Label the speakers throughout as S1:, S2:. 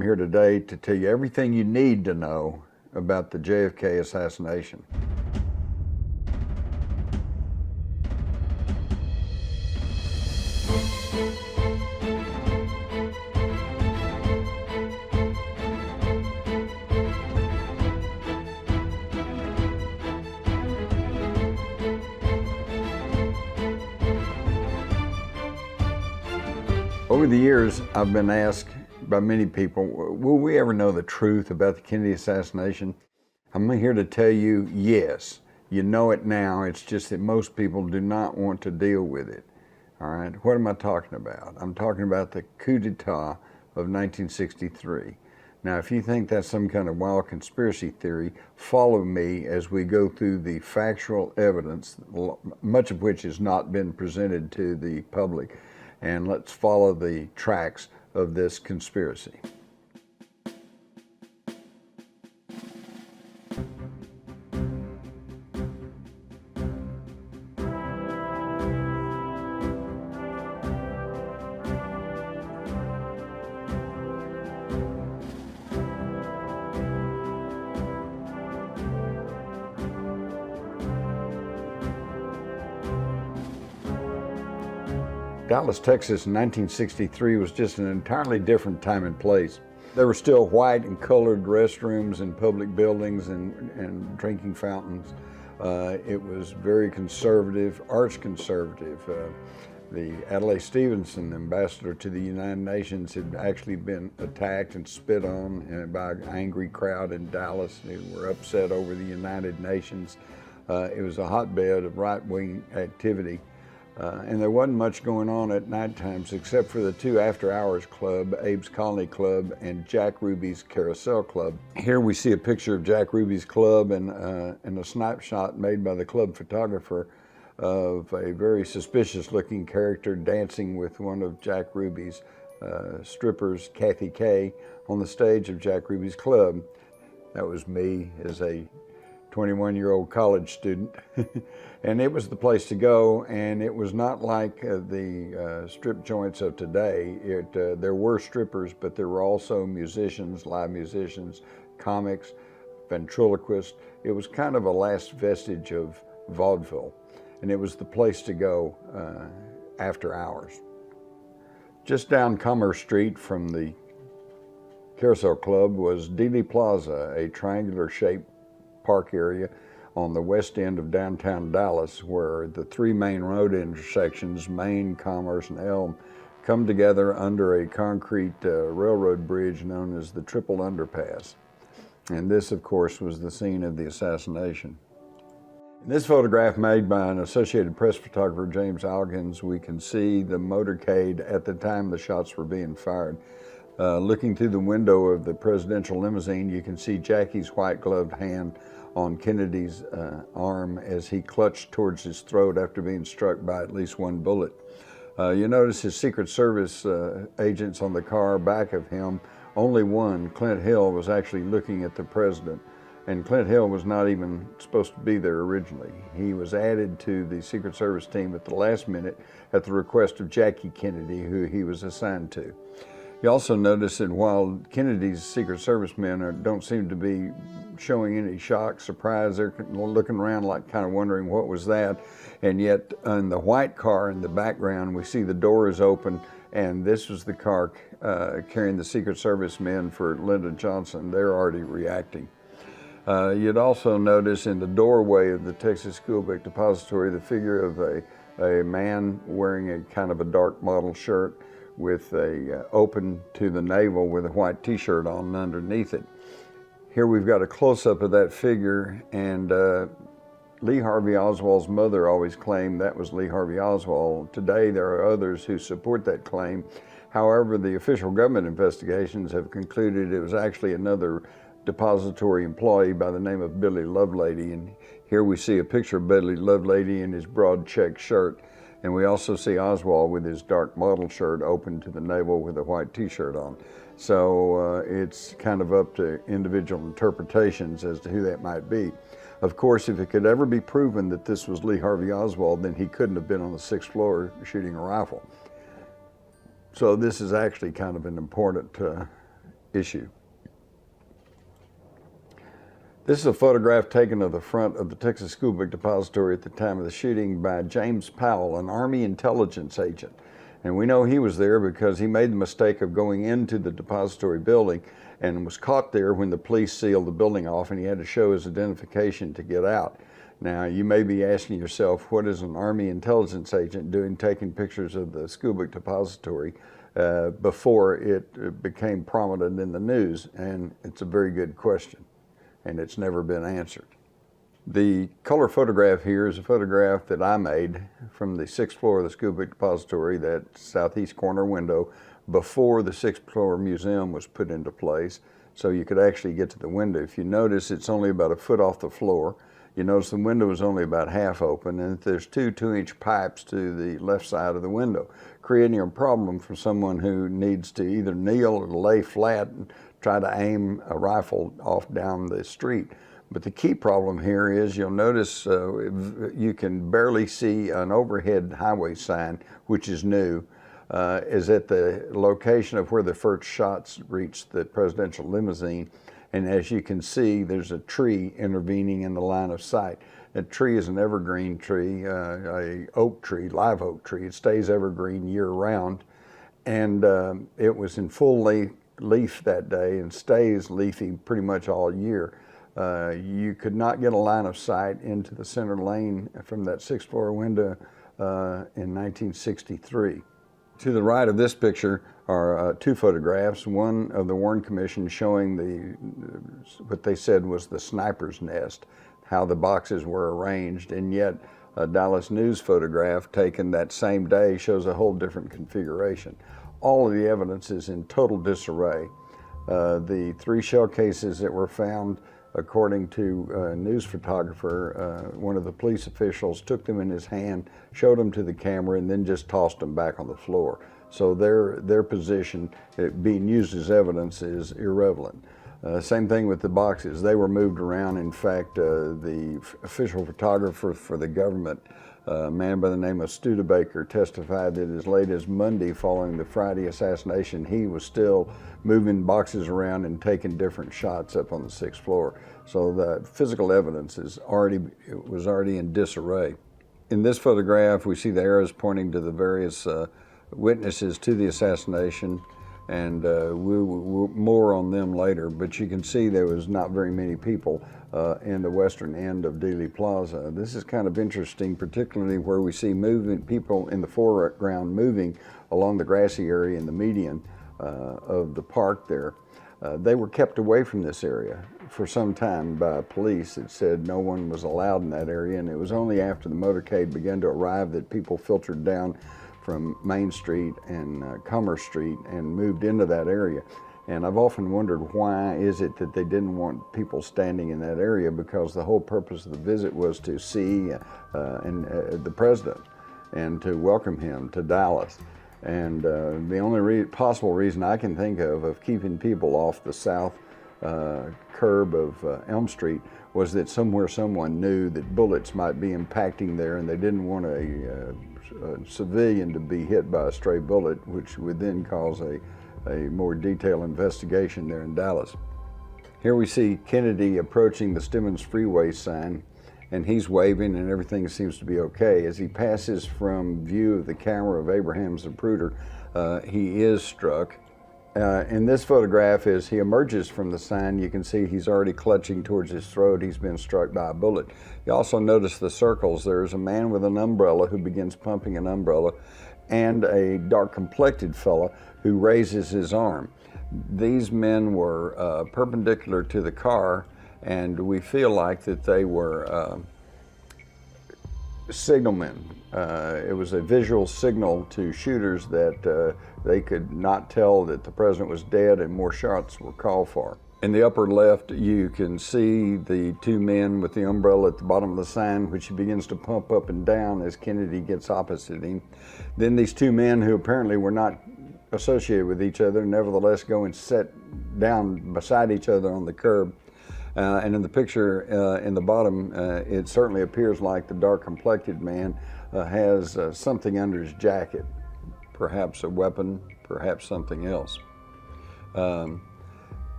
S1: I'm here today to tell you everything you need to know about the JFK assassination. Over the years, I've been asked by many people, will we ever know the truth about the Kennedy assassination? I'm here to tell you, yes. You know it now, it's just that most people do not want to deal with it. All right, what am I talking about? I'm talking about the coup d'etat of 1963. Now, if you think that's some kind of wild conspiracy theory, follow me as we go through the factual evidence, much of which has not been presented to the public. And let's follow the tracks of this conspiracy. Dallas, Texas in 1963 was just an entirely different time and place. There were still white and colored restrooms in public buildings and drinking fountains. It was very conservative, arch conservative. The Adlai Stevenson, ambassador to the United Nations, had actually been attacked and spit on by an angry crowd in Dallas. They were upset over the United Nations. It was a hotbed of right-wing activity. And there wasn't much going on at night times except for the two after-hours club, Abe's Colony Club and Jack Ruby's Carousel Club. Here we see a picture of Jack Ruby's club and a snapshot made by the club photographer of a very suspicious-looking character dancing with one of Jack Ruby's strippers, Kathy Kay, on the stage of Jack Ruby's club. That was me as a 21-year-old college student. And it was the place to go, and it was not like the strip joints of today. There were strippers, but there were also musicians, live musicians, comics, ventriloquists. It was kind of a last vestige of vaudeville, and it was the place to go after hours. Just down Commerce Street from the Carousel Club was Dealey Plaza, a triangular-shaped park area on the west end of downtown Dallas, where the three main road intersections, Main, Commerce, and Elm, come together under a concrete railroad bridge known as the Triple Underpass. And this, of course, was the scene of the assassination. In this photograph made by an Associated Press photographer, James Alkins, we can see the motorcade at the time the shots were being fired. Looking through the window of the presidential limousine, you can see Jackie's white-gloved hand on Kennedy's arm as he clutched towards his throat after being struck by at least one bullet. You notice his Secret Service agents on the car back of him. Only one, Clint Hill, was actually looking at the president. And Clint Hill was not even supposed to be there originally. He was added to the Secret Service team at the last minute at the request of Jackie Kennedy, who he was assigned to. You also notice that while Kennedy's Secret Service men don't seem to be showing any shock, surprise, they're looking around like kind of wondering what was that. And yet in the white car in the background, we see the door is open, and this was the car carrying the Secret Service men for Lyndon Johnson. They're already reacting. You'd also notice in the doorway of the Texas School Book Depository the figure of a man wearing a kind of a dark model shirt with a open to the navel with a white t-shirt on underneath it. Here we've got a close-up of that figure, and Lee Harvey Oswald's mother always claimed that was Lee Harvey Oswald. Today there are others who support that claim. However, the official government investigations have concluded it was actually another depository employee by the name of Billy Lovelady, and here we see a picture of Billy Lovelady in his broad check shirt. And we also see Oswald with his dark model shirt open to the navel with a white t-shirt on. So it's kind of up to individual interpretations as to who that might be. Of course, if it could ever be proven that this was Lee Harvey Oswald, then he couldn't have been on the 6th floor shooting a rifle. So this is actually kind of an important issue. This is a photograph taken of the front of the Texas School Book Depository at the time of the shooting by James Powell, an Army intelligence agent. And we know he was there because he made the mistake of going into the depository building and was caught there when the police sealed the building off, and he had to show his identification to get out. Now, you may be asking yourself, what is an Army intelligence agent doing taking pictures of the School Book Depository before it became prominent in the news? And it's a very good question, and it's never been answered. The color photograph here is a photograph that I made from the 6th floor of the School Book Depository, that southeast corner window, before the 6th floor museum was put into place, so you could actually get to the window. If you notice, it's only about a foot off the floor. You notice the window is only about half open, and there's two 2-inch pipes to the left side of the window, creating a problem for someone who needs to either kneel or lay flat and try to aim a rifle off down the street. But the key problem here is, you'll notice you can barely see an overhead highway sign, which is new, is at the location of where the first shots reached the presidential limousine. And as you can see, there's a tree intervening in the line of sight. That tree is an evergreen tree, a oak tree, live oak tree. It stays evergreen year round. And it was in full leaf that day and stays leafy pretty much all year. You could not get a line of sight into the center lane from that 6th floor window in 1963. To the right of this picture are two photographs, one of the Warren Commission showing what they said was the sniper's nest, how the boxes were arranged, and yet a Dallas News photograph taken that same day shows a whole different configuration. All of the evidence is in total disarray. The 3 shell cases that were found, according to a news photographer, one of the police officials took them in his hand, showed them to the camera, and then just tossed them back on the floor. So their position, being used as evidence, is irrelevant. Same thing with the boxes. They were moved around. In fact, the official photographer for the government, a man by the name of Studebaker, testified that as late as Monday following the Friday assassination, he was still moving boxes around and taking different shots up on the 6th floor. So the physical evidence was already in disarray. In this photograph, we see the arrows pointing to the various witnesses to the assassination, and we'll more on them later, but you can see there was not very many people in the western end of Dealey Plaza. This is kind of interesting, particularly where we see people in the foreground moving along the grassy area in the median of the park there. They were kept away from this area for some time by police. It said no one was allowed in that area, and it was only after the motorcade began to arrive that people filtered down from Main Street and Commerce Street and moved into that area. And I've often wondered, why is it that they didn't want people standing in that area, because the whole purpose of the visit was to see the president and to welcome him to Dallas. And the only possible reason I can think of keeping people off the south curb of Elm Street was that somewhere someone knew that bullets might be impacting there, and they didn't want a civilian to be hit by a stray bullet, which would then cause a more detailed investigation there in Dallas. Here we see Kennedy approaching the Stemmons Freeway sign, and he's waving and everything seems to be okay. As he passes from view of the camera of Abraham Zapruder, he is struck. In this photograph, as he emerges from the sign, you can see he's already clutching towards his throat. He's been struck by a bullet. You also notice the circles. There's a man with an umbrella who begins pumping an umbrella, and a dark-complected fella who raises his arm. These men were perpendicular to the car, and we feel like that they were signalmen. It was a visual signal to shooters that they could not tell that the president was dead, and more shots were called for. In the upper left, you can see the 2 men with the umbrella at the bottom of the sign, which he begins to pump up and down as Kennedy gets opposite him. Then these 2 men, who apparently were not associated with each other, nevertheless go and sit down beside each other on the curb. And in the picture in the bottom, it certainly appears like the dark-complected man has something under his jacket, perhaps a weapon, perhaps something else.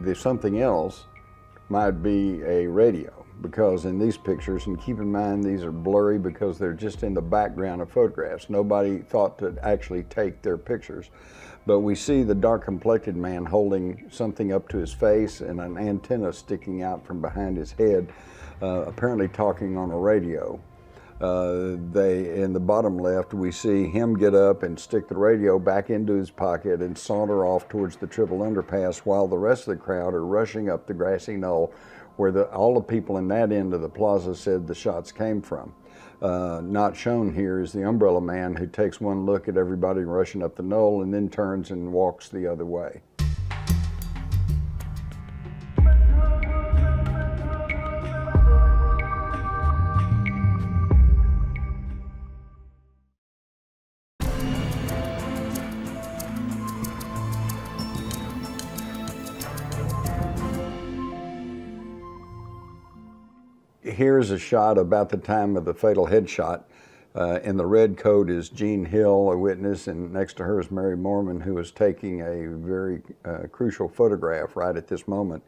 S1: The something else might be a radio, because in these pictures, and keep in mind these are blurry because they're just in the background of photographs. Nobody thought to actually take their pictures. But we see the dark-complected man holding something up to his face and an antenna sticking out from behind his head, apparently talking on a radio. In the bottom left, we see him get up and stick the radio back into his pocket and saunter off towards the triple underpass while the rest of the crowd are rushing up the grassy knoll where all the people in that end of the plaza said the shots came from. Not shown here is the umbrella man who takes one look at everybody rushing up the knoll and then turns and walks the other way. Here's a shot about the time of the fatal headshot. In the red coat is Jean Hill, a witness, and next to her is Mary Mormon, who is taking a very crucial photograph right at this moment.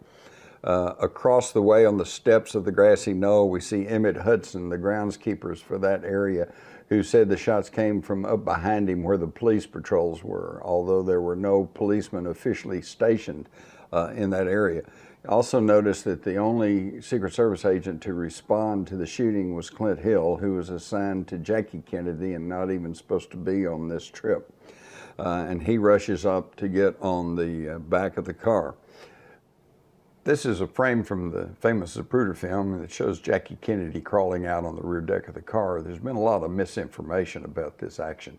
S1: Across the way on the steps of the grassy knoll, we see Emmett Hudson, the groundskeepers for that area, who said the shots came from up behind him where the police patrols were, although there were no policemen officially stationed in that area. Also notice that the only Secret Service agent to respond to the shooting was Clint Hill, who was assigned to Jackie Kennedy and not even supposed to be on this trip. And he rushes up to get on the back of the car. This is a frame from the famous Zapruder film that shows Jackie Kennedy crawling out on the rear deck of the car. There's been a lot of misinformation about this action.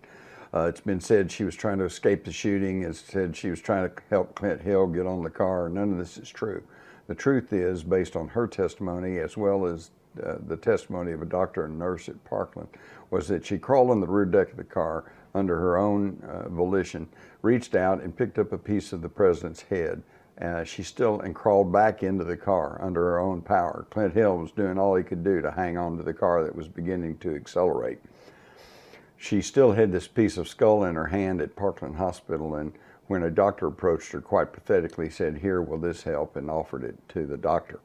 S1: It's been said she was trying to escape the shooting. It's said she was trying to help Clint Hill get on the car. None of this is true. The truth is, based on her testimony, as well as the testimony of a doctor and nurse at Parkland, was that she crawled on the rear deck of the car under her own volition, reached out and picked up a piece of the president's head. She crawled back into the car under her own power. Clint Hill was doing all he could do to hang on to the car that was beginning to accelerate. She still had this piece of skull in her hand at Parkland Hospital, and when a doctor approached her, quite pathetically said, "Here, will this help?" and offered it to the doctor.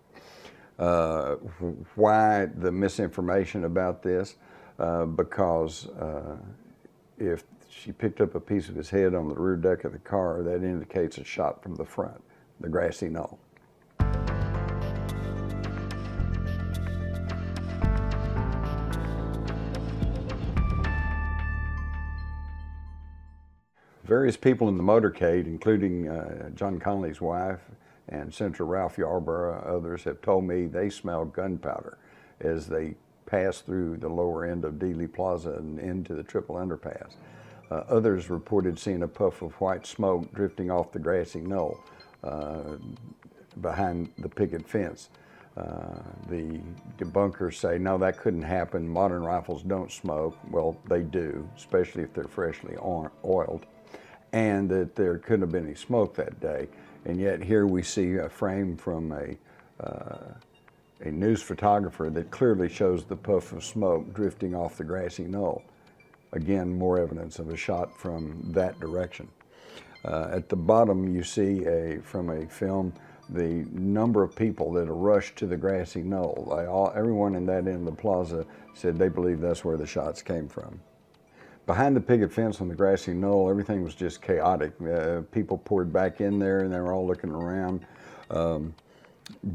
S1: Why the misinformation about this? Because if she picked up a piece of his head on the rear deck of the car, that indicates a shot from the front, the grassy knoll. Various people in the motorcade, including John Connolly's wife and Senator Ralph Yarborough, others have told me they smelled gunpowder as they passed through the lower end of Dealey Plaza and into the triple underpass. Others reported seeing a puff of white smoke drifting off the grassy knoll behind the picket fence. The debunkers say, no, that couldn't happen. Modern rifles don't smoke. Well, they do, especially if they're freshly oiled, and that there couldn't have been any smoke that day. And yet here we see a frame from a news photographer that clearly shows the puff of smoke drifting off the grassy knoll. Again, more evidence of a shot from that direction. At the bottom, you see from a film the number of people that are rushed to the grassy knoll. Everyone in that end of the plaza said they believe that's where the shots came from. Behind the picket fence on the grassy knoll, everything was just chaotic. People poured back in there and they were all looking around.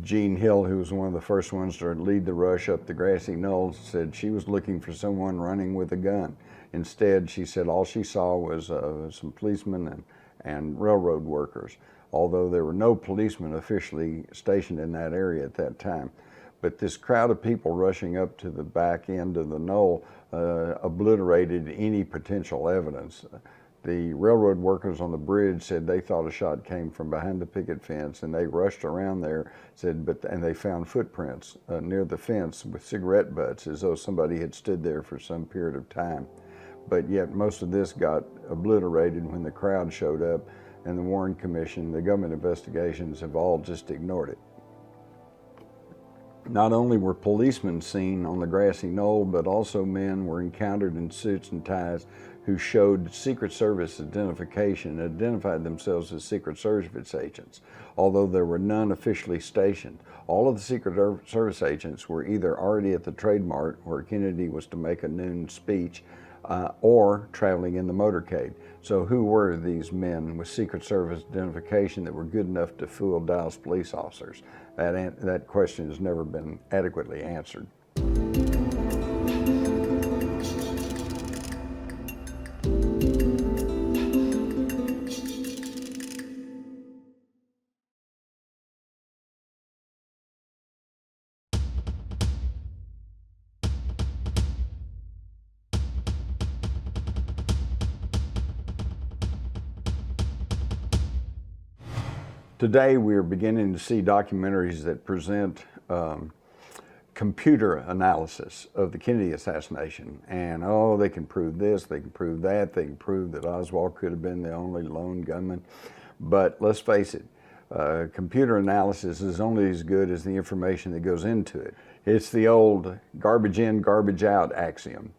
S1: Jean Hill, who was one of the first ones to lead the rush up the grassy knoll, said she was looking for someone running with a gun. Instead, she said all she saw was some policemen and railroad workers, although there were no policemen officially stationed in that area at that time. But this crowd of people rushing up to the back end of the knoll obliterated any potential evidence. The railroad workers on the bridge said they thought a shot came from behind the picket fence, and they rushed around there, and they found footprints near the fence with cigarette butts, as though somebody had stood there for some period of time. But yet most of this got obliterated when the crowd showed up, and the Warren Commission, the government investigations have all just ignored it. Not only were policemen seen on the grassy knoll, but also men were encountered in suits and ties who showed Secret Service identification and identified themselves as Secret Service agents, although there were none officially stationed. All of the Secret Service agents were either already at the Trade Mart, where Kennedy was to make a noon speech, or traveling in the motorcade. So who were these men with Secret Service identification that were good enough to fool Dallas police officers? That question has never been adequately answered. Today, we are beginning to see documentaries that present computer analysis of the Kennedy assassination. And, oh, they can prove this, they can prove that, they can prove that Oswald could have been the only lone gunman. But let's face it, computer analysis is only as good as the information that goes into it. It's the old garbage in, garbage out axiom.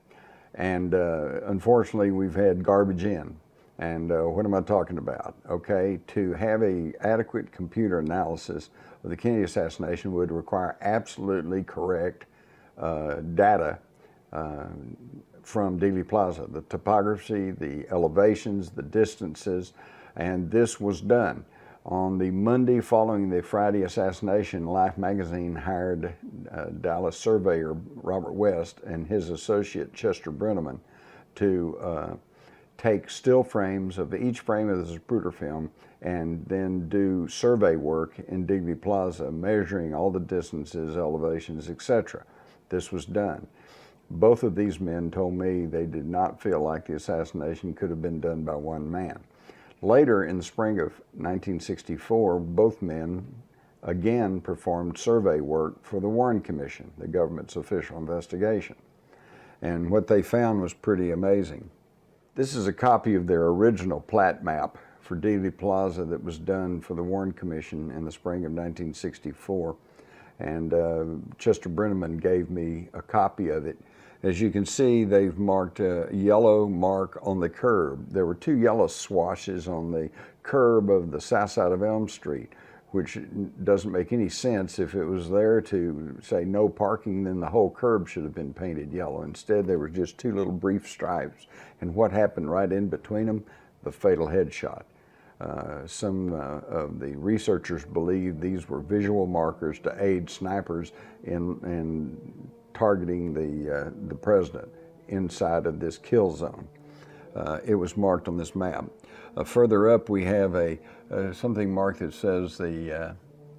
S1: And unfortunately, we've had garbage in. And what am I talking about? Okay, to have an adequate computer analysis of the Kennedy assassination would require absolutely correct data from Dealey Plaza, the topography, the elevations, the distances, and this was done. On the Monday following the Friday assassination, Life magazine hired Dallas surveyor Robert West and his associate Chester Brenneman to take still frames of each frame of the Zapruder film and then do survey work in Dealey Plaza, measuring all the distances, elevations, etc. This was done. Both of these men told me they did not feel like the assassination could have been done by one man. Later, in the spring of 1964, both men again performed survey work for the Warren Commission, the government's official investigation. And what they found was pretty amazing. This is a copy of their original plat map for Dealey Plaza that was done for the Warren Commission in the spring of 1964. And Chester Brenneman gave me a copy of it. As you can see, they've marked a yellow mark on the curb. There were two yellow swashes on the curb of the south side of Elm Street, which doesn't make any sense. If it was there to say no parking, then the whole curb should have been painted yellow. Instead, there were just two little brief stripes. And what happened right in between them? The fatal headshot. Some of the researchers believe these were visual markers to aid snipers in targeting the president inside of this kill zone. It was marked on this map. Further up, we have something marked that says the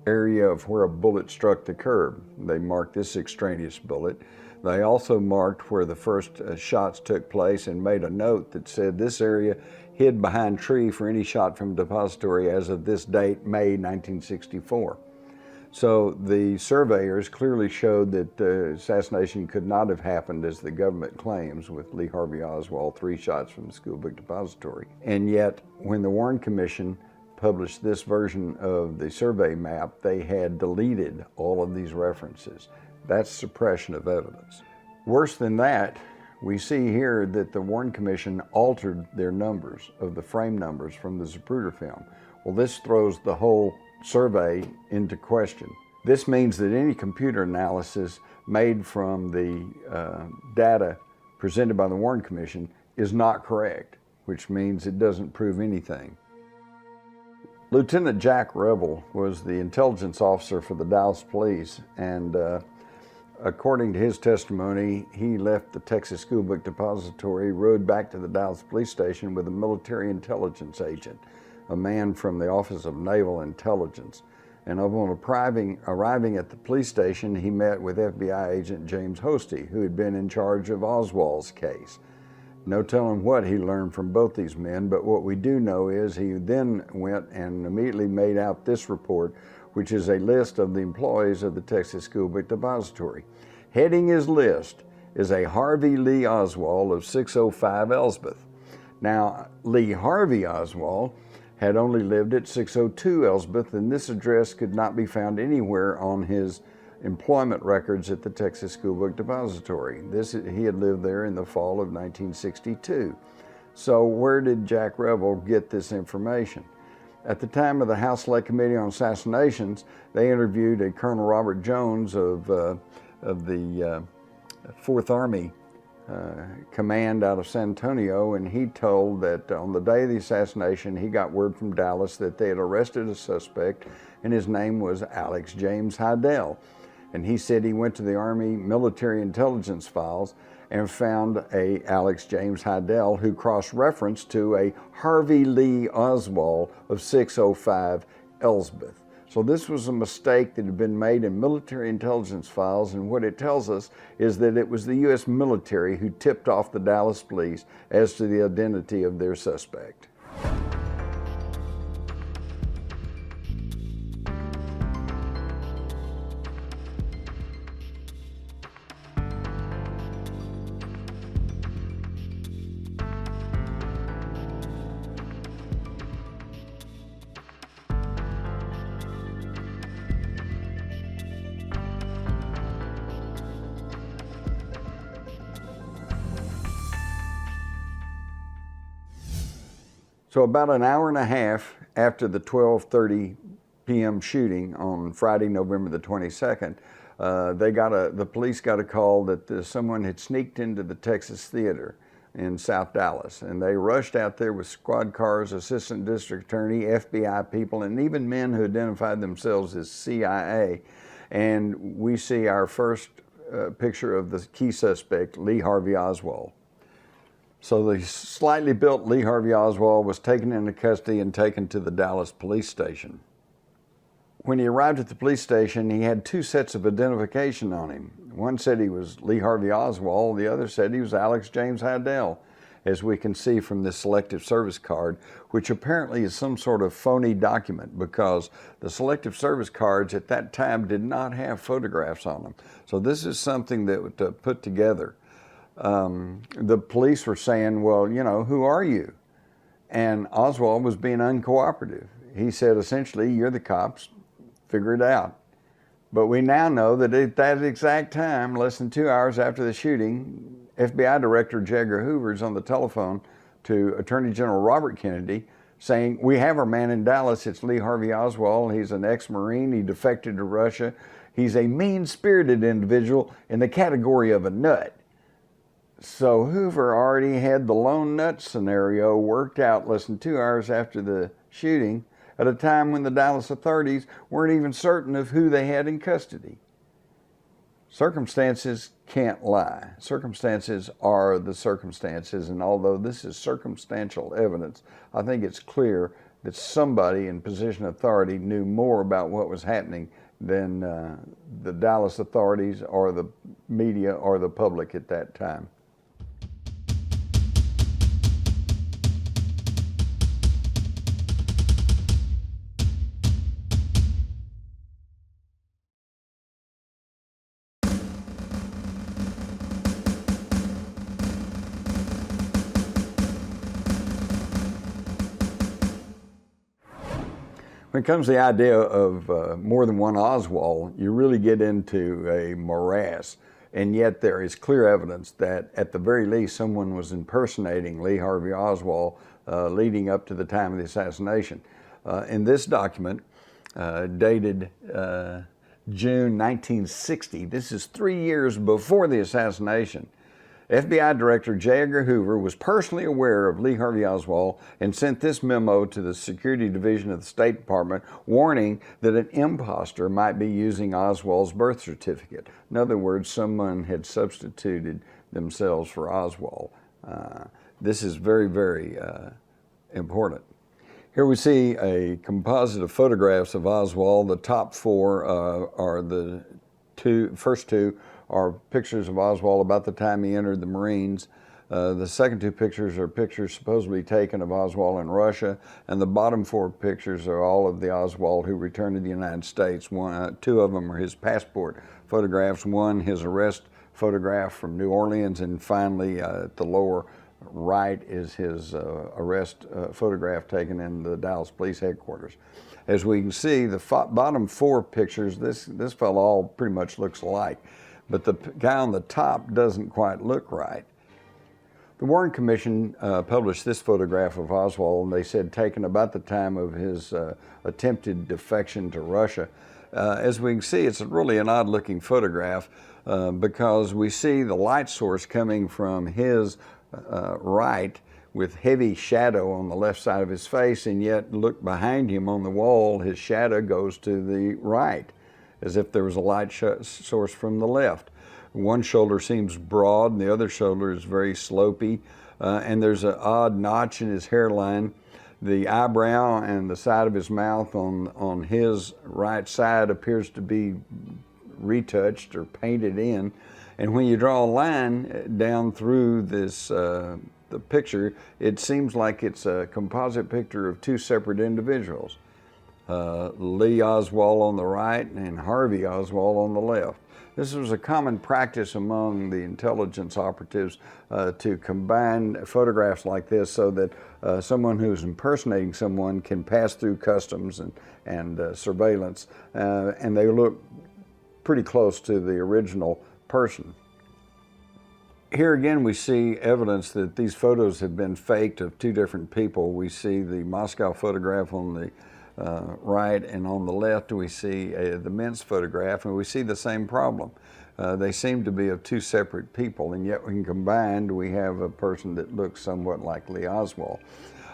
S1: area of where a bullet struck the curb. They marked this extraneous bullet. They also marked where the first shots took place and made a note that said this area hid behind tree for any shot from depository as of this date, May 1964. So the surveyors clearly showed that the assassination could not have happened as the government claims, with Lee Harvey Oswald 3 shots from the school book depository. And yet, when the Warren Commission published this version of the survey map, they had deleted all of these references. That's suppression of evidence. Worse than that, we see here that the Warren Commission altered their numbers of the frame numbers from the Zapruder film. Well, this throws the whole survey into question. This means that any computer analysis made from the data presented by the Warren Commission is not correct, which means it doesn't prove anything. Lieutenant Jack Rebel was the intelligence officer for the Dallas Police, and according to his testimony, he left the Texas School Book Depository, rode back to the Dallas Police Station with a military intelligence agent, a man from the Office of Naval Intelligence. And upon arriving at the police station, he met with FBI agent James Hosty, who had been in charge of Oswald's case. No telling what he learned from both these men, but what we do know is he then went and immediately made out this report, which is a list of the employees of the Texas School Book Depository. Heading his list is a Harvey Lee Oswald of 605 Elsbeth. Now, Lee Harvey Oswald had only lived at 602 Elsbeth, and this address could not be found anywhere on his employment records at the Texas School Book Depository. He had lived there in the fall of 1962. So where did Jack Revel get this information? At the time of the House Select Committee on Assassinations, they interviewed a Colonel Robert Jones of the 4th Army Command out of San Antonio, and he told that on the day of the assassination, he got word from Dallas that they had arrested a suspect, and his name was Alex James Hidell. And he said he went to the Army military intelligence files and found a Alex James Hidell who cross-referenced to a Harvey Lee Oswald of 605 Elsbeth. So this was a mistake that had been made in military intelligence files, and what it tells us is that it was the U.S. military who tipped off the Dallas police as to the identity of their suspect. So about an hour and a half after the 12:30 p.m. shooting on Friday, November the 22nd, the police got a call that someone had sneaked into the Texas Theater in South Dallas, and they rushed out there with squad cars, assistant district attorney, FBI people, and even men who identified themselves as CIA. And we see our first picture of the key suspect, Lee Harvey Oswald. So the slightly built Lee Harvey Oswald was taken into custody and taken to the Dallas police station. When he arrived at the police station, he had 2 sets of identification on him. One said he was Lee Harvey Oswald, the other said he was Alex James Hidell, as we can see from this Selective Service card, which apparently is some sort of phony document because the Selective Service cards at that time did not have photographs on them. So this is something that was put together. The police were saying, well, you know, who are you? And Oswald was being uncooperative. He said, essentially, you're the cops, figure it out. But we now know that at that exact time, less than 2 hours after the shooting, FBI Director J. Edgar Hoover is on the telephone to Attorney General Robert Kennedy saying, we have our man in Dallas, it's Lee Harvey Oswald, he's an ex-Marine, he defected to Russia, he's a mean-spirited individual in the category of a nut. So Hoover already had the lone nut scenario worked out less than 2 hours after the shooting, at a time when the Dallas authorities weren't even certain of who they had in custody. Circumstances can't lie. Circumstances are the circumstances, and although this is circumstantial evidence, I think it's clear that somebody in position of authority knew more about what was happening than the Dallas authorities or the media or the public at that time. When it comes to the idea of more than one Oswald, you really get into a morass, and yet there is clear evidence that at the very least someone was impersonating Lee Harvey Oswald leading up to the time of the assassination. In this document, dated June 1960, this is 3 years before the assassination, FBI Director J. Edgar Hoover was personally aware of Lee Harvey Oswald and sent this memo to the Security Division of the State Department warning that an imposter might be using Oswald's birth certificate. In other words, someone had substituted themselves for Oswald. This is very, very important. Here we see a composite of photographs of Oswald. The top 4 are the first two are pictures of Oswald about the time he entered the Marines. The second 2 pictures are pictures supposedly taken of Oswald in Russia, and the bottom 4 pictures are all of the Oswald who returned to the United States. 2 of them are his passport photographs, 1 his arrest photograph from New Orleans, and finally at the lower right is his arrest photograph taken in the Dallas Police Headquarters. As we can see, the bottom 4 pictures, this fellow all pretty much looks alike. But the guy on the top doesn't quite look right. The Warren Commission published this photograph of Oswald, and they said taken about the time of his attempted defection to Russia. As we can see, it's really an odd-looking photograph because we see the light source coming from his right with heavy shadow on the left side of his face, and yet look behind him on the wall, his shadow goes to the right, as if there was a light source from the left. One shoulder seems broad and the other shoulder is very slopey, and there's an odd notch in his hairline. The eyebrow and the side of his mouth on his right side appears to be retouched or painted in. And when you draw a line down through this the picture, it seems like it's a composite picture of two separate individuals. Lee Oswald on the right and Harvey Oswald on the left. This was a common practice among the intelligence operatives to combine photographs like this so that someone who's impersonating someone can pass through customs and surveillance, and they look pretty close to the original person. Here again we see evidence that these photos have been faked of two different people. We see the Moscow photograph on the right, and on the left we see the Minsk photograph, and we see the same problem. They seem to be of two separate people, and yet when combined we have a person that looks somewhat like Lee Oswald.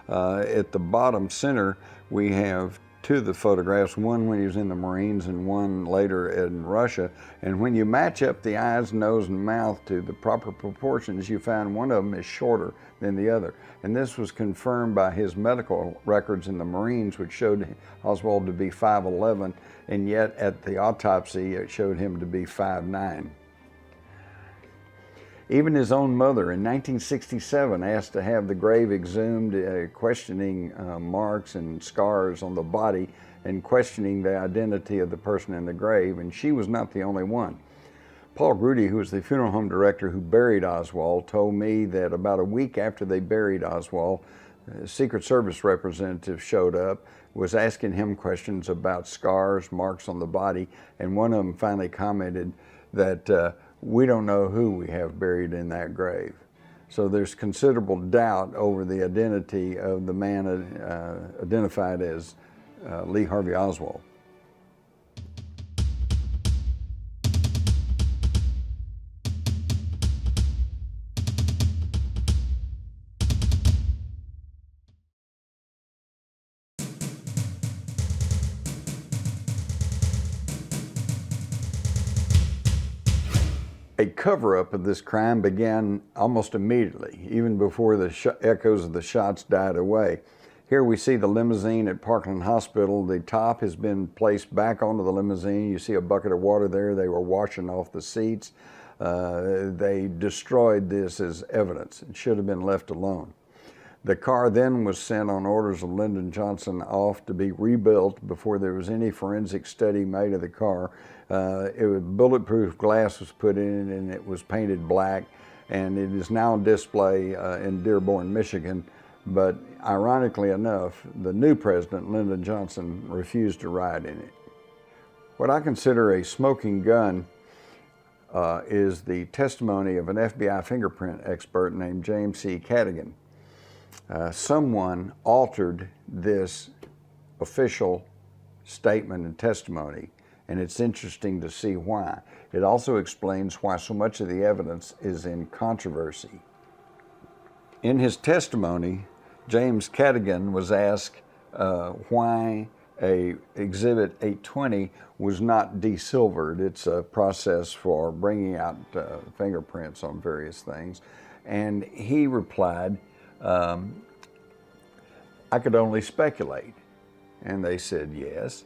S1: At the bottom center we have two of the photographs, one when he was in the Marines and one later in Russia, and when you match up the eyes, nose, and mouth to the proper proportions, you find one of them is shorter than the other. And this was confirmed by his medical records in the Marines, which showed Oswald to be 5'11", and yet at the autopsy it showed him to be 5'9". Even his own mother in 1967 asked to have the grave exhumed, questioning marks and scars on the body and questioning the identity of the person in the grave, and she was not the only one. Paul Grudy, who was the funeral home director who buried Oswald, told me that about a week after they buried Oswald, a Secret Service representative showed up, was asking him questions about scars, marks on the body, and one of them finally commented that we don't know who we have buried in that grave. So there's considerable doubt over the identity of the man identified as Lee Harvey Oswald. A cover-up of this crime began almost immediately, even before the echoes of the shots died away. Here we see the limousine at Parkland Hospital. The top has been placed back onto the limousine. You see a bucket of water there. They were washing off the seats. They destroyed this as evidence. It should have been left alone. The car then was sent on orders of Lyndon Johnson off to be rebuilt before there was any forensic study made of the car. Bulletproof glass was put in and it was painted black, and it is now on display in Dearborn, Michigan. But ironically enough, the new president, Lyndon Johnson, refused to ride in it. What I consider a smoking gun is the testimony of an FBI fingerprint expert named James C. Cadigan. Someone altered this official statement and testimony, and it's interesting to see why. It also explains why so much of the evidence is in controversy. In his testimony, James Cadigan was asked why Exhibit 820 was not desilvered. It's a process for bringing out fingerprints on various things. And he replied, I could only speculate. And they said yes.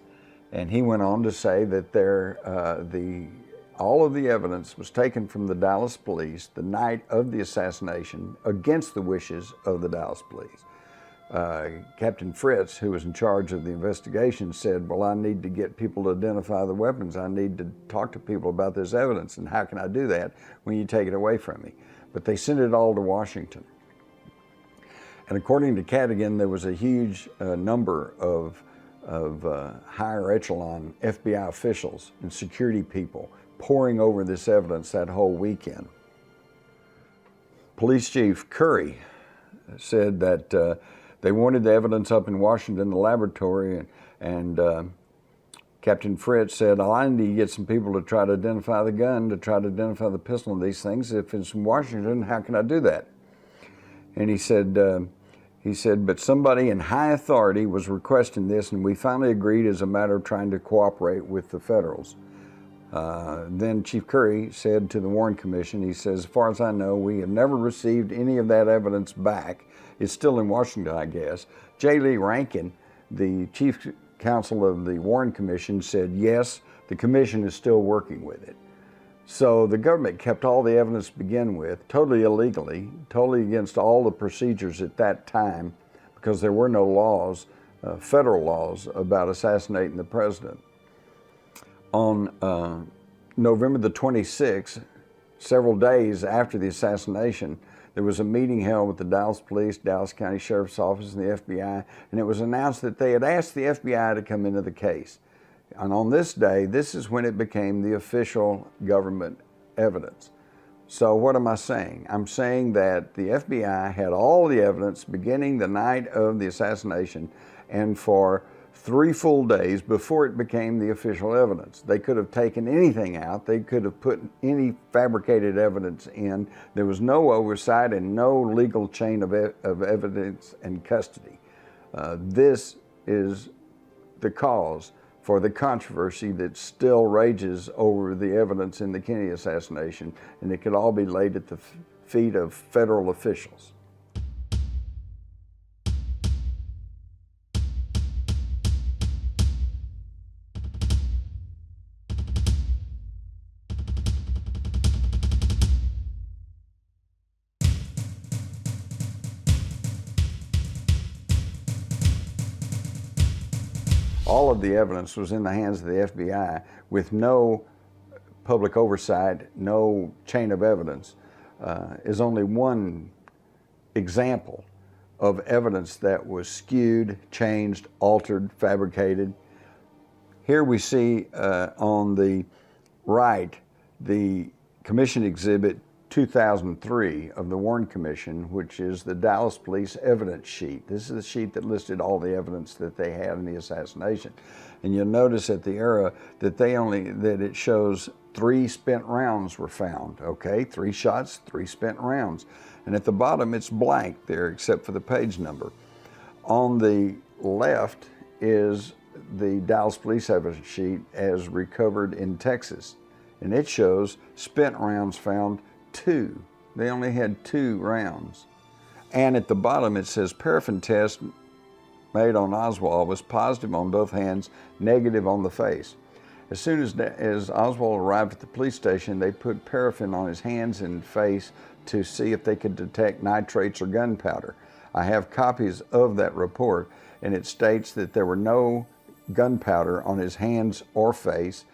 S1: And he went on to say that all of the evidence was taken from the Dallas police the night of the assassination against the wishes of the Dallas police. Captain Fritz, who was in charge of the investigation, said, well, I need to get people to identify the weapons. I need to talk to people about this evidence, and how can I do that when you take it away from me? But they sent it all to Washington. And according to Cadigan, there was a huge number of higher echelon FBI officials and security people poring over this evidence that whole weekend. Police Chief Curry said that they wanted the evidence up in Washington in the laboratory, and Captain Fritz said, "Oh, I need to get some people to try to identify the gun, to try to identify the pistol and these things. If it's in Washington, how can I do that?" And he said, but somebody in high authority was requesting this, and we finally agreed as a matter of trying to cooperate with the Federals. Then Chief Curry said to the Warren Commission, he says, "As far as I know, we have never received any of that evidence back. It's still in Washington, I guess." J. Lee Rankin, the Chief Counsel of the Warren Commission, said, "Yes, the Commission is still working with it." So the government kept all the evidence to begin with, totally illegally, totally against all the procedures at that time, because there were no laws, federal laws, about assassinating the president. On November the 26th, several days after the assassination, there was a meeting held with the Dallas Police, Dallas County Sheriff's Office, and the FBI, and it was announced that they had asked the FBI to come into the case. And on this day, this is when it became the official government evidence. So what am I saying? I'm saying that the FBI had all the evidence beginning the night of the assassination and for 3 full days before it became the official evidence. They could have taken anything out. They could have put any fabricated evidence in. There was no oversight and no legal chain of evidence and custody. This is the cause for the controversy that still rages over the evidence in the Kennedy assassination, and it could all be laid at the feet of federal officials. All of the evidence was in the hands of the FBI with no public oversight, no chain of evidence, is only one example of evidence that was skewed, changed, altered, fabricated. Here we see on the right the Commission Exhibit 2003 of the Warren Commission, which is the Dallas Police evidence sheet. This is the sheet that listed all the evidence that they had in the assassination. And you'll notice at the era that that it shows 3 spent rounds were found, okay? 3 shots, 3 spent rounds. And at the bottom it's blank there except for the page number. On the left is the Dallas Police evidence sheet as recovered in Texas. And it shows spent rounds found 2. They only had 2 rounds. And at the bottom it says paraffin test made on Oswald was positive on both hands, negative on the face. As soon as Oswald arrived at the police station, they put paraffin on his hands and face to see if they could detect nitrates or gunpowder. I have copies of that report, and it states that there were no gunpowder on his hands or face,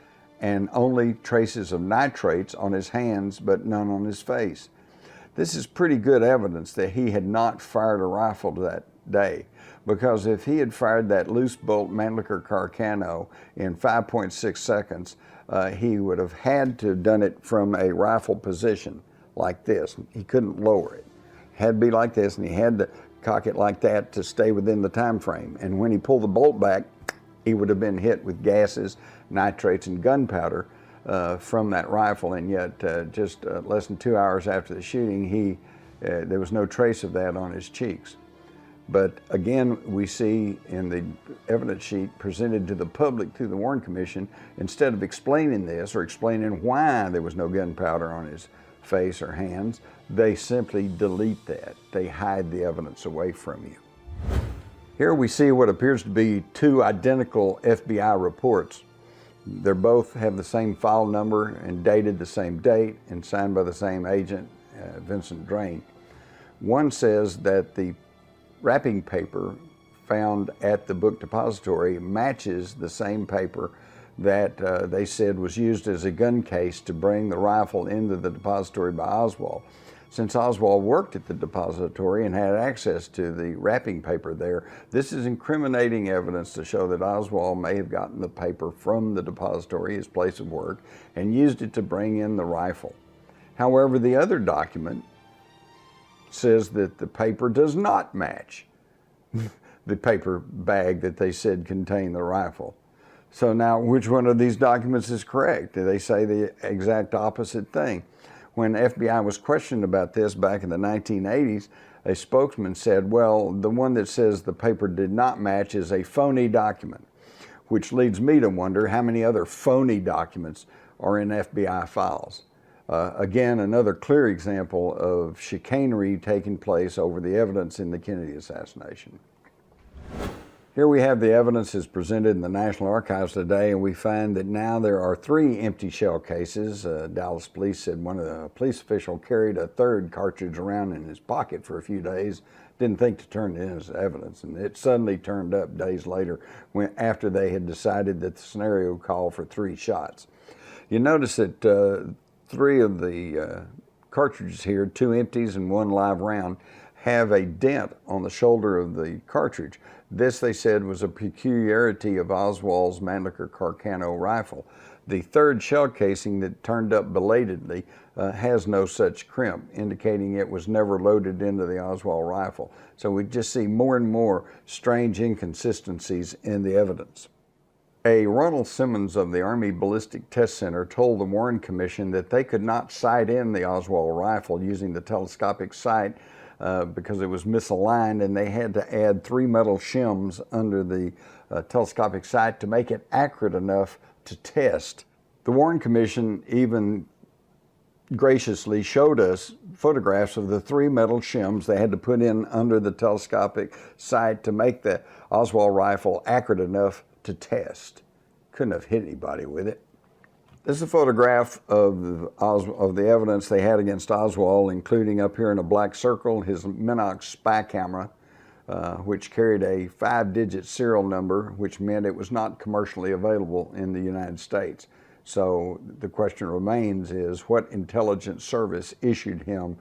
S1: and only traces of nitrates on his hands, but none on his face. This is pretty good evidence that he had not fired a rifle that day, because if he had fired that loose bolt Mannlicher Carcano in 5.6 seconds, he would have had to have done it from a rifle position like this. He couldn't lower it. It had to be like this, and he had to cock it like that to stay within the time frame. And when he pulled the bolt back, he would have been hit with gases, nitrates, and gunpowder from that rifle, and yet just less than 2 hours after the shooting, there was no trace of that on his cheeks. But again, we see in the evidence sheet presented to the public through the Warren Commission, instead of explaining this or explaining why there was no gunpowder on his face or hands, they simply delete that. They hide the evidence away from you. Here we see what appears to be 2 identical FBI reports. They both have the same file number and dated the same date and signed by the same agent, Vincent Drain. One says that the wrapping paper found at the book depository matches the same paper that they said was used as a gun case to bring the rifle into the depository by Oswald. Since Oswald worked at the depository and had access to the wrapping paper there, this is incriminating evidence to show that Oswald may have gotten the paper from the depository, his place of work, and used it to bring in the rifle. However, the other document says that the paper does not match the paper bag that they said contained the rifle. So now, which one of these documents is correct? Do they say the exact opposite thing? When FBI was questioned about this back in the 1980s, a spokesman said, well, the one that says the paper did not match is a phony document, which leads me to wonder how many other phony documents are in FBI files. Again, another clear example of chicanery taking place over the evidence in the Kennedy assassination. Here we have the evidence as presented in the National Archives today, and we find that now there are 3 empty shell cases. Dallas police said one of the police official carried a 3rd cartridge around in his pocket for a few days, didn't think to turn it in as evidence, and it suddenly turned up days later after they had decided that the scenario called for 3 shots. You notice that 3 of the cartridges here, 2 empties and 1 live round, have a dent on the shoulder of the cartridge. This, they said, was a peculiarity of Oswald's Mannlicher Carcano rifle. The 3rd shell casing that turned up belatedly has no such crimp, indicating it was never loaded into the Oswald rifle. So we just see more and more strange inconsistencies in the evidence. A Ronald Simmons of the Army Ballistic Test Center told the Warren Commission that they could not sight in the Oswald rifle using the telescopic sight because it was misaligned, and they had to add 3 metal shims under the telescopic sight to make it accurate enough to test. The Warren Commission even graciously showed us photographs of the 3 metal shims they had to put in under the telescopic sight to make the Oswald rifle accurate enough to test. Couldn't have hit anybody with it. This is a photograph of the evidence they had against Oswald, including up here in a black circle his Minox spy camera, which carried a 5-digit serial number, which meant it was not commercially available in the United States. So the question remains is what intelligence service issued him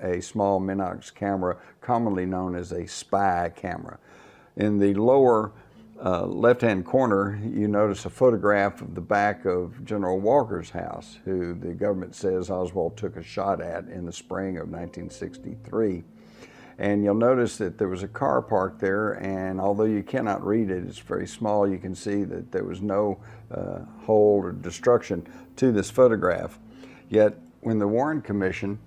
S1: a small Minox camera, commonly known as a spy camera. In the lower left-hand corner, you notice a photograph of the back of General Walker's house, who the government says Oswald took a shot at in the spring of 1963. And you'll notice that there was a car parked there, and although you cannot read it, it's very small, you can see that there was no hole or destruction to this photograph. Yet, when the Warren Commission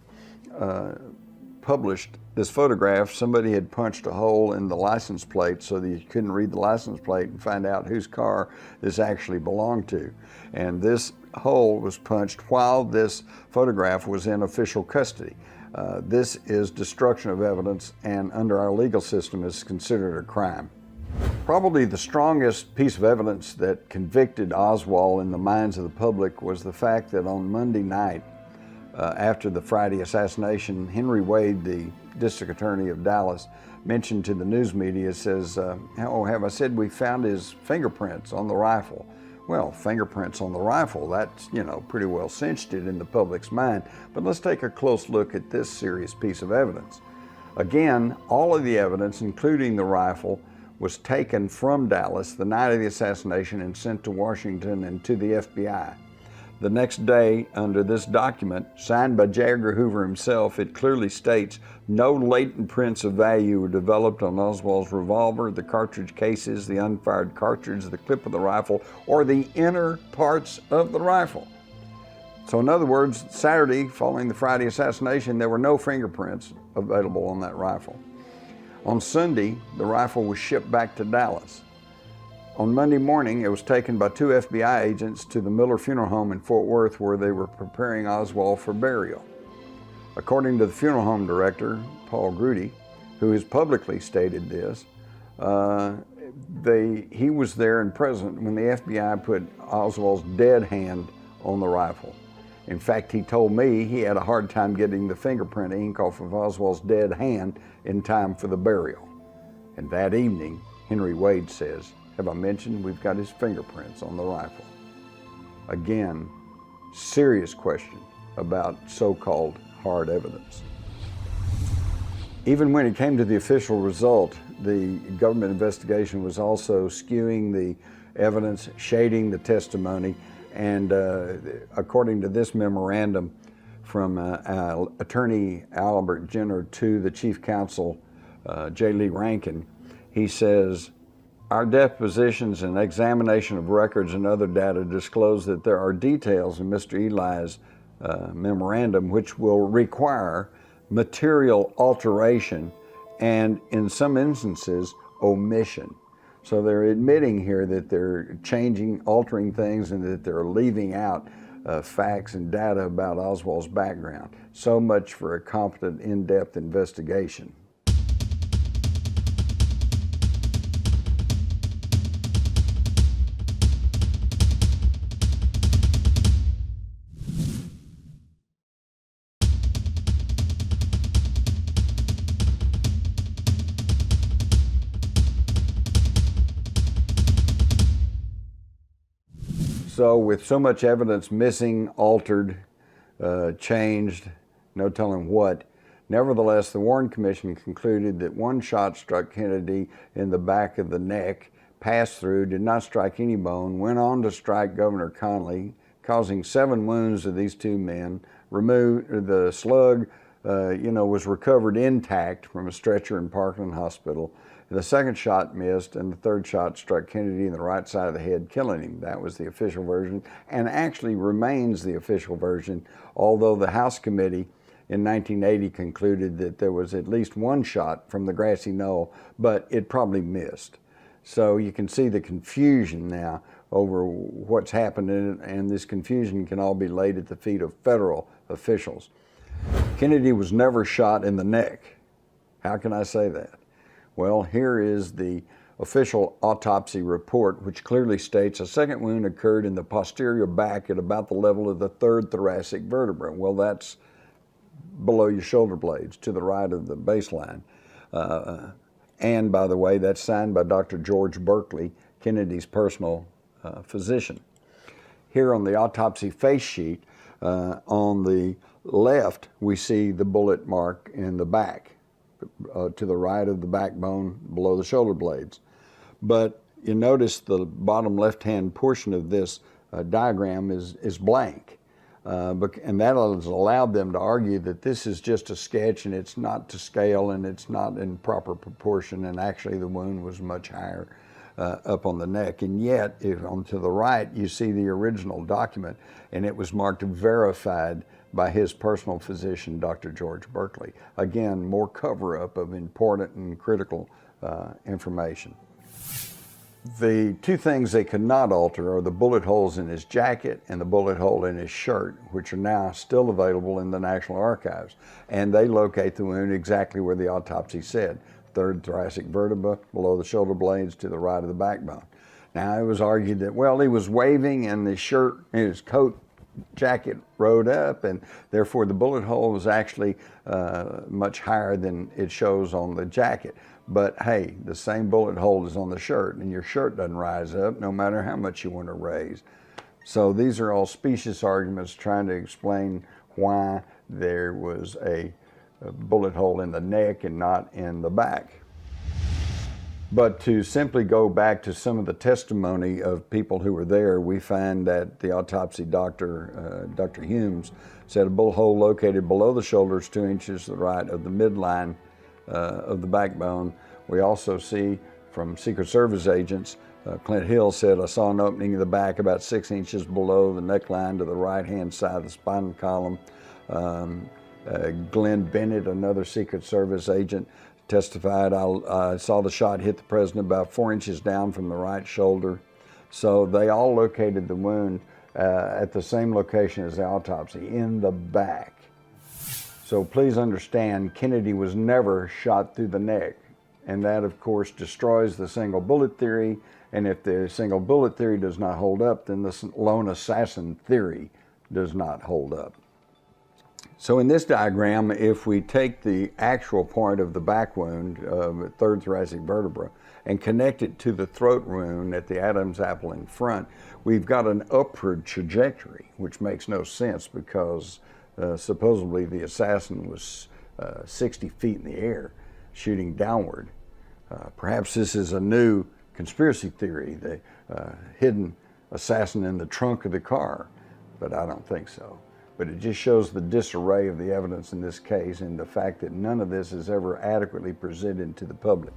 S1: published this photograph, somebody had punched a hole in the license plate so that you couldn't read the license plate and find out whose car this actually belonged to. And this hole was punched while this photograph was in official custody. This is destruction of evidence, and under our legal system is considered a crime. Probably the strongest piece of evidence that convicted Oswald in the minds of the public was the fact that on Monday night, after the Friday assassination, Henry Wade, the district attorney of Dallas, mentioned to the news media, says, oh, have I said we found his fingerprints on the rifle? Well, fingerprints on the rifle, that's, pretty well cinched it in the public's mind. But let's take a close look at this serious piece of evidence. Again, all of the evidence, including the rifle, was taken from Dallas the night of the assassination and sent to Washington and to the FBI. The next day, under this document, signed by J. Edgar Hoover himself, it clearly states, no latent prints of value were developed on Oswald's revolver, the cartridge cases, the unfired cartridge, the clip of the rifle, or the inner parts of the rifle. So in other words, Saturday, following the Friday assassination, there were no fingerprints available on that rifle. On Sunday, the rifle was shipped back to Dallas. On Monday morning, it was taken by 2 FBI agents to the Miller Funeral Home in Fort Worth, where they were preparing Oswald for burial. According to the funeral home director, Paul Grudy, who has publicly stated this, he was there and present when the FBI put Oswald's dead hand on the rifle. In fact, he told me he had a hard time getting the fingerprint ink off of Oswald's dead hand in time for the burial. And that evening, Henry Wade says, have I mentioned we've got his fingerprints on the rifle? Again, serious question about so-called hard evidence. Even when it came to the official result, the government investigation was also skewing the evidence, shading the testimony, and according to this memorandum from Attorney Albert Jenner to the Chief Counsel, J. Lee Rankin. He says, "Our depositions and examination of records and other data disclose that there are details in Mr. Eli's memorandum which will require material alteration and, in some instances, omission." So they're admitting here that they're changing, altering things, and that they're leaving out facts and data about Oswald's background. So much for a competent, in-depth investigation. So with so much evidence missing, altered, changed, no telling what, nevertheless, the Warren Commission concluded that one shot struck Kennedy in the back of the neck, passed through, did not strike any bone, went on to strike Governor Connally, causing 7 wounds to these 2 men. Removed, the slug, was recovered intact from a stretcher in Parkland Hospital. The second shot missed, and the third shot struck Kennedy in the right side of the head, killing him. That was the official version, and actually remains the official version, although the House Committee in 1980 concluded that there was at least one shot from the grassy knoll, but it probably missed. So you can see the confusion now over what's happened, and this confusion can all be laid at the feet of federal officials. Kennedy was never shot in the neck. How can I say that? Well, here is the official autopsy report, which clearly states a second wound occurred in the posterior back at about the level of the 3rd thoracic vertebra. Well, that's below your shoulder blades, to the right of the baseline. And by the way, that's signed by Dr. George Berkeley, Kennedy's personal physician. Here on the autopsy face sheet, on the left, we see the bullet mark in the back. To the right of the backbone, below the shoulder blades. But you notice the bottom left-hand portion of this diagram is blank. And that has allowed them to argue that this is just a sketch and it's not to scale and it's not in proper proportion, and actually the wound was much higher up on the neck. And yet, on to the right, you see the original document, and it was marked verified by his personal physician, Dr. George Berkeley. Again, more cover-up of important and critical information. The 2 things they could not alter are the bullet holes in his jacket and the bullet hole in his shirt, which are now still available in the National Archives. And they locate the wound exactly where the autopsy said, 3rd thoracic vertebra, below the shoulder blades, to the right of the backbone. Now, it was argued that, well, he was waving and his shirt, his coat, jacket rode up, and therefore the bullet hole was actually much higher than it shows on the jacket. But hey, the same bullet hole is on the shirt, and your shirt doesn't rise up no matter how much you want to raise. So these are all specious arguments trying to explain why there was a bullet hole in the neck and not in the back. But to simply go back to some of the testimony of people who were there, we find that the autopsy doctor, Dr. Humes, said a bullet hole located below the shoulders 2 inches to the right of the midline of the backbone. We also see from Secret Service agents, Clint Hill said, "I saw an opening in the back about 6 inches below the neckline to the right-hand side of the spinal column." Glenn Bennett, another Secret Service agent, testified, I saw the shot hit the president about 4 inches down from the right shoulder. So they all located the wound at the same location as the autopsy, in the back. So please understand, Kennedy was never shot through the neck. And that, of course, destroys the single bullet theory. And if the single bullet theory does not hold up, then the lone assassin theory does not hold up. So in this diagram, if we take the actual point of the back wound, 3rd thoracic vertebra, and connect it to the throat wound at the Adam's apple in front, we've got an upward trajectory, which makes no sense because supposedly the assassin was 60 feet in the air, shooting downward. Perhaps this is a new conspiracy theory, the hidden assassin in the trunk of the car, but I don't think so. but it just shows the disarray of the evidence in this case and the fact that none of this is ever adequately presented to the public.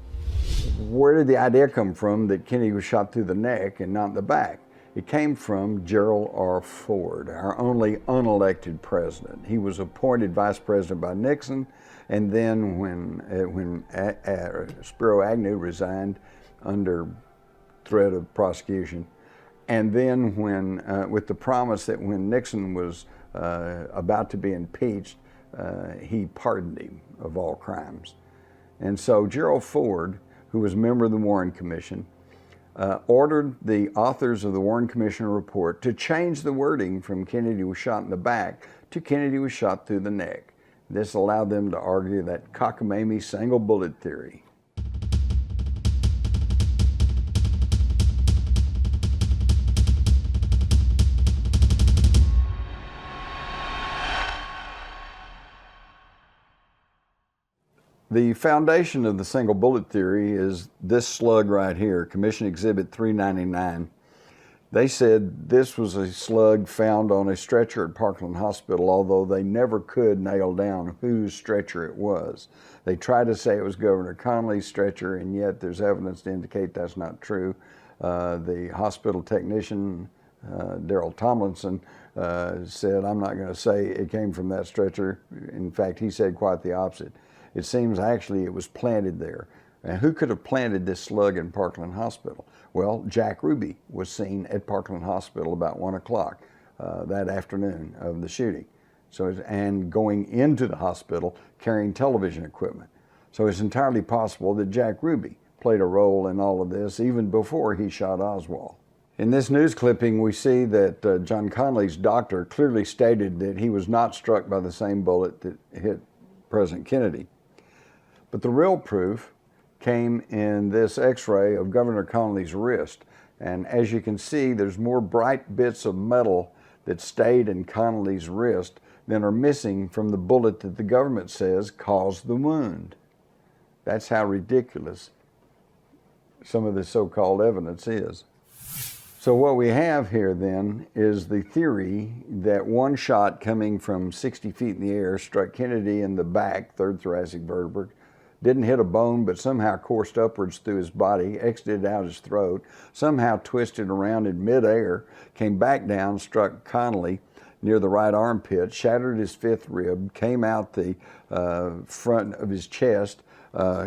S1: Where did the idea come from that Kennedy was shot through the neck and not the back? It came from Gerald R. Ford, our only unelected president. He was appointed vice president by Nixon, and then when Spiro Agnew resigned under threat of prosecution, and then when, with the promise that when Nixon was about to be impeached, he pardoned him of all crimes. And so Gerald Ford, who was a member of the Warren Commission, ordered the authors of the Warren Commission report to change the wording from Kennedy was shot in the back to Kennedy was shot through the neck. This allowed them to argue that cockamamie single bullet theory. The foundation of the single bullet theory is this slug right here, Commission Exhibit 399. They said this was a slug found on a stretcher at Parkland Hospital, although they never could nail down whose stretcher it was. They tried to say it was Governor Connolly's stretcher, and yet there's evidence to indicate that's not true. The hospital technician, Daryl Tomlinson, said, "I'm not going to say it came from that stretcher." In fact, he said quite the opposite. It seems actually it was planted there. And who could have planted this slug in Parkland Hospital? Well, Jack Ruby was seen at Parkland Hospital about 1 o'clock that afternoon of the shooting. And going into the hospital carrying television equipment. So it's entirely possible that Jack Ruby played a role in all of this even before he shot Oswald. In this news clipping, we see that John Connolly's doctor clearly stated that he was not struck by the same bullet that hit President Kennedy. But the real proof came in this x-ray of Governor Connolly's wrist. And as you can see, there's more bright bits of metal that stayed in Connolly's wrist than are missing from the bullet that the government says caused the wound. That's how ridiculous some of this so-called evidence is. So what we have here then is the theory that one shot coming from 60 feet in the air struck Kennedy in the back, third thoracic vertebra, didn't hit a bone, but somehow coursed upwards through his body, exited out his throat, somehow twisted around in midair, came back down, struck Connolly near the right armpit, shattered his fifth rib, came out the front of his chest,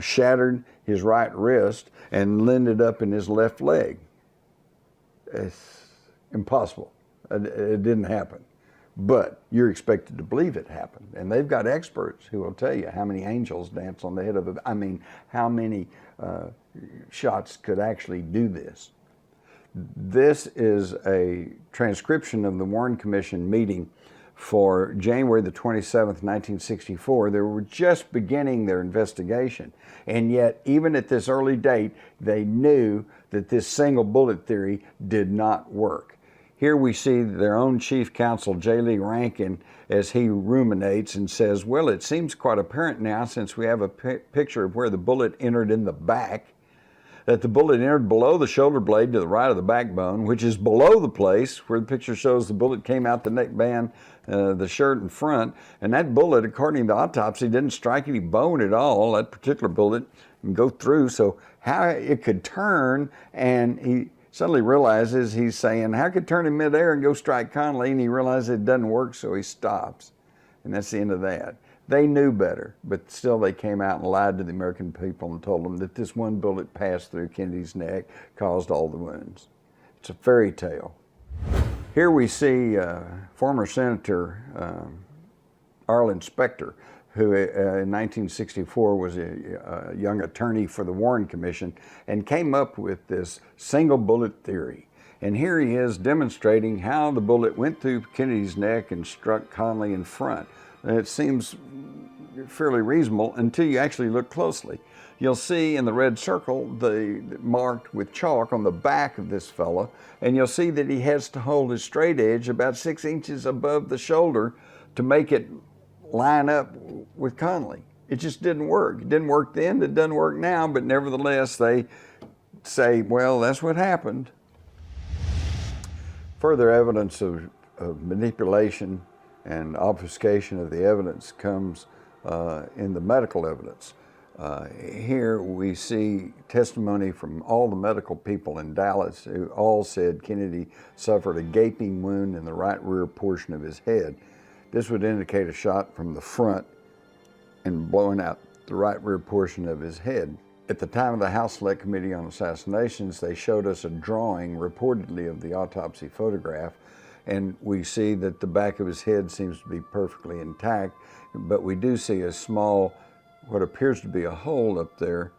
S1: shattered his right wrist, and landed up in his left leg. It's impossible. It didn't happen. But you're expected to believe it happened. And they've got experts who will tell you how many angels dance on the head of how many shots could actually do this. This is a transcription of the Warren Commission meeting for January the 27th, 1964. They were just beginning their investigation. And yet, even at this early date, they knew that this single bullet theory did not work. Here we see their own chief counsel, J. Lee Rankin, as he ruminates and says, well, it seems quite apparent now, since we have a picture of where the bullet entered in the back, that the bullet entered below the shoulder blade to the right of the backbone, which is below the place where the picture shows the bullet came out the neckband, the shirt in front. And that bullet, according to the autopsy, didn't strike any bone at all, that particular bullet, and go through. So how it could turn, and he suddenly realizes, he's saying, how could it turn in midair and go strike Connolly? And he realizes it doesn't work, so he stops. And that's the end of that. They knew better, but still they came out and lied to the American people and told them that this one bullet passed through Kennedy's neck, caused all the wounds. It's a fairy tale. Here we see former Senator Arlen Specter, who in 1964 was a young attorney for the Warren Commission and came up with this single bullet theory. And here he is demonstrating how the bullet went through Kennedy's neck and struck Connolly in front. And it seems fairly reasonable until you actually look closely. You'll see in the red circle marked with chalk on the back of this fellow, and you'll see that he has to hold his straight edge about 6 inches above the shoulder to make it line up with Connolly. It just didn't work. It didn't work then, it doesn't work now, but nevertheless they say, well, that's what happened. Further evidence of manipulation and obfuscation of the evidence comes in the medical evidence. Here we see testimony from all the medical people in Dallas who all said Kennedy suffered a gaping wound in the right rear portion of his head. This would indicate a shot from the front and blowing out the right rear portion of his head. At the time of the House Select Committee on Assassinations, they showed us a drawing reportedly of the autopsy photograph, and we see that the back of his head seems to be perfectly intact, but we do see a small, what appears to be a hole up there,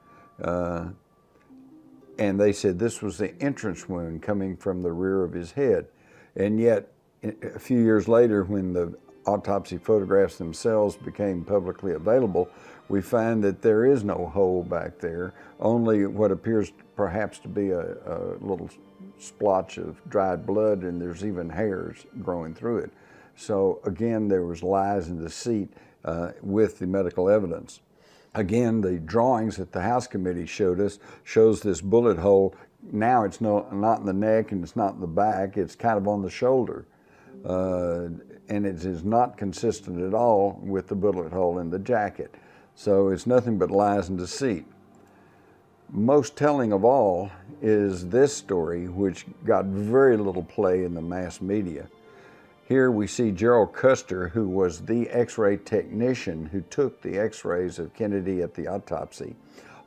S1: and they said this was the entrance wound coming from the rear of his head. And yet, a few years later, when the autopsy photographs themselves became publicly available, we find that there is no hole back there, only what appears perhaps to be a little splotch of dried blood, and there's even hairs growing through it. So again, there was lies and deceit with the medical evidence. Again, the drawings that the House Committee showed us shows this bullet hole. Now it's not in the neck and it's not in the back, it's kind of on the shoulder. And it is not consistent at all with the bullet hole in the jacket. So it's nothing but lies and deceit. Most telling of all is this story, which got very little play in the mass media. Here we see Gerald Custer, who was the X-ray technician who took the X-rays of Kennedy at the autopsy.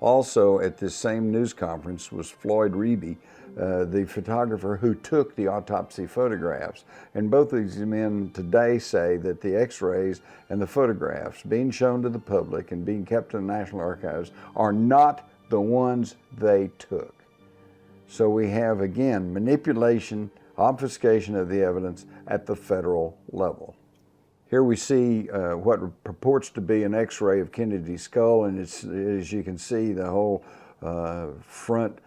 S1: Also at this same news conference was Floyd Reeby, the photographer who took the autopsy photographs. And both of these men today say that the X-rays and the photographs being shown to the public and being kept in the National Archives are not the ones they took. So we have, again, manipulation, obfuscation of the evidence at the federal level. Here we see what purports to be an X-ray of Kennedy's skull, and it's, as you can see, the whole front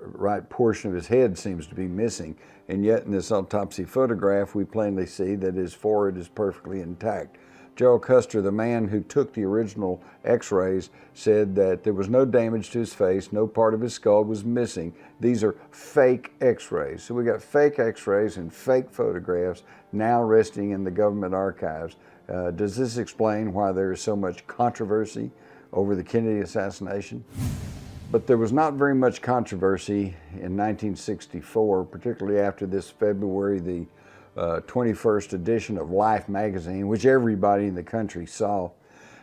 S1: right portion of his head seems to be missing. And yet in this autopsy photograph, we plainly see that his forehead is perfectly intact. Gerald Custer, the man who took the original X-rays, said that there was no damage to his face, no part of his skull was missing. These are fake X-rays. So we got fake X-rays and fake photographs now resting in the government archives. Does this explain why there is so much controversy over the Kennedy assassination? But there was not very much controversy in 1964, particularly after this February, the 21st edition of Life magazine, which everybody in the country saw.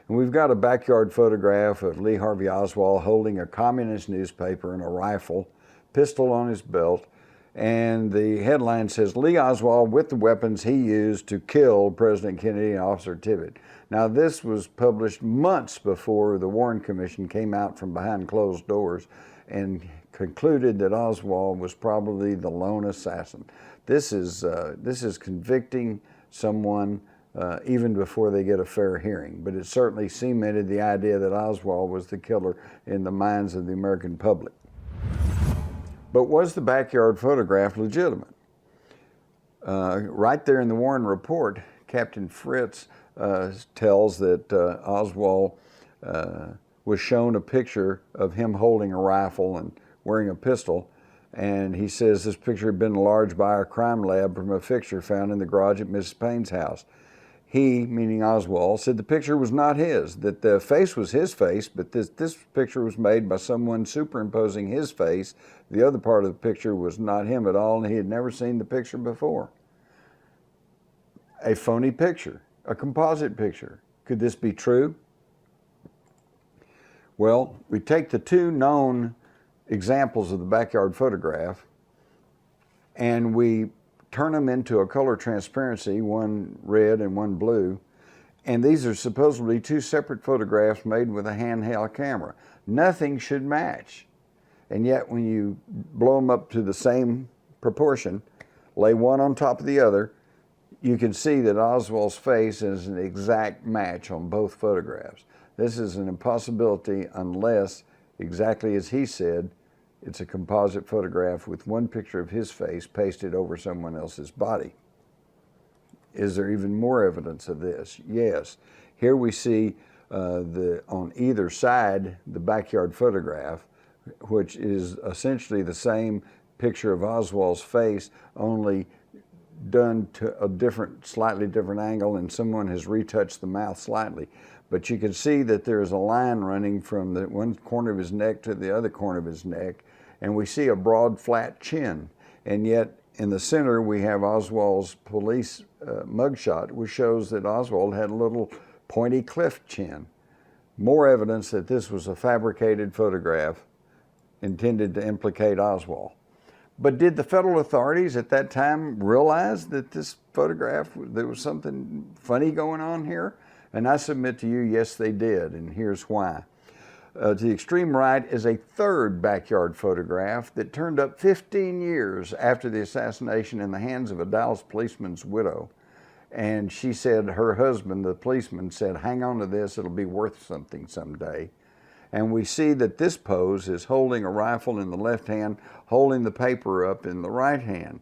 S1: And we've got a backyard photograph of Lee Harvey Oswald holding a communist newspaper and a rifle, pistol on his belt, and the headline says, "Lee Oswald with the weapons he used to kill President Kennedy and Officer Tippit." Now this was published months before the Warren Commission came out from behind closed doors and concluded that Oswald was probably the lone assassin. This is convicting someone even before they get a fair hearing, but it certainly cemented the idea that Oswald was the killer in the minds of the American public. But was the backyard photograph legitimate? Right there in the Warren report, Captain Fritz tells that Oswald was shown a picture of him holding a rifle and wearing a pistol, and he says this picture had been enlarged by our crime lab from a fixture found in the garage at Mrs. Payne's house. He, meaning Oswald, said the picture was not his, that the face was his face, but this picture was made by someone superimposing his face. The other part of the picture was not him at all, and he had never seen the picture before. A phony picture, a composite picture. Could this be true? Well, we take the two known examples of the backyard photograph and we turn them into a color transparency, one red and one blue, and these are supposedly two separate photographs made with a handheld camera. Nothing should match, and yet when you blow them up to the same proportion, lay one on top of the other, you can see that Oswald's face is an exact match on both photographs. This is an impossibility unless, exactly as he said, it's a composite photograph with one picture of his face pasted over someone else's body. Is there even more evidence of this? Yes. Here we see on either side the backyard photograph, which is essentially the same picture of Oswald's face, only done to a slightly different angle, and someone has retouched the mouth slightly. But you can see that there's a line running from the one corner of his neck to the other corner of his neck, and we see a broad, flat chin. And yet, in the center, we have Oswald's police mugshot, which shows that Oswald had a little pointy cleft chin. More evidence that this was a fabricated photograph intended to implicate Oswald. But did the federal authorities at that time realize that this photograph, there was something funny going on here? And I submit to you, yes, they did, and here's why. To the extreme right is a third backyard photograph that turned up 15 years after the assassination in the hands of a Dallas policeman's widow. And she said her husband, the policeman, said, hang on to this, it'll be worth something someday. And we see that this pose is holding a rifle in the left hand, holding the paper up in the right hand.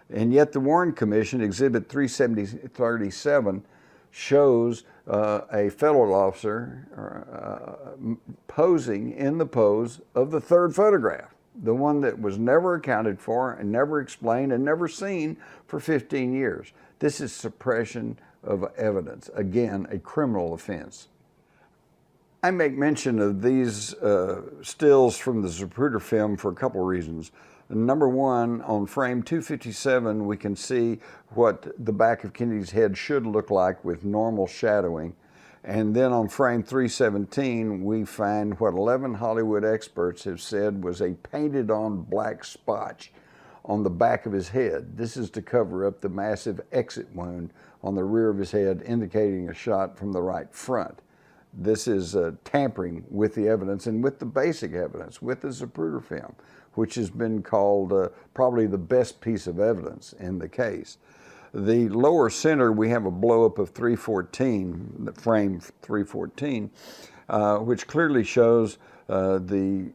S1: And yet the Warren Commission, Exhibit 337, shows a federal officer posing in the pose of the third photograph, the one that was never accounted for and never explained and never seen for 15 years. This is suppression of evidence, again, a criminal offense. I make mention of these stills from the Zapruder film for a couple of reasons. Number one, on frame 257, we can see what the back of Kennedy's head should look like with normal shadowing. And then on frame 317, we find what 11 Hollywood experts have said was a painted-on black spot on the back of his head. This is to cover up the massive exit wound on the rear of his head, indicating a shot from the right front. This is tampering with the evidence and with the basic evidence, with the Zapruder film, which has been called probably the best piece of evidence in the case. The lower center, we have a blow-up of 314, the frame 314, which clearly shows the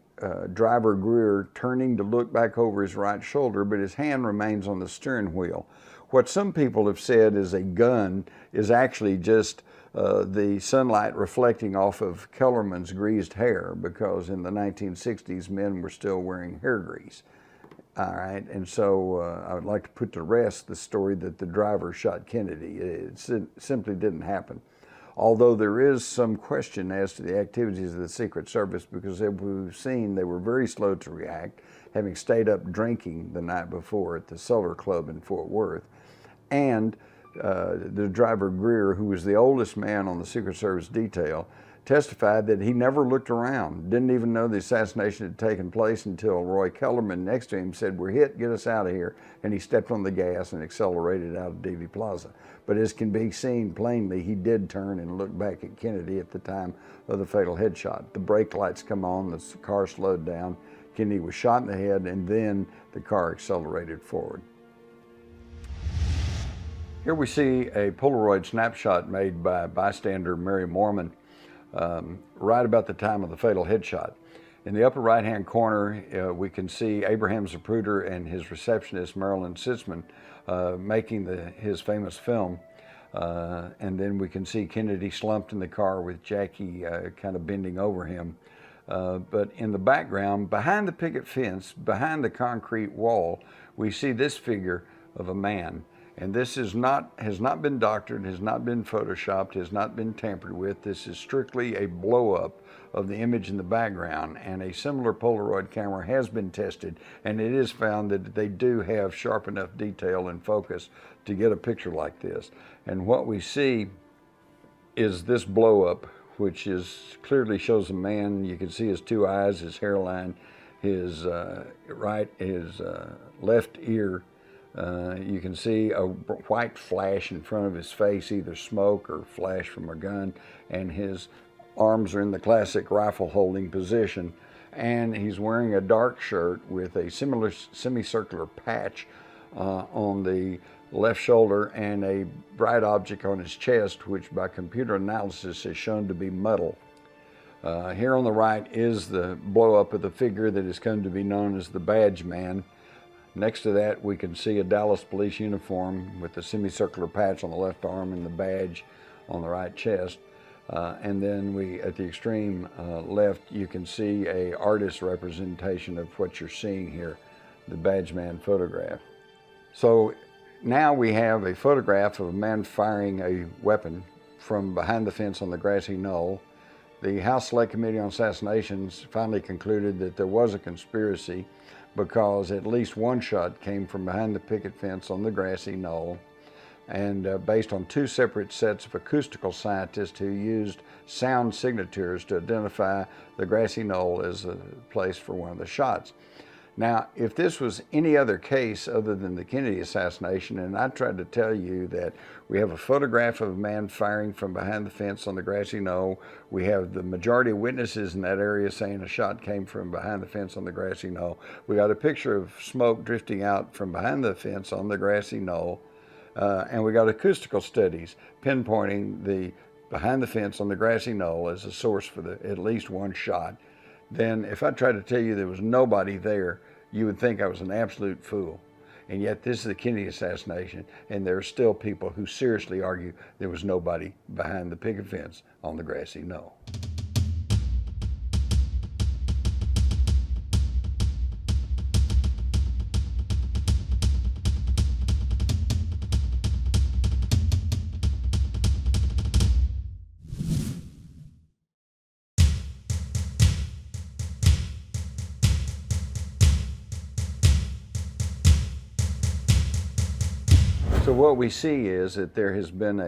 S1: driver Greer turning to look back over his right shoulder, but his hand remains on the steering wheel. What some people have said is a gun is actually just the sunlight reflecting off of Kellerman's greased hair, because in the 1960s, men were still wearing hair grease. All right, and so I would like to put to rest the story that the driver shot Kennedy. It simply didn't happen. Although there is some question as to the activities of the Secret Service, because as we've seen, they were very slow to react, having stayed up drinking the night before at the Solar Club in Fort Worth. And the driver Greer, who was the oldest man on the Secret Service detail, testified that he never looked around, didn't even know the assassination had taken place until Roy Kellerman next to him said, "We're hit, get us out of here." And he stepped on the gas and accelerated out of Davie Plaza. But as can be seen plainly, he did turn and look back at Kennedy at the time of the fatal headshot. The brake lights come on, the car slowed down, Kennedy was shot in the head, and then the car accelerated forward. Here we see a Polaroid snapshot made by bystander Mary Mormon right about the time of the fatal headshot. In the upper right-hand corner, we can see Abraham Zapruder and his receptionist, Marilyn Sitzman, making his famous film. And then we can see Kennedy slumped in the car with Jackie kind of bending over him. But in the background, behind the picket fence, behind the concrete wall, we see this figure of a man. And this has not been doctored, has not been photoshopped, has not been tampered with. This is strictly a blow-up of the image in the background, and a similar Polaroid camera has been tested, and it is found that they do have sharp enough detail and focus to get a picture like this. And what we see is this blow-up, which clearly shows a man. You can see his two eyes, his hairline, his left ear. You can see a white flash in front of his face, either smoke or flash from a gun, and his arms are in the classic rifle holding position. And he's wearing a dark shirt with a similar semicircular patch on the left shoulder and a bright object on his chest, which by computer analysis is shown to be metal. Here on the right is the blow up of the figure that has come to be known as the Badge Man. Next to that, we can see a Dallas police uniform with the semicircular patch on the left arm and the badge on the right chest. And then at the extreme left, you can see an artist's representation of what you're seeing here, the Badge Man photograph. So now we have a photograph of a man firing a weapon from behind the fence on the grassy knoll. The House Select Committee on Assassinations finally concluded that there was a conspiracy because at least one shot came from behind the picket fence on the grassy knoll, and based on two separate sets of acoustical scientists who used sound signatures to identify the grassy knoll as a place for one of the shots. Now, if this was any other case other than the Kennedy assassination, and I tried to tell you that we have a photograph of a man firing from behind the fence on the grassy knoll, we have the majority of witnesses in that area saying a shot came from behind the fence on the grassy knoll, we got a picture of smoke drifting out from behind the fence on the grassy knoll, and we got acoustical studies pinpointing the behind the fence on the grassy knoll as a source for at least one shot, then if I tried to tell you there was nobody there, you would think I was an absolute fool. And yet this is the Kennedy assassination, and there are still people who seriously argue there was nobody behind the picket fence on the grassy knoll. So what we see is that there has been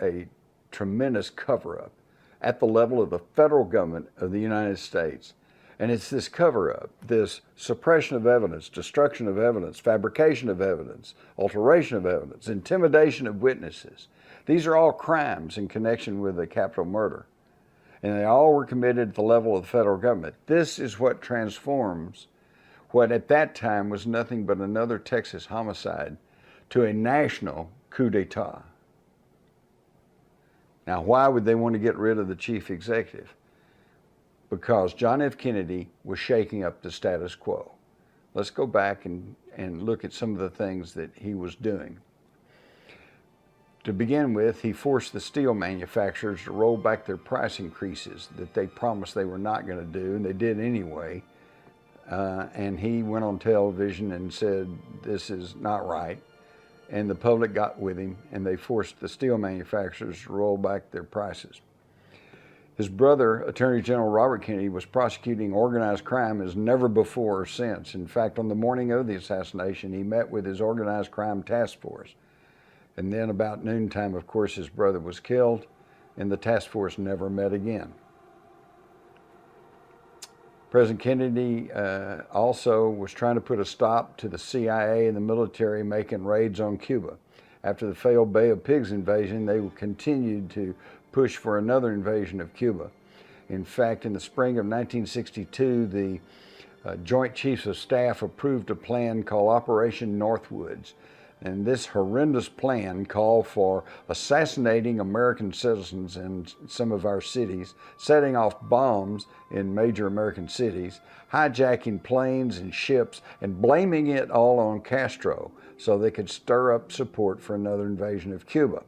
S1: a tremendous cover-up at the level of the federal government of the United States. And it's this cover-up, this suppression of evidence, destruction of evidence, fabrication of evidence, alteration of evidence, intimidation of witnesses. These are all crimes in connection with the Capitol murder. And they all were committed at the level of the federal government. This is what transforms what at that time was nothing but another Texas homicide to a national coup d'etat. Now, why would they want to get rid of the chief executive? Because John F. Kennedy was shaking up the status quo. Let's go back and look at some of the things that he was doing. To begin with, he forced the steel manufacturers to roll back their price increases that they promised they were not going to do, and they did anyway. And he went on television and said, this is not right. And the public got with him, and they forced the steel manufacturers to roll back their prices. His brother, Attorney General Robert Kennedy, was prosecuting organized crime as never before or since. In fact, on the morning of the assassination, he met with his organized crime task force. And then about noontime, of course, his brother was killed, and the task force never met again. President Kennedy also was trying to put a stop to the CIA and the military making raids on Cuba. After the failed Bay of Pigs invasion, they continued to push for another invasion of Cuba. In fact, in the spring of 1962, the Joint Chiefs of Staff approved a plan called Operation Northwoods. And this horrendous plan called for assassinating American citizens in some of our cities, setting off bombs in major American cities, hijacking planes and ships, and blaming it all on Castro so they could stir up support for another invasion of Cuba.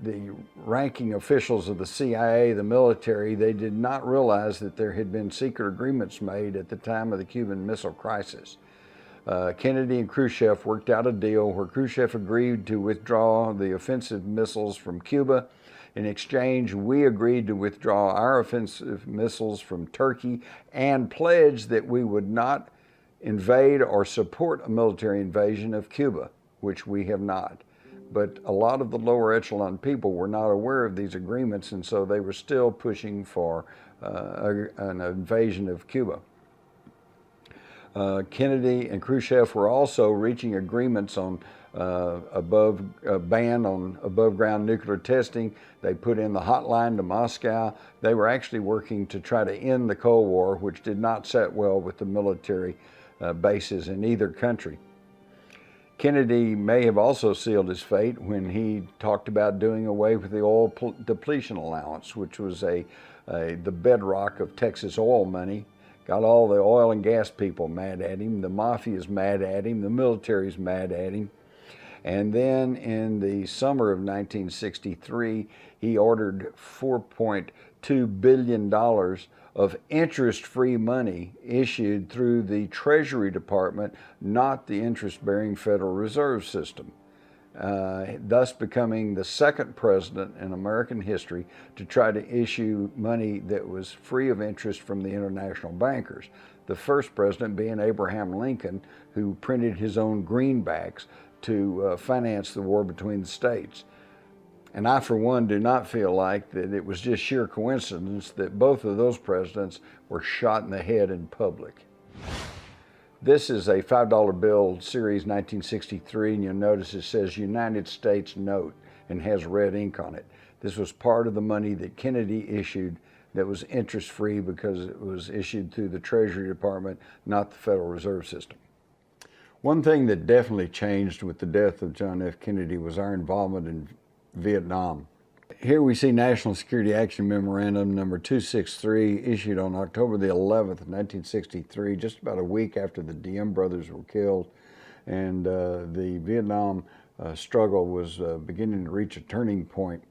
S1: The ranking officials of the CIA, the military, they did not realize that there had been secret agreements made at the time of the Cuban Missile Crisis. Kennedy and Khrushchev worked out a deal where Khrushchev agreed to withdraw the offensive missiles from Cuba. In exchange, we agreed to withdraw our offensive missiles from Turkey and pledged that we would not invade or support a military invasion of Cuba, which we have not. But a lot of the lower echelon people were not aware of these agreements, and so they were still pushing for an invasion of Cuba. Kennedy and Khrushchev were also reaching agreements on a ban on above-ground nuclear testing. They put in the hotline to Moscow. They were actually working to try to end the Cold War, which did not set well with the military bases in either country. Kennedy may have also sealed his fate when he talked about doing away with the oil depletion allowance, which was the bedrock of Texas oil money. Got all the oil and gas people mad at him. The Mafia is mad at him. The military is mad at him. And then in the summer of 1963, he ordered $4.2 billion of interest-free money issued through the Treasury Department, not the interest-bearing Federal Reserve System. Thus becoming the second president in American history to try to issue money that was free of interest from the international bankers. The first president being Abraham Lincoln, who printed his own greenbacks to finance the war between the states. And I, for one, do not feel like that it was just sheer coincidence that both of those presidents were shot in the head in public. This is a $5 bill, series 1963, and you'll notice it says United States Note and has red ink on it. This was part of the money that Kennedy issued that was interest-free because it was issued through the Treasury Department, not the Federal Reserve System. One thing that definitely changed with the death of John F. Kennedy was our involvement in Vietnam. Here we see National Security Action Memorandum number 263, issued on October the 11th, 1963, just about a week after the Diem brothers were killed, and the Vietnam struggle was beginning to reach a turning point.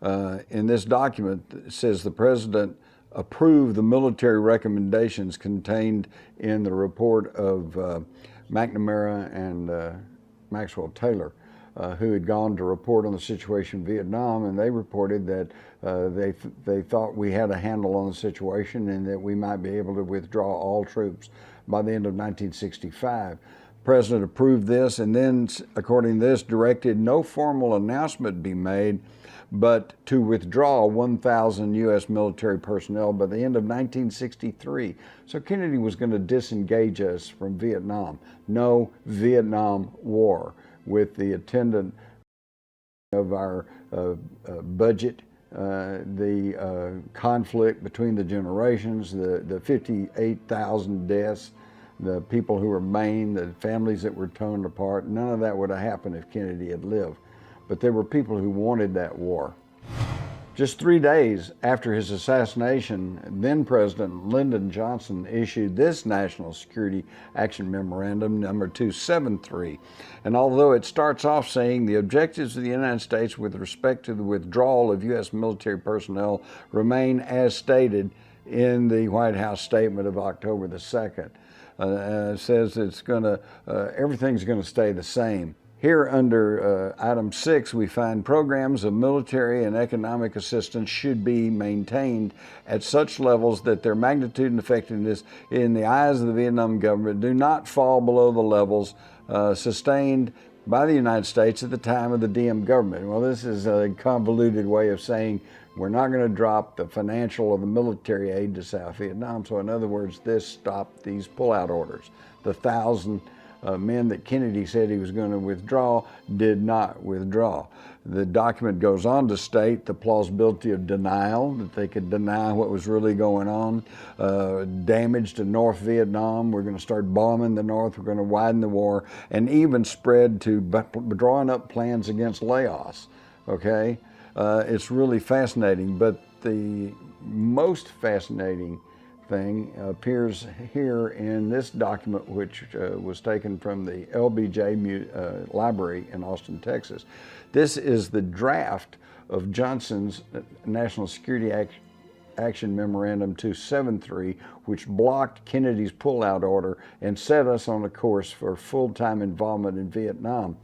S1: In this document, it says the President approved the military recommendations contained in the report of McNamara and Maxwell Taylor, who had gone to report on the situation in Vietnam, and they reported that they thought we had a handle on the situation and that we might be able to withdraw all troops by the end of 1965. The President approved this, and then, according to this, directed no formal announcement be made, but to withdraw 1,000 U.S. military personnel by the end of 1963. So Kennedy was going to disengage us from Vietnam. No Vietnam War, with the attendant of our budget, the conflict between the generations, the 58,000 deaths, the people who were maimed, the families that were torn apart. None of that would have happened if Kennedy had lived. But there were people who wanted that war. Just 3 days after his assassination, then President Lyndon Johnson issued this National Security Action Memorandum number 273. And although it starts off saying the objectives of the United States with respect to the withdrawal of U.S. military personnel remain as stated in the White House statement of October the 2nd. It says it's everything's going to stay the same. Here under item 6, we find programs of military and economic assistance should be maintained at such levels that their magnitude and effectiveness in the eyes of the Vietnam government do not fall below the levels sustained by the United States at the time of the Diem government. Well, this is a convoluted way of saying we're not going to drop the financial or the military aid to South Vietnam. So in other words, this stopped these pullout orders. The 1,000 men that Kennedy said he was going to withdraw did not withdraw. The document goes on to state the plausibility of denial, that they could deny what was really going on, damage to North Vietnam, we're going to start bombing the North, we're going to widen the war, and even spread to drawing up plans against Laos, okay? It's really fascinating, but the most fascinating thing appears here in this document, which was taken from the LBJ Library in Austin, Texas. This is the draft of Johnson's National Security Action Memorandum 273, which blocked Kennedy's pullout order and set us on a course for full-time involvement in Vietnam.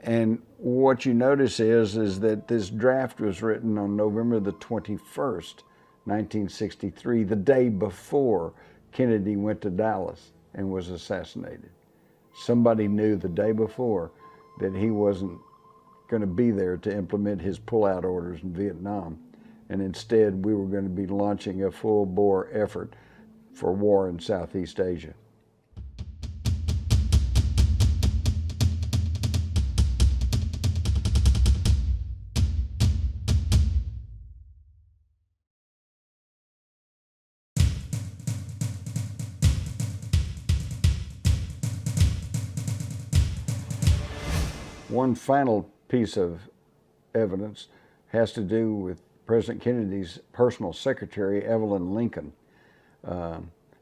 S1: And what you notice is that this draft was written on November the 21st, 1963, the day before Kennedy went to Dallas and was assassinated. Somebody knew the day before that he wasn't going to be there to implement his pullout orders in Vietnam, and instead we were going to be launching a full-bore effort for war in Southeast Asia. One final piece of evidence has to do with President Kennedy's personal secretary, Evelyn Lincoln.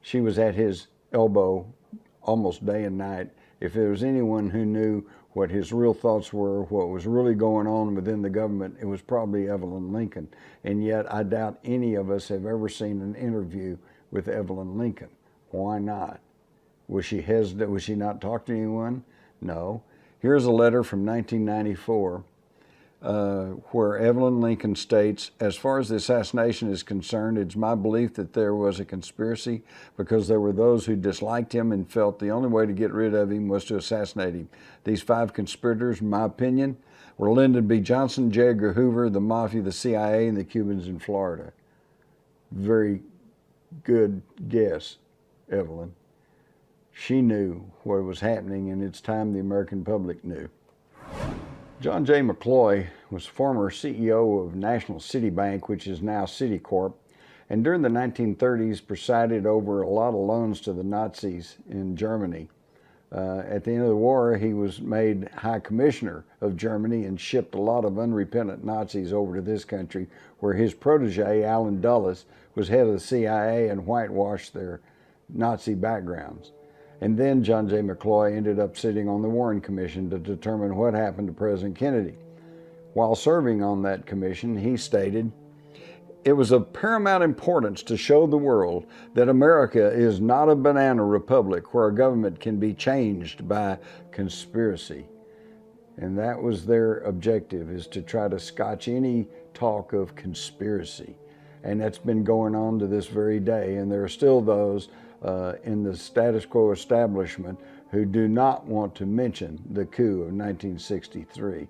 S1: She was at his elbow almost day and night, If there was anyone who knew what his real thoughts were, what was really going on within the government, it was probably Evelyn Lincoln. And yet I doubt any of us have ever seen an interview with Evelyn Lincoln. Why not? Was she hesitant? Was she not talk to anyone? No. Here's a letter from 1994 where Evelyn Lincoln states, "As far as the assassination is concerned, it's my belief that there was a conspiracy because there were those who disliked him and felt the only way to get rid of him was to assassinate him. These 5 conspirators, in my opinion, were Lyndon B. Johnson, J. Edgar Hoover, the Mafia, the CIA, and the Cubans in Florida." Very good guess, Evelyn. She knew what was happening, and it's time the American public knew. John J. McCloy was former CEO of National City Bank, which is now Citicorp, and during the 1930s presided over a lot of loans to the Nazis in Germany. At the end of the war, he was made High Commissioner of Germany and shipped a lot of unrepentant Nazis over to this country, where his protege, Allen Dulles, was head of the CIA and whitewashed their Nazi backgrounds. And then John J. McCloy ended up sitting on the Warren Commission to determine what happened to President Kennedy. While serving on that commission, he stated, "It was of paramount importance to show the world that America is not a banana republic where a government can be changed by conspiracy." And that was their objective, is to try to scotch any talk of conspiracy. And that's been going on to this very day. And there are still those in the status quo establishment who do not want to mention the coup of 1963.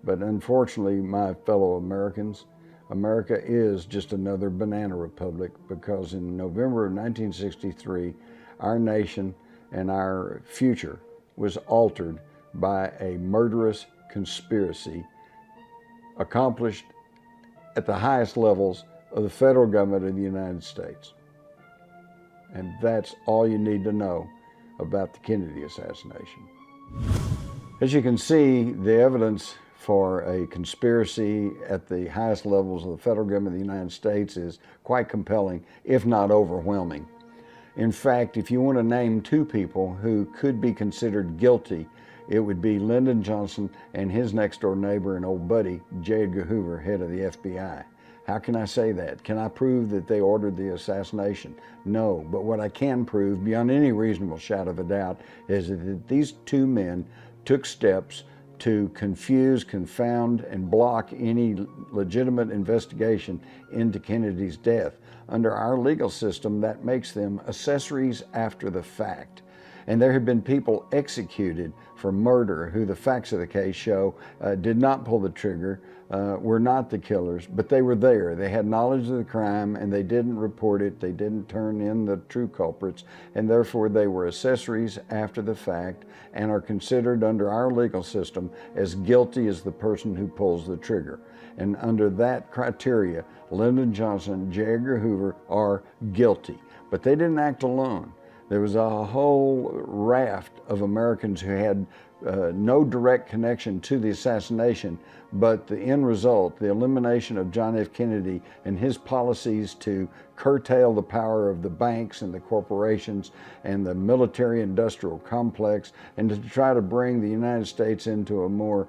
S1: But unfortunately, my fellow Americans, America is just another banana republic, because in November of 1963, our nation and our future was altered by a murderous conspiracy accomplished at the highest levels of the federal government of the United States. And that's all you need to know about the Kennedy assassination. As you can see, the evidence for a conspiracy at the highest levels of the federal government of the United States is quite compelling, if not overwhelming. In fact, if you want to name 2 people who could be considered guilty, it would be Lyndon Johnson and his next door neighbor and old buddy, J. Edgar Hoover, head of the FBI. How can I say that? Can I prove that they ordered the assassination? No, but what I can prove beyond any reasonable shadow of a doubt is that these 2 men took steps to confuse, confound, and block any legitimate investigation into Kennedy's death. Under our legal system, that makes them accessories after the fact. And there have been people executed for murder who the facts of the case show did not pull the trigger, were not the killers, but they were there. They had knowledge of the crime and they didn't report it. They didn't turn in the true culprits, and therefore they were accessories after the fact and are considered under our legal system as guilty as the person who pulls the trigger. And under that criteria, Lyndon Johnson and J. Edgar Hoover are guilty, but they didn't act alone. There was a whole raft of Americans who had no direct connection to the assassination, but the end result, the elimination of John F. Kennedy and his policies to curtail the power of the banks and the corporations and the military-industrial complex, and to try to bring the United States into a more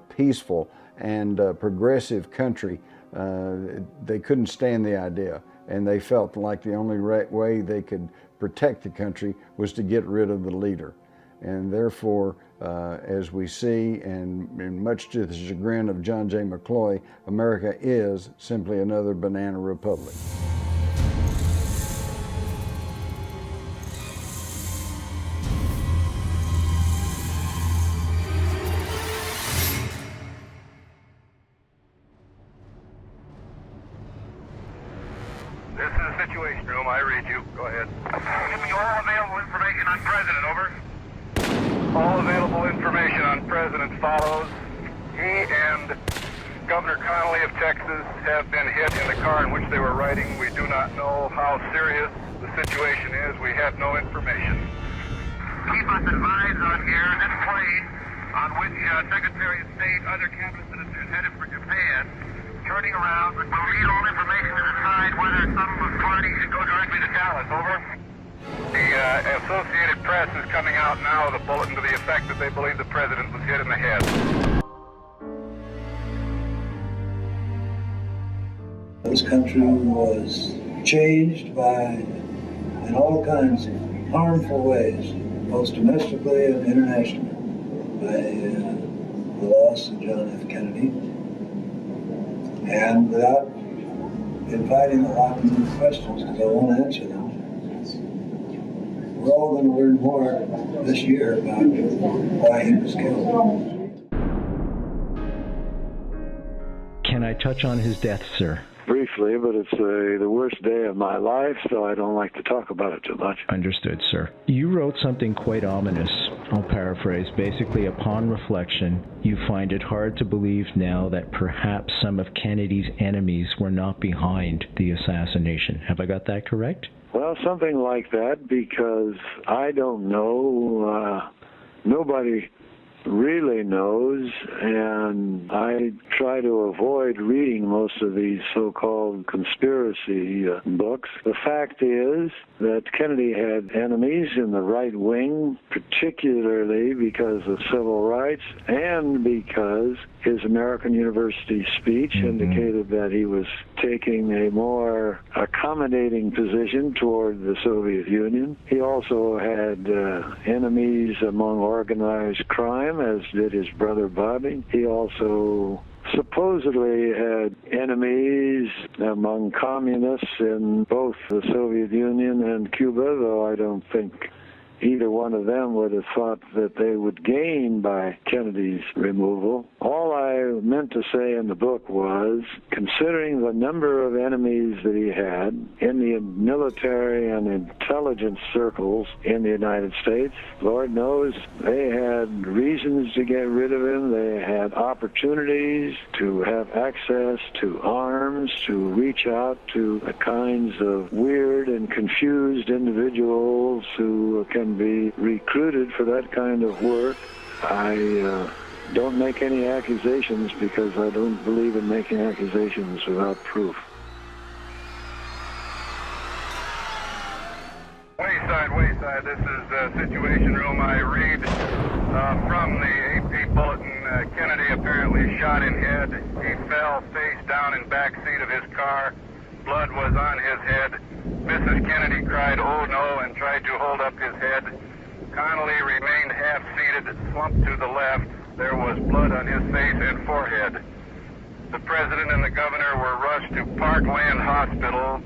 S1: peaceful and progressive country, they couldn't stand the idea. And they felt like the only way they could protect the country was to get rid of the leader. And therefore, as we see, and much to the chagrin of John J. McCloy, America is simply another banana republic.
S2: This is the Situation Room. I read you. Go ahead. Give me all available information on President, over. All available information on President follows. He and Governor Connolly of Texas have been hit in the car in which they were riding. We do not know how serious the situation is. We have no information. Keep us advised on here. This plane on which Secretary of State, other cabinet ministers headed for Japan, turning around, but we'll need all information to decide whether some party should go directly to Dallas, over. The The Associated Press is coming out now with a bulletin to the effect that they believe the president was hit in the head.
S3: This country was changed in all kinds of harmful ways, both domestically and internationally, by the loss of John F. Kennedy. And without inviting a lot of questions, because I won't answer them, we're all going to learn more this year about why he was killed.
S4: Can I touch on his death, sir?
S5: Briefly, but it's the worst day of my life, so I don't like to talk about it too much.
S4: Understood, sir. You wrote something quite ominous. I'll paraphrase. Basically, upon reflection, you find it hard to believe now that perhaps some of Kennedy's enemies were not behind the assassination. Have I got that correct?
S5: Well, something like that, because I don't know. Nobody really knows, and I try to avoid reading most of these so-called conspiracy books. The fact is that Kennedy had enemies in the right wing, particularly because of civil rights and because his American University speech indicated that he was taking a more accommodating position toward the Soviet Union. He also had enemies among organized crime, as did his brother Bobby. He also supposedly had enemies among communists in both the Soviet Union and Cuba, though I don't think either one of them would have thought that they would gain by Kennedy's removal. All I meant to say in the book was, considering the number of enemies that he had in the military and intelligence circles in the United States, Lord knows they had reasons to get rid of him. They had opportunities to have access to arms, to reach out to the kinds of weird and confused individuals who can be recruited for that kind of work. I don't make any accusations because I don't believe in making accusations without proof.
S2: Wayside, this is Situation Room. I read from the AP bulletin, Kennedy apparently shot in head. He fell face down in back seat of his car. Blood was on his head. Mrs. Kennedy cried, "Oh no," and tried to hold up his head. Connolly remained half-seated, slumped to the left. There was blood on his face and forehead. The president and the governor were rushed to Parkland Hospital.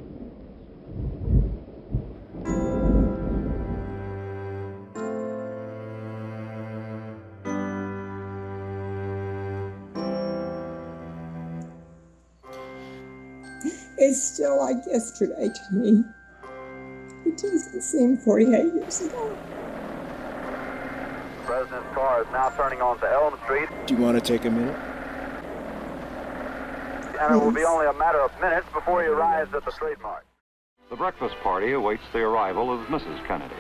S6: It's still like yesterday to me. It doesn't seem 48 years ago.
S2: The president's car is now turning onto Elm Street.
S7: Do you want to take a minute?
S2: And it will be only a matter of minutes before he arrives at the trademark.
S8: The breakfast party awaits the arrival of Mrs. Kennedy.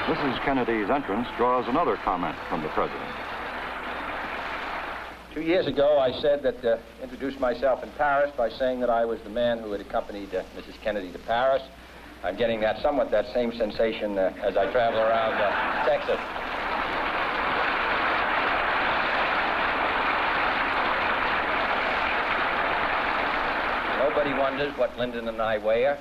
S8: Mrs. Kennedy's entrance draws another comment from the president.
S9: 2 years ago, I said that, introduced myself in Paris by saying that I was the man who had accompanied Mrs. Kennedy to Paris. I'm getting that same sensation as I travel around Texas. Nobody wonders what Lyndon and I wear.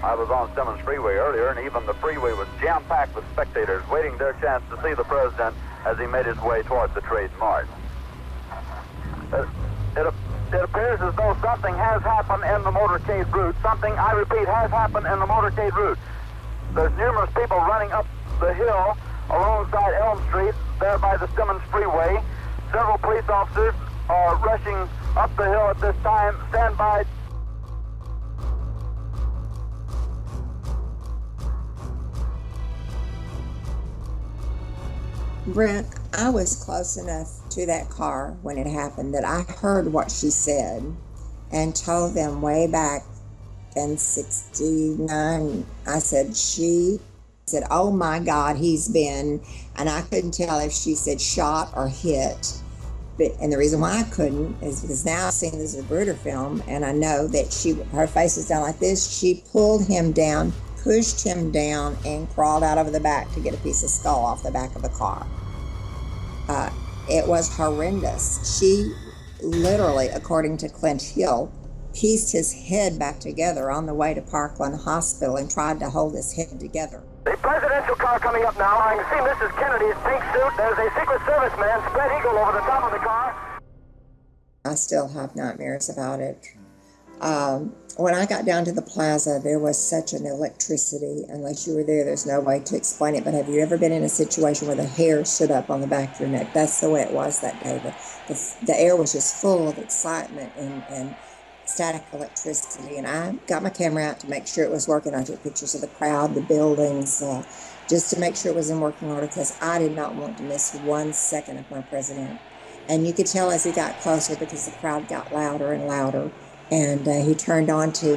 S2: I was on Simmons Freeway earlier, and even the freeway was jam-packed with spectators waiting their chance to see the president as he made his way towards the Trade Mart. It appears as though something has happened in the motorcade route. Something, I repeat, has happened in the motorcade route. There's numerous people running up the hill alongside Elm Street, there by the Simmons Freeway. Several police officers are rushing up the hill at this time. Stand by.
S6: Brent, I was close enough to that car when it happened that I heard what she said and told them way back in 69. I said, she said, oh my God, he's been, and I couldn't tell if she said shot or hit. And the reason why I couldn't is because now I've seen this Zapruder film and I know that her face is down like this. She pulled him down, pushed him down, and crawled out over the back to get a piece of skull off the back of the car. It was horrendous. She literally, according to Clint Hill, pieced his head back together on the way to Parkland Hospital and tried to hold his head together.
S2: The presidential car coming up now. I can see Mrs. Kennedy's pink suit. There's a Secret Service man, spread eagle, over the top of the car.
S6: I still have nightmares about it. When I got down to the plaza, there was such an electricity. Unless you were there, there's no way to explain it. But have you ever been in a situation where the hair stood up on the back of your neck? That's the way it was that day. The air was just full of excitement and static electricity. And I got my camera out to make sure it was working. I took pictures of the crowd, the buildings, just to make sure it was in working order, because I did not want to miss 1 second of my president. And you could tell as he got closer because the crowd got louder and louder. And he turned onto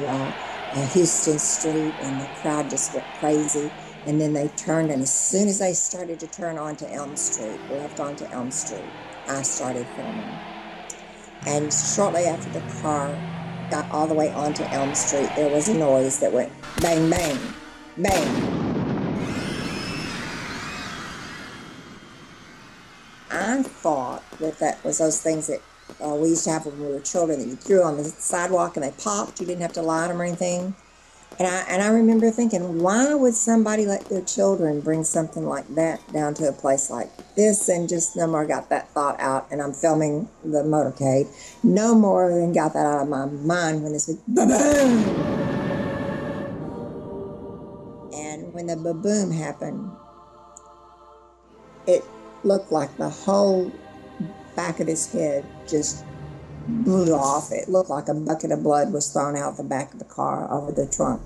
S6: Houston Street, and the crowd just went crazy. And then they turned, and as soon as they started to turn onto Elm Street, left onto Elm Street, I started filming. And shortly after the car got all the way onto Elm Street, there was a noise that went bang, bang, bang. I thought that was those things that we used to have when we were children, that you threw on the sidewalk and they popped. You didn't have to light them or anything. And I remember thinking, why would somebody let their children bring something like that down to a place like this? And just no more got that thought out. And I'm filming the motorcade. No more than got that out of my mind when this big ba-boom. And when the ba-boom happened, it looked like the whole back of his head just blew off. It looked like a bucket of blood was thrown out the back of the car over the trunk.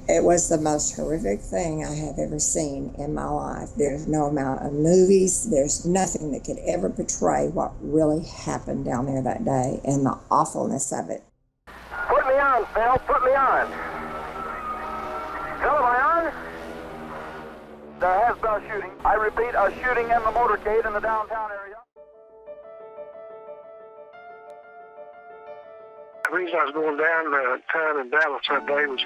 S6: It was the most horrific thing I have ever seen in my life. There's no amount of movies, there's nothing that could ever portray what really happened down there that day and the awfulness of it.
S2: Put me on, Phil. Put me on. Phil, am I on? There has been a shooting. I repeat, a shooting in the motorcade in the downtown area.
S5: The reason I was going down town in Dallas that day was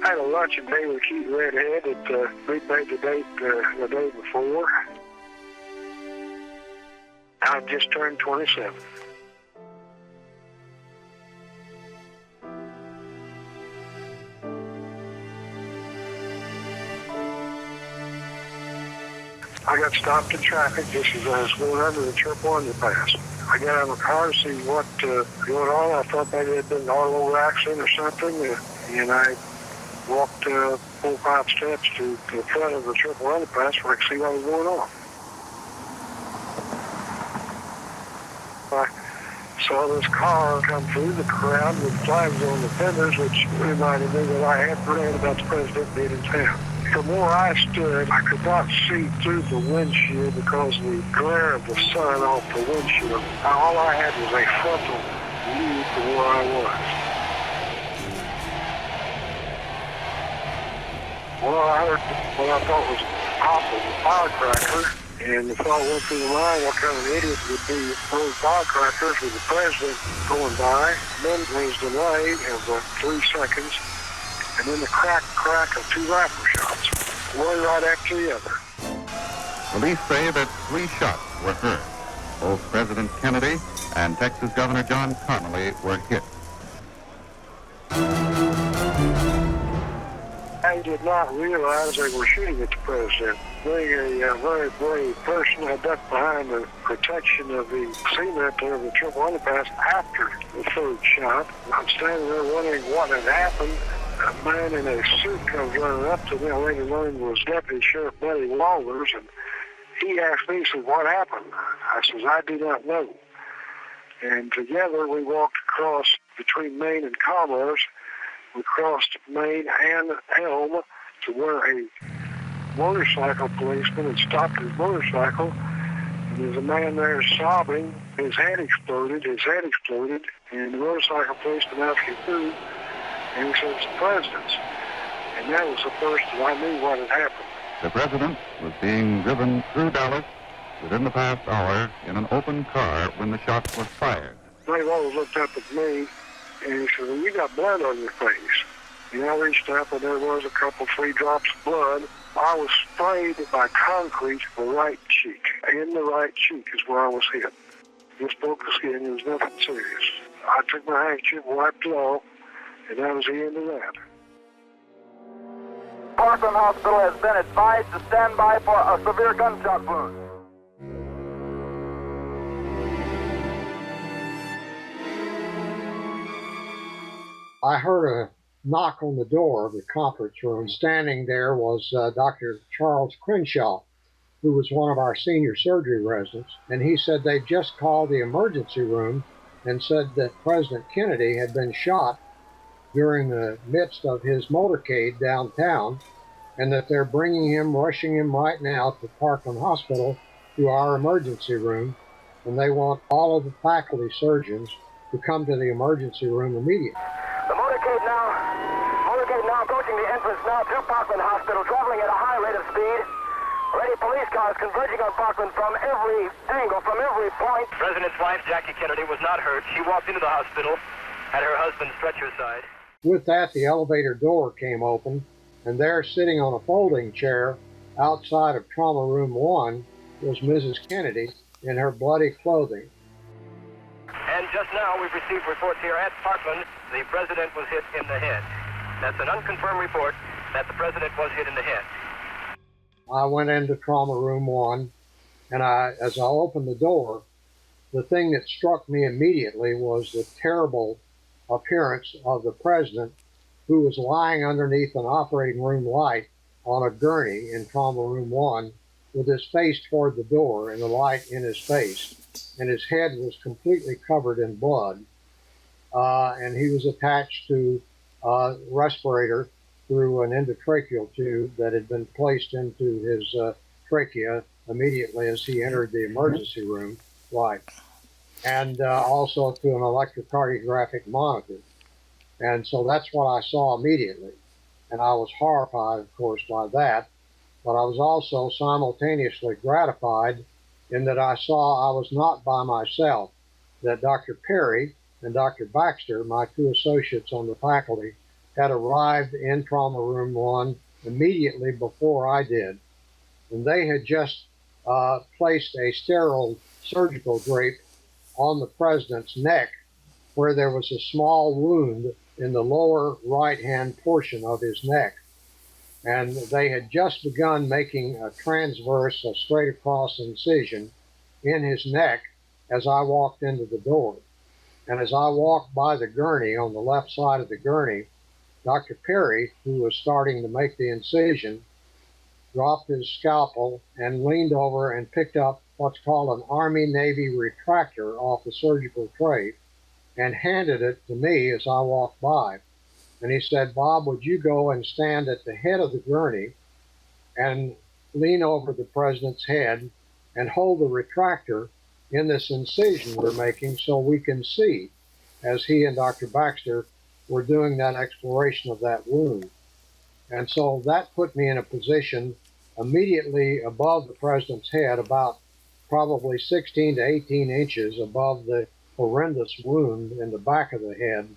S5: I had a luncheon day with a cute redhead that we'd made the date the day before. I just turned 27. I got stopped in traffic just as I was going under the triple underpass. I got out of the car to see what going on. I thought maybe it had been an all-over accident or something, and I walked 4 or 5 steps to the front of the triple underpass where I could see what was going on. I saw this car come through the crowd with flags on the fenders, which reminded me that I had read about the president being in town. From where I stood, I could not see through the windshield because of the glare of the sun off the windshield. All I had was a frontal view from where I was. Well, I heard what I thought was a pop of a firecracker, and the thought went through the mind, what kind of idiot would be throwing firecrackers with the president going by. Then there was a delay of 3 seconds. And then the crack of 2 rifle shots, one right after the other.
S8: Police say that 3 shots were heard. Both President Kennedy and Texas Governor John Connally were hit.
S5: I did not realize they were shooting at the president. Being a very brave person, I ducked behind the protection of the cement there of the triple underpass after the 3rd shot. I'm standing there wondering what had happened. A man in a suit comes running up to me. I later learned was Deputy Sheriff Buddy Walters, and he asked me, he said, what happened? I says, I do not know.
S7: And together we walked across between Main and Commerce. We crossed Main and Elm to where a motorcycle policeman had stopped his motorcycle. And there's a man there sobbing. His head exploded, and the motorcycle policeman asked him who, and he said it's the president's. And that was the first that I knew what had happened.
S8: The president was being driven through Dallas within the past hour in an open car when the shot was fired.
S7: Ray Rose looked up at me, and he said, well, you got blood on your face. And I reached up, and there was a couple, 3 drops of blood. I was sprayed by concrete the right cheek. In the right cheek is where I was hit. Just broke the skin. It was nothing serious. I took my handkerchief, wiped it off, and that was the end of that.
S2: Parkland Hospital has been advised to stand by for a severe gunshot wound.
S10: I heard a knock on the door of the conference room. Standing there was Dr. Charles Crenshaw, who was one of our senior surgery residents, and he said they'd just called the emergency room and said that President Kennedy had been shot during the midst of his motorcade downtown, and that they're rushing him right now to Parkland Hospital to our emergency room, and they want all of the faculty surgeons to come to the emergency room immediately.
S2: The motorcade now approaching the entrance now to Parkland Hospital, traveling at a high rate of speed. Already police cars converging on Parkland from every angle, from every point. The president's wife, Jackie Kennedy, was not hurt. She walked into the hospital at her husband's stretcher side.
S10: With that, the elevator door came open, and there, sitting on a folding chair outside of Trauma Room 1, was Mrs. Kennedy in her bloody clothing.
S2: And just now, we've received reports here at Parkland, the president was hit in the head. That's an unconfirmed report that the president was hit in the head.
S10: I went into Trauma Room 1, and as I opened the door, the thing that struck me immediately was the terrible appearance of the president, who was lying underneath an operating room light on a gurney in Trauma Room 1 with his face toward the door and the light in his face. And his head was completely covered in blood. And he was attached to a respirator through an endotracheal tube that had been placed into his trachea immediately as he entered the emergency room light, and also to an electrocardiographic monitor. And so that's what I saw immediately. And I was horrified, of course, by that. But I was also simultaneously gratified in that I saw I was not by myself, that Dr. Perry and Dr. Baxter, my 2 associates on the faculty, had arrived in Trauma Room 1 immediately before I did. And they had just placed a sterile surgical drape on the president's neck, where there was a small wound in the lower right-hand portion of his neck. And they had just begun making a transverse, a straight across incision in his neck as I walked into the door. And as I walked by the gurney, on the left side of the gurney, Dr. Perry, who was starting to make the incision, dropped his scalpel and leaned over and picked up what's called an Army-Navy retractor off the surgical tray and handed it to me as I walked by. And he said, "Bob, would you go and stand at the head of the gurney and lean over the president's head and hold the retractor in this incision we're making so we can see," as he and Dr. Baxter were doing that exploration of that wound. And so that put me in a position immediately above the president's head, about probably 16 to 18 inches above the horrendous wound in the back of the head,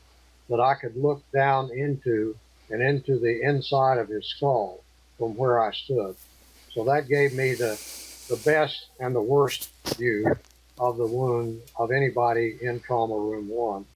S10: that I could look down into and into the inside of his skull from where I stood. So that gave me the best and the worst view of the wound of anybody in Trauma Room 1.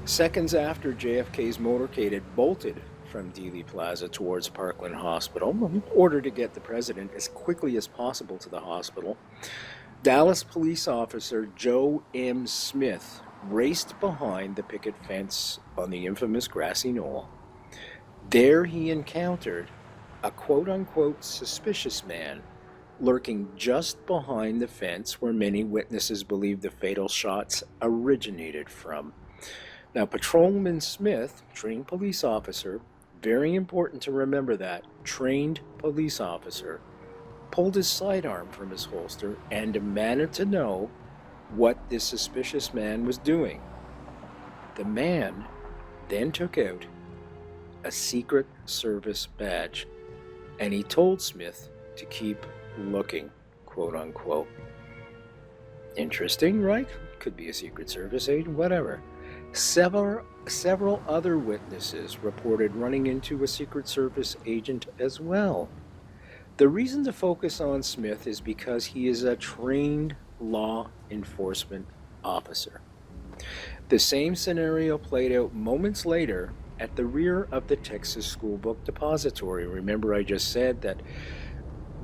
S4: Seconds after JFK's motorcade had bolted from Dealey Plaza towards Parkland Hospital, in order to get the president as quickly as possible to the hospital, Dallas police officer Joe M. Smith
S11: raced behind the picket fence on the infamous grassy knoll. There he encountered a quote-unquote suspicious man lurking just behind the fence where many witnesses believe the fatal shots originated from. Now, Patrolman Smith, trained police officer, very important to remember that, trained police officer, pulled his sidearm from his holster and demanded to know what this suspicious man was doing. The man then took out a Secret Service badge, and he told Smith to keep looking, quote unquote. Interesting, right? Could be a Secret Service agent, whatever. Several other witnesses reported running into a Secret Service agent as well. The reason to focus on Smith is because he is a trained law enforcement officer. The same scenario played out moments later at the rear of the Texas School Book Depository. Remember, I just said that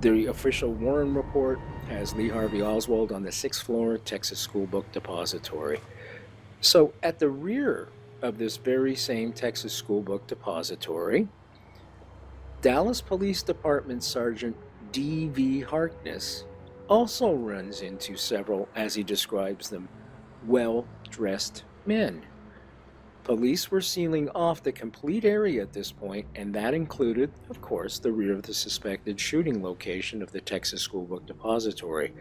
S11: the official Warren report has Lee Harvey Oswald on the 6th floor Texas School Book Depository. So at the rear of this very same Texas School Book Depository, Dallas Police Department Sergeant D.V. Harkness also runs into several, as he describes them, well-dressed men. Police were sealing off the complete area at this point, and that included, of course, the rear of the suspected shooting location of the Texas School Book Depository.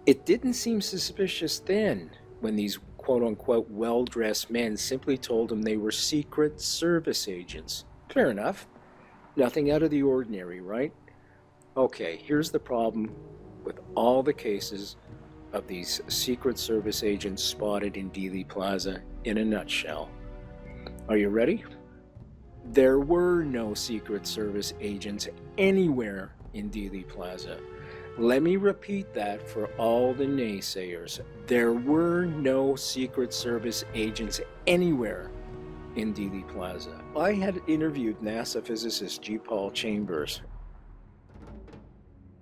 S11: It didn't seem suspicious then when these quote-unquote well-dressed men simply told him they were Secret Service agents. Fair enough. Nothing out of the ordinary, right? Okay, here's the problem with all the cases of these Secret Service agents spotted in Dealey Plaza in a nutshell. Are you ready? There were no Secret Service agents anywhere in Dealey Plaza. Let me repeat that for all the naysayers. There were no Secret Service agents anywhere in Dealey Plaza. I had interviewed NASA physicist G. Paul Chambers.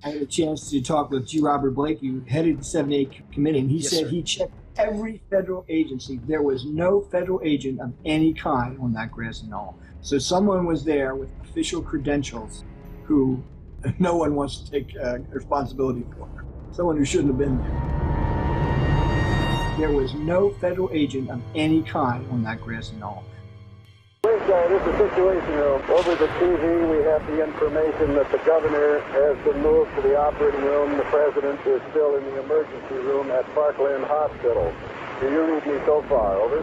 S12: I had a chance to talk with G. Robert Blake, who headed the 7A committee, and he said he checked every federal agency. There was no federal agent of any kind on that grassy knoll. So someone was there with official credentials who no one wants to take responsibility for. Someone who shouldn't have been there. There was no federal agent of any kind on that grassy knoll.
S7: This is Situation Room. Over the TV, we have the information that the governor has been moved to the operating room. The president is still in the emergency room at Parkland Hospital. Do you read me so far? Over.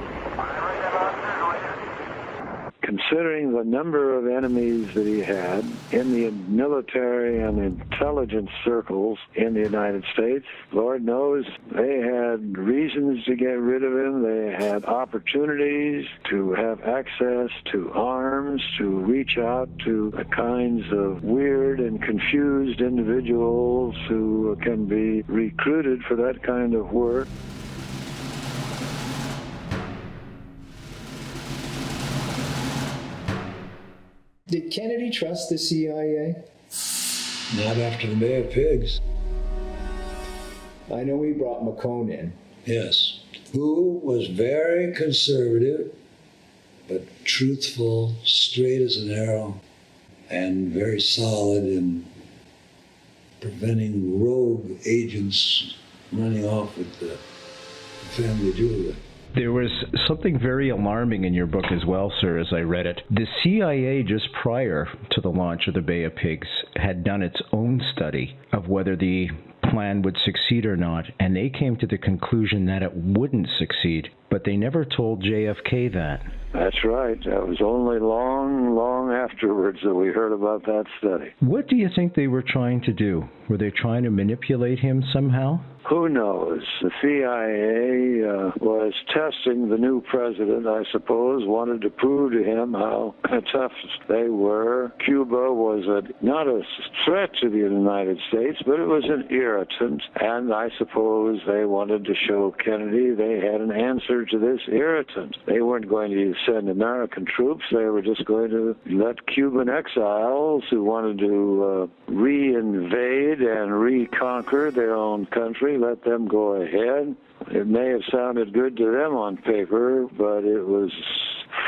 S5: Considering the number of enemies that he had in the military and intelligence circles in the United States, Lord knows they had reasons to get rid of him. They had opportunities to have access to arms, to reach out to the kinds of weird and confused individuals who can be recruited for that kind of work.
S4: Did Kennedy trust the CIA?
S3: Not after the Bay of Pigs.
S4: I know he brought McCone in.
S3: Yes. Who was very conservative, but truthful, straight as an arrow, and very solid in preventing rogue agents running off with the family jewelry.
S4: There was something very alarming in your book as well, sir, as I read it. The CIA, just prior to the launch of the Bay of Pigs, had done its own study of whether the plan would succeed or not, and they came to the conclusion that it wouldn't succeed, but they never told JFK that.
S5: That's right. That was only long afterwards that we heard about that study.
S4: What do you think they were trying to do? Were they trying to manipulate him somehow?
S5: Who knows? The CIA was testing the new president, I suppose, wanted to prove to him how tough they were. Cuba was not a threat to the United States, but it was an irritant, and I suppose they wanted to show Kennedy they had an answer answer to this irritant. They weren't going to send American troops. They were just going to let Cuban exiles who wanted to re-invade and reconquer their own country, let them go ahead. It may have sounded good to them on paper, but it was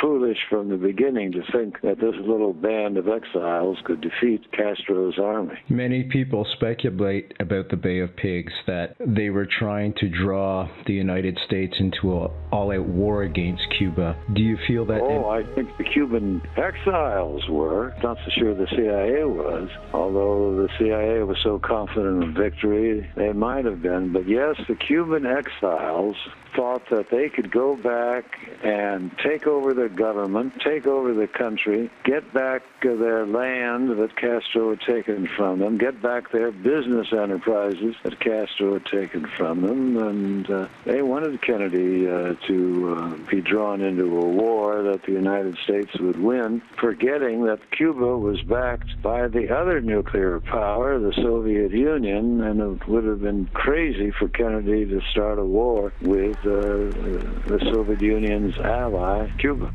S5: foolish from the beginning to think that this little band of exiles could defeat Castro's army.
S4: Many people speculate about the Bay of Pigs that they were trying to draw the United States into an all-out war against Cuba. Do you feel that?
S5: I think the Cuban exiles were. Not so sure the CIA was, although the CIA was so confident of victory, they might have been. But yes, the Cuban exiles thought that they could go back and take over their government, take over the country, get back their land that Castro had taken from them, get back their business enterprises that Castro had taken from them, and they wanted Kennedy to be drawn into a war that the United States would win, forgetting that Cuba was backed by the other nuclear power, the Soviet Union, and it would have been crazy for Kennedy to start a war with the Soviet Union's ally, Cuba.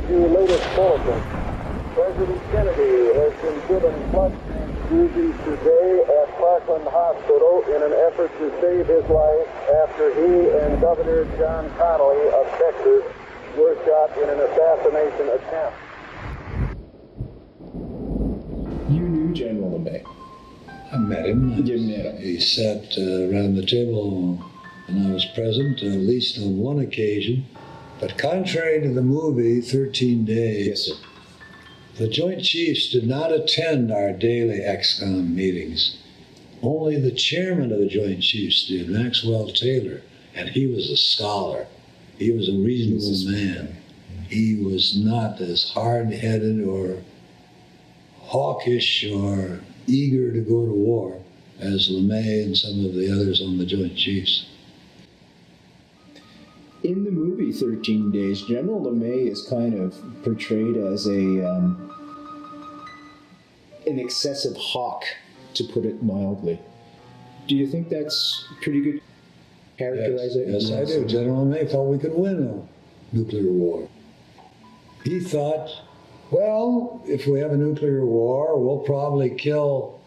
S13: The latest bulletin. President Kennedy has been given blood transfusions today at Parkland Hospital in an effort to save his life after he and Governor John Connally of Texas were shot in an assassination attempt.
S14: You knew General LeMay?
S3: I met him.
S14: You met him.
S3: He sat around the table when I was present, at least on one occasion. But contrary to the movie 13 Days,
S14: yes, sir,
S3: the Joint Chiefs did not attend our daily ExCom meetings. Only the chairman of the Joint Chiefs did, Maxwell Taylor, and he was a scholar. He was a reasonable man. He was not as hard-headed or hawkish or eager to go to war as LeMay and some of the others on the Joint Chiefs.
S14: In the movie 13 Days, General LeMay is kind of portrayed as an excessive hawk, to put it mildly. Do you think that's pretty good characterization?
S3: Yes, I do. General LeMay thought we could win a nuclear war. He thought, well, if we have a nuclear war, we'll probably kill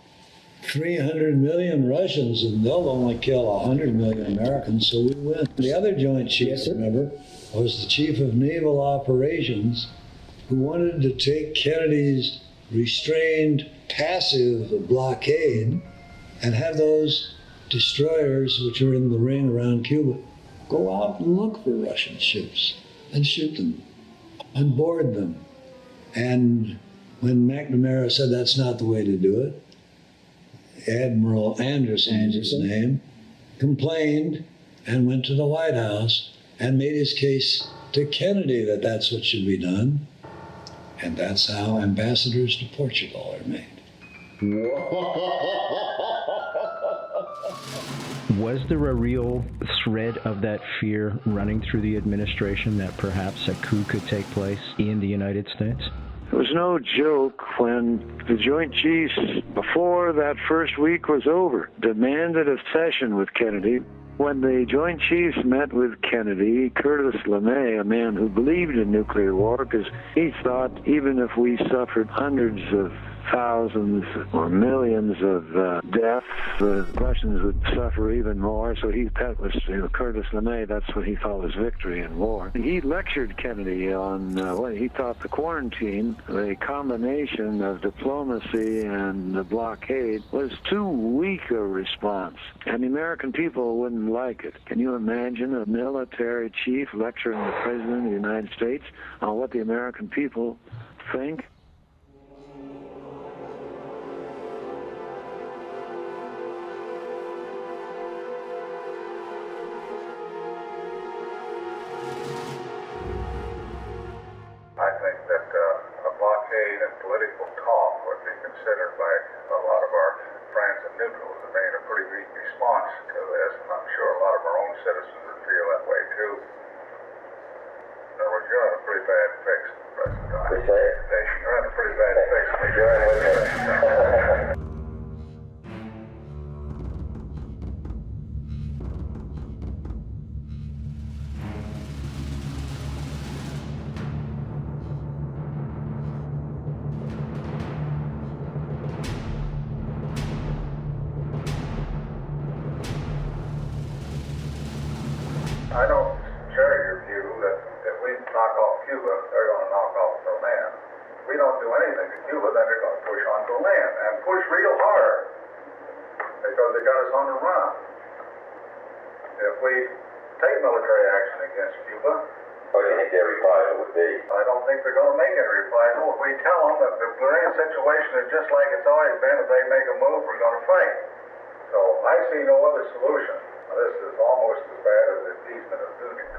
S3: 300 million Russians, and they'll only kill 100 million Americans, so we win. The other Joint Chief, remember, was the Chief of Naval Operations, who wanted to take Kennedy's restrained, passive blockade and have those destroyers, which are in the ring around Cuba, go out and look for Russian ships and shoot them and board them. And when McNamara said that's not the way to do it,
S15: Admiral Anderson is his name, complained and went to the White House and made his case to Kennedy that that's what should be done. And that's how ambassadors to Portugal are made.
S4: Was there a real thread of that fear running through the administration that perhaps a coup could take place in the United States?
S5: It was no joke when the Joint Chiefs, before that first week was over, demanded a session with Kennedy. When the Joint Chiefs met with Kennedy, Curtis LeMay, a man who believed in nuclear war, because he thought even if we suffered hundreds of thousands or millions of deaths, the Russians would suffer even more. So that was Curtis LeMay, that's what he thought was victory in war. He lectured Kennedy on what he thought the quarantine, the combination of diplomacy and the blockade, was too weak a response. And the American people wouldn't like it. Can you imagine a military chief lecturing the President of the United States on what the American people think?
S2: I think that a blockade and political talk would be considered by a lot of our friends and neutrals as being a pretty weak response to this, and I'm sure a lot of our own citizens would feel that way too. In other words, you're in a pretty bad fix at the present time. You're in a pretty bad fix. I don't share your view that if we knock off Cuba, they're going to knock off Berlin. If we don't do anything to Cuba, then they're going to push on Berlin, and push real hard, because they got us on the run. If we take military action against Cuba, what do you think their reprisal would be? I don't think they're going to make any reprisal. If we tell them that the Berlin situation is just like it's always been, if they make a move, we're going to fight. So I see no other solution. This is almost as bad as the appeasement of Munich.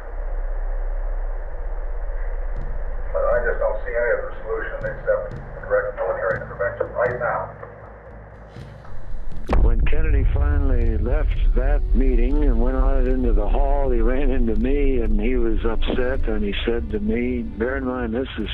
S2: But I just don't see any other solution except direct military intervention right now.
S5: When Kennedy finally left that meeting and went out into the hall, he ran into me and he was upset, and he said to me, bear in mind, this is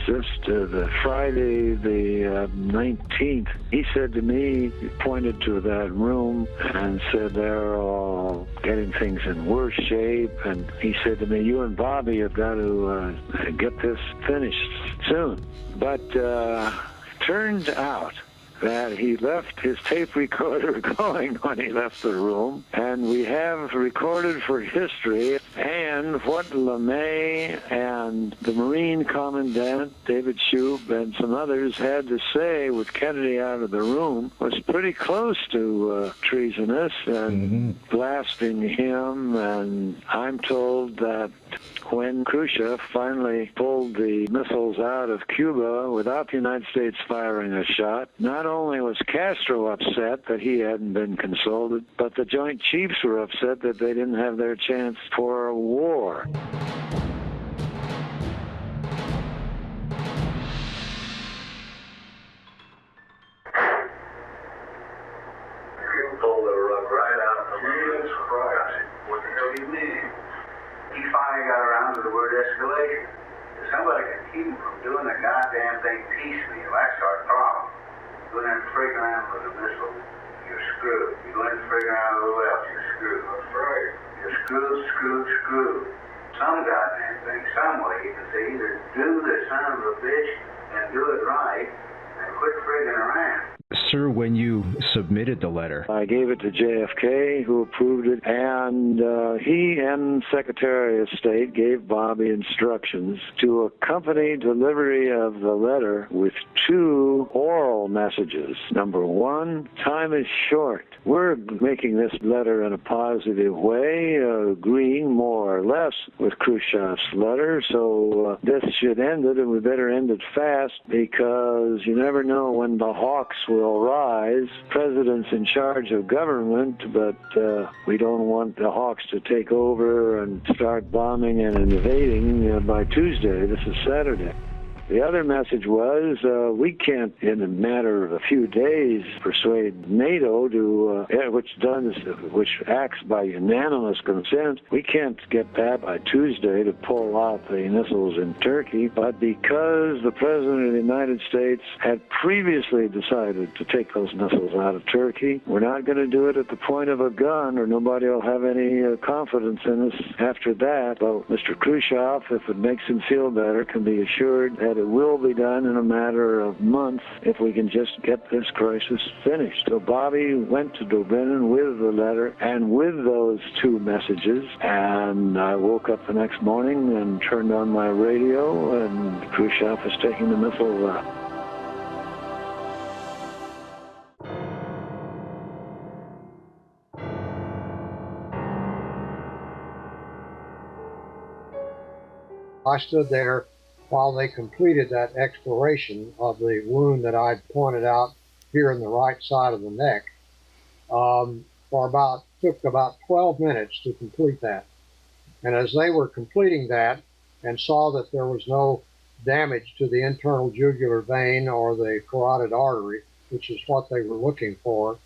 S5: just the Friday the 19th. He said to me, he pointed to that room and said they're all getting things in worse shape, and he said to me, you and Bobby have got to get this finished soon. But turned out that he left his tape recorder going when he left the room, and we have recorded for history, and what LeMay and the Marine Commandant, David Shoup, and some others had to say with Kennedy out of the room was pretty close to treasonous and blasting him. And I'm told that when Khrushchev finally pulled the missiles out of Cuba without the United States firing a shot, not only was Castro upset that he hadn't been consulted, but the Joint Chiefs were upset that they didn't have their chance for a war.
S2: You pulled the rug right out of the Jesus Christ. What the hell do you mean?
S16: He finally got around to the word escalation. If somebody can keep him from doing the goddamn thing piecemeal, that's our problem. You go in and freak around with a missile, you're screwed. You go in and freak around with a little else, you're screwed. That's right. You're screwed. Some goddamn thing, some way you can say either do the son of a bitch and do it right and quit frigging around.
S4: Sir, when you submitted the letter,
S5: I gave it to JFK, who approved it, and he and Secretary of State gave Bobby instructions to accompany delivery of the letter with 2 oral messages. Number 1, time is short. We're making this letter in a positive way, agreeing more or less with Khrushchev's letter, so this should end it, and we better end it fast, because you never know when the hawks will rise. President's in charge of government, but we don't want the hawks to take over and start bombing and invading by Tuesday. This is Saturday. The other message was we can't, in a matter of a few days, persuade NATO to, which acts by unanimous consent. We can't get that by Tuesday to pull out the missiles in Turkey. But because the President of the United States had previously decided to take those missiles out of Turkey, we're not going to do it at the point of a gun, or nobody will have any confidence in us after that. Well, Mr. Khrushchev, if it makes him feel better, can be assured that it will be done in a matter of months if we can just get this crisis finished. So Bobby went to Durbin with the letter and with those two messages, and I woke up the next morning and turned on my radio, and Khrushchev was taking the missiles out.
S10: I stood there while they completed that exploration of the wound that I pointed out here in the right side of the neck. Took about 12 minutes to complete that. And as they were completing that and saw that there was no damage to the internal jugular vein or the carotid artery, which is what they were looking for,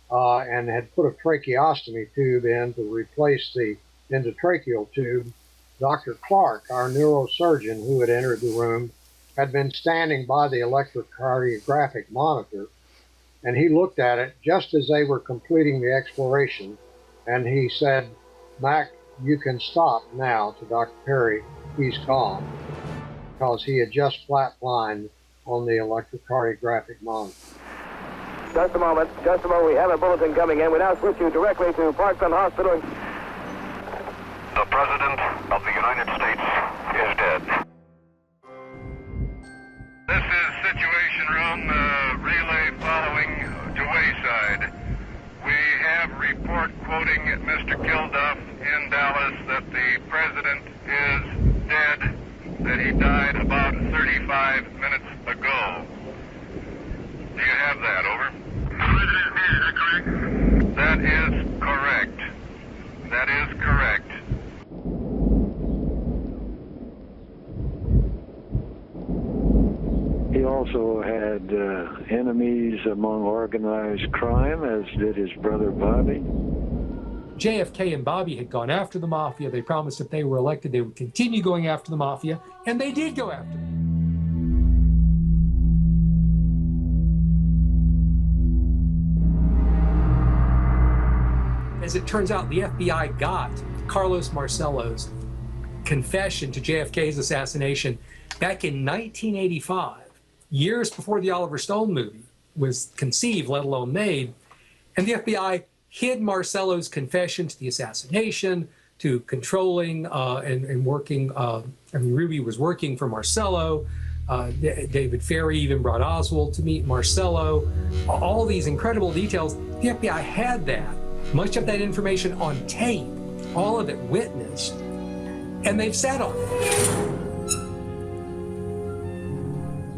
S10: and had put a tracheostomy tube in to replace the endotracheal tube, Dr. Clark, our neurosurgeon who had entered the room, had been standing by the electrocardiographic monitor, and he looked at it just as they were completing the exploration, and he said, "Mac, you can stop now," to Dr. Perry. "He's gone," because he had just flatlined on the electrocardiographic monitor.
S2: Just a moment. We have a bulletin coming in. We now switch you directly to Parkland Hospital.
S17: The President of the United States is dead.
S2: This is Situation Room, relay following to Wayside. We have report quoting Mr. Kilduff in Dallas that the President is dead, that he died about 35 minutes ago. Do you have that, over? The President is dead, is that correct? That is correct. That is correct.
S5: He also had enemies among organized crime, as did his brother Bobby.
S18: JFK and Bobby had gone after the Mafia. They promised if they were elected, they would continue going after the Mafia, and they did go after them. As it turns out, the FBI got Carlos Marcello's confession to JFK's assassination back in 1985. Years before the Oliver Stone movie was conceived, let alone made, and the FBI hid Marcello's confession to the assassination, to controlling and working. Ruby was working for Marcello. David Ferry even brought Oswald to meet Marcello. All these incredible details. The FBI had that, much of that information on tape, all of it witnessed, and they've sat on it.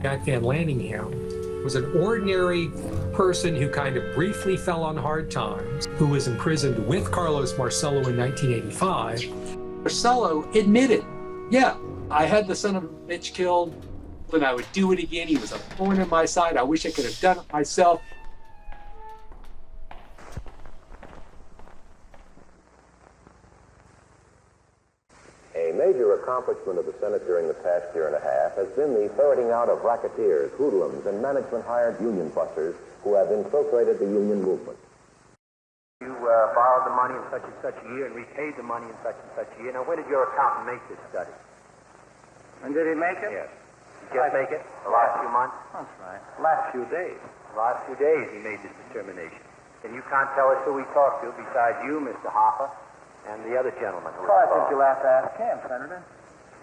S18: Jack Van Lanningham was an ordinary person who kind of briefly fell on hard times, who was imprisoned with Carlos Marcello in 1985. Marcello admitted, yeah, I had the son of a bitch killed, and I would do it again. He was a thorn in my side. I wish I could have done it myself.
S19: A major accomplishment of the Senate during the past year and a half has been the ferreting out of racketeers, hoodlums, and management-hired union busters who have infiltrated the union movement.
S20: You borrowed the money in such and such a year and repaid the money in such and such a year. Now, when did your accountant make this study?
S16: When did he make it?
S20: Yes. Did you just make it? The last few months?
S16: That's right. Last few days.
S20: The last few days he made this determination. And you can't tell us who he talked to besides you, Mr. Hoffa, and the other gentleman who
S16: Well, I think you'll have to ask him, Senator.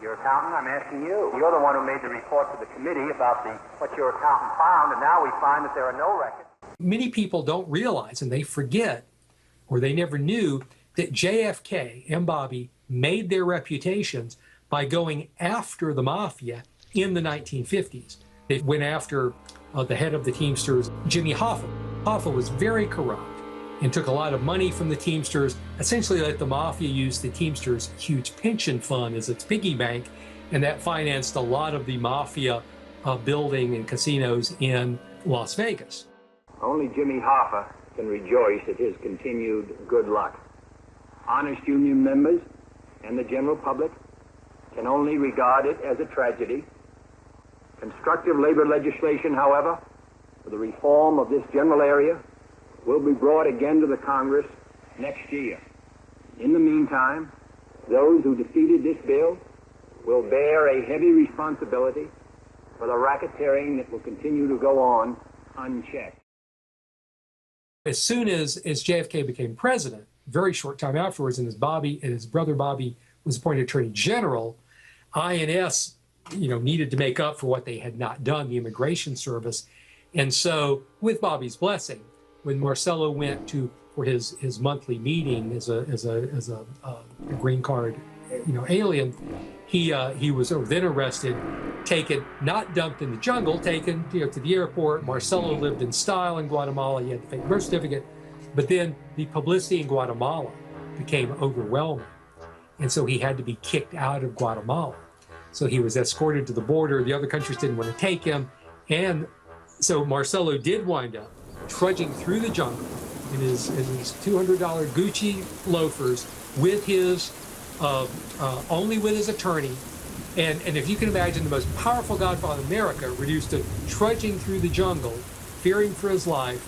S20: Your accountant? I'm asking you. You're the one who made the report to the committee about what your accountant found, and now we find that there are no records.
S18: Many people don't realize, and they forget, or they never knew, that JFK and Bobby made their reputations by going after the Mafia in the 1950s. They went after the head of the Teamsters, Jimmy Hoffa. Hoffa was very corrupt and took a lot of money from the Teamsters, essentially let the Mafia use the Teamsters' huge pension fund as its piggy bank, and that financed a lot of the Mafia building and casinos in Las Vegas.
S20: Only Jimmy Hoffa can rejoice at his continued good luck. Honest union members and the general public can only regard it as a tragedy. Constructive labor legislation, however, for the reform of this general area will be brought again to the Congress next year. In the meantime, those who defeated this bill will bear a heavy responsibility for the racketeering that will continue to go on unchecked.
S18: As soon as JFK became president, very short time afterwards, and his brother Bobby was appointed Attorney General, INS, needed to make up for what they had not done, the Immigration Service. And so, with Bobby's blessing, when Marcello went for his monthly meeting as a green card, alien, he was then arrested, taken, not dumped in the jungle, taken to the airport. Marcello lived in style in Guatemala. He had the fake birth certificate, but then the publicity in Guatemala became overwhelming, and so he had to be kicked out of Guatemala. So he was escorted to the border. The other countries didn't want to take him, and so Marcello did wind up trudging through the jungle in his $200 Gucci loafers with his only with his attorney, and if you can imagine, the most powerful godfather in America reduced to trudging through the jungle, fearing for his life,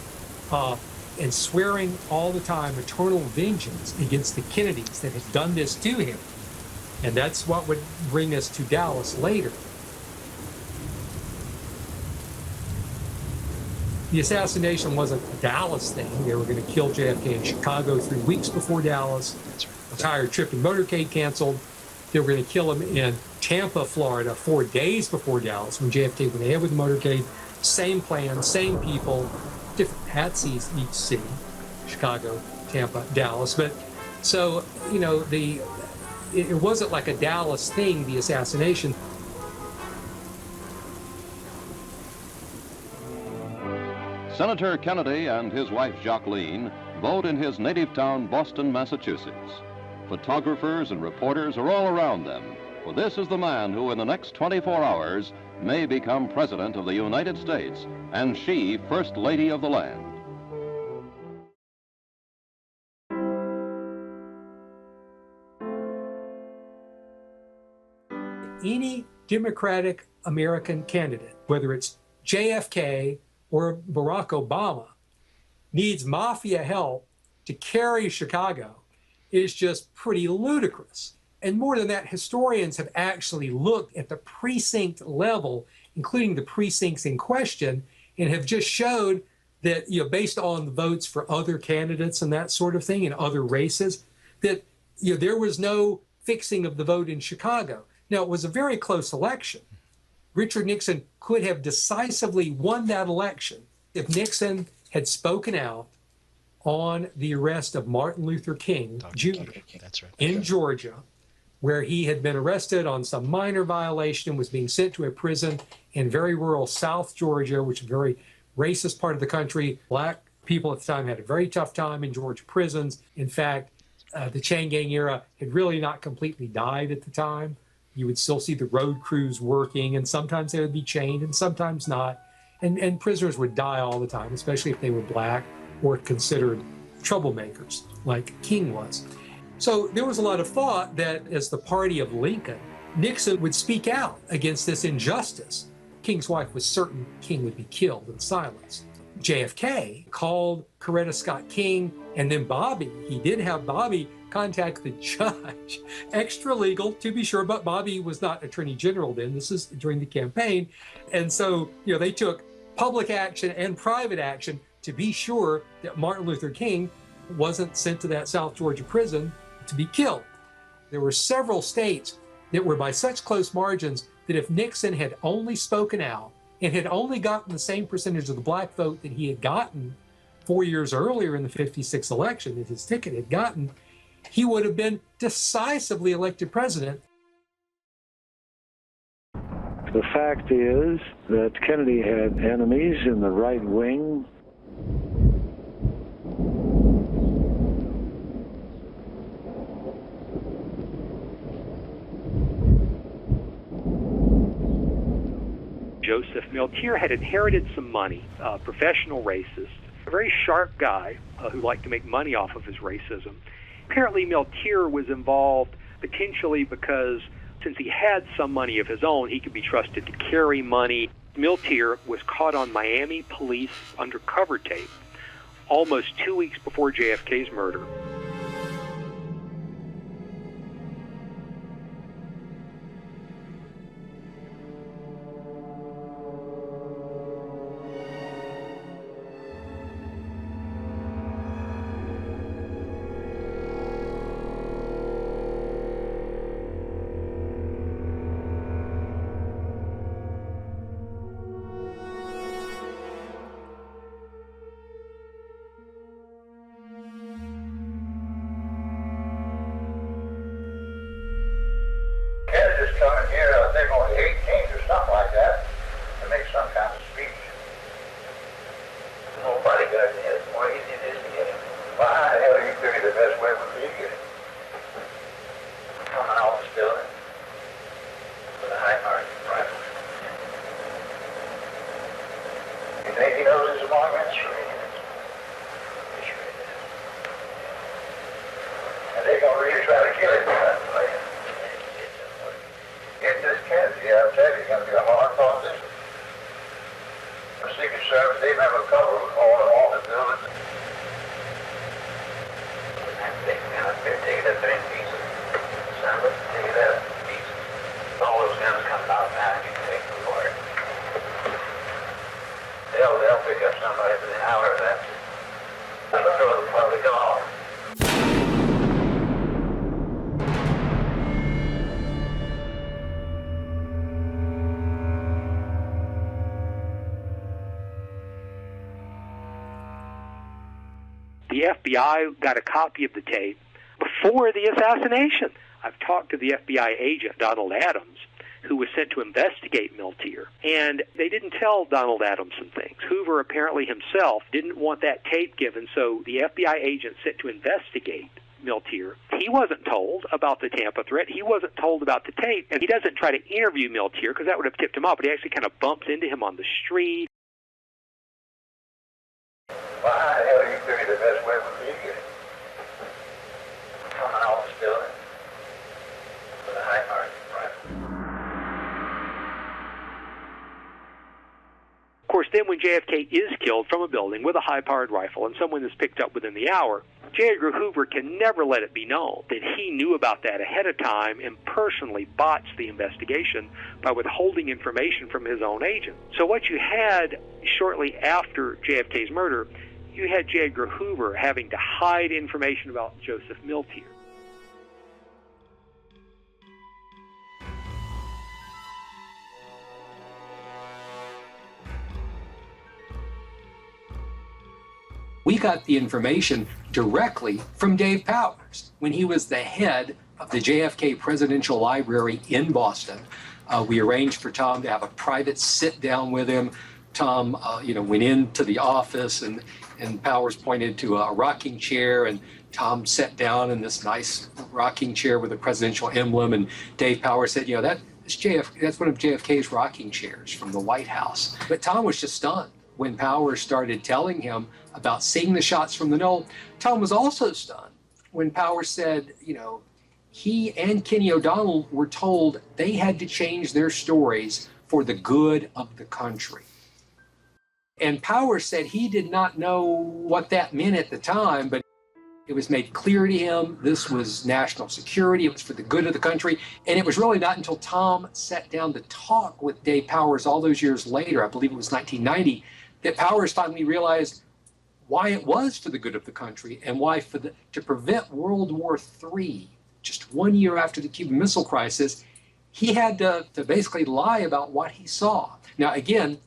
S18: and swearing all the time eternal vengeance against the Kennedys that had done this to him. And that's what would bring us to Dallas later. The assassination wasn't a Dallas thing. They were going to kill JFK in Chicago 3 weeks before Dallas. Entire trip and motorcade canceled. They were going to kill him in Tampa, Florida, 4 days before Dallas, when JFK went ahead with the motorcade. Same plan, same people, different patsies each city: Chicago, Tampa, Dallas. But so, it wasn't like a Dallas thing, the assassination.
S8: Senator Kennedy and his wife Jacqueline vote in his native town, Boston, Massachusetts. Photographers and reporters are all around them, for this is the man who in the next 24 hours may become President of the United States, and she First Lady of the land.
S18: Any Democratic American candidate, whether it's JFK or Barack Obama, needs Mafia help to carry Chicago is just pretty ludicrous. And more than that, historians have actually looked at the precinct level, including the precincts in question, and have just showed that, based on the votes for other candidates and that sort of thing in other races, that there was no fixing of the vote in Chicago. Now, it was a very close election. Richard Nixon could have decisively won that election if Nixon had spoken out on the arrest of Martin Luther King Jr. in Georgia, where he had been arrested on some minor violation and was being sent to a prison in very rural South Georgia, which is a very racist part of the country. Black people at the time had a very tough time in Georgia prisons. In fact, the chain gang era had really not completely died at the time. You would still see the road crews working, and sometimes they would be chained and sometimes not. And prisoners would die all the time, especially if they were black or considered troublemakers, like King was. So there was a lot of thought that as the party of Lincoln, Nixon would speak out against this injustice. King's wife was certain King would be killed in silence. JFK called Coretta Scott King, and then Bobby. He did have Bobby contact the judge. Extra legal, to be sure, but Bobby was not Attorney General then. This is during the campaign. And so, they took public action and private action to be sure that Martin Luther King wasn't sent to that South Georgia prison to be killed. There were several states that were by such close margins that if Nixon had only spoken out and had only gotten the same percentage of the black vote that he had gotten 4 years earlier in the 56 election that his ticket had gotten, he would have been decisively elected president.
S5: The fact is that Kennedy had enemies in the right wing.
S21: Joseph Miltier had inherited some money, professional racist, a very sharp guy who liked to make money off of his racism. Apparently Miltier was involved potentially because since he had some money of his own, he could be trusted to carry money. Miltier was caught on Miami police undercover tape almost 2 weeks before JFK's murder.
S16: Coming here, they're going to 18 or something like that to make some kind of speech. Nobody got it. It's more easy it is to get him. Well, how the hell do you figure the best way would be to get him? Coming off this building with a high margin rifle. You think he knows his belongings? Sure he is. Sure he is. And they're going to really try to kill him for that play. Getting this Kennedy, I'll tell you, it's going to be a hard proposition. The Secret Service, they have a couple of all the buildings. They're going to take it up there in pieces. Assemble it, take it up in pieces. All those guns coming out now, and you can take them apart. They'll pick up somebody within an hour of that. They'll throw the public off.
S21: The FBI got a copy of the tape before the assassination. I've talked to the FBI agent, Donald Adams, who was sent to investigate Miltier, and they didn't tell Donald Adams some things. Hoover apparently himself didn't want that tape given, so the FBI agent sent to investigate Miltier. He wasn't told about the Tampa threat. He wasn't told about the tape, and he doesn't try to interview Miltier because that would have tipped him off, but he actually kind of bumps into him on the street.
S16: Well, how the hell do you figure the best way would be to get him? Coming off this building with a high margin rifle.
S21: Of course, then when JFK is killed from a building with a high-powered rifle and someone is picked up within the hour, J. Edgar Hoover can never let it be known that he knew about that ahead of time and personally botched the investigation by withholding information from his own agent. So what you had shortly after JFK's murder, you had J. Edgar Hoover having to hide information about Joseph Miltier. We got the information directly from Dave Powers when he was the head of the JFK Presidential Library in Boston. We arranged for Tom to have a private sit-down with him. Tom, went into the office and Powers pointed to a rocking chair, and Tom sat down in this nice rocking chair with a presidential emblem, and Dave Powers said, that's one of JFK's rocking chairs from the White House. But Tom was just stunned when Powers started telling him about seeing the shots from the knoll. Tom was also stunned when Powers said, he and Kenny O'Donnell were told they had to change their stories for the good of the country. And Powers said he did not know what that meant at the time, but it was made clear to him this was national security, it was for the good of the country. And it was really not until Tom sat down to talk with Dave Powers all those years later, I believe it was 1990, that Powers finally realized why it was for the good of the country and why to prevent World War III, just 1 year after the Cuban Missile Crisis, he had to basically lie about what he saw. Now, again,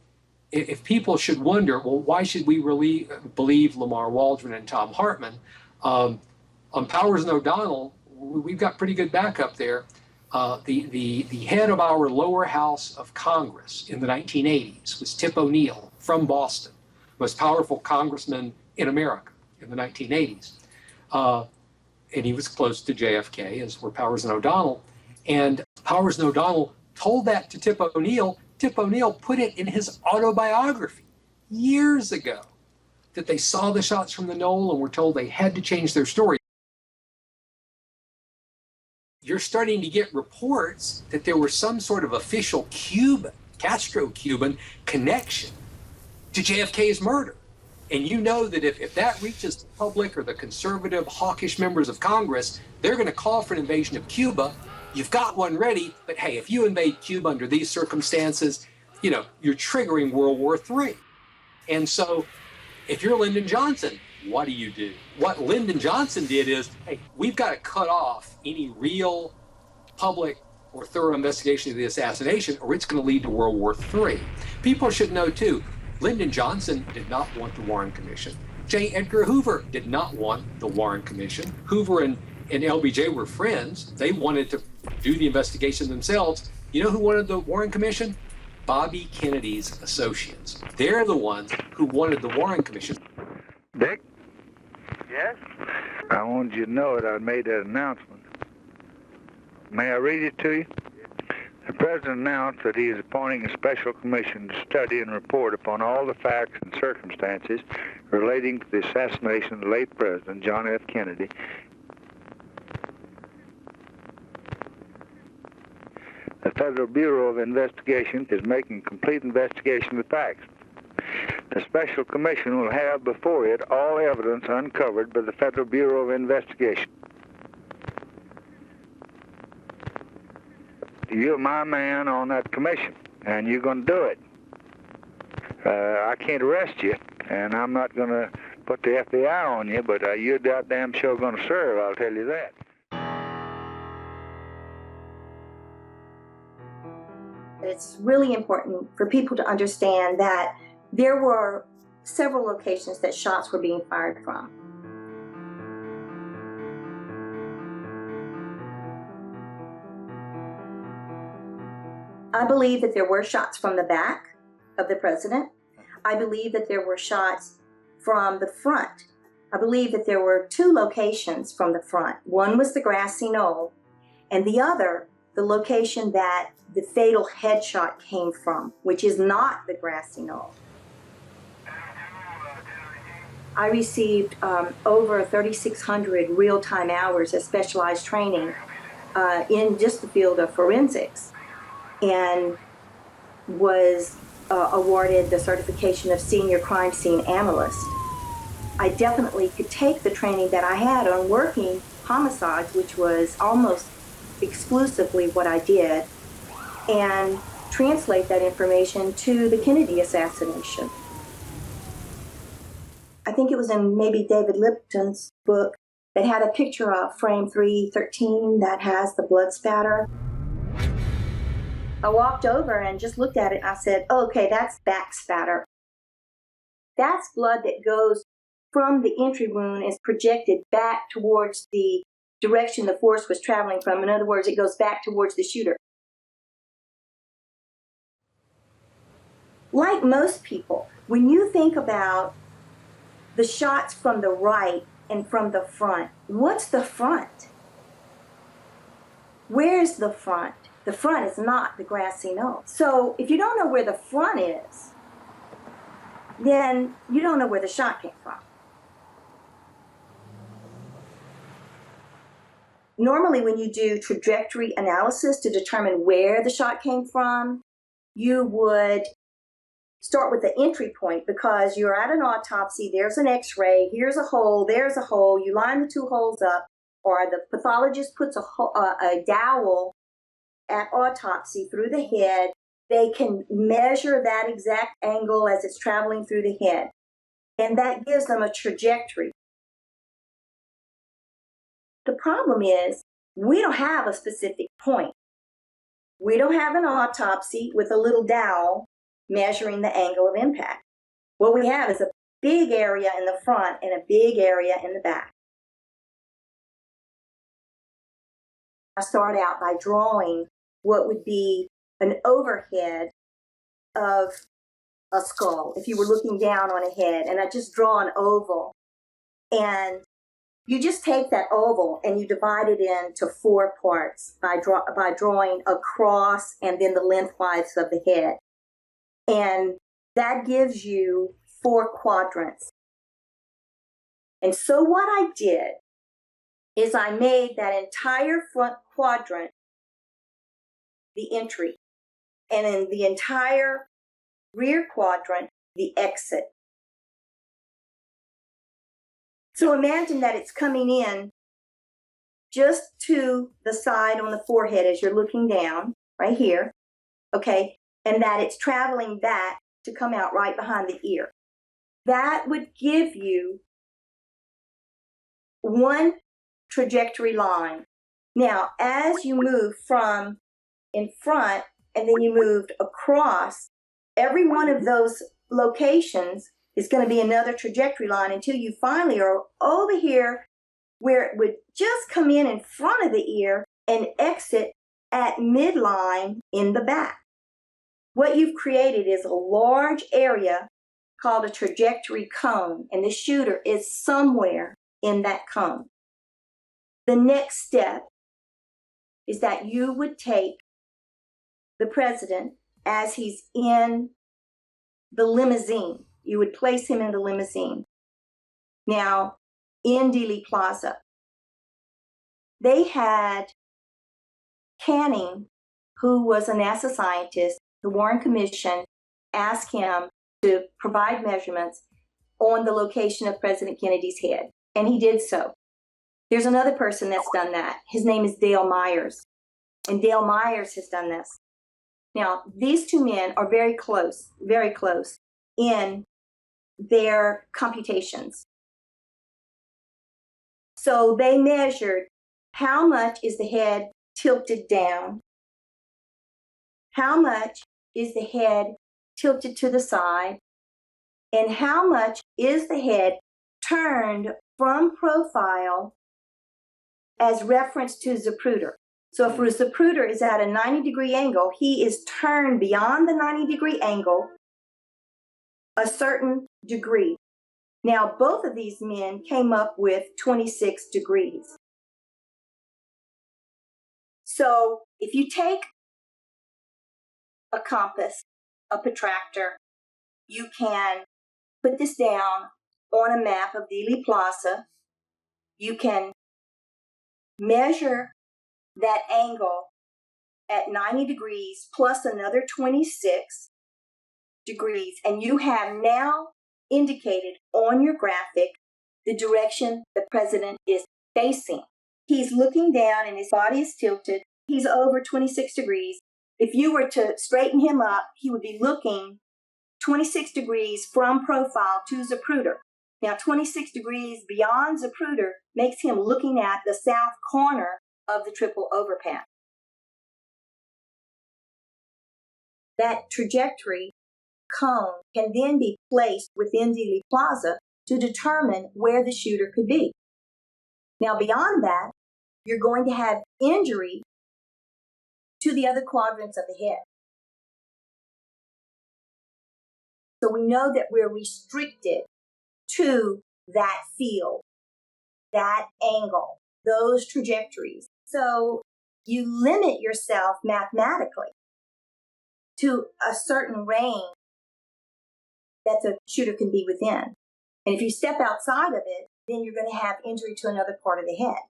S21: if people should wonder, well, why should we really believe Lamar Waldron and Tom Hartman? On Powers and O'Donnell, we've got pretty good backup there. The head of our lower house of Congress in the 1980s was Tip O'Neill from Boston, most powerful congressman in America in the 1980s. And he was close to JFK, as were Powers and O'Donnell. And Powers and O'Donnell told that to Tip O'Neill. Tip O'Neill put it in his autobiography years ago that they saw the shots from the knoll and were told they had to change their story. You're starting to get reports that there was some sort of official Cuban, Castro-Cuban connection to JFK's murder. And you know that if that reaches the public or the conservative, hawkish members of Congress, they're going to call for an invasion of Cuba. You've got one ready, but hey, if you invade Cuba under these circumstances, you know, you're triggering World War III. And so if you're Lyndon Johnson, what do? What Lyndon Johnson did is, hey, we've got to cut off any real public or thorough investigation of the assassination, or it's going to lead to World War III. People should know, too, Lyndon Johnson did not want the Warren Commission. J. Edgar Hoover did not want the Warren Commission. Hoover and LBJ were friends. They wanted to do the investigation themselves. You know who wanted the Warren Commission? Bobby Kennedy's associates. They're the ones who wanted the Warren Commission.
S5: Dick?
S2: Yes?
S5: I wanted you to know that I made that announcement. May I read it to you? The President announced that he is appointing a special commission to study and report upon all the facts and circumstances relating to the assassination of the late President John F. Kennedy. The Federal Bureau of Investigation is making complete investigation of the facts. The special commission will have before it all evidence uncovered by the Federal Bureau of Investigation. You're my man on that commission, and you're going to do it. I can't arrest you, and I'm not going to put the FBI on you, but you're goddamn sure going to serve, I'll tell you that.
S1: It's really important for people to understand that there were several locations that shots were being fired from. I believe that there were shots from the back of the president. I believe that there were shots from the front. I believe that there were two locations from the front. One was the grassy knoll, and the other, the location that the fatal headshot came from, which is not the grassy knoll. I received over 3,600 real-time hours of specialized training in just the field of forensics, and was awarded the certification of senior crime scene analyst. I definitely could take the training that I had on working homicides, which was almost exclusively what I did, and translate that information to the Kennedy assassination. I think it was in maybe David Lipton's book that had a picture of frame 313 that has the blood spatter. I walked over and just looked at it. I said, oh, okay, that's back spatter. That's blood that goes from the entry wound, is projected back towards the direction the force was traveling from. In other words, it goes back towards the shooter. Like most people, when you think about the shots from the right and from the front, what's the front? Where's the front? The front is not the grassy knoll. So if you don't know where the front is, then you don't know where the shot came from. Normally when you do trajectory analysis to determine where the shot came from, you would start with the entry point, because you're at an autopsy, there's an x-ray, here's a hole, there's a hole, you line the two holes up, or the pathologist puts a dowel at autopsy through the head. They can measure that exact angle as it's traveling through the head, and that gives them a trajectory. The problem is, we don't have a specific point. We don't have an autopsy with a little dowel measuring the angle of impact. What we have is a big area in the front and a big area in the back. I start out by drawing what would be an overhead of a skull, if you were looking down on a head, and I just draw an oval. And you just take that oval and you divide it into 4 parts by drawing a cross and then the lengthwise of the head. And that gives you 4 quadrants. And so what I did is I made that entire front quadrant the entry, and in the entire rear quadrant, the exit. So imagine that it's coming in just to the side on the forehead as you're looking down, right here, okay, and that it's traveling back to come out right behind the ear. That would give you one trajectory line. Now, as you move from in front and then you moved across, every one of those locations is going to be another trajectory line until you finally are over here where it would just come in front of the ear and exit at midline in the back. What you've created is a large area called a trajectory cone, and the shooter is somewhere in that cone. The next step is that you would take the president as he's in the limousine. You would place him in the limousine. Now, in Dealey Plaza, they had Canning, who was a NASA scientist. The Warren Commission asked him to provide measurements on the location of President Kennedy's head, and he did so. There's another person that's done that. His name is Dale Myers, and Dale Myers has done this. Now, these 2 men are very close in their computations. So they measured how much is the head tilted down, how much is the head tilted to the side, and how much is the head turned from profile as reference to Zapruder. So if Zapruder is at a 90-degree angle, he is turned beyond the 90-degree angle a certain degree. Now, both of these men came up with 26 degrees. So if you take a compass, a protractor, you can put this down on a map of Dealey Plaza. You can measure that angle at 90 degrees plus another 26 degrees, and you have now indicated on your graphic the direction the president is facing. He's looking down and his body is tilted. He's over 26 degrees. If you were to straighten him up, he would be looking 26 degrees from profile to Zapruder. Now, 26 degrees beyond Zapruder makes him looking at the south corner of the triple overpass. That trajectory cone can then be placed within Dealey Plaza to determine where the shooter could be. Now, beyond that, you're going to have injury to the other quadrants of the head. So we know that we're restricted to that field, that angle, those trajectories. So you limit yourself mathematically to a certain range that the shooter can be within. And if you step outside of it, then you're going to have injury to another part of the head.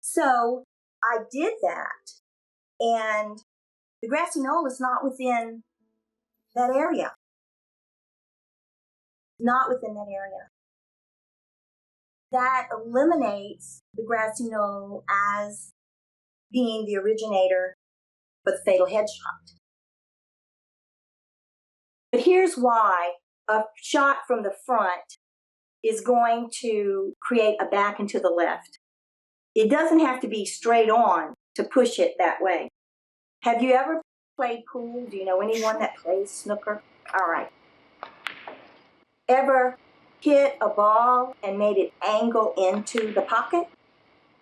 S1: So I did that, and the grassy knoll is not within that area. Not within that area. That eliminates the grassy knoll as being the originator for the fatal headshot. But here's why a shot from the front is going to create a back and to the left. It doesn't have to be straight on to push it that way. Have you ever played pool? Do you know anyone that plays snooker? All right. Ever hit a ball and made it angle into the pocket?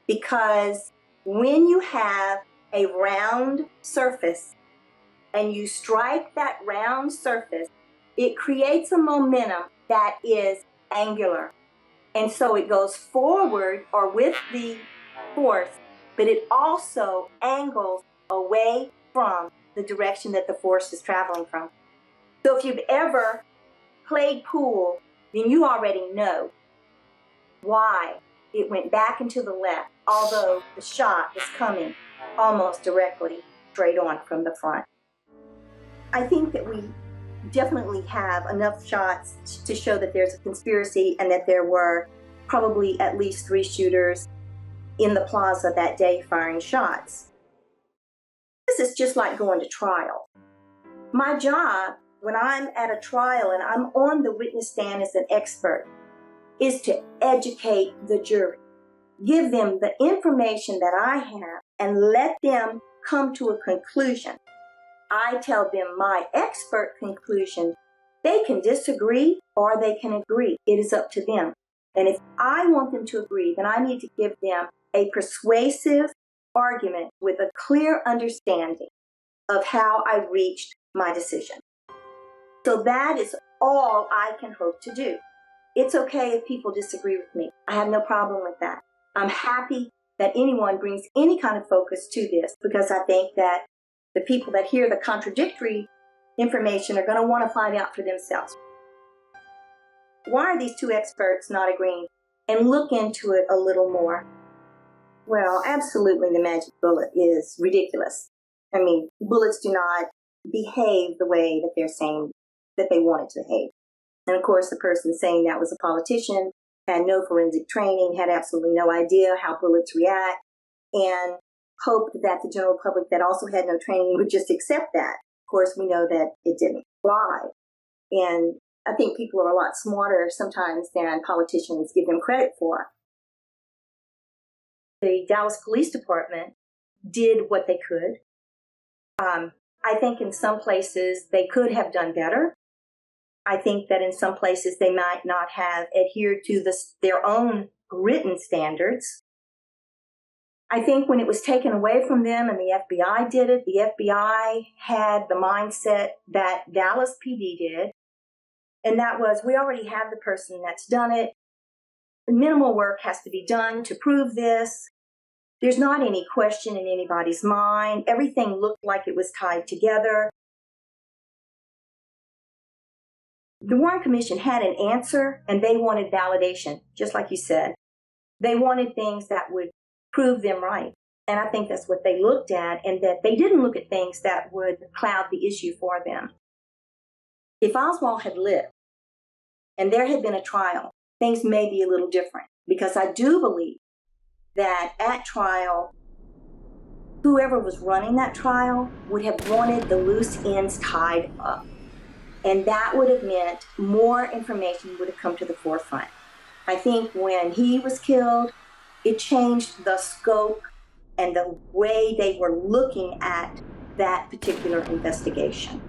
S1: Because When you have a round surface and you strike that round surface, it creates a momentum that is angular. And so it goes forward or with the force, but it also angles away from the direction that the force is traveling from. So if you've ever played pool, then you already know why it went back and to the left, although the shot was coming almost directly straight on from the front. I think that we definitely have enough shots to show that there's a conspiracy and that there were probably at least 3 shooters in the plaza that day firing shots. This is just like going to trial. My job, when I'm at a trial and I'm on the witness stand as an expert, is to educate the jury, give them the information that I have, and let them come to a conclusion. I tell them my expert conclusion. They can disagree or they can agree. It is up to them. And if I want them to agree, then I need to give them a persuasive argument with a clear understanding of how I reached my decision. So that is all I can hope to do. It's okay if people disagree with me. I have no problem with that. I'm happy that anyone brings any kind of focus to this, because I think that the people that hear the contradictory information are going to want to find out for themselves. Why are these 2 experts not agreeing? And look into it a little more. Well, absolutely, the magic bullet is ridiculous. I mean, bullets do not behave the way that they're saying that they want it to behave. And of course, the person saying that was a politician, had no forensic training, had absolutely no idea how bullets react, and hoped that the general public that also had no training would just accept that. Of course, we know that it didn't fly. And I think people are a lot smarter sometimes than politicians give them credit for. The Dallas Police Department did what they could. I think in some places they could have done better. I think that in some places they might not have adhered to their own written standards. I think when it was taken away from them and the FBI did it, the FBI had the mindset that Dallas PD did, and that was, we already have the person that's done it. Minimal work has to be done to prove this. There's not any question in anybody's mind. Everything looked like it was tied together. The Warren Commission had an answer, and they wanted validation, just like you said. They wanted things that would prove them right. And I think that's what they looked at, and that they didn't look at things that would cloud the issue for them. If Oswald had lived and there had been a trial, things may be a little different, because I do believe that at trial, whoever was running that trial would have wanted the loose ends tied up. And that would have meant more information would have come to the forefront. I think when he was killed, it changed the scope and the way they were looking at that particular investigation.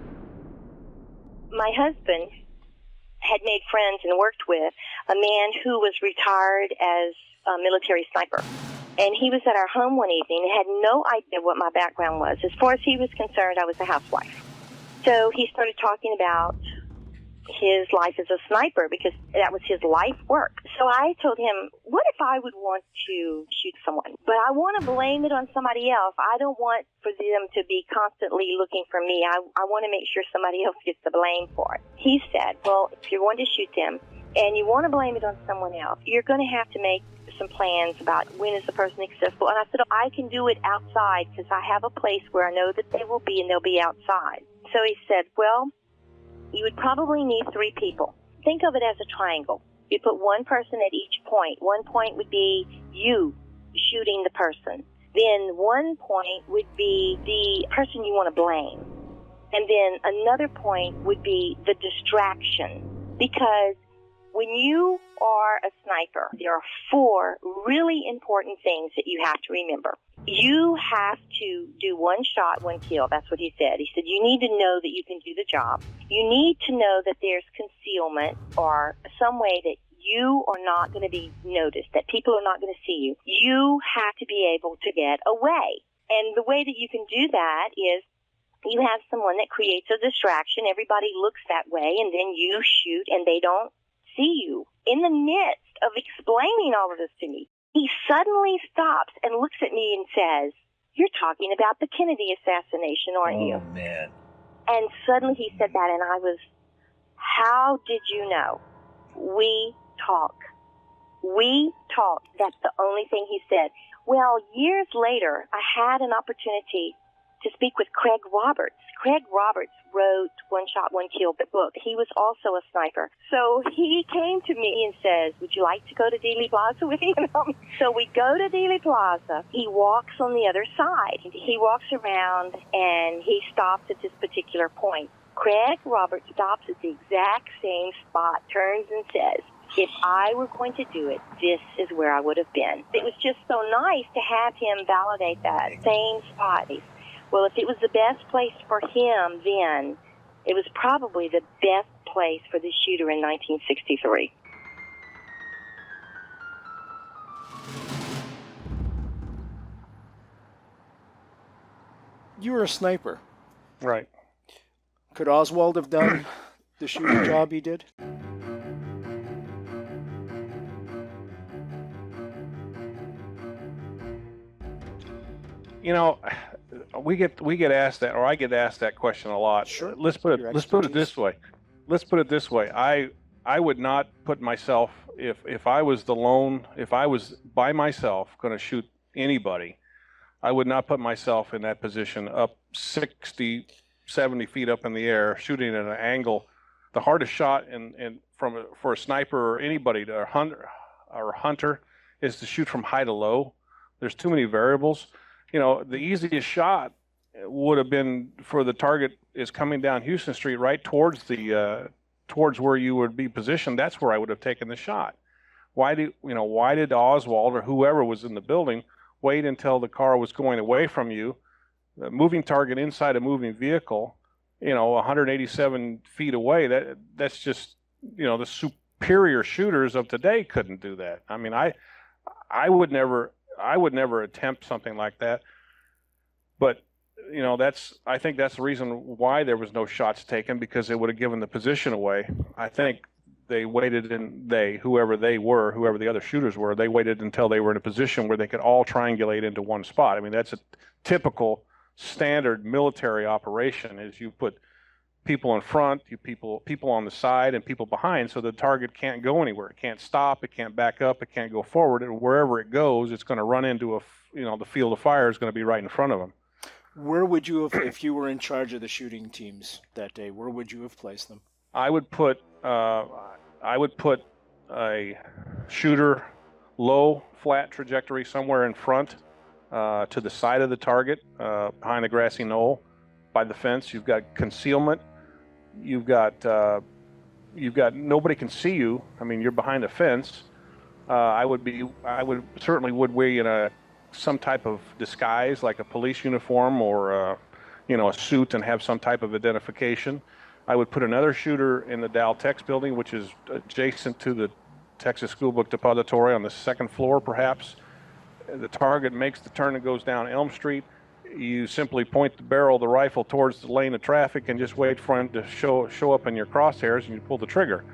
S9: My husband had made friends and worked with a man who was retired as a military sniper. And he was at our home one evening and had no idea what my background was. As far as he was concerned, I was a housewife. So he started talking about his life as a sniper, because that was his life work. So I told him, what if I would want to shoot someone, but I want to blame it on somebody else? I don't want for them to be constantly looking for me. I want to make sure somebody else gets the blame for it. He said, well, if you're going to shoot them and you want to blame it on someone else, you're going to have to make some plans about when is the person accessible. And I said, I can do it outside, because I have a place where I know that they will be, and they'll be outside. So he said, well, you would probably need 3 people. Think of it as a triangle. You put one person at each point. One point would be you shooting the person. Then one point would be the person you want to blame. And then another point would be the distraction. Because when you are a sniper, there are 4 really important things that you have to remember. You have to do one shot, one kill. That's what he said. He said, you need to know that you can do the job. You need to know that there's concealment or some way that you are not going to be noticed, that people are not going to see you. You have to be able to get away. And the way that you can do that is you have someone that creates a distraction. Everybody looks that way, and then you shoot, and they don't see you. In the midst of explaining all of this to me, he suddenly stops and looks at me and says, "You're talking about the Kennedy assassination, aren't you?"
S15: Oh, man.
S9: And suddenly he said that, and I was, "How did you know?" "We talk. We talk." That's the only thing he said. Well, years later, I had an opportunity to speak with Craig Roberts. Craig Roberts wrote One Shot, One Kill, the book. He was also a sniper. So he came to me and says, "Would you like to go to Dealey Plaza with me?" So we go to Dealey Plaza. He walks on the other side. He walks around, and he stops at this particular point. Craig Roberts stops at the exact same spot, turns and says, "If I were going to do it, this is where I would have been." It was just so nice to have him validate that same spot. Well, if it was the best place for him then, it was probably the best place for the shooter in 1963.
S11: You were a sniper.
S6: Right.
S11: Could Oswald have done the shooting job he did?
S6: You know, we get asked that, or I get asked that question a lot.
S11: Sure.
S6: Let's put it this way. I would not put myself, if I was by myself going to shoot anybody, I would not put myself in that position up 60, 70 feet up in the air, shooting at an angle. The hardest shot for a sniper or anybody to hunter is to shoot from high to low. There's too many variables. You know, the easiest shot would have been for the target is coming down Houston Street right towards where you would be positioned. That's where I would have taken the shot. Why did Oswald or whoever was in the building wait until the car was going away from you, a moving target inside a moving vehicle, 187 feet away? That's just, the superior shooters of today couldn't do that. I mean, I would never attempt something like that. But, I think that's the reason why there was no shots taken, because it would have given the position away. I think they waited, and whoever the other shooters were, they waited until they were in a position where they could all triangulate into one spot. I mean, that's a typical standard military operation, is you put people in front, people on the side, and people behind, so the target can't go anywhere. It can't stop, it can't back up, it can't go forward, and wherever it goes, it's going to run into the field of fire is going to be right in front of them.
S11: Where would you have, if you were in charge of the shooting teams that day, where would you have placed them?
S6: I would put a shooter low, flat trajectory somewhere in front, to the side of the target, behind the grassy knoll, by the fence. You've got concealment. You've got nobody can see you. I mean, you're behind a fence. I would certainly wear in some type of disguise, like a police uniform or a suit, and have some type of identification. I would put another shooter in the Dow Tex building, which is adjacent to the Texas School Book Depository, on the second floor, perhaps. The target makes the turn and goes down Elm Street. You simply point the barrel of the rifle towards the lane of traffic and just wait for him to show up in your crosshairs, and you pull the trigger.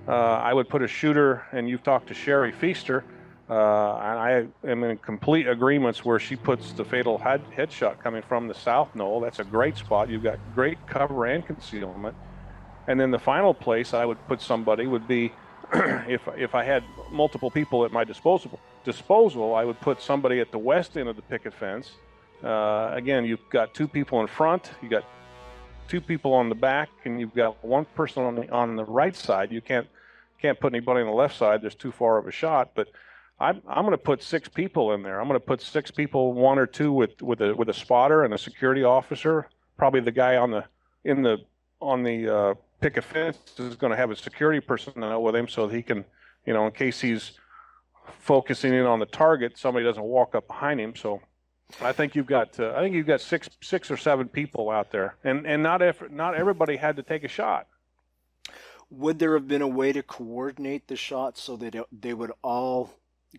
S6: I would put a shooter, and you've talked to Sherry Feaster, and I am in complete agreements where she puts the fatal headshot coming from the South Knoll. That's a great spot. You've got great cover and concealment. And then the final place I would put somebody would be, if I had multiple people at my disposal, I would put somebody at the west end of the picket fence. Again, you've got two people in front, you got two people on the back, and you've got one person on the right side. You can't put anybody on the left side. There's too far of a shot. But I'm going to put 6 people in there. I'm going to put 6 people, 1 or 2 with a spotter and a security officer. Probably the guy on the picket fence is going to have a security personnel with him, so that he can, in case he's focusing in on the target, somebody doesn't walk up behind him. So I think you've got 6 or 7 people out there, and not everybody had to take a shot.
S11: Would there have been a way to coordinate the shots so that they would all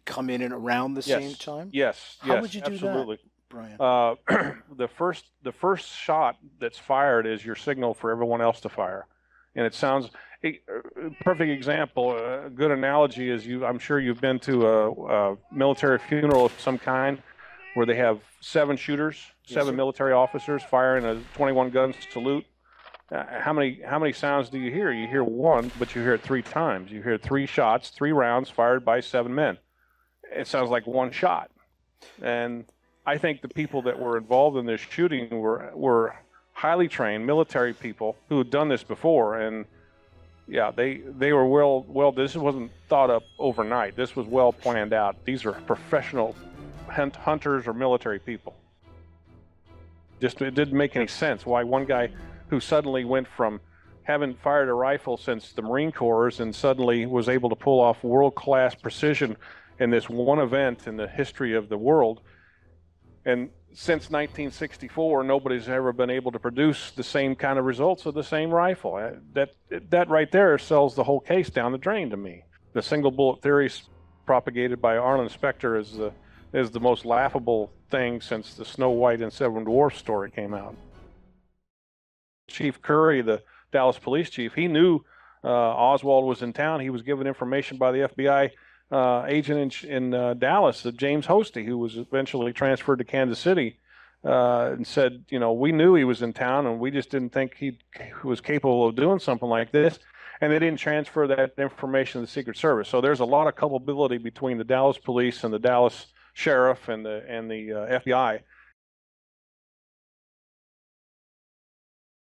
S11: come in and around the same time?
S6: Yes.
S11: How would you do
S6: absolutely.
S11: that, Brian?
S6: The first shot that's fired is your signal for everyone else to fire, and it sounds. A perfect example, a good analogy is I'm sure you've been to a military funeral of some kind where they have 7 shooters, seven military officers firing a 21 gun salute. How many sounds do you hear? You hear one, but you hear it 3 times. You hear 3 shots, 3 rounds fired by 7 men. It sounds like one shot. And I think the people that were involved in this shooting were highly trained military people who had done this before, and yeah, they were well. This wasn't thought up overnight. This was well planned out. These are professional hunters or military people. Just it didn't make any sense why one guy who suddenly went from having fired a rifle since the Marine Corps and suddenly was able to pull off world-class precision in this one event in the history of the world. And since 1964, nobody's ever been able to produce the same kind of results with the same rifle. That right there sells the whole case down the drain to me. The single bullet theory propagated by Arlen Specter is the most laughable thing since the Snow White and Seven Dwarfs story came out. Chief Curry, the Dallas police chief, he knew Oswald was in town. He was given information by the FBI agent in Dallas, James Hosty, who was eventually transferred to Kansas City, and said, we knew he was in town and we just didn't think he was capable of doing something like this. And they didn't transfer that information to the Secret Service. So there's a lot of culpability between the Dallas police and the Dallas sheriff and the FBI.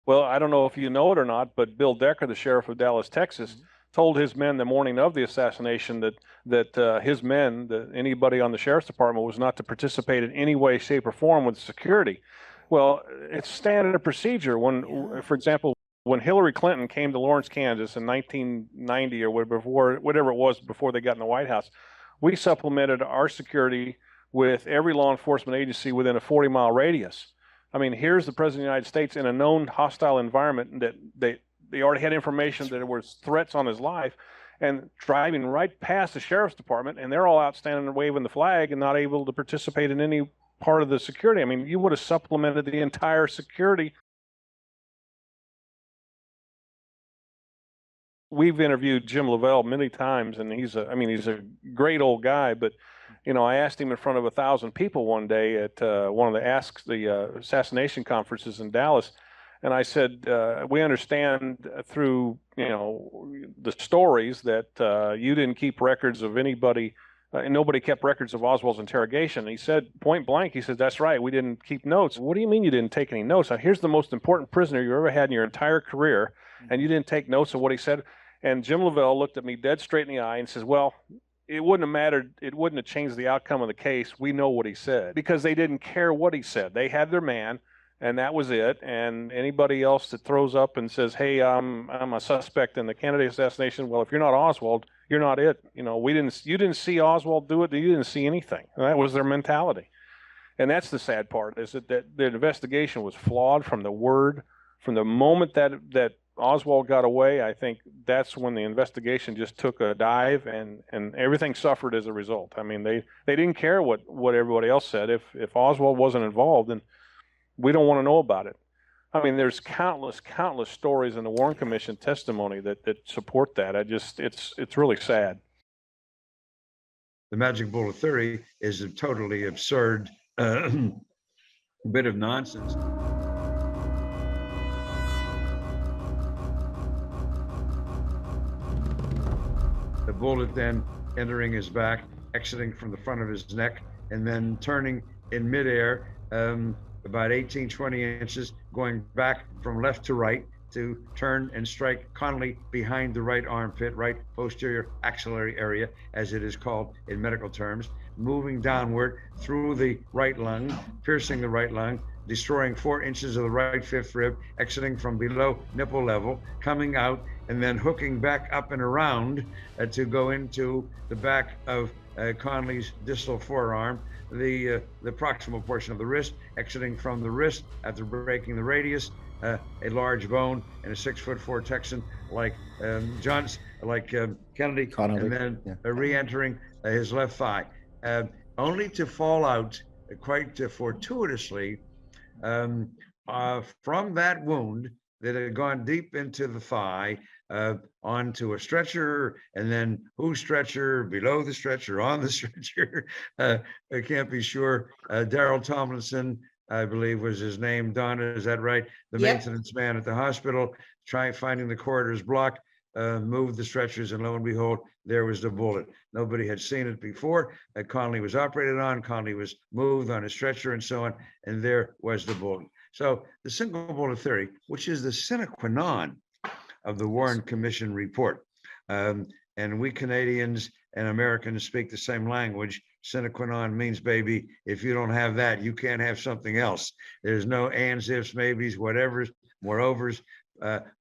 S6: Well, I don't know if you know it or not, but Bill Decker, the sheriff of Dallas, Texas, told his men the morning of the assassination that his men, anybody on the sheriff's department, was not to participate in any way, shape, or form with security. Well, it's standard procedure. For example, when Hillary Clinton came to Lawrence, Kansas in 1990 or whatever it was before they got in the White House, we supplemented our security with every law enforcement agency within a 40-mile radius. I mean, here's the President of the United States in a known hostile environment that they already had information that there was threats on his life, and driving right past the sheriff's department, and they're all out standing and waving the flag and not able to participate in any part of the security. I mean, you would have supplemented the entire security. We've interviewed Jim Lavelle many times, and he's a great old guy, but I asked him in front of 1,000 people one day at one of the assassination conferences in Dallas, and I said, we understand through the stories that you didn't keep records of anybody, and nobody kept records of Oswald's interrogation. And he said, point blank, he said, that's right, we didn't keep notes. What do you mean you didn't take any notes? Now, here's the most important prisoner you ever had in your entire career, and you didn't take notes of what he said. And Jim Lavelle looked at me dead straight in the eye and says, well, it wouldn't have mattered. It wouldn't have changed the outcome of the case. We know what he said, because they didn't care what he said. They had their man, and that was it. And anybody else that throws up and says, hey, I'm a suspect in the Kennedy assassination, well, if you're not Oswald, you're not it. You didn't see Oswald do it. You didn't see anything. And that was their mentality. And that's the sad part, is that the investigation was flawed from the moment that Oswald got away. I think that's when the investigation just took a dive, and everything suffered as a result. I mean, they didn't care what everybody else said. If Oswald wasn't involved, then we don't want to know about it. I mean, there's countless stories in the Warren Commission testimony that support that. It's really sad.
S12: The magic bullet theory is a totally absurd bit of nonsense. The bullet then entering his back, exiting from the front of his neck, and then turning in midair about 18-20 inches, going back from left to right to turn and strike Connolly behind the right armpit, right posterior axillary area, as it is called in medical terms, moving downward through the right lung, piercing the right lung, destroying 4 inches of the right fifth rib, exiting from below nipple level, coming out, and then hooking back up and around to go into the back of Connolly's distal forearm, the proximal portion of the wrist, exiting from the wrist after breaking the radius, a large bone and a 6'4" Texan like Kennedy,
S11: Connolly,
S12: and then
S11: yeah.
S12: re-entering his left thigh, only to fall out quite fortuitously from that wound that had gone deep into the thigh, onto a stretcher, and then whose stretcher, below the stretcher, on the stretcher, I can't be sure. Daryl Tomlinson, I believe was his name. Donna, is that right? The
S7: Yep.
S12: maintenance man at the hospital, finding the corridors blocked, moved the stretchers, and lo and behold, there was the bullet. Nobody had seen it before. Connolly was operated on, Connolly was moved on a stretcher and so on, and there was the bullet. So the single bullet theory, which is the sine qua non of the Warren Commission report, and we Canadians and Americans speak the same language. Sine qua non means, baby, if you don't have that, you can't have something else. There's no ands, ifs, maybes, whatevers, moreovers,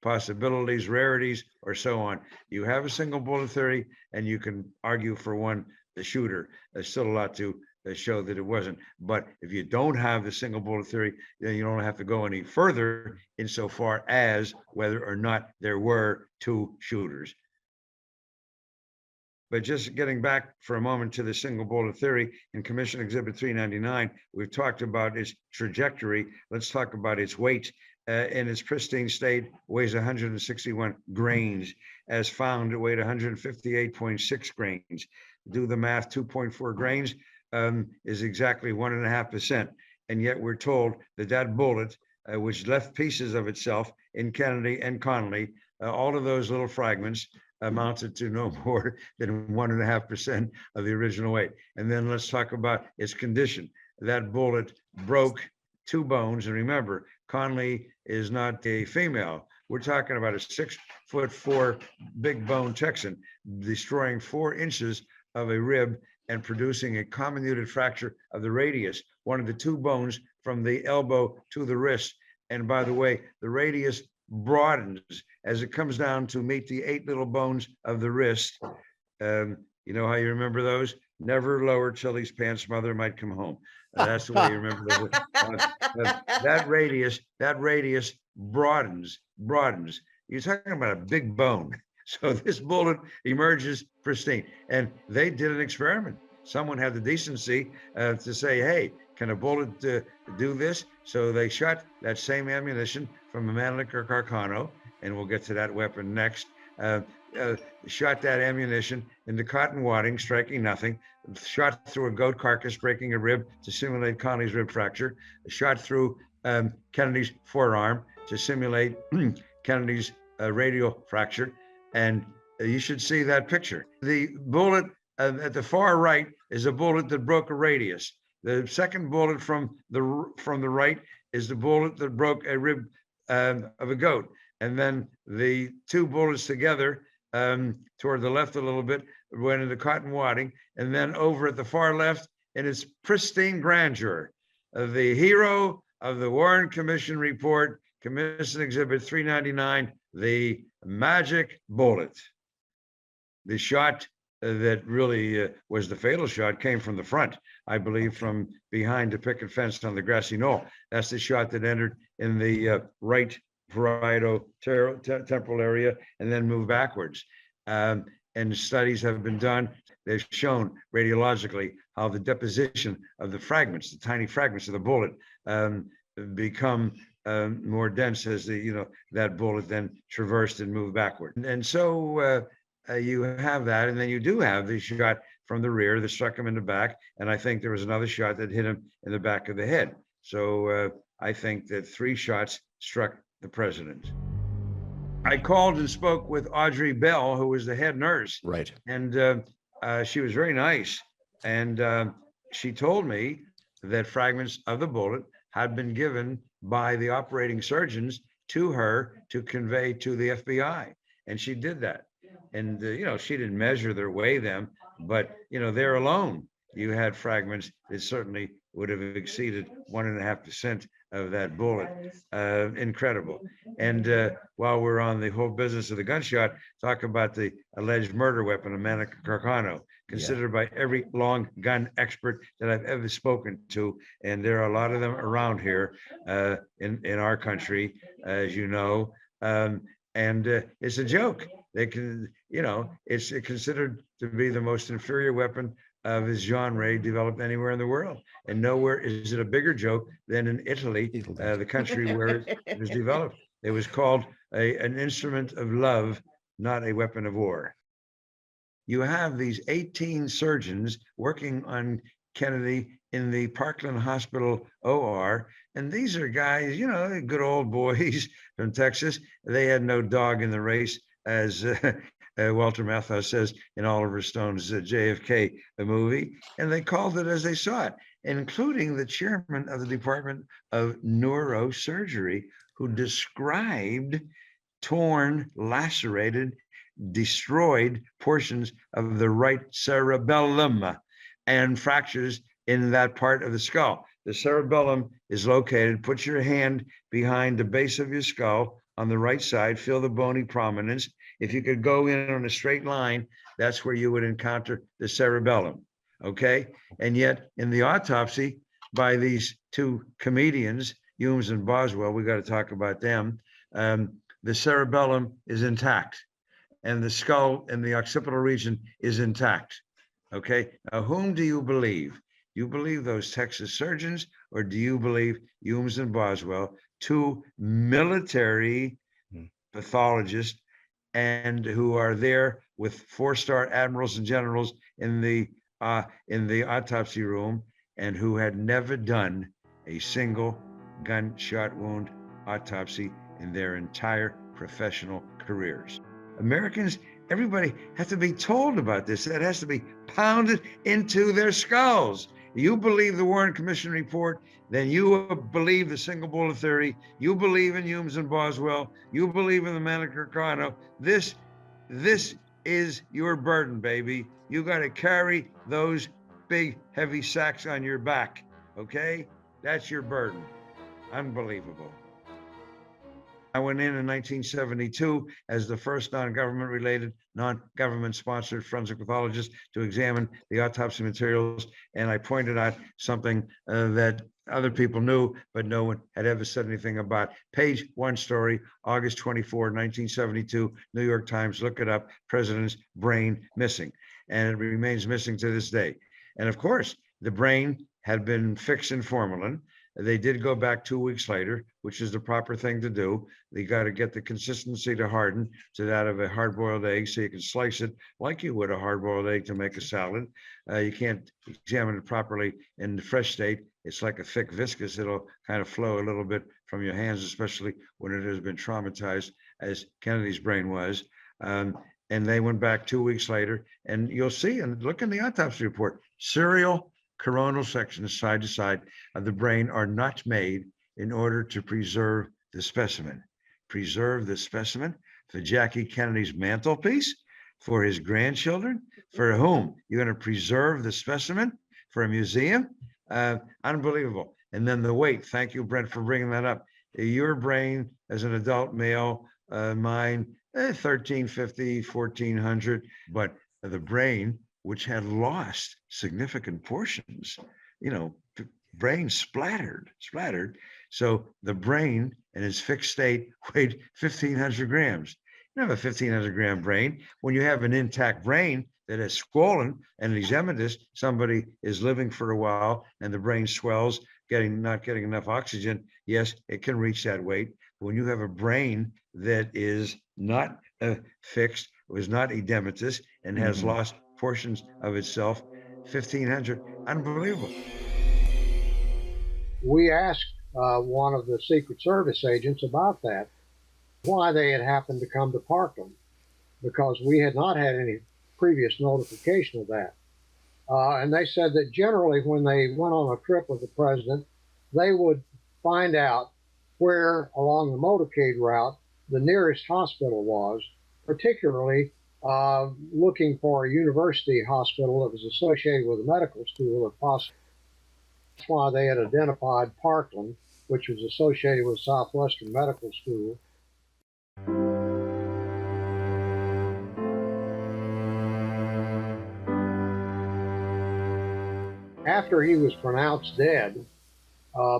S12: possibilities, rarities, or so on. You have a single bullet theory, and you can argue for one, the shooter. There's still a lot to show that it wasn't. But if you don't have the single bullet theory, then you don't have to go any further insofar as whether or not there were two shooters. But just getting back for a moment to the single bullet theory, in Commission Exhibit 399, we've talked about its trajectory. Let's talk about its weight. In its pristine state, weighs 161 grains. As found, it weighed 158.6 grains. Do the math, 2.4 grains is exactly 1.5%. And yet we're told that that bullet, which left pieces of itself in Kennedy and Connolly, all of those little fragments amounted to no more than 1.5% of the original weight. And then let's talk about its condition. That bullet broke two bones. And remember, Connolly is not a female. We're talking about a 6'4" big bone Texan, destroying 4 inches of a rib and producing a comminuted fracture of the radius, one of the two bones from the elbow to the wrist. And by the way, the radius broadens as it comes down to meet the 8 little bones of the wrist. You know how you remember those? Never lower Chili's pants, mother might come home. That's the way you remember those. That radius broadens. You're talking about a big bone. So this bullet emerges pristine. And they did an experiment. Someone had the decency to say, hey, can a bullet do this? So they shot that same ammunition from a Mannlicher Carcano, and we'll get to that weapon next. Shot that ammunition into cotton wadding, striking nothing. Shot through a goat carcass, breaking a rib to simulate Connolly's rib fracture. Shot through Kennedy's forearm to simulate Kennedy's radial fracture. And you should see that picture. The bullet at the far right is a bullet that broke a radius. The second bullet from the right is the bullet that broke a rib of a goat. And then the two bullets together toward the left a little bit went into cotton wadding. And then over at the far left, in its pristine grandeur, the hero of the Warren Commission report, Commission Exhibit 399, the magic bullet. The shot that really was the fatal shot came from the front, I believe, from behind the picket fence on the grassy knoll. That's the shot that entered in the right parietal temporal area and then moved backwards. And studies have been done. They've shown radiologically how the deposition of the fragments, the tiny fragments of the bullet, become more dense as that bullet then traversed and moved backward. And so you have that, and then you do have the shot from the rear that struck him in the back, and I think there was another shot that hit him in the back of the head. So I think that 3 shots struck the president. I called and spoke with Audrey Bell, who was the head nurse.
S11: Right.
S12: And she was very nice. And she told me that fragments of the bullet had been given by the operating surgeons to her to convey to the FBI. And she did that. And, she didn't measure or weigh them, but, there alone, you had fragments that certainly would have exceeded 1.5% of that bullet. Incredible. And while we're on the whole business of the gunshot, talk about the alleged murder weapon of Manic Carcano, considered by every long gun expert that I've ever spoken to. And there are a lot of them around here in our country, as you know. It's a joke. They can, it's considered to be the most inferior weapon of its genre developed anywhere in the world. And nowhere is it a bigger joke than in Italy, the country where it was developed. It was called an instrument of love, not a weapon of war. You have these 18 surgeons working on Kennedy in the Parkland Hospital OR. And these are guys, good old boys from Texas. They had no dog in the race, as Walter Matthau says in Oliver Stone's JFK movie. And they called it as they saw it, including the chairman of the Department of Neurosurgery, who described torn, lacerated, destroyed portions of the right cerebellum and fractures in that part of the skull. The cerebellum is located, put your hand behind the base of your skull on the right side, feel the bony prominence. If you could go in on a straight line, that's where you would encounter the cerebellum, okay? And yet in the autopsy by these two comedians, Humes and Boswell, we got to talk about them, the cerebellum is intact and the skull and the occipital region is intact, okay? Now, whom do you believe? You believe those Texas surgeons, or do you believe Humes and Boswell, two military pathologists and who are there with 4-star admirals and generals in the autopsy room and who had never done a single gunshot wound autopsy in their entire professional careers? Americans, everybody has to be told about this. It has to be pounded into their skulls. You believe the Warren Commission report, then you believe the single bullet theory. You believe in Humes and Boswell. You believe in the Manic Carcano. This is your burden, baby. You got to carry those big, heavy sacks on your back, okay? That's your burden. Unbelievable. I went in 1972 as the first non-government sponsored forensic pathologist to examine the autopsy materials. And I pointed out something that other people knew, but no one had ever said anything about. Page 1 story, August 24, 1972, New York Times, look it up, president's brain missing. And it remains missing to this day. And of course, the brain had been fixed in formalin. They did go back 2 weeks later, which is the proper thing to do. They got to get the consistency to harden to that of a hard-boiled egg, so you can slice it like you would a hard-boiled egg to make a salad. You can't examine it properly in the fresh state. It's like a thick viscous. It'll kind of flow a little bit from your hands, especially when it has been traumatized, as Kennedy's brain was. And they went back 2 weeks later, and you'll see, and look in the autopsy report, serial coronal sections side to side of the brain are not made in order to preserve the specimen. Preserve the specimen for Jackie Kennedy's mantelpiece, for his grandchildren, for whom? You're going to preserve the specimen for a museum? Unbelievable. And then the weight. Thank you, Brent, for bringing that up. Your brain as an adult male, mine, 1350, 1400, but the brain, which had lost significant portions, brain splattered. So the brain in its fixed state weighed 1,500 grams. You don't have a 1,500 gram brain. When you have an intact brain that is swollen and edematous, somebody is living for a while and the brain swells, not getting enough oxygen, yes, it can reach that weight. When you have a brain that is not fixed, was not edematous, and has lost portions of itself, 1,500, unbelievable.
S10: We asked one of the Secret Service agents about that, why they had happened to come to Parkland, because we had not had any previous notification of that. And they said that generally when they went on a trip with the president, they would find out where along the motorcade route the nearest hospital was, particularly looking for a university hospital that was associated with a medical school if possible. That's why they had identified Parkland which was associated with Southwestern Medical School. After he was pronounced dead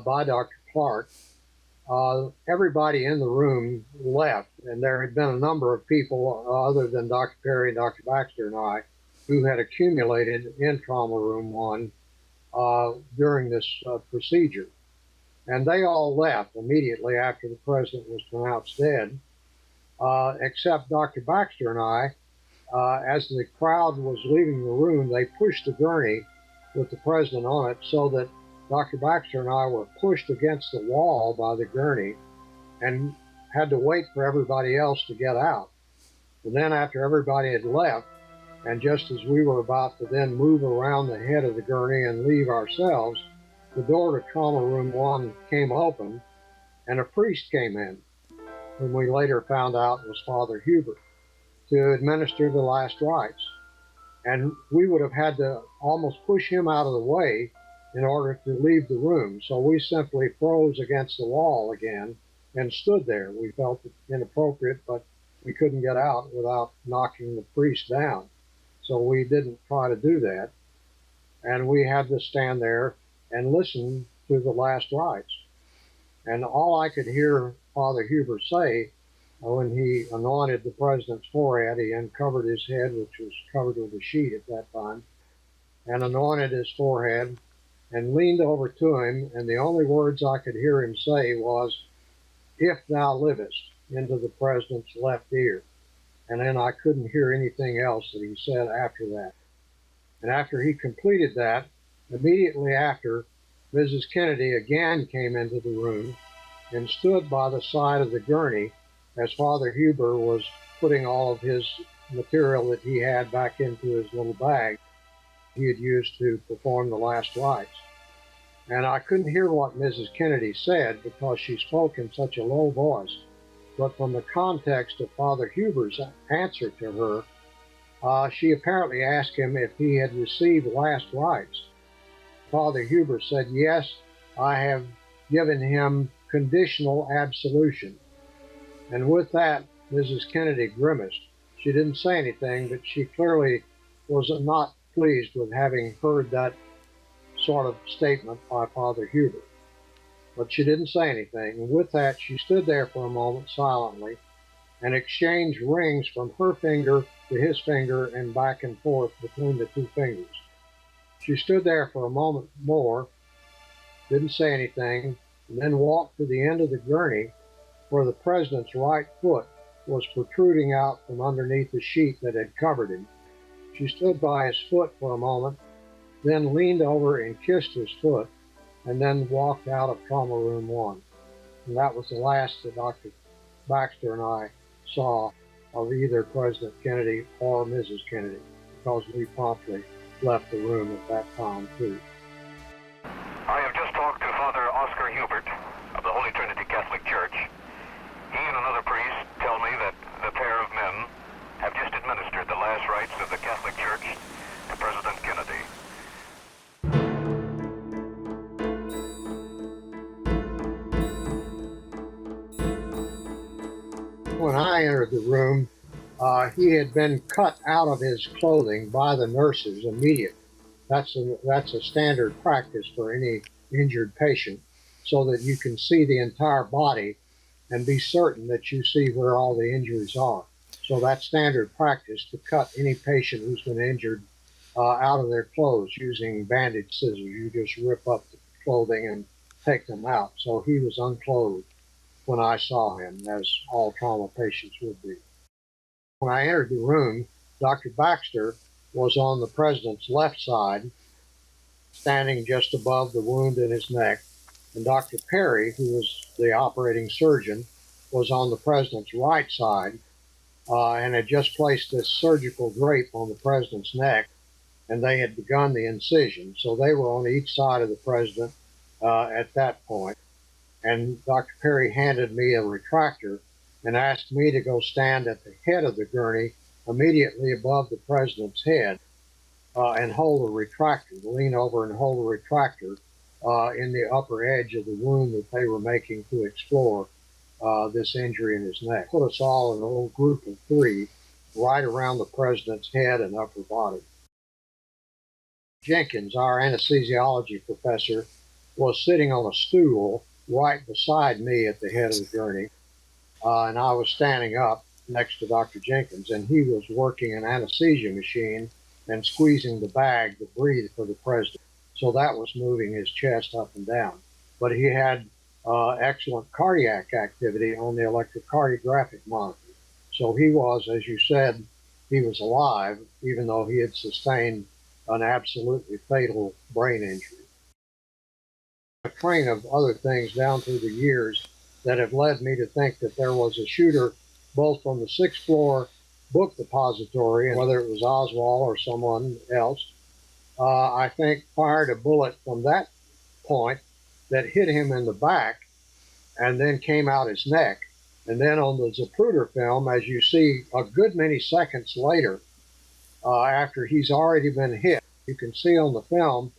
S10: by Dr. Clark, everybody in the room left, and there had been a number of people other than Dr. Perry, Dr. Baxter, and I who had accumulated in Trauma Room 1 during this procedure. And they all left immediately after the president was pronounced dead, except Dr. Baxter and I. As the crowd was leaving the room, they pushed the gurney with the president on it so that Dr. Baxter and I were pushed against the wall by the gurney and had to wait for everybody else to get out. And then after everybody had left, and just as we were about to then move around the head of the gurney and leave ourselves, the door to Trauma Room 1 came open and a priest came in, whom we later found out was Father Hubert, to administer the last rites. And we would have had to almost push him out of the way in order to leave the room. So we simply froze against the wall again and stood there. We felt it inappropriate, but we couldn't get out without knocking the priest down. So we didn't try to do that. And we had to stand there and listen to the last rites. And all I could hear Father Hubert say when he anointed the president's forehead, he uncovered his head, which was covered with a sheet at that time, and anointed his forehead and leaned over to him, and the only words I could hear him say was, "If thou livest," into the president's left ear. And then I couldn't hear anything else that he said after that. And after he completed that, immediately after, Mrs. Kennedy again came into the room and stood by the side of the gurney as Father Huber was putting all of his material that he had back into his little bag he had used to perform the last rites. And I couldn't hear what Mrs. Kennedy said because she spoke in such a low voice. But from the context of Father Huber's answer to her, she apparently asked him if he had received last rites. Father Huber said, "Yes, I have given him conditional absolution." And with that, Mrs. Kennedy grimaced. She didn't say anything, but she clearly was not pleased with having heard that sort of statement by Father Huber. But she didn't say anything. And with that, she stood there for a moment silently and exchanged rings from her finger to his finger and back and forth between the two fingers. She stood there for a moment more, didn't say anything, and then walked to the end of the gurney where the president's right foot was protruding out from underneath the sheet that had covered him. She stood by his foot for a moment, then leaned over and kissed his foot, and then walked out of Trauma Room 1. And that was the last that Dr. Baxter and I saw of either President Kennedy or Mrs. Kennedy, because we promptly left the room at that time, too.
S17: I have just talked to Father Oscar Hubert of the Holy Trinity Catholic Church. He and another priest tell me that the pair of men have just administered the last rites of the Catholic Church to President Kennedy.
S10: When I entered the room, he had been cut out of his clothing by the nurses immediately. That's a standard practice for any injured patient, so that you can see the entire body and be certain that you see where all the injuries are. So that's standard practice to cut any patient who's been injured out of their clothes using bandage scissors. You just rip up the clothing and take them out. So he was unclothed when I saw him, as all trauma patients would be. When I entered the room, Dr. Baxter was on the president's left side, standing just above the wound in his neck, and Dr. Perry, who was the operating surgeon, was on the president's right side and had just placed this surgical drape on the president's neck, and they had begun the incision. So they were on each side of the president at that point. And Dr. Perry handed me a retractor and asked me to go stand at the head of the gurney immediately above the president's head and hold a retractor, lean over and hold a retractor in the upper edge of the wound that they were making to explore this injury in his neck. Put us all in a little group of 3 right around the president's head and upper body. Jenkins, our anesthesiology professor, was sitting on a stool right beside me at the head of the gurney, and I was standing up next to Dr. Jenkins, and he was working an anesthesia machine and squeezing the bag to breathe for the president. So that was moving his chest up and down. But he had excellent cardiac activity on the electrocardiographic monitor. So he was, as you said, he was alive, even though he had sustained an absolutely fatal brain injury. A train of other things down through the years that have led me to think that there was a shooter both from the 6th floor book depository, and whether it was Oswald or someone else, I think fired a bullet from that point that hit him in the back and then came out his neck. And then on the Zapruder film, as you see a good many seconds later, after he's already been hit, you can see on the film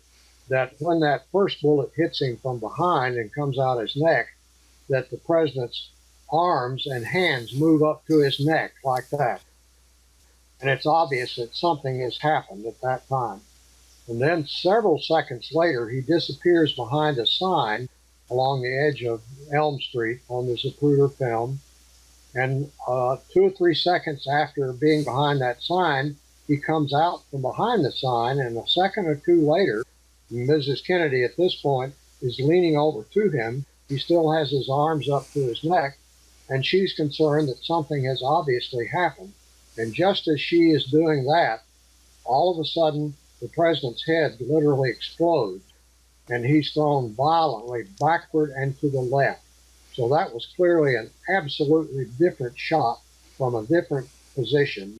S10: that when that first bullet hits him from behind and comes out his neck, that the president's arms and hands move up to his neck like that. And it's obvious that something has happened at that time. And then several seconds later, he disappears behind a sign along the edge of Elm Street on the Zapruder film. And 2 or 3 seconds after being behind that sign, he comes out from behind the sign, and a second or 2 later, Mrs. Kennedy at this point is leaning over to him. He still has his arms up to his neck, and she's concerned that something has obviously happened. And just as she is doing that, all of a sudden, the president's head literally explodes, and he's thrown violently backward and to the left. So that was clearly an absolutely different shot from a different position,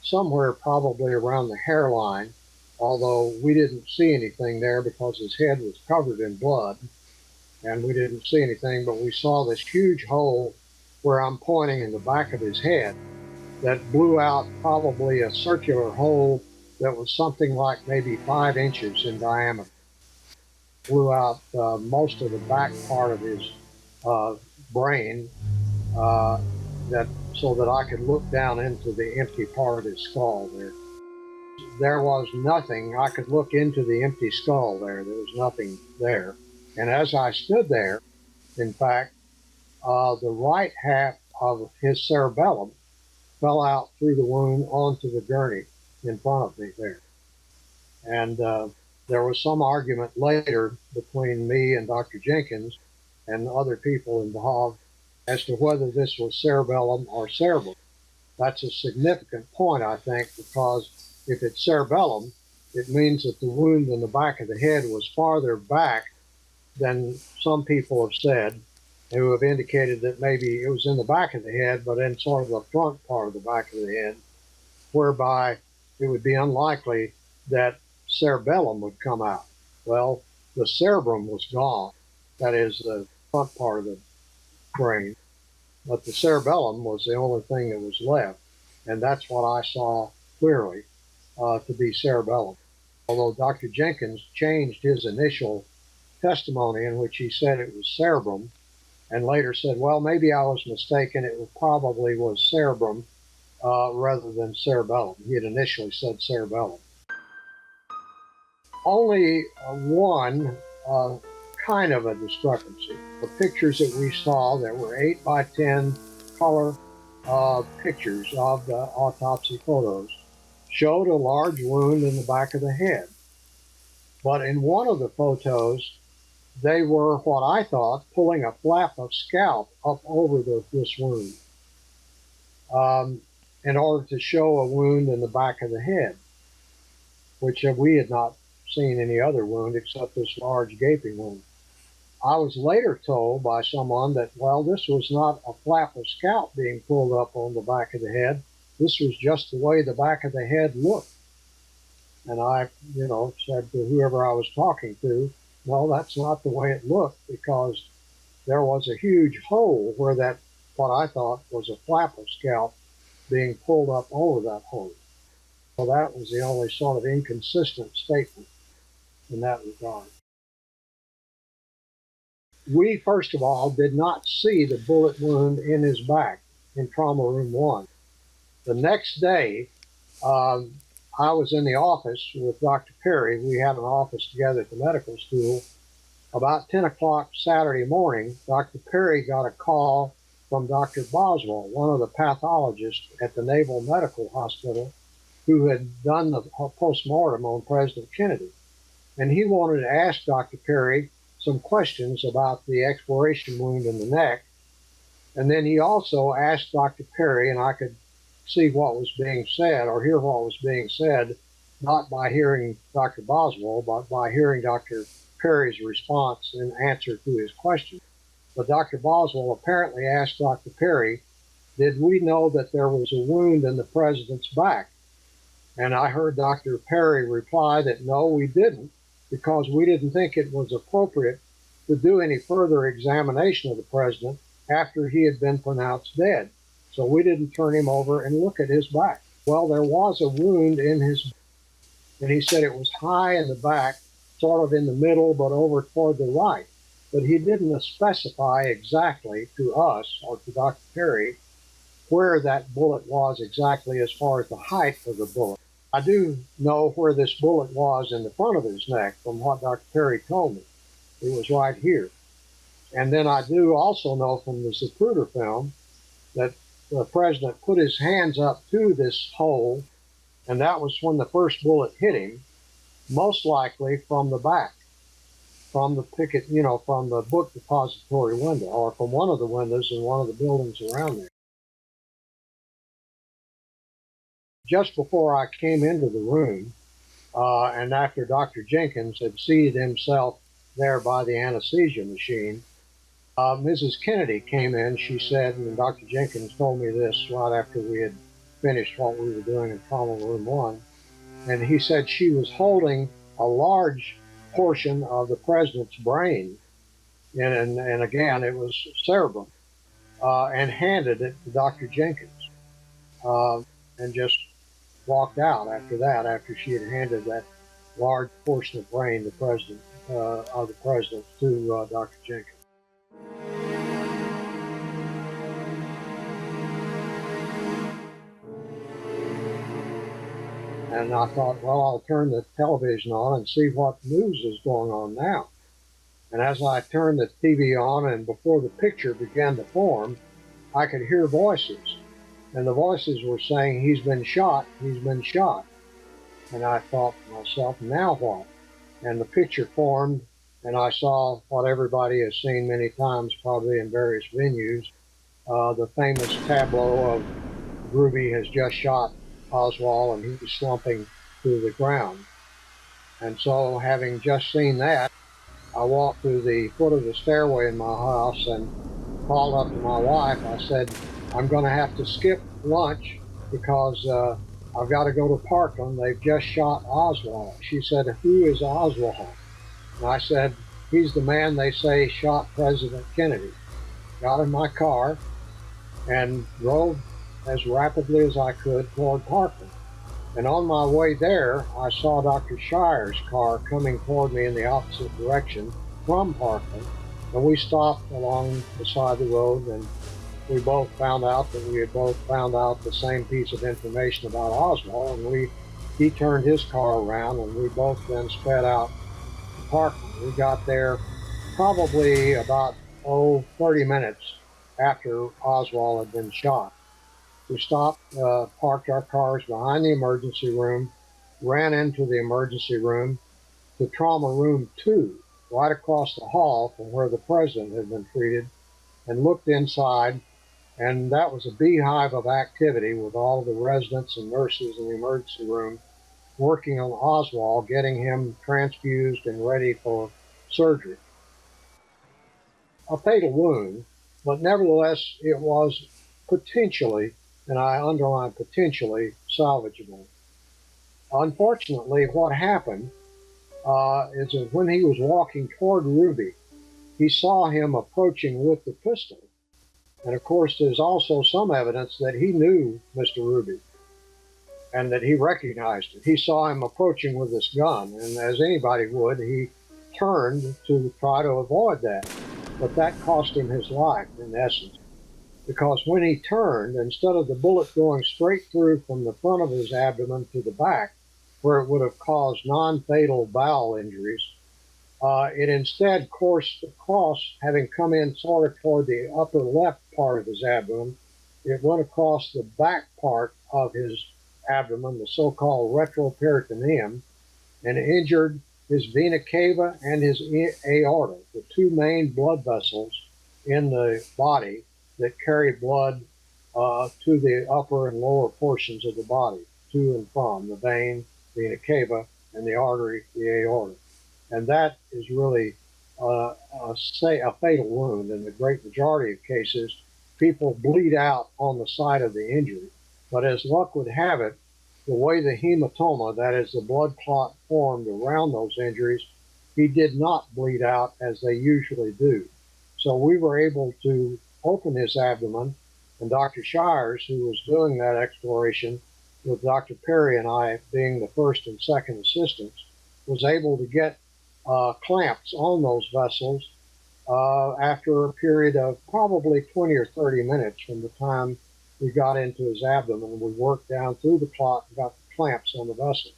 S10: somewhere probably around the hairline, although we didn't see anything there because his head was covered in blood, and we didn't see anything, but we saw this huge hole where I'm pointing in the back of his head that blew out probably a circular hole that was something like maybe 5 inches in diameter. Blew out most of the back part of his brain so that I could look down into the empty part of his skull there. There was nothing. I could look into the empty skull there. There was nothing there. And as I stood there, in fact, the right half of his cerebellum fell out through the wound onto the gurney in front of me there. And there was some argument later between me and Dr. Jenkins and other people involved as to whether this was cerebellum or cerebrum. That's a significant point, I think, because if it's cerebellum, it means that the wound in the back of the head was farther back than some people have said, who have indicated that maybe it was in the back of the head, but in sort of the front part of the back of the head, whereby it would be unlikely that cerebellum would come out. Well, the cerebrum was gone. That is the front part of the brain. But the cerebellum was the only thing that was left. And that's what I saw clearly to be cerebellum. Although Dr. Jenkins changed his initial testimony in which he said it was cerebrum, and later said, well, maybe I was mistaken. It probably was cerebrum rather than cerebellum. He had initially said cerebellum. Only one kind of a discrepancy. The pictures that we saw that were 8 by 10 color pictures of the autopsy photos showed a large wound in the back of the head. But in one of the photos, they were what I thought pulling a flap of scalp up over this wound in order to show a wound in the back of the head, which we had not seen any other wound except this large gaping wound. I was later told by someone that, well, this was not a flap of scalp being pulled up on the back of the head. This was just the way the back of the head looked. And I, said to whoever I was talking to, well, that's not the way it looked, because there was a huge hole where that, what I thought was a flap of scalp being pulled up over that hole. So that was the only sort of inconsistent statement in that regard. We, first of all, did not see the bullet wound in his back in trauma room 1. The next day, I was in the office with Dr. Perry. We had an office together at the medical school. About 10 o'clock Saturday morning, Dr. Perry got a call from Dr. Boswell, one of the pathologists at the Naval Medical Hospital, who had done the postmortem on President Kennedy. And he wanted to ask Dr. Perry some questions about the exploration wound in the neck. And then he also asked Dr. Perry, and I could see what was being said or hear what was being said, not by hearing Dr. Boswell, but by hearing Dr. Perry's response and answer to his question. But Dr. Boswell apparently asked Dr. Perry, did we know that there was a wound in the president's back? And I heard Dr. Perry reply that no, we didn't, because we didn't think it was appropriate to do any further examination of the president after he had been pronounced dead. So we didn't turn him over and look at his back. Well, there was a wound in his, and he said it was high in the back, sort of in the middle, but over toward the right. But he didn't specify exactly to us or to Dr. Perry where that bullet was exactly as far as the height of the bullet. I do know where this bullet was in the front of his neck from what Dr. Perry told me. It was right here. And then I do also know from the Zapruder film that the president put his hands up to this hole, and that was when the first bullet hit him, most likely from the back, from the picket, from the book depository window, or from one of the windows in one of the buildings around there. Just before I came into the room, and after Dr. Jenkins had seated himself there by the anesthesia machine, Mrs. Kennedy came in, she said, and Dr. Jenkins told me this right after we had finished what we were doing in trauma room 1, and he said she was holding a large portion of the president's brain, and again, it was cerebrum, and handed it to Dr. Jenkins, and just walked out after that, after she had handed that large portion of brain to the president to Dr. Jenkins. And I thought, well, I'll turn the television on and see what news is going on now. And as I turned the TV on and before the picture began to form, I could hear voices. And the voices were saying, he's been shot, he's been shot. And I thought to myself, now what? And the picture formed, and I saw what everybody has seen many times, probably in various venues, the famous tableau of Ruby has just shot Oswald and he's slumping to the ground. And so, having just seen that, I walked to the foot of the stairway in my house and called up to my wife. I said, I'm going to have to skip lunch because I've got to go to Parkland. They've just shot Oswald. She said, who is Oswald? And I said, he's the man they say shot President Kennedy. Got in my car and drove as rapidly as I could toward Parkland. And on my way there, I saw Dr. Shire's car coming toward me in the opposite direction from Parkland. And we stopped along the side of the road, and we both found out that we had both found out the same piece of information about Oswald, and he turned his car around, and we both then sped out to Parkland. We got there probably about 30 minutes after Oswald had been shot. We stopped, parked our cars behind the emergency room, ran into the emergency room to trauma room 2, right across the hall from where the president had been treated, and looked inside, and that was a beehive of activity with all the residents and nurses in the emergency room working on Oswald, getting him transfused and ready for surgery. A fatal wound, but nevertheless it was potentially, and I underline potentially, salvageable. Unfortunately, what happened is that when he was walking toward Ruby, he saw him approaching with the pistol. And of course, there's also some evidence that he knew Mr. Ruby and that he recognized it. He saw him approaching with this gun, and as anybody would, he turned to try to avoid that. but that cost him his life in essence. Because when he turned, instead of the bullet going straight through from the front of his abdomen to the back, where it would have caused non-fatal bowel injuries, it instead coursed across, having come in sort of toward the upper left part of his abdomen. It went across the back part of his abdomen, the so-called retroperitoneum, and injured his vena cava and his aorta, the two main blood vessels in the body that carry blood to the upper and lower portions of the body, to and from the vein, vena cava, and the artery, the aorta. And that is really a fatal wound. In the great majority of cases, people bleed out on the site of the injury. But as luck would have it, the way the hematoma, that is the blood clot, formed around those injuries, he did not bleed out as they usually do. So we were able to open his abdomen, and Dr. Shires, who was doing that exploration, with Dr. Perry and I being the first and second assistants, was able to get clamps on those vessels after a period of probably 20 or 30 minutes from the time we got into his abdomen. We worked down through the clot and got the clamps on the vessel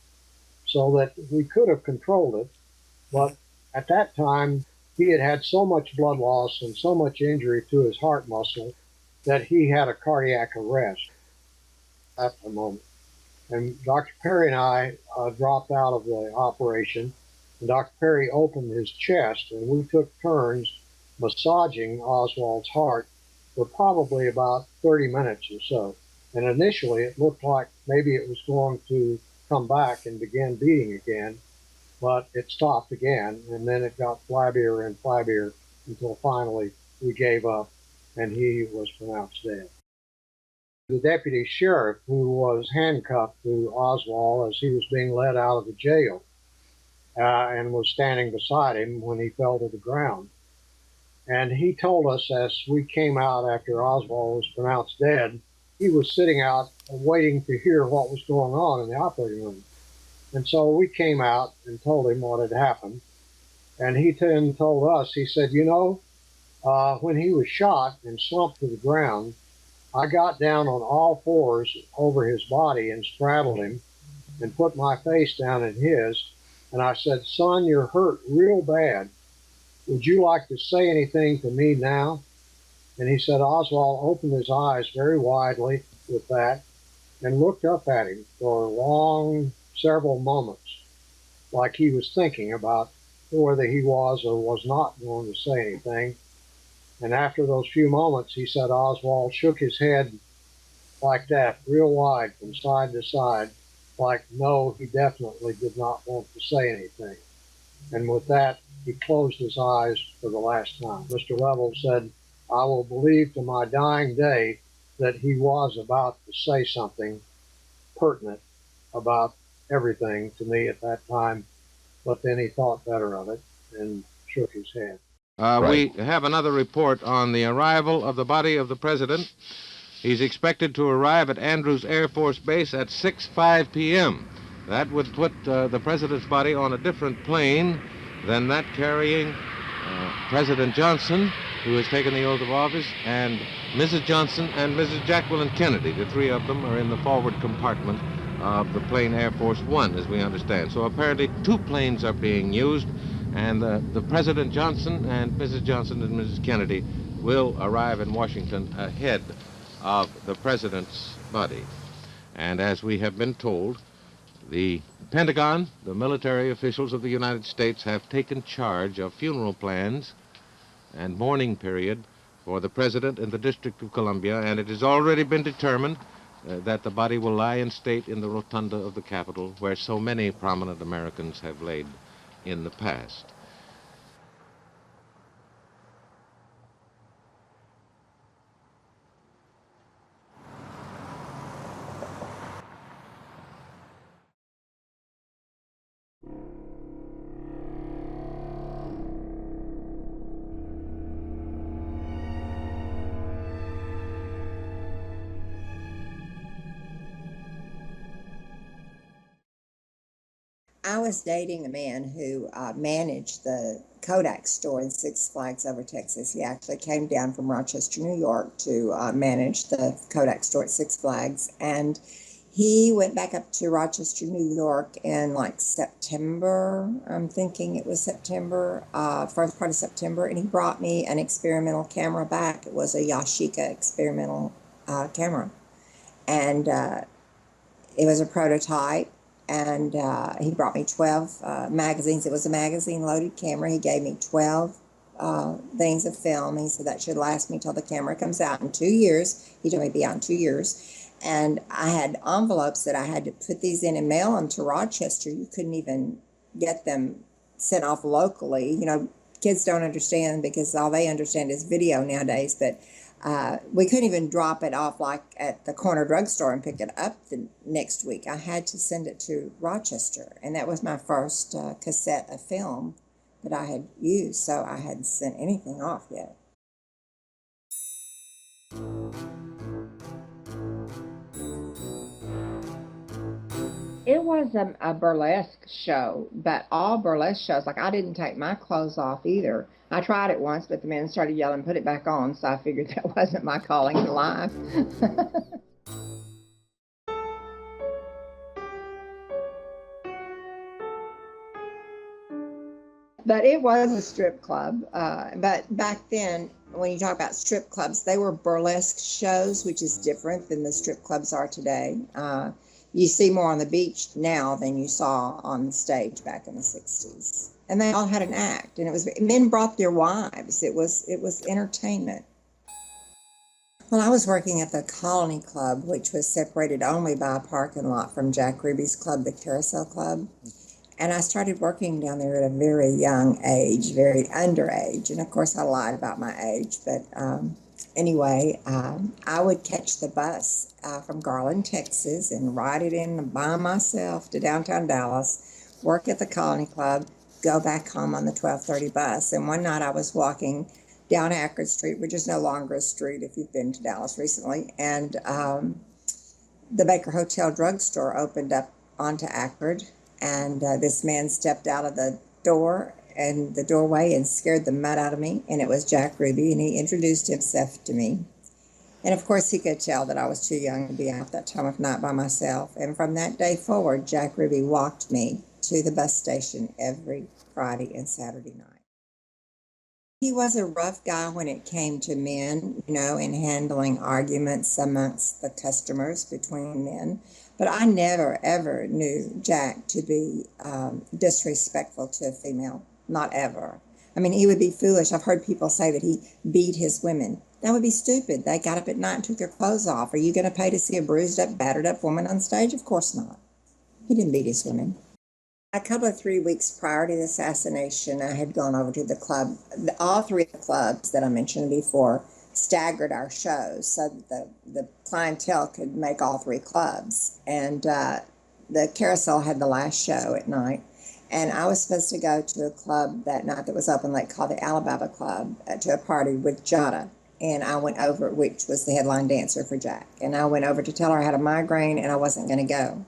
S10: so that we could have controlled it. But at that time, he had had so much blood loss and so much injury to his heart muscle that he had a cardiac arrest at the moment. And Dr. Perry and I dropped out of the operation, and Dr. Perry opened his chest, and we took turns massaging Oswald's heart for probably about 30 minutes or so. And initially, it looked like maybe it was going to come back and begin beating again, but it stopped again, and then it got flabbier and flabbier until finally we gave up, and he was pronounced dead. The deputy sheriff, who was handcuffed to Oswald as he was being led out of the jail, and was standing beside him when he fell to the ground. And he told us as we came out after Oswald was pronounced dead, he was sitting out waiting to hear what was going on in the operating room. And so we came out and told him what had happened. And he then told us, he said, you know, when he was shot and slumped to the ground, I got down on all fours over his body and straddled him and put my face down in his. And I said, son, you're hurt real bad. Would you like to say anything to me now? And he said, Oswald opened his eyes very widely with that and looked up at him for long, several moments, like he was thinking about whether he was or was not going to say anything. And after those few moments, he said Oswald shook his head like that, real wide from side to side, like, no, he definitely did not want to say anything. And with that, he closed his eyes for the last time. Mr. Lovell said, I will believe to my dying day that he was about to say something pertinent about everything to me at that time, but then he thought better of it and shook his head.
S7: We have another report on the arrival of the body of the president. He's expected to arrive at Andrews Air Force Base at 6:05 p.m. That would put the president's body on a different plane than that carrying President Johnson, who has taken the oath of office, and Mrs. Johnson and Mrs. Jacqueline Kennedy. The three of them are in the forward compartment of the plane Air Force One, as we understand. So apparently two planes are being used, and the President Johnson and Mrs. Johnson and Mrs. Kennedy will arrive in Washington ahead of the president's body. And as we have been told, the Pentagon, the military officials of the United States, have taken charge of funeral plans and mourning period for the president in the District of Columbia, and it has already been determined that the body will lie in state in the rotunda of the Capitol, where so many prominent Americans have laid in the past.
S22: I was dating a man who managed the
S13: Kodak store in Six Flags over Texas. He actually came down from Rochester, New York to manage the Kodak store at Six Flags. And he went back up to Rochester, New York in like September. I'm thinking it was September, first part of September. And he brought me an experimental camera back. It was a Yashica experimental camera. And it was a prototype. And he brought me 12 magazines. It was a magazine-loaded camera. He gave me 12 things of film. He said that should last me till the camera comes out in 2 years. He told me it'd be out in 2 years. And I had envelopes that I had to put these in and mail them to Rochester. You couldn't even get them sent off locally. You know, kids don't understand because all they understand is video nowadays. But we couldn't even drop it off like at the corner drugstore and pick it up the next week. I had to send it to Rochester, and that was my first cassette of film that I had used, so I hadn't sent anything off yet. It was a burlesque show, but all burlesque shows, like I didn't take my clothes off either. I tried it once, but the men started yelling, put it back on, so I figured that wasn't my calling to life. But it was a strip club. But back then, when you talk about strip clubs, they were burlesque shows, which is different than the strip clubs are today. You see more on the beach now than you saw on the stage back in the 60s. And they all had an act, and it was men brought their wives. It was entertainment. Well, I was working at the Colony Club, which was separated only by a parking lot from Jack Ruby's club, the Carousel Club. And I started working down there at a very young age, very underage. And of course, I lied about my age. But anyway, I would catch the bus from Garland, Texas, and ride it in by myself to downtown Dallas, work at the Colony Club, go back home on the 12:30 bus. And one night I was walking down Akron Street, which is no longer a street if you've been to Dallas recently. And the Baker Hotel drugstore opened up onto Akron. And this man stepped out of the door and the doorway and scared the mud out of me. And it was Jack Ruby, and he introduced himself to me. And of course, he could tell that I was too young to be out that time of night by myself. And from that day forward, Jack Ruby walked me to the bus station every Friday and Saturday night. He was a rough guy when it came to men, you know, in handling arguments amongst the customers between men. But I never, ever knew Jack to be disrespectful to a female. Not ever. I mean, he would be foolish. I've heard people say that he beat his women. That would be stupid. They got up at night and took their clothes off. Are you going to pay to see a bruised up, battered up woman on stage? Of course not. He didn't beat his women. A couple of 3 weeks prior to the assassination, I had gone over to the club. All three of the clubs that I mentioned before staggered our shows so that the clientele could make all three clubs. And the Carousel had the last show at night. And I was supposed to go to a club that night that was open late called the Alabama Club to a party with Jada. And I went over, which was the headline dancer for Jack. And I went over to tell her I had a migraine and I wasn't going to go.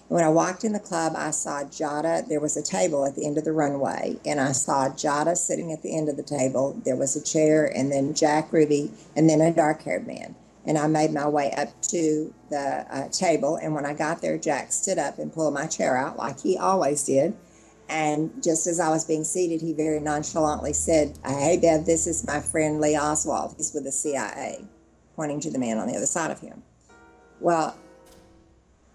S13: When I walked in the club, I saw Jada. There was a table at the end of the runway, and I saw Jada sitting at the end of the table. There was a chair, and then Jack Ruby, and then a dark-haired man. And I made my way up to the table, and when I got there, Jack stood up and pulled my chair out like he always did. And just as I was being seated, he very nonchalantly said, "Hey, Bev, this is my friend Lee Oswald. He's with the CIA," pointing to the man on the other side of him. Well,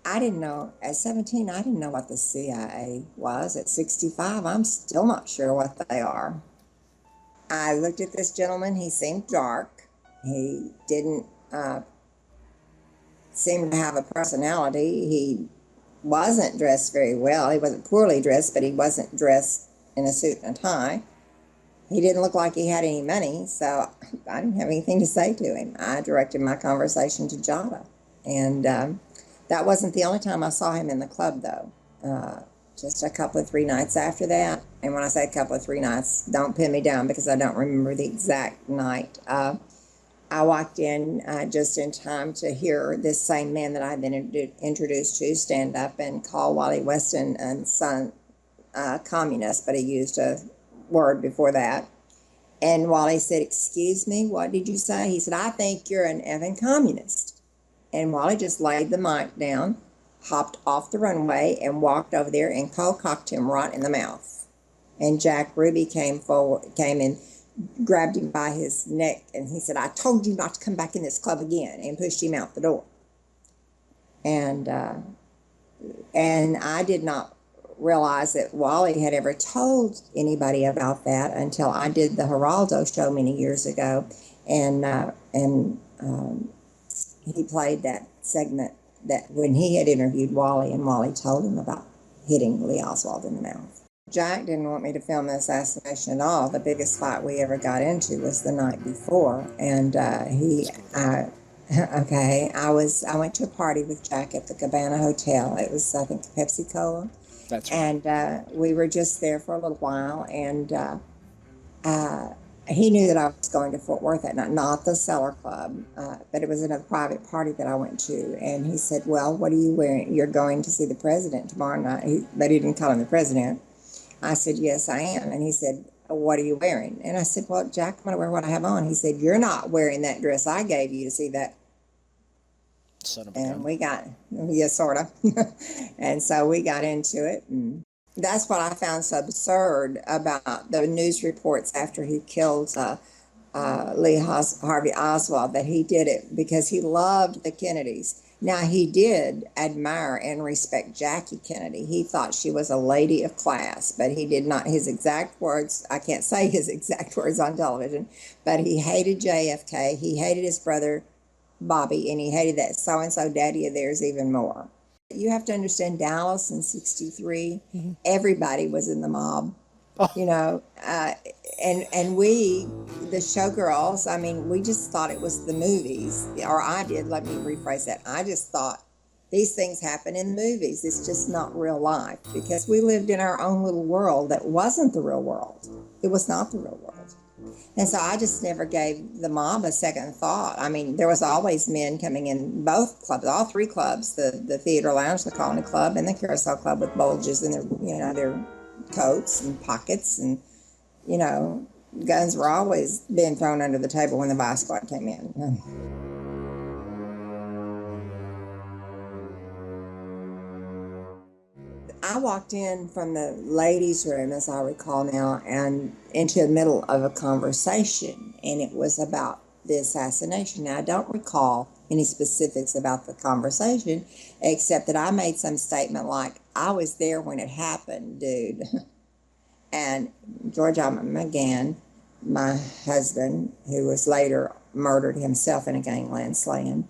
S13: I didn't know, at 17, I didn't know what the CIA was. At 65, I'm still not sure what they are. I looked at this gentleman. He seemed dark. He didn't seem to have a personality. He wasn't dressed very well. He wasn't poorly dressed, but he wasn't dressed in a suit and a tie. He didn't look like he had any money, so I didn't have anything to say to him. I directed my conversation to Jada. And that wasn't the only time I saw him in the club, though. Just a couple of 3 nights after that. And when I say a couple of 3 nights, don't pin me down because I don't remember the exact night. I walked in just in time to hear this same man that I'd been introduced to stand up and call Wally Weston and son communist, but he used a word before that. And Wally said, "Excuse me, what did you say?" He said, "I think you're an effing communist." And Wally just laid the mic down, hopped off the runway, and walked over there and cold-cocked him right in the mouth. And Jack Ruby came and grabbed him by his neck, and he said, "I told you not to come back in this club again," and pushed him out the door. And I did not realize that Wally had ever told anybody about that until I did the Geraldo show many years ago, and he played that segment that when he had interviewed Wally, and Wally told him about hitting Lee Oswald in the mouth. Jack didn't want me to film the assassination at all. The biggest fight we ever got into was the night before, and I went to a party with Jack at the Cabana Hotel. It was, I think, Pepsi Cola.
S11: That's right.
S13: And we were just there for a little while, and he knew that I was going to Fort Worth that night, not the Cellar Club, but it was another private party that I went to. And he said, "Well, what are you wearing? You're going to see the president tomorrow night." But he didn't call him the president. I said, "Yes, I am." And he said, "What are you wearing?" And I said, "Well, Jack, I'm going to wear what I have on." He said, "You're not wearing that dress I gave you to see that."
S11: Son of a
S13: And
S11: gun.
S13: we got, yeah, sort of. And so we got into it. And that's what I found so absurd about the news reports after he killed Lee Harvey Oswald, that he did it because he loved the Kennedys. Now, he did admire and respect Jackie Kennedy. He thought she was a lady of class, but he did not, his exact words, I can't say his exact words on television, but he hated JFK. He hated his brother Bobby, and he hated that so-and-so daddy of theirs even more. You have to understand, Dallas in '63, everybody was in the mob, you know, and we, the showgirls, I mean, we just thought it was the movies, or I did, let me rephrase that. I just thought these things happen in movies. It's just not real life, because we lived in our own little world that wasn't the real world. It was not the real world. And so I just never gave the mob a second thought. I mean, there was always men coming in both clubs, all three clubs, the Theater Lounge, the Colony Club, and the Carousel Club, with bulges in their, you know, their coats and pockets, and, you know, guns were always being thrown under the table when the vice squad came in. I walked in from the ladies' room, as I recall now, and into the middle of a conversation, and it was about the assassination. Now, I don't recall any specifics about the conversation, except that I made some statement like, "I was there when it happened, dude." And George McGann, my husband, who was later murdered himself in a gangland slaying,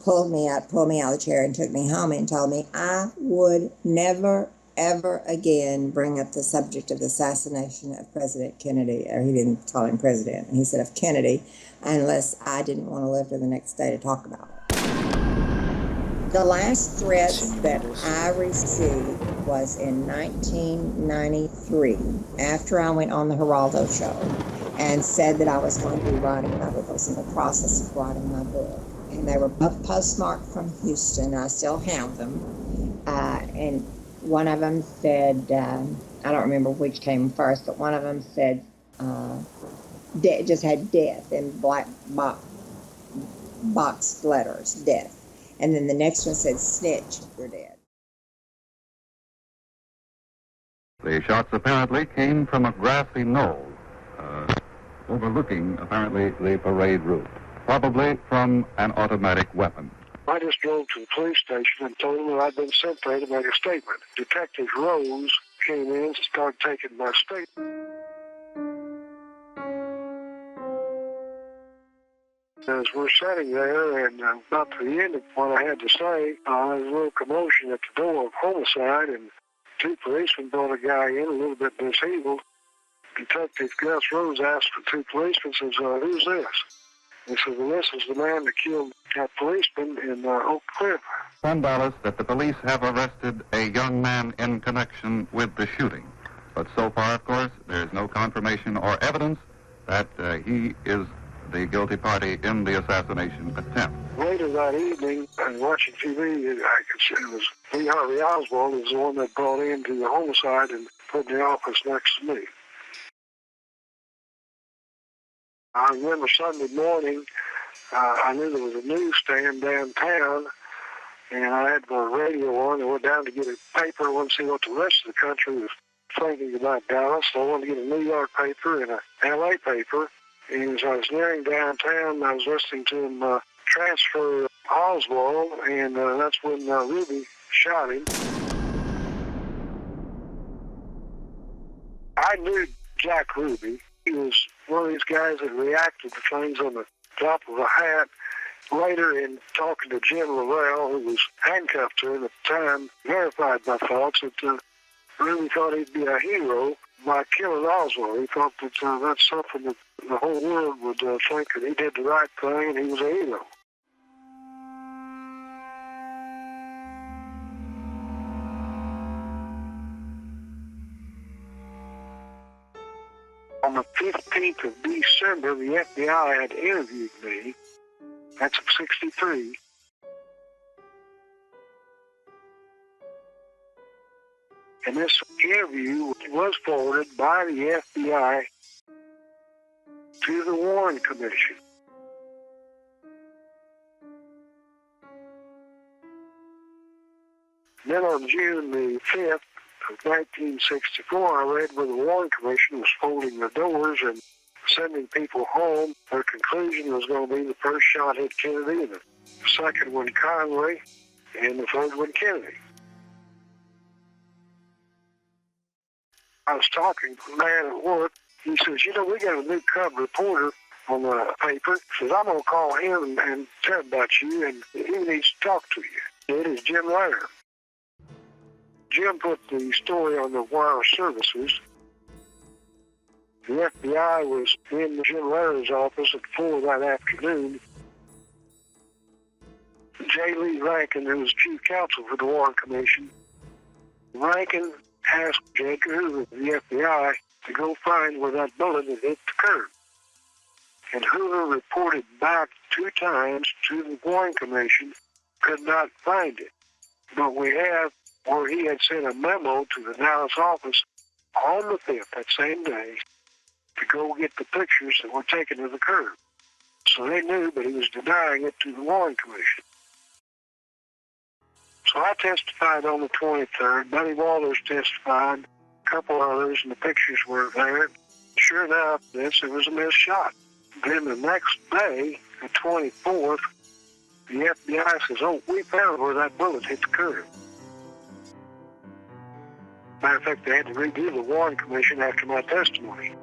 S13: pulled me out of the chair and took me home and told me I would never, ever again bring up the subject of the assassination of President Kennedy, or he didn't call him president, he said of Kennedy, unless I didn't want to live to the next day to talk about it. The last threats that I received was in 1993, after I went on the Geraldo show and said that I was going to be writing my book. I was in the process of writing my book. And they were both postmarked from Houston. I still have them. And one of them said, I don't remember which came first, but one of them said, just had death in black boxed letters, death. And then the next one said, "Snitch, you're dead."
S14: The shots apparently came from a grassy knoll, overlooking, apparently, the parade route. Probably from an automatic weapon.
S22: I just drove to the police station and told them that I'd been sent there to make a statement. Detective Rose came in and started taking my statement. As we're sitting there and about to the end of what I had to say, there was a little commotion at the door of Homicide, and two policemen brought a guy in a little bit disabled. Detective Gus Rose asked the two policemen, says, "Who's this?" He said, "Well, this is the man that killed that policeman in Oak Cliff."
S14: From Dallas, that the police have arrested a young man in connection with the shooting. But so far, of course, there is no confirmation or evidence that he is the guilty party in the assassination attempt.
S22: Later that evening, and watching TV, I could see it was Lee Harvey Oswald is the one that brought in to the Homicide and put in the office next to me. I remember Sunday morning, I knew there was a newsstand downtown, and I had my radio on. I went down to get a paper. I wanted to see what the rest of the country was thinking about Dallas. So I wanted to get a New York paper and a LA paper. And as I was nearing downtown, I was listening to him transfer Oswald, and that's when Ruby shot him. I knew Jack Ruby. He was one of these guys that reacted to things on the drop of a hat. Later, in talking to Jim Lovell, who was handcuffed to him at the time, verified my thoughts that Ruby thought he'd be a hero by killing Oswald. He thought that that's something that the whole world would think that he did the right thing and he was a hero. On the 15th of December, the FBI had interviewed me. That's of 63. And this interview was forwarded by the FBI to the Warren Commission. Then on June the 5th of 1964, I read where the Warren Commission was folding the doors and sending people home. Their conclusion was going to be the first shot hit Kennedy, the second one Conway, and the third one Kennedy. I was talking to a man at work. He says, you know, we got a new cub reporter on the paper. He says, I'm going to call him and tell him about you, and he needs to talk to you. It is Jim Lehrer. Jim put the story on the wire services. The FBI was in Jim Lehrer's office at 4 that afternoon. J. Lee Rankin, who was chief counsel for the Warren Commission, Rankin asked J. Edgar Hoover of the FBI to go find where that bullet had hit the curb. And Hoover reported back 2 times to the Warren Commission, could not find it. But we have where he had sent a memo to the Dallas office on the 5th, that same day, to go get the pictures that were taken of the curb. So they knew, but he was denying it to the Warren Commission. So I testified on the 23rd. Buddy Walters testified, a couple others, and the pictures were there. Sure enough, it was a missed shot. Then the next day, the 24th, the FBI says, oh, we found where that bullet hit the curb. Matter of fact, they had to redo the Warren Commission after my testimony.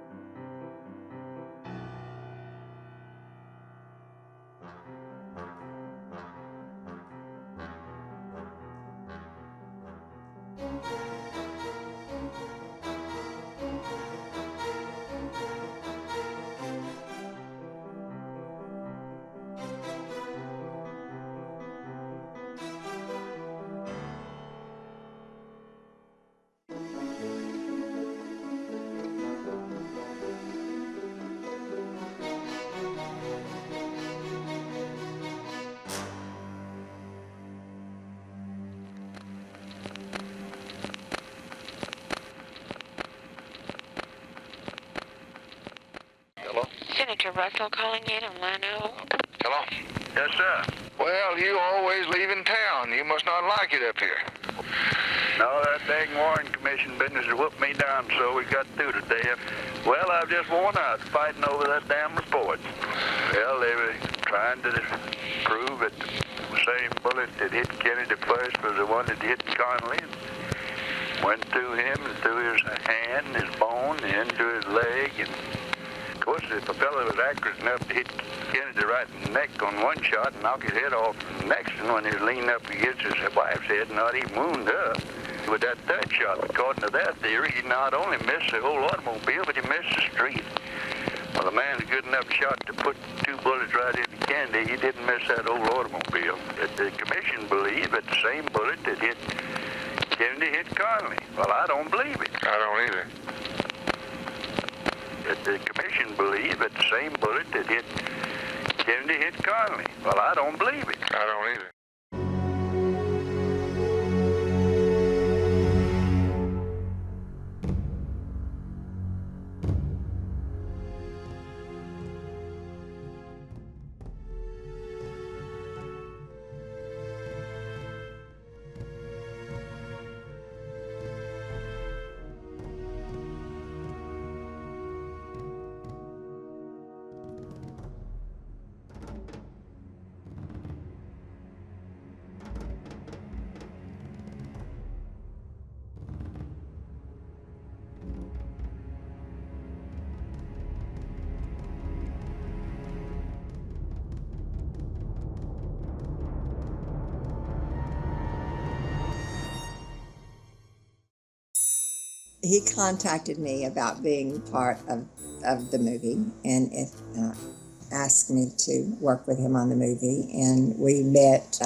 S3: Senator Russell calling in on line 0.
S2: Hello? Yes, sir. Well, you always leaving town. You must not like it up here. No, that dang Warren Commission business has whooped me down, so we got through today. Well, I've just worn out fighting over that damn report. Well, they were trying to prove that the same bullet that hit Kennedy first was the one that hit Connolly. Went through him and through his hand, his bone, and into his leg, and of course, if a fellow was accurate enough to hit Kennedy right in the neck on one shot and knock his head off the next one when he was leaning up against his wife's head and not even wound her. With that third shot, according to their theory, he not only missed the whole automobile, but he missed the street. Well, the man's a good enough shot to put 2 bullets right into Kennedy. He didn't miss that whole automobile. But the commission believe that the same bullet that hit Kennedy hit Connolly. Well, I don't believe it. I don't either. The commission believe that the same bullet that hit Kennedy hit Connolly. Well, I don't believe it. I don't either.
S13: he contacted me about being part of the movie, and asked me to work with him on the movie. And we met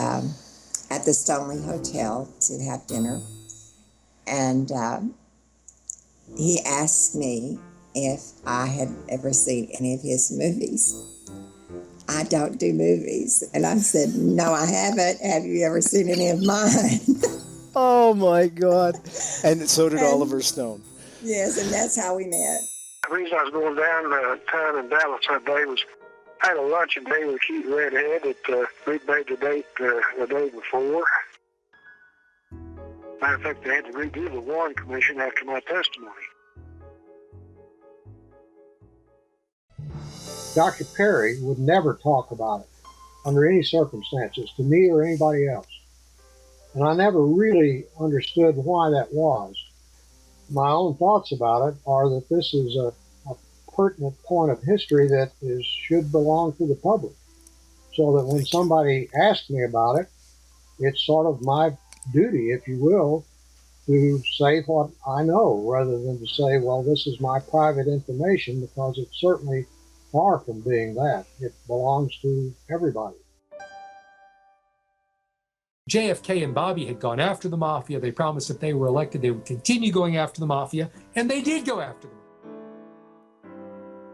S13: at the Stoneleigh Hotel to have dinner. And he asked me if I had ever seen any of his movies. I don't do movies. And I said, no, I haven't. Have you ever seen any of mine?
S11: Oh my God. And so did Oliver Stone.
S13: Yes, and that's how we met.
S22: The reason I was going down town in Dallas that day was I had a lunch and day with a cute redhead that we'd made the date the day before. Matter of fact, they had to redo the Warren Commission after my testimony. Dr. Perry would never talk about it under any circumstances to me or anybody else. And I never really understood why that was. My own thoughts about it are that this is a pertinent point of history that should belong to the public. So that when somebody asks me about it, it's sort of my duty, if you will, to say what I know rather than to say, well, this is my private information, because it's certainly far from being that. It belongs to everybody.
S18: JFK and Bobby had gone after the Mafia. They promised if they were elected, they would continue going after the Mafia, and they did go after them.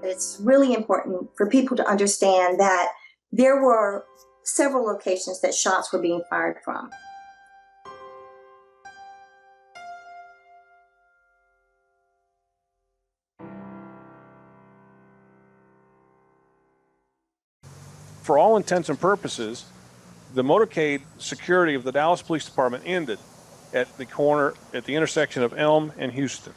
S1: It's really important for people to understand that there were several locations that shots were being fired from.
S6: For all intents and purposes, the motorcade security of the Dallas Police Department ended at the intersection of Elm and Houston.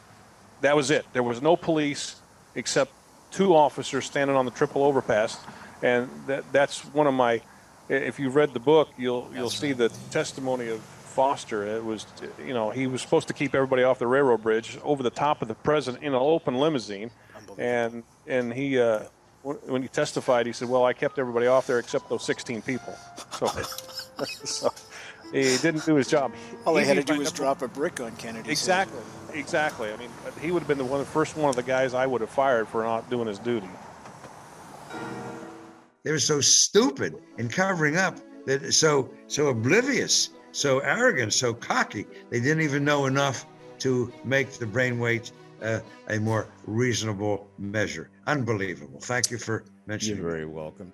S6: That was it. There was no police except 2 officers standing on the triple overpass, and that's one of my. If you read the book, you'll see the testimony of Foster. It was, he was supposed to keep everybody off the railroad bridge over the top of the president in an open limousine, and he. When he testified, he said, well, I kept everybody off there except those 16 people. So he didn't do his job.
S11: All they had to do was drop a brick on Kennedy.
S6: Exactly. I mean, he would have been the first one of the guys I would have fired for not doing his duty.
S12: They were so stupid in covering up, that so oblivious, so arrogant, so cocky. They didn't even know enough to make the brain weight a more reasonable measure. Unbelievable. Thank you for mentioning.
S4: You're very welcome.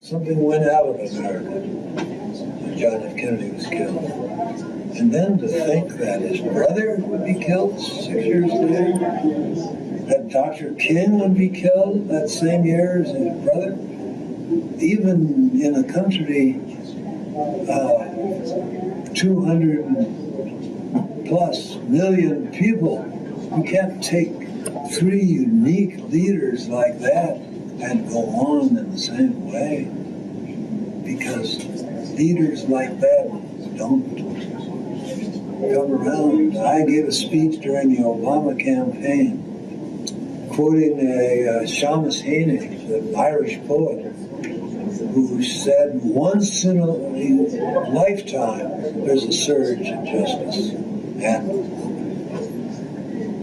S15: Something went out of America when John F. Kennedy was killed. And then to think that his brother would be killed 6 years later, that Dr. King would be killed that same year as his brother, even in a country 200+ million people, you can't take 3 unique leaders like that and go on in the same way, because leaders like that don't come around. I gave a speech during the Obama campaign quoting Seamus Heaney, the Irish poet, who said, once in a lifetime there's a surge in justice, and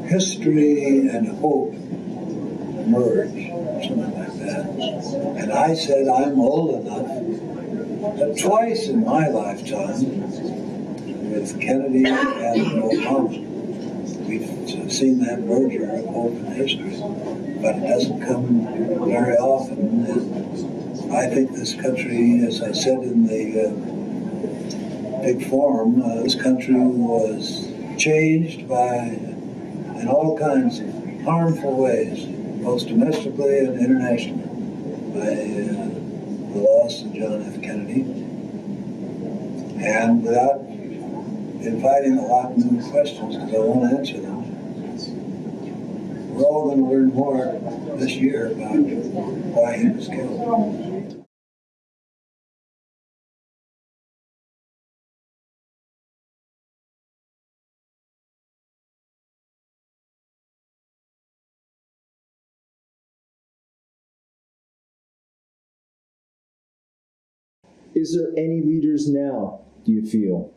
S15: history and hope merge, something like that. And I said, I'm old enough that twice in my lifetime, with Kennedy and Obama, we've seen that merger of hope and history, but it doesn't come very often. I think this country, as I said in the big forum, this country was changed in all kinds of harmful ways, both domestically and internationally, by the loss of John F. Kennedy. And without inviting a lot of new questions, because I won't answer them, we're all going to learn more this year about why he was killed.
S11: Is there any leaders now, do you feel,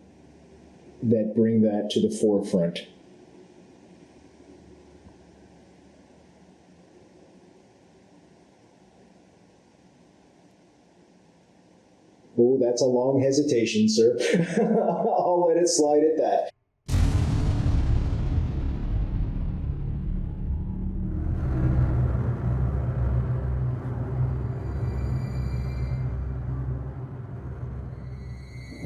S4: that bring that to the forefront. Oh, that's a long hesitation, sir. I'll let it slide at that.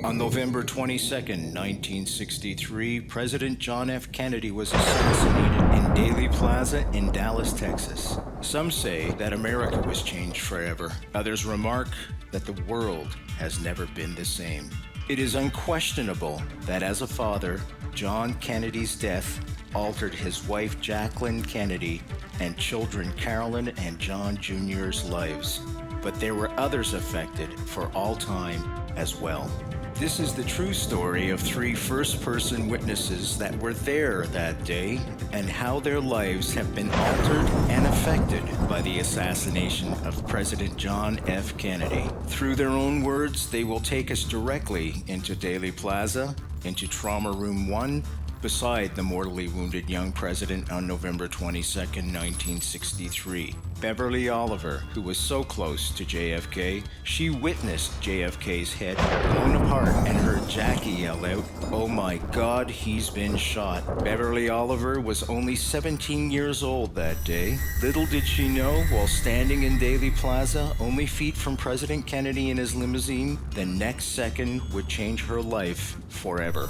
S19: On November 22nd, 1963, President John F. Kennedy was assassinated in Daley Plaza in Dallas, Texas. Some say that America was changed forever. Others remark that the world has never been the same. It is unquestionable that as a father, John Kennedy's death altered his wife Jacqueline Kennedy and children Carolyn and John Jr.'s lives. But there were others affected for all time as well. This is the true story of 3 first-person witnesses that were there that day and how their lives have been altered and affected by the assassination of President John F. Kennedy. Through their own words, they will take us directly into Daley Plaza, into Trauma Room 1, beside the mortally wounded young president on November 22nd, 1963. Beverly Oliver, who was so close to JFK, she witnessed JFK's head blown apart and heard Jackie yell out, "Oh my God, he's been shot." Beverly Oliver was only 17 years old that day. Little did she know, while standing in Daley Plaza, only feet from President Kennedy in his limousine, the next second would change her life forever.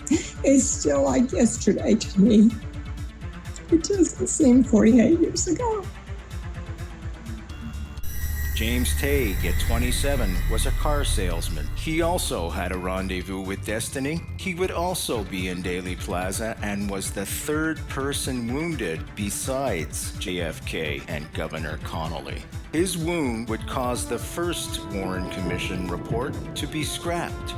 S13: It's still like yesterday to me. It doesn't seem 48 years ago.
S19: James Tague, at 27, was a car salesman. He also had a rendezvous with destiny. He would also be in Daley Plaza and was the 3rd person wounded besides JFK and Governor Connolly. His wound would cause the first Warren Commission report to be scrapped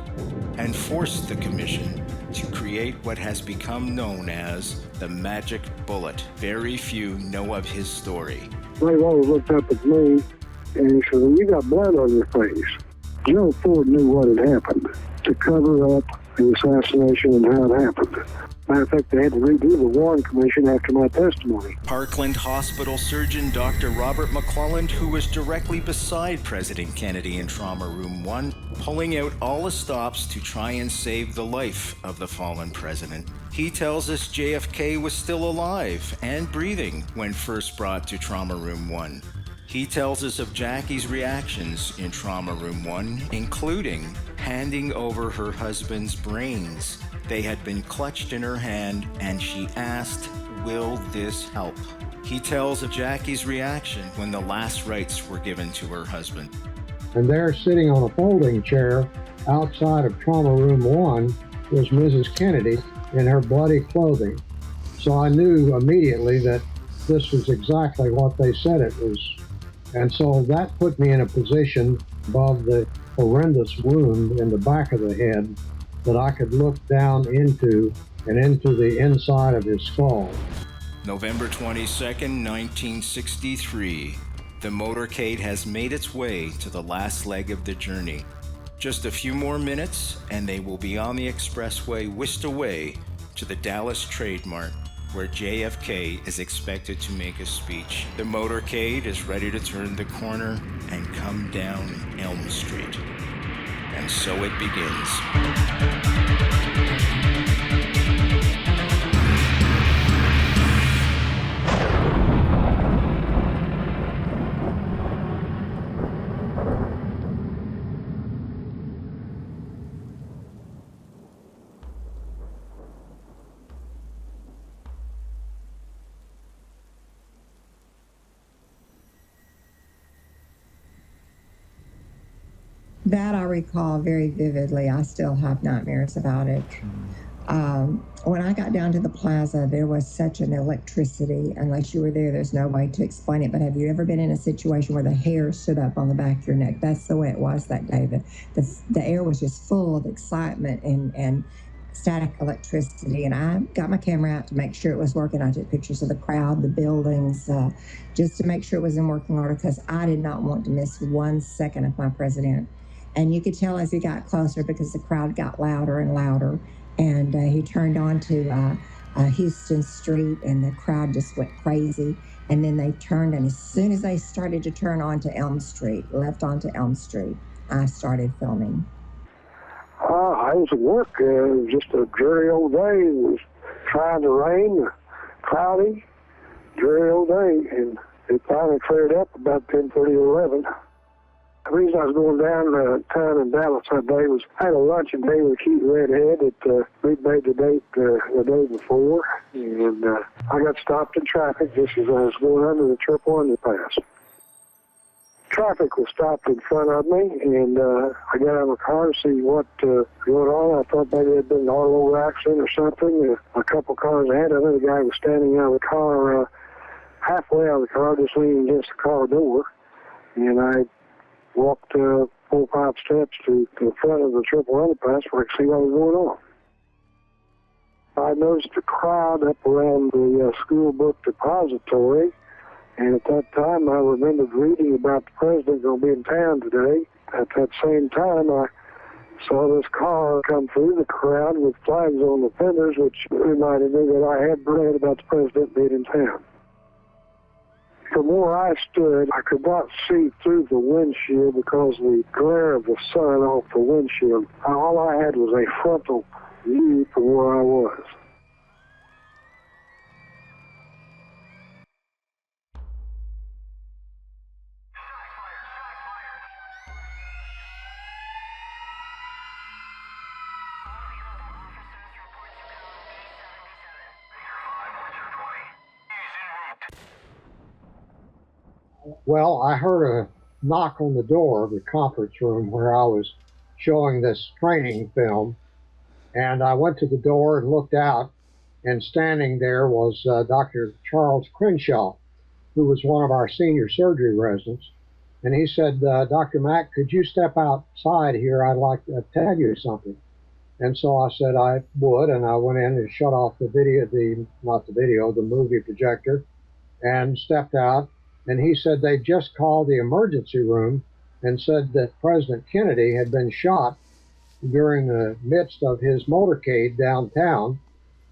S19: and force the commission to create what has become known as the magic bullet. Very few know of his story.
S22: They've always looked up at me and he said, "Well, you got blood on your face." Joe Ford knew what had happened to cover up the assassination and how it happened. Matter of fact, they had to redo the Warren Commission after my testimony.
S19: Parkland Hospital surgeon Dr. Robert McClelland, who was directly beside President Kennedy in Trauma Room 1, pulling out all the stops to try and save the life of the fallen president. He tells us JFK was still alive and breathing when first brought to Trauma Room 1. He tells us of Jackie's reactions in Trauma Room 1, including handing over her husband's brains. They had been clutched in her hand, and she asked, "Will this help?" He tells of Jackie's reaction when the last rites were given to her husband.
S10: And there, sitting on a folding chair outside of Trauma Room 1, was Mrs. Kennedy in her bloody clothing. So I knew immediately that this was exactly what they said it was. And so that put me in a position above the horrendous wound in the back of the head that I could look down into and into the inside of his skull.
S19: November 22nd, 1963. The motorcade has made its way to the last leg of the journey. Just a few more minutes and they will be on the expressway whisked away to the Dallas Trade Mart, where JFK is expected to make a speech. The motorcade is ready to turn the corner and come down Elm Street. And so it begins.
S13: That I recall very vividly. I still have nightmares about it. When I got down to the plaza, there was such an electricity. Unless you were there, there's no way to explain it. But have you ever been in a situation where the hair stood up on the back of your neck? That's the way it was that day. The air was just full of excitement and static electricity. And I got my camera out to make sure it was working. I took pictures of the crowd, the buildings, just to make sure it was in working order, because I did not want to miss 1 second of my president. And you could tell as he got closer because the crowd got louder and louder. And he turned onto Houston Street, and the crowd just went crazy. And then they turned, and as soon as they started to turn onto Elm Street, left onto Elm Street, I started filming.
S22: I was at work. It was just a dreary old day. It was trying to rain, cloudy, dreary old day, and it finally cleared up about 10:30 or 11. The reason I was going down town in Dallas that day was I had a luncheon day with a cute redhead that we'd made the date the day before, and I got stopped in traffic just as I was going under the triple underpass. Traffic was stopped in front of me, and I got out of the car to see what was going on. I thought maybe it had been an auto accident or something. A couple cars ahead of me, the guy was standing out of the car, halfway out of the car, just leaning against the car door, and I walked 4 or 5 steps to the front of the triple underpass where I could see what was going on. I noticed a crowd up around the school book depository, and at that time I remembered reading about the president going to be in town today. At that same time, I saw this car come through the crowd with flags on the fenders, which reminded me that I had read about the president being in town. From where I stood, I could not see through the windshield because of the glare of the sun off the windshield. All I had was a frontal view from where I was.
S10: Well, I heard a knock on the door of the conference room where I was showing this training film, and I went to the door and looked out, and standing there was Dr. Charles Crenshaw, who was one of our senior surgery residents, and he said, Dr. Mack, could you step outside here? I'd like to tell you something. And so I said I would, and I went in and shut off the movie projector, and stepped out. And he said they just called the emergency room and said that President Kennedy had been shot during the midst of his motorcade downtown,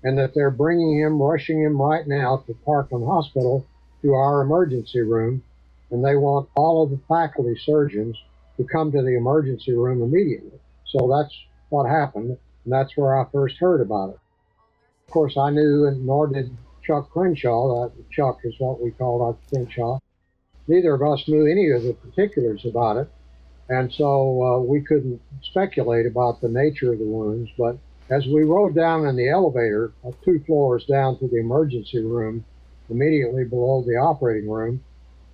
S10: and that they're rushing him right now to Parkland Hospital to our emergency room, and they want all of the faculty surgeons to come to the emergency room immediately. So that's what happened, and that's where I first heard about it. Of course, I knew, and nor did Chuck Crenshaw. Chuck is what we call Dr. Crenshaw. Neither of us knew any of the particulars about it, and so we couldn't speculate about the nature of the wounds. But as we rode down in the elevator, 2 floors down to the emergency room, immediately below the operating room,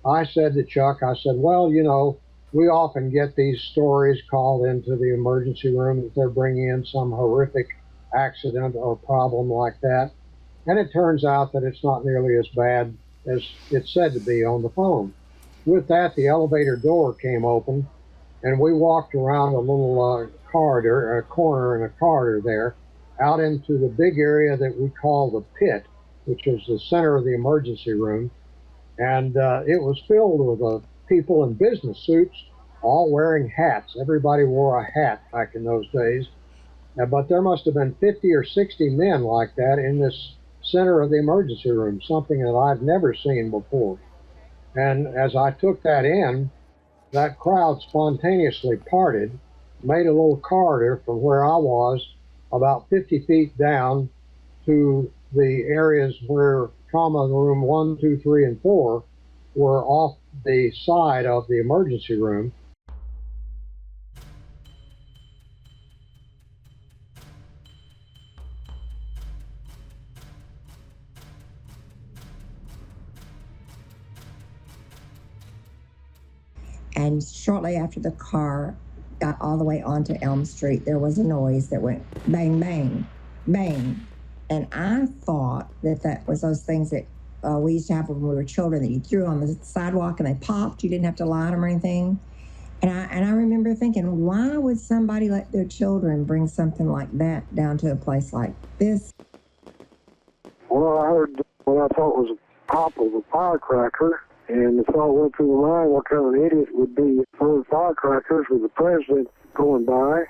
S10: I said to Chuck, I said, well, you know, we often get these stories called into the emergency room that they're bringing in some horrific accident or problem like that. And it turns out that it's not nearly as bad as it's said to be on the phone. With that, the elevator door came open, and we walked around a little corner in a corridor there, out into the big area that we call the pit, which is the center of the emergency room. And it was filled with people in business suits, all wearing hats. Everybody wore a hat back in those days. But there must have been 50 or 60 men like that in this center of the emergency room, something that I've never seen before. And as I took that in, that crowd spontaneously parted, made a little corridor from where I was about 50 feet down to the areas where trauma room 1, 2, 3, and 4 were off the side of the emergency room.
S13: And shortly after the car got all the way onto Elm Street, there was a noise that went bang, bang, bang. And I thought that was those things that we used to have when we were children, that you threw on the sidewalk and they popped. You didn't have to light them or anything. And I remember thinking, why would somebody let their children bring something like that down to a place like this?
S22: Well, I heard what I thought was a pop of a firecracker. And the thought went through my mind, what kind of an idiot would be throwing firecrackers with the president going by.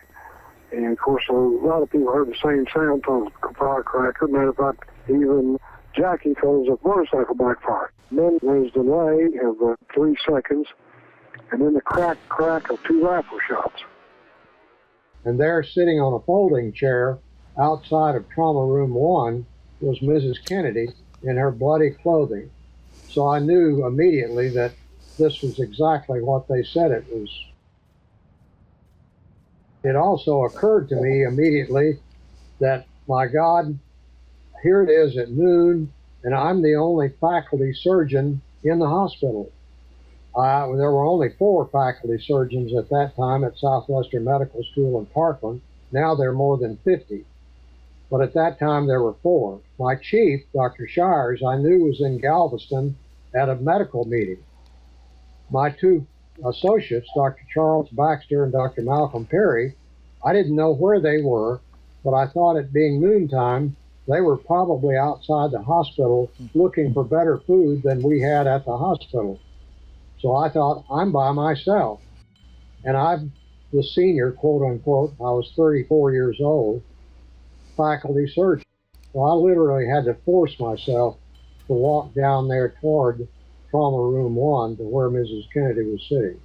S22: And of course, a lot of people heard the same sound, thought it was a firecracker. Matter of fact, even Jackie thought it was a motorcycle backfire. Then there was a delay of 3 seconds, and then the crack of 2 rifle shots.
S10: And there, sitting on a folding chair outside of Trauma Room 1, was Mrs. Kennedy in her bloody clothing. So I knew immediately that this was exactly what they said it was. It also occurred to me immediately that, my God, here it is at noon, and I'm the only faculty surgeon in the hospital. There were only 4 faculty surgeons at that time at Southwestern Medical School in Parkland. Now there are more than 50. But at that time there were 4. My chief, Dr. Shires, I knew was in Galveston at a medical meeting. My 2 associates, Dr. Charles Baxter and Dr. Malcolm Perry, I didn't know where they were, but I thought it being noontime, they were probably outside the hospital looking for better food than we had at the hospital. So I thought, I'm by myself. And I'm the senior, quote unquote, I was 34 years old, faculty surgeon. So I literally had to force myself to walk down there toward Trauma Room 1 to where Mrs. Kennedy was sitting.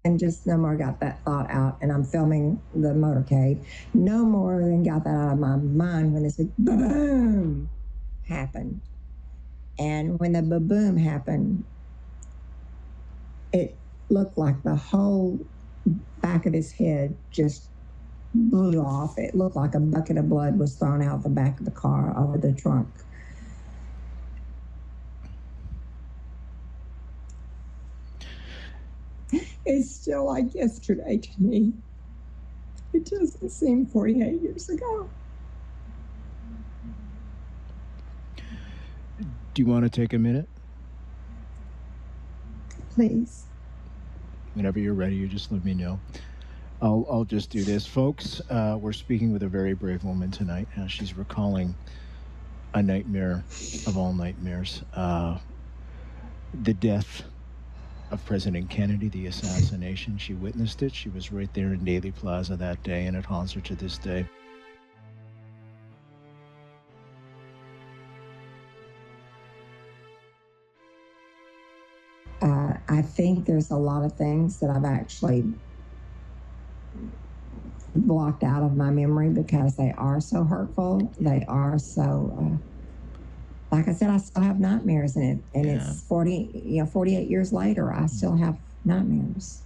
S13: And just no more got that thought out, and I'm filming the motorcade. No more than got that out of my mind when this big boom happened. And when the boom happened, it looked like the whole back of his head just blew off. It looked like a bucket of blood was thrown out the back of the car over the trunk. It's still like yesterday to me. It doesn't seem 48 years ago.
S11: Do you want to take a minute?
S13: Please.
S11: Whenever you're ready, you just let me know. I'll just do this. Folks, we're speaking with a very brave woman tonight. She's recalling a nightmare of all nightmares. The death of President Kennedy, the assassination. She witnessed it. She was right there in Daley Plaza that day, and it haunts her to this day.
S13: I think there's a lot of things that I've actually blocked out of my memory because they are so hurtful. They are so, like I said, I still have nightmares, and it's 48 years later, I still have nightmares.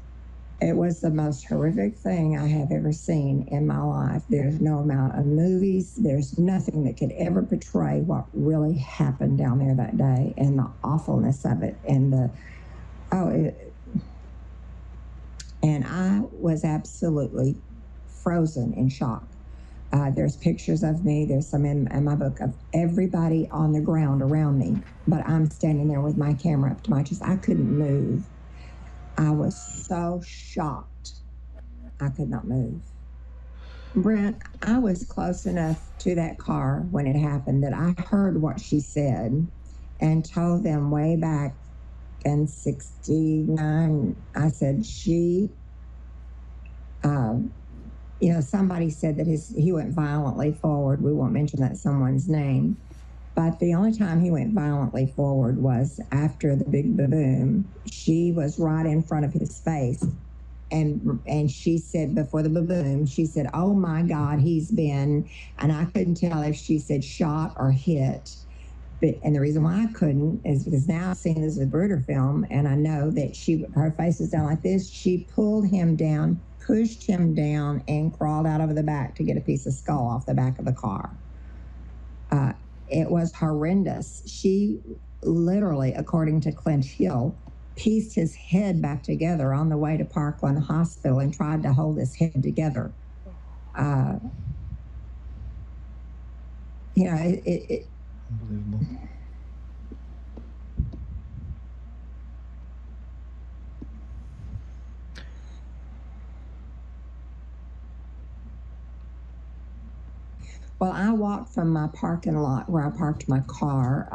S13: It was the most horrific thing I have ever seen in my life. There's no amount of movies, there's nothing that could ever portray what really happened down there that day, and the awfulness of it, and and I was absolutely frozen in shock. There's pictures of me, there's some in my book of everybody on the ground around me, but I'm standing there with my camera up to my chest. I couldn't move. I was so shocked. I could not move. Brent, I was close enough to that car when it happened that I heard what she said and told them way back in 69, I said, somebody said that he went violently forward. We won't mention that someone's name. But the only time he went violently forward was after the big boom. She was right in front of his face. And she said before the boom, she said, oh my God, he's been, and I couldn't tell if she said shot or hit. And the reason why I couldn't is because now I've seen this Magruder film, and I know that her face is down like this. She pulled him down, pushed him down, and crawled out over the back to get a piece of skull off the back of the car. It was horrendous. She literally, according to Clint Hill, pieced his head back together on the way to Parkland Hospital and tried to hold his head together.
S11: Unbelievable.
S13: Well, I walked from my parking lot where I parked my car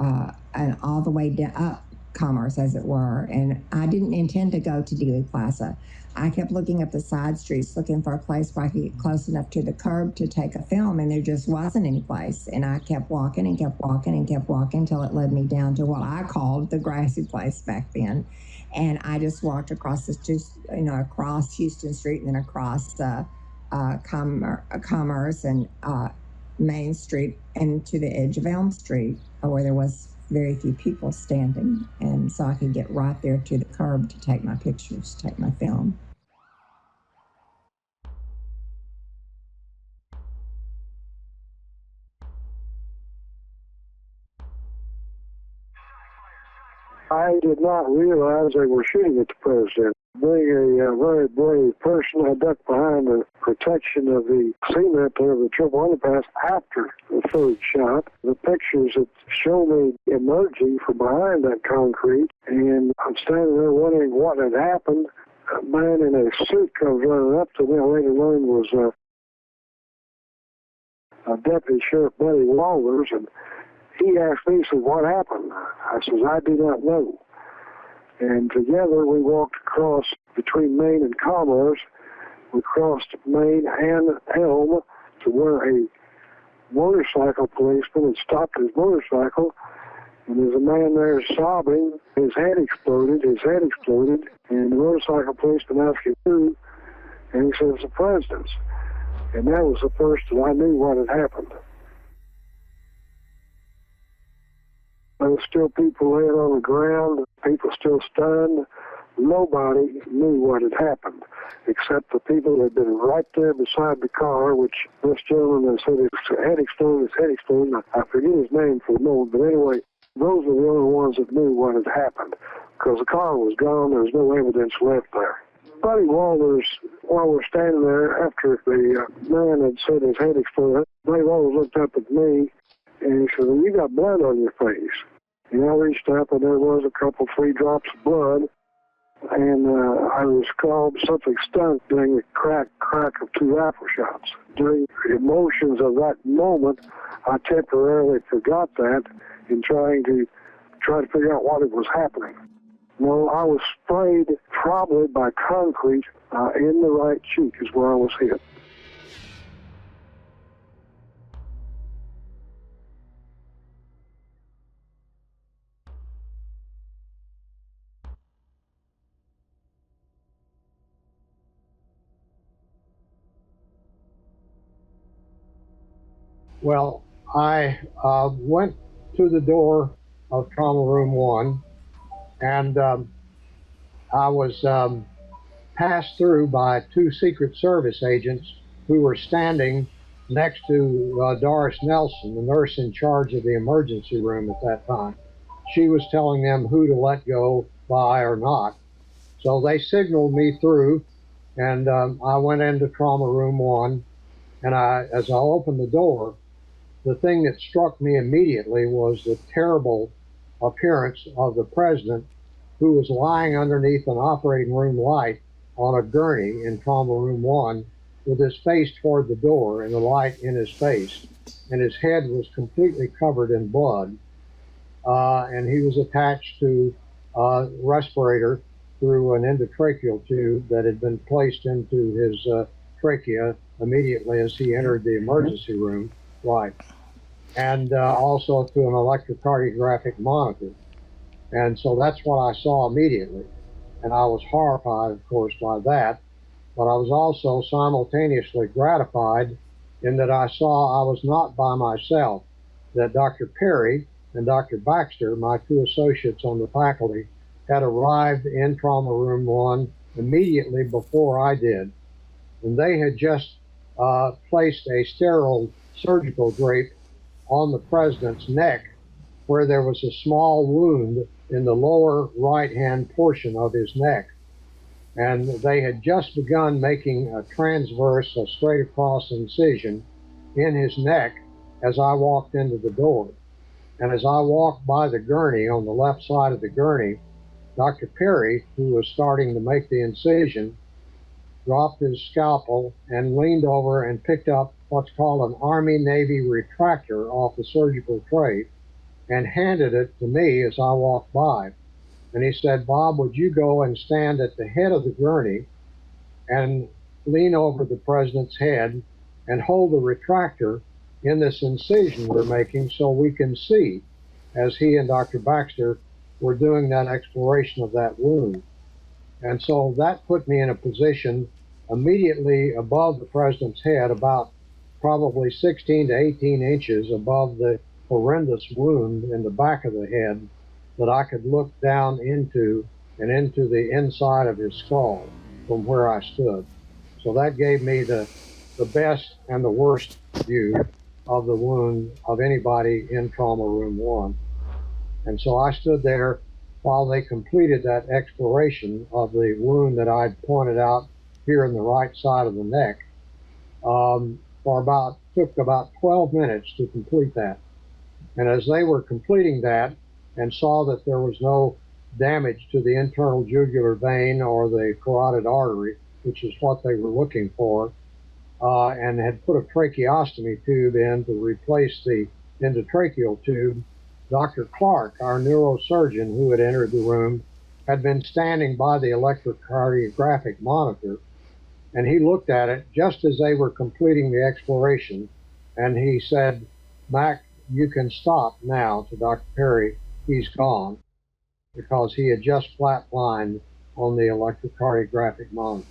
S13: and all the way up Commerce, as it were. And I didn't intend to go to Dealey Plaza. I kept looking up the side streets, looking for a place where I could get close enough to the curb to take a film, and there just wasn't any place. And I kept walking and kept walking and kept walking until it led me down to what I called the grassy place back then. And I just walked across across Houston Street and then across Commerce and Main Street and to the edge of Elm Street, where there was very few people standing, and so I could get right there to the curb to take my pictures, take my film.
S22: I did not realize they were shooting at the president. Being a very brave person, I ducked behind the protection of the cement there of the triple underpass after the third shot. The pictures that show me emerging from behind that concrete, and I'm standing there wondering what had happened. A man in a suit comes running up to me. I later learned was Deputy Sheriff Buddy Walters, and he asked me, he said, "What happened?" I said, "I do not know." And together we walked across between Main and Commerce. We crossed Main and Elm to where a motorcycle policeman had stopped his motorcycle. And there's a man there sobbing. His head exploded, and the motorcycle policeman asked him who, and he said, "It's the president's." And that was the first that I knew what had happened. There were still people laying on the ground, people still stunned. Nobody knew what had happened, except the people that had been right there beside the car, which this gentleman said his head exploded. I forget his name for the moment, but anyway, those were the only ones that knew what had happened, because the car was gone. There was no evidence left there. Buddy Walters, while we're standing there, after the man had said his head exploded, Buddy Walters looked up at me, and he said, "Well, you got blood on your face." And I reached up, and there was a couple, 3 drops of blood, and I was called something stunned during the crack of 2 rifle shots. During the emotions of that moment, I temporarily forgot that in trying to figure out what it was happening. No, I was sprayed probably by concrete in the right cheek is where I was hit. Well, I went to the door of Trauma Room 1, and I was passed through by 2 Secret Service agents who were standing next to Doris Nelson, the nurse in charge of the emergency room at that time. She was telling them who to let go by or not. So they signaled me through, and I went into Trauma Room 1, and as I opened the door, the thing that struck me immediately was the terrible appearance of the president, who was lying underneath an operating room light on a gurney in Trauma Room 1 with his face toward the door and the light in his face. And his head was completely covered in blood. And he was attached to a respirator through an endotracheal tube that had been placed into his trachea immediately as he entered the emergency room. Right. And also to an electrocardiographic monitor. And so that's what I saw immediately. And I was horrified, of course, by that. But I was also simultaneously gratified in that I saw I was not by myself, that Dr. Perry and Dr. Baxter, my 2 associates on the faculty, had arrived in Trauma Room 1 immediately before I did. And they had just placed a sterile surgical drape on the president's neck, where there was a small wound in the lower right-hand portion of his neck. And they had just begun making a transverse, a straight-across incision in his neck as I walked into the door. And as I walked by the gurney, on the left side of the gurney, Dr. Perry, who was starting to make the incision, dropped his scalpel and leaned over and picked up what's called an Army-Navy retractor off the surgical tray
S10: and handed it to me as I walked by. And he said, "Bob, would you go and stand at the head of the gurney and lean over the president's head and hold the retractor in this incision we're making so we can see," as he and Dr. Baxter were doing that exploration of that wound. And so that put me in a position immediately above the president's head, about probably 16 to 18 inches above the horrendous wound in the back of the head, that I could look down into and into the inside of his skull from where I stood. So that gave me the best and the worst view of the wound of anybody in Trauma Room 1. And so I stood there while they completed that exploration of the wound that I'd pointed out here in the right side of the neck, took about 12 minutes to complete that. And as they were completing that and saw that there was no damage to the internal jugular vein or the carotid artery, which is what they were looking for, and had put a tracheostomy tube in to replace the endotracheal tube, Dr. Clark, our neurosurgeon who had entered the room, had been standing by the electrocardiographic monitor, and he looked at it just as they were completing the exploration, and he said, "Mac, you can stop now," to Dr. Perry. "He's gone," because he had just flatlined on the electrocardiographic monitor.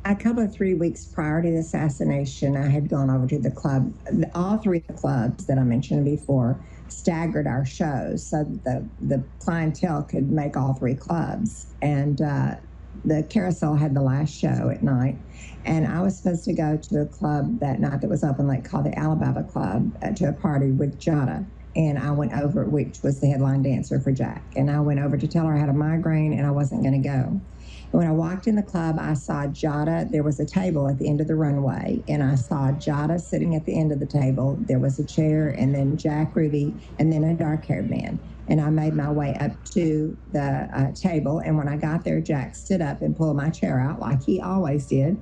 S13: A couple of 3 weeks prior to the assassination, I had gone over to the club. All three of the clubs that I mentioned before staggered our shows so that the clientele could make all three clubs. And the Carousel had the last show at night. And I was supposed to go to a club that night that was open late called the Alabama Club to a party with Jada. And I went over, which was the headline dancer for Jack. And I went over to tell her I had a migraine and I wasn't going to go. When I walked in the club, I saw Jada. There was a table at the end of the runway, and I saw Jada sitting at the end of the table. There was a chair, and then Jack Ruby, and then a dark-haired man. And I made my way up to the table, and when I got there, Jack stood up and pulled my chair out like he always did.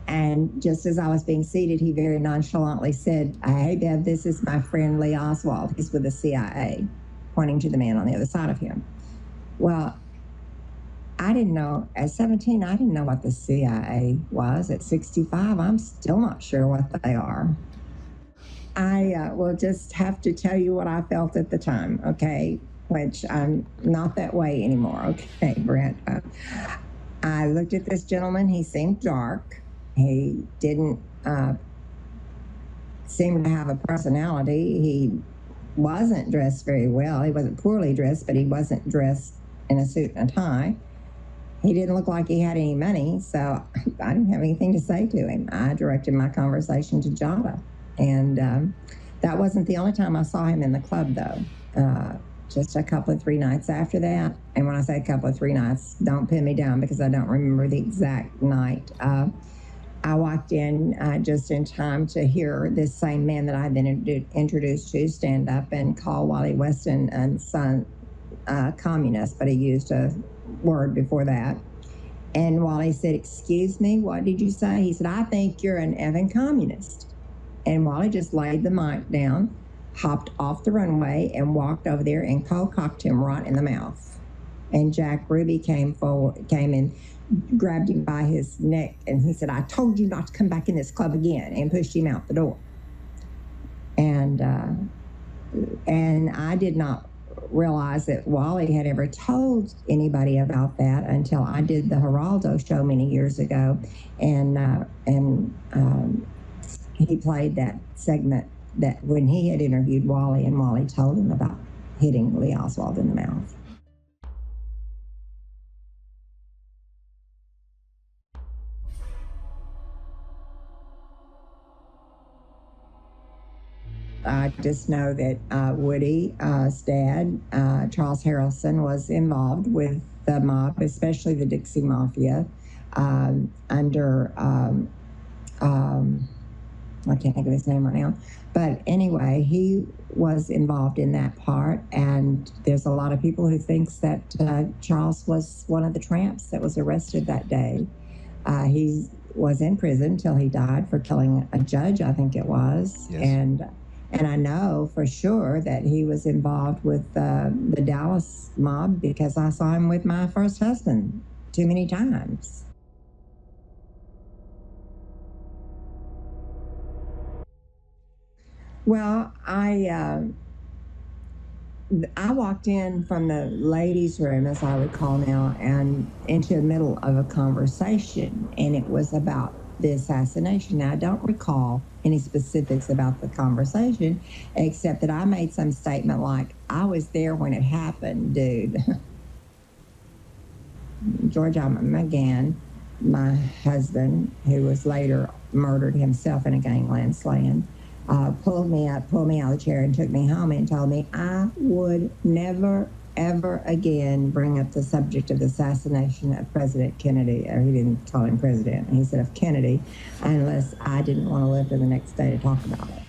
S13: And just as I was being seated, he very nonchalantly said, "Hey, Bev, this is my friend Lee Oswald. He's with the CIA," pointing to the man on the other side of him. Well, I didn't know, at 17, I didn't know what the CIA was. At 65, I'm still not sure what they are. I will just have to tell you what I felt at the time, okay? Which I'm not that way anymore, okay, Brent? I looked at this gentleman. He seemed dark. He didn't seem to have a personality. He wasn't dressed very well. He wasn't poorly dressed, but he wasn't dressed in a suit and a tie. He didn't look like he had any money, so I didn't have anything to say to him. I directed my conversation to Jada. And that wasn't the only time I saw him in the club, though. Just a couple of 3 nights after that. And when I say a couple of 3 nights, don't pin me down because I don't remember the exact night. I walked in just in time to hear this same man that I'd been introduced to stand up and call Wally Weston and son communist, but he used a word before that. And Wally said, "Excuse me, what did you say?" He said, "I think you're an effing communist." And Wally just laid the mic down, hopped off the runway, and walked over there and cold-cocked him right in the mouth. And Jack Ruby came and grabbed him by his neck, and he said, "I told you not to come back in this club again," and pushed him out the door. And I did not realize that Wally had ever told anybody about that until I did the Geraldo show many years ago, and he played that segment that when he had interviewed Wally, and Wally told him about hitting Lee Oswald in the mouth. I just know that Woody's dad, Charles Harrelson, was involved with the mob, especially the Dixie Mafia, under I can't think of his name right now. But anyway, he was involved in that part, and there's a lot of people who thinks that Charles was one of the tramps that was arrested that day. He was in prison until he died for killing a judge, I think it was.
S8: Yes.
S13: And I know for sure that he was involved with the Dallas mob because I saw him with my first husband too many times. Well, I walked in from the ladies' room, as I recall now, and into the middle of a conversation, and it was about the assassination. Now, I don't recall any specifics about the conversation, except that I made some statement like, I was there when it happened, dude. George McGann, my husband, who was later murdered himself in a gangland slaying, pulled me out of the chair and took me home and told me I would never, ever again bring up the subject of the assassination of President Kennedy, or he didn't call him president, he said of Kennedy, unless I didn't want to live to the next day to talk about it.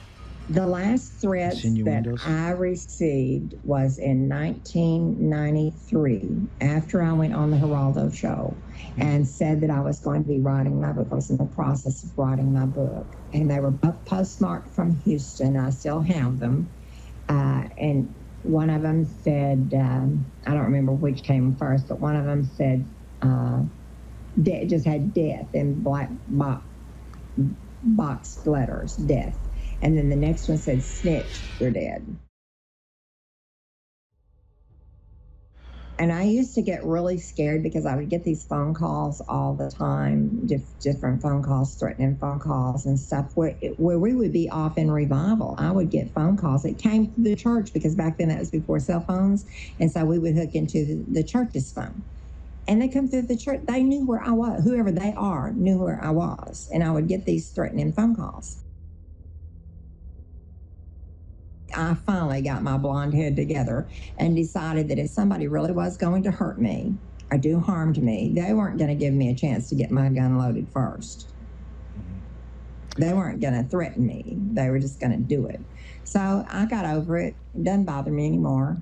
S13: The last threats that I received was in 1993, after I went on the Geraldo show and said that I was going to be writing my book. I was in the process of writing my book. And they were both postmarked from Houston. I still have them. And one of them said, I don't remember which came first, but one of them said, just had death in black boxed letters, death. And then the next one said, snitch, you're dead. And I used to get really scared because I would get these phone calls all the time, different phone calls, threatening phone calls and stuff, where we would be off in revival. I would get phone calls. It came to the church because back then that was before cell phones. And so we would hook into the church's phone. And they come through the church. They knew where I was. Whoever they are knew where I was. And I would get these threatening phone calls. I finally got my blonde head together and decided that if somebody really was going to hurt me or do harm to me, they weren't going to give me a chance to get my gun loaded first. They weren't going to threaten me. They were just going to do it. So I got over it. It doesn't bother me anymore.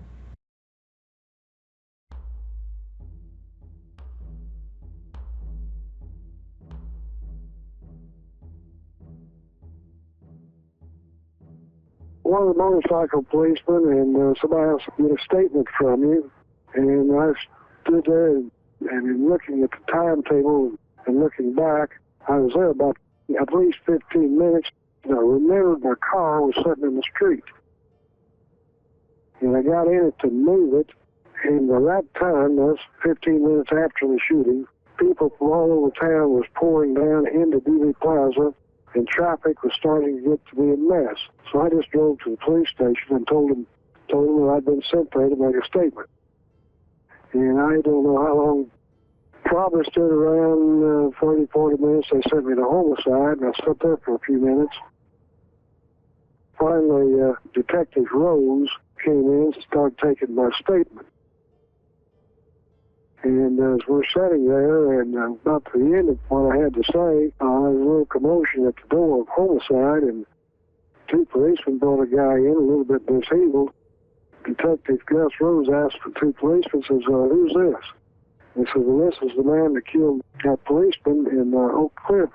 S22: One of the motorcycle policemen, and somebody else get a statement from you, and I stood there and in looking at the timetable and looking back, I was there about at least 15 minutes, and I remembered my car was sitting in the street. And I got in it to move it, and by that time, that was 15 minutes after the shooting, people from all over town was pouring down into Dealey Plaza, and traffic was starting to get to be a mess. So I just drove to the police station and told them that I'd been sent there to make a statement. And I don't know how long, probably stood around 30, 40 minutes. They sent me to Homicide, and I sat there for a few minutes. Finally, Detective Rose came in and started taking my statement. And as we're sitting there, and about to the end of what I had to say, there was a little commotion at the door of Homicide, and two policemen brought a guy in, a little bit disabled. Detective Gus Rose asked for two policemen, says, who's this? He said, well, this is the man that killed that policeman in Oak Cliff.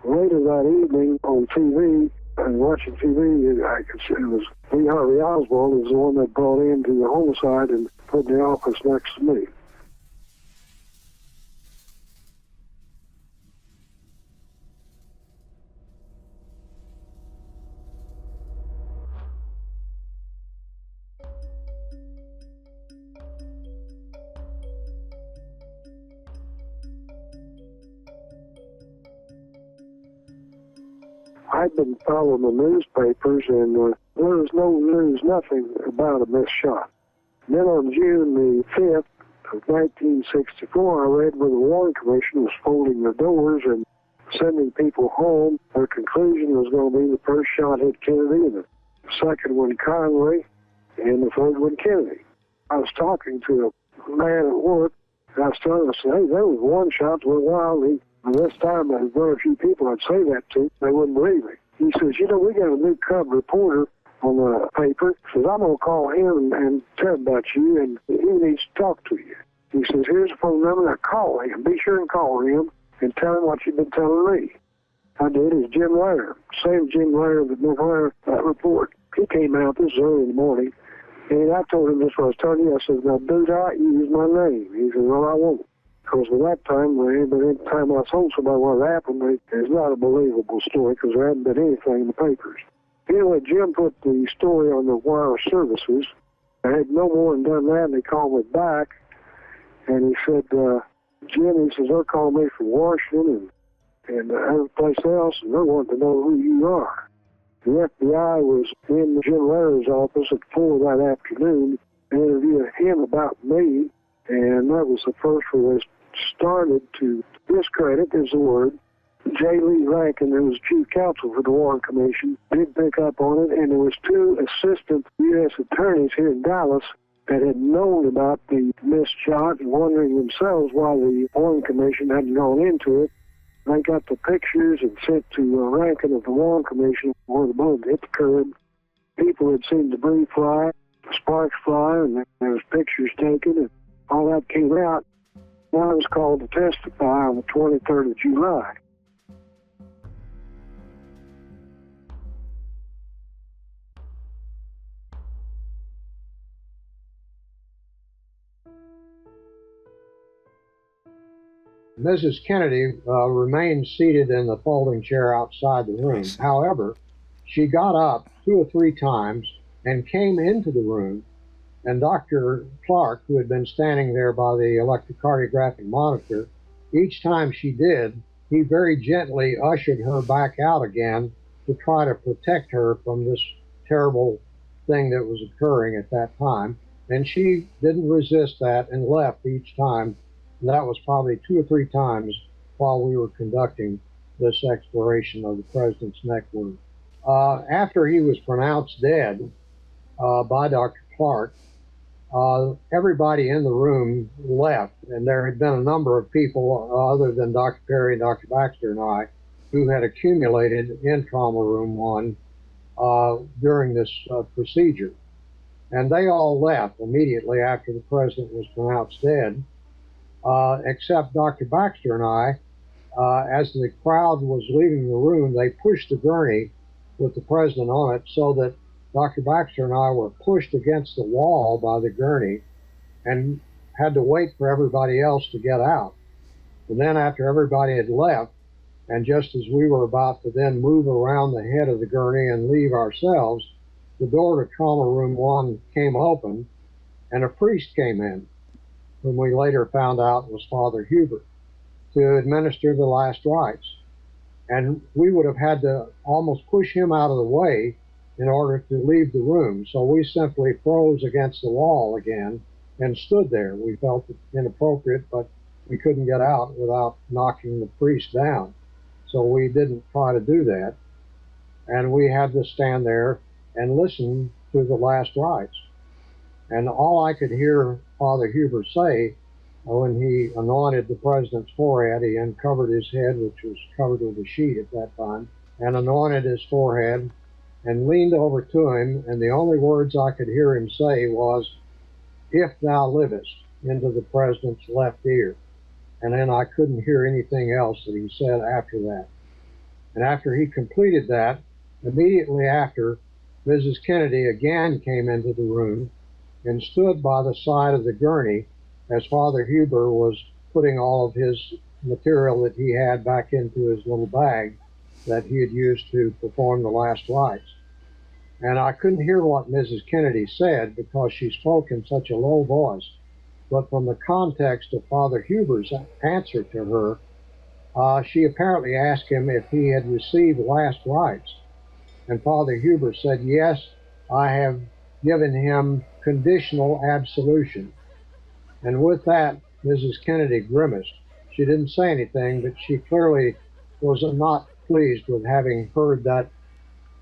S22: Later that evening on TV, and watching TV, I could see it was Lee Harvey Oswald was the one that brought in to the Homicide and put in the office next to me. I'd been following the newspapers, and there was no news, nothing about a missed shot. Then on June the 5th of 1964, I read where the Warren Commission was folding the doors and sending people home. Their conclusion was going to be the first shot hit Kennedy, the second one Conway, and the third one Kennedy. I was talking to a man at work, and I was telling him, I said, hey, there was one shot for a while, he And this time, there was very few people I'd say that to. They wouldn't believe me. He says, you know, we got a new cub reporter on the paper. He says, I'm going to call him and tell him about you, and he needs to talk to you. He says, here's the phone number. Now call him. Be sure and call him and tell him what you've been telling me. I did. It's Jim Lair. Same Jim Lair that Mafia report. He came out, this was early in the morning, and I told him this what I was telling you. I said, now do not use my name. He said, well, I won't. Because at that time, every time I told somebody what happened, it's not a believable story because there hadn't been anything in the papers. Anyway, Jim put the story on the wire services. I had no more than done that, and he called me back, and he said, Jim, he says, they're calling me from Washington and every place else, and they want to know who you are. The FBI was in Jim Lair's office at 4 that afternoon and interviewed him about me, and that was the first where they started to discredit, is the word. J. Lee Rankin, who was chief counsel for the Warren Commission, did pick up on it, and there was 2 assistant U.S. attorneys here in Dallas that had known about the missed shot and wondering themselves why the Warren Commission hadn't gone into it. They got the pictures and sent to Rankin of the Warren Commission where the bullet hit the curb. People had seen debris fly, sparks fly, and there was pictures taken, and all that came out. Now I was called to testify on the 23rd of July.
S10: Mrs. Kennedy remained seated in the folding chair outside the room. However, she got up 2 or 3 times and came into the room, and Dr. Clark, who had been standing there by the electrocardiographic monitor, each time she did, he very gently ushered her back out again to try to protect her from this terrible thing that was occurring at that time. And she didn't resist that and left each time. That was probably 2 or 3 times while we were conducting this exploration of the president's neck wound. After he was pronounced dead by Dr. Clark, everybody in the room left, and there had been a number of people other than Dr. Perry, Dr. Baxter, and I who had accumulated in Trauma Room 1 during this procedure. And they all left immediately after the president was pronounced dead. Except Dr. Baxter and I, as the crowd was leaving the room, they pushed the gurney with the president on it so that Dr. Baxter and I were pushed against the wall by the gurney and had to wait for everybody else to get out. And then after everybody had left, and just as we were about to then move around the head of the gurney and leave ourselves, the door to Trauma Room 1 came open and a priest came in, whom we later found out was Father Hubert, to administer the last rites. And we would have had to almost push him out of the way in order to leave the room. So we simply froze against the wall again and stood there. We felt it inappropriate, but we couldn't get out without knocking the priest down. So we didn't try to do that. And we had to stand there and listen to the last rites. And all I could hear Father Huber say when he anointed the president's forehead, he uncovered his head, which was covered with a sheet at that time, and anointed his forehead and leaned over to him, and the only words I could hear him say was, "If thou livest," into the president's left ear. And then I couldn't hear anything else that he said after that. And after he completed that, immediately after, Mrs. Kennedy again came into the room and stood by the side of the gurney as Father Huber was putting all of his material that he had back into his little bag that he had used to perform the last rites. And I couldn't hear what Mrs. Kennedy said because she spoke in such a low voice. But from the context of Father Huber's answer to her, she apparently asked him if he had received last rites. And Father Huber said, "Yes, I have given him conditional absolution." And with that, Mrs. Kennedy grimaced. She didn't say anything, but she clearly was not pleased with having heard that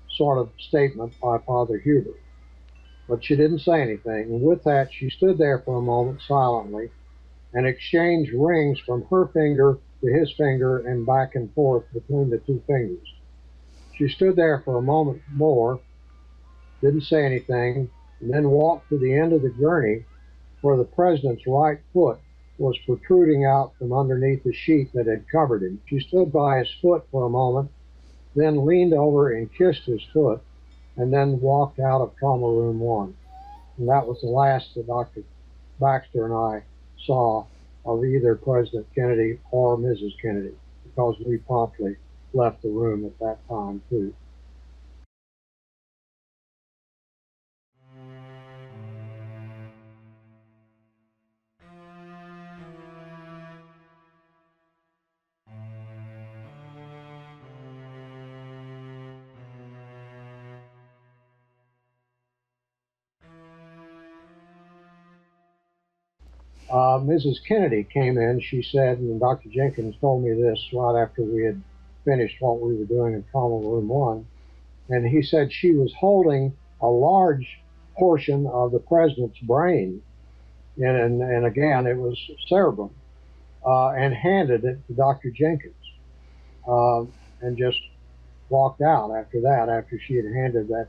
S10: sort of statement by Father Huber. But she didn't say anything. And with that, she stood there for a moment silently and exchanged rings from her finger to his finger and back and forth between the two fingers. She stood there for a moment more, didn't say anything, and then walked to the end of the gurney where the president's right foot was protruding out from underneath the sheet that had covered him. She stood by his foot for a moment, then leaned over and kissed his foot, and then walked out of Trauma Room 1. And that was the last that Dr. Baxter and I saw of either President Kennedy or Mrs. Kennedy, because we promptly left the room at that time, too. Mrs. Kennedy came in, she said, and Dr. Jenkins told me this right after we had finished what we were doing in Trauma Room 1, and he said she was holding a large portion of the president's brain, and again, it was cerebrum, and handed it to Dr. Jenkins, and just walked out after that, after she had handed that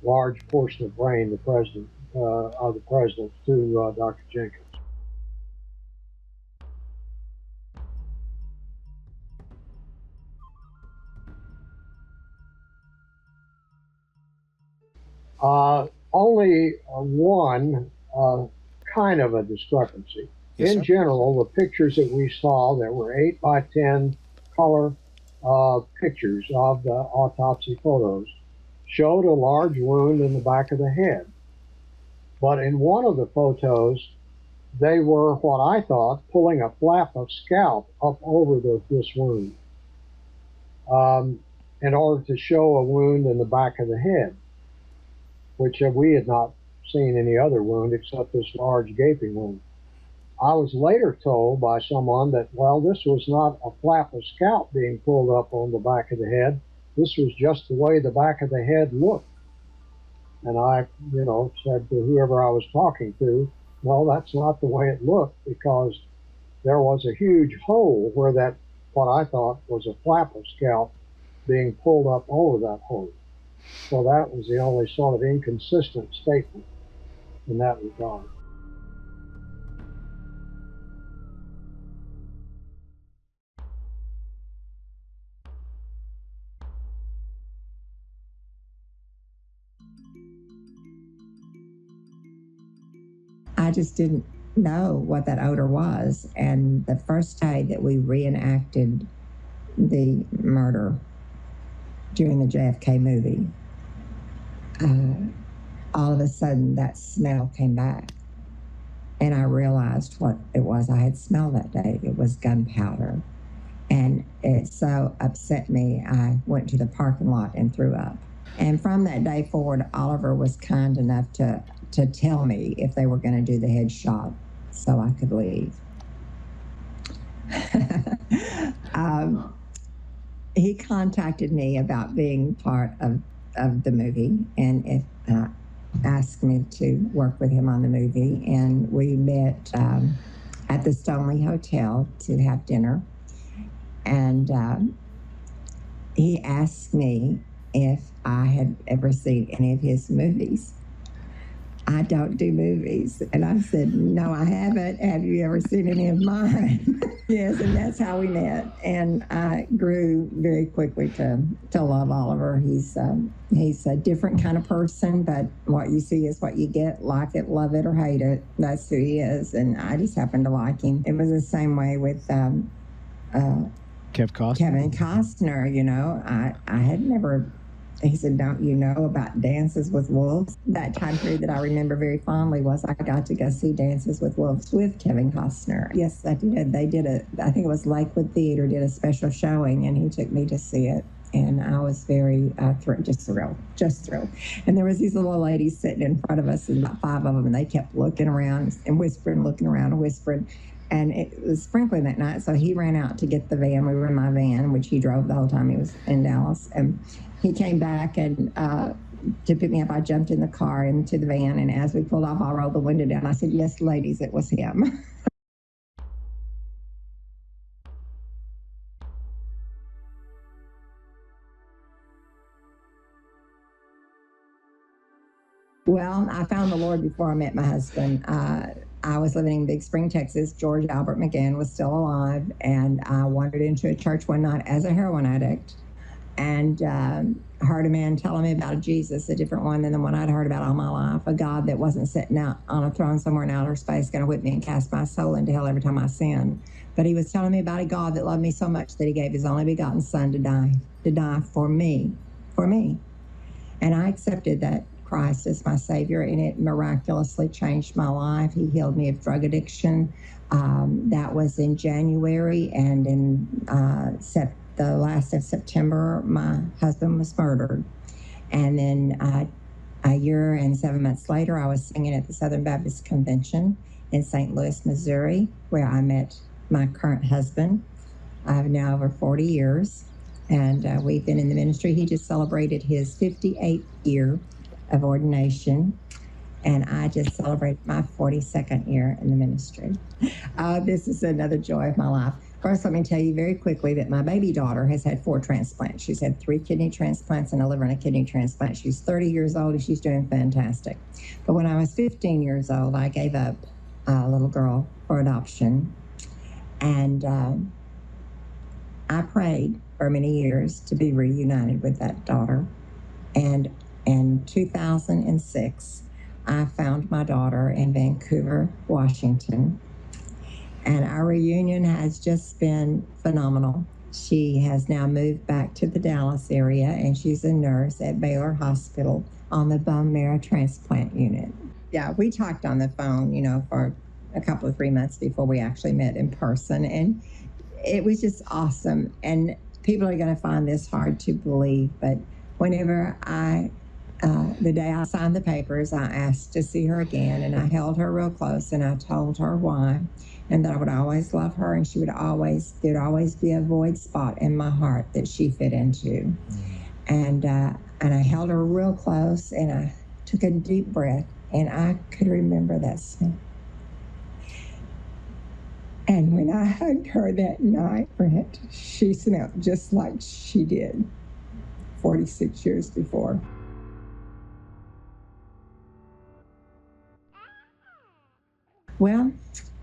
S10: large portion of brain, the president, of the president, to Dr. Jenkins. Only one kind of a discrepancy.
S11: Yes,
S10: in
S11: sir.
S10: general, the pictures that we saw that were 8x10 color pictures of the autopsy photos showed a large wound in the back of the head. But in one of the photos, they were, what I thought, pulling a flap of scalp up over this wound in order to show a wound in the back of the head, which we had not seen any other wound except this large gaping wound. I was later told by someone that, well, this was not a flap of scalp being pulled up on the back of the head. This was just the way the back of the head looked. And I, said to whoever I was talking to, well, that's not the way it looked, because there was a huge hole where that, what I thought was a flap of scalp being pulled up over that hole. So that was the only sort of inconsistent statement in that regard.
S13: I just didn't know what that odor was. And the first day that we reenacted the murder during the JFK movie, all of a sudden that smell came back. And I realized what it was I had smelled that day. It was gunpowder. And it so upset me, I went to the parking lot and threw up. And from that day forward, Oliver was kind enough to tell me if they were going to do the headshot so I could leave. He contacted me about being part of the movie, and if asked me to work with him on the movie, and we met at the Stoneleigh Hotel to have dinner, and he asked me if I had ever seen any of his movies. I don't do movies. And I said, no, I haven't. Have you ever seen any of mine? Yes, and that's how we met. And I grew very quickly to love Oliver. He's a different kind of person, but what you see is what you get. Like it, love it, or hate it. That's who he is. And I just happen to like him. It was the same way with Kevin Costner. I had never... He said, don't you know about Dances with Wolves? That time period that I remember very fondly was I got to go see Dances with Wolves with Kevin Costner. Yes, I did. They did I think it was Lakewood Theater did a special showing, and he took me to see it. And I was very just thrilled. And there was these little ladies sitting in front of us, and about 5 of them, and they kept looking around and whispering, looking around and whispering. And it was sprinkling that night, so he ran out to get the van. We were in my van, which he drove the whole time he was in Dallas. And he came back and to pick me up. I jumped in the car into the van, and as we pulled off, I rolled the window down. I said, yes, ladies, it was him. Well, I found the Lord before I met my husband. I was living in Big Spring, Texas. George Albert McGinn was still alive, and I wandered into a church one night as a heroin addict and heard a man telling me about a Jesus, a different one than the one I'd heard about all my life, a God that wasn't sitting out on a throne somewhere in outer space going to whip me and cast my soul into hell every time I sin. But he was telling me about a God that loved me so much that he gave his only begotten son to die for me. And I accepted that Christ as my Savior, and it miraculously changed my life. He healed me of drug addiction. That was in January, and in the last of September, my husband was murdered. And then a year and 7 months later, I was singing at the Southern Baptist Convention in St. Louis, Missouri, where I met my current husband. I have now over 40 years, and we've been in the ministry. He just celebrated his 58th year of ordination, and I just celebrated my 42nd year in the ministry. This is another joy of my life. First, let me tell you very quickly that my baby daughter has had 4 transplants. She's had 3 kidney transplants and a liver and a kidney transplant. She's 30 years old, and she's doing fantastic. But when I was 15 years old, I gave up a little girl for adoption, and I prayed for many years to be reunited with that daughter. And in 2006, I found my daughter in Vancouver, Washington, and our reunion has just been phenomenal. She has now moved back to the Dallas area, and she's a nurse at Baylor Hospital on the bone marrow transplant unit. Yeah, we talked on the phone, for a couple of 3 months before we actually met in person, and it was just awesome. And people are going to find this hard to believe, but whenever the day I signed the papers, I asked to see her again, and I held her real close, and I told her why, and that I would always love her, and there'd always be a void spot in my heart that she fit into. And I held her real close, and I took a deep breath, and I could remember that smell. And when I hugged her that night, Brent, she smelled just like she did 46 years before. Well,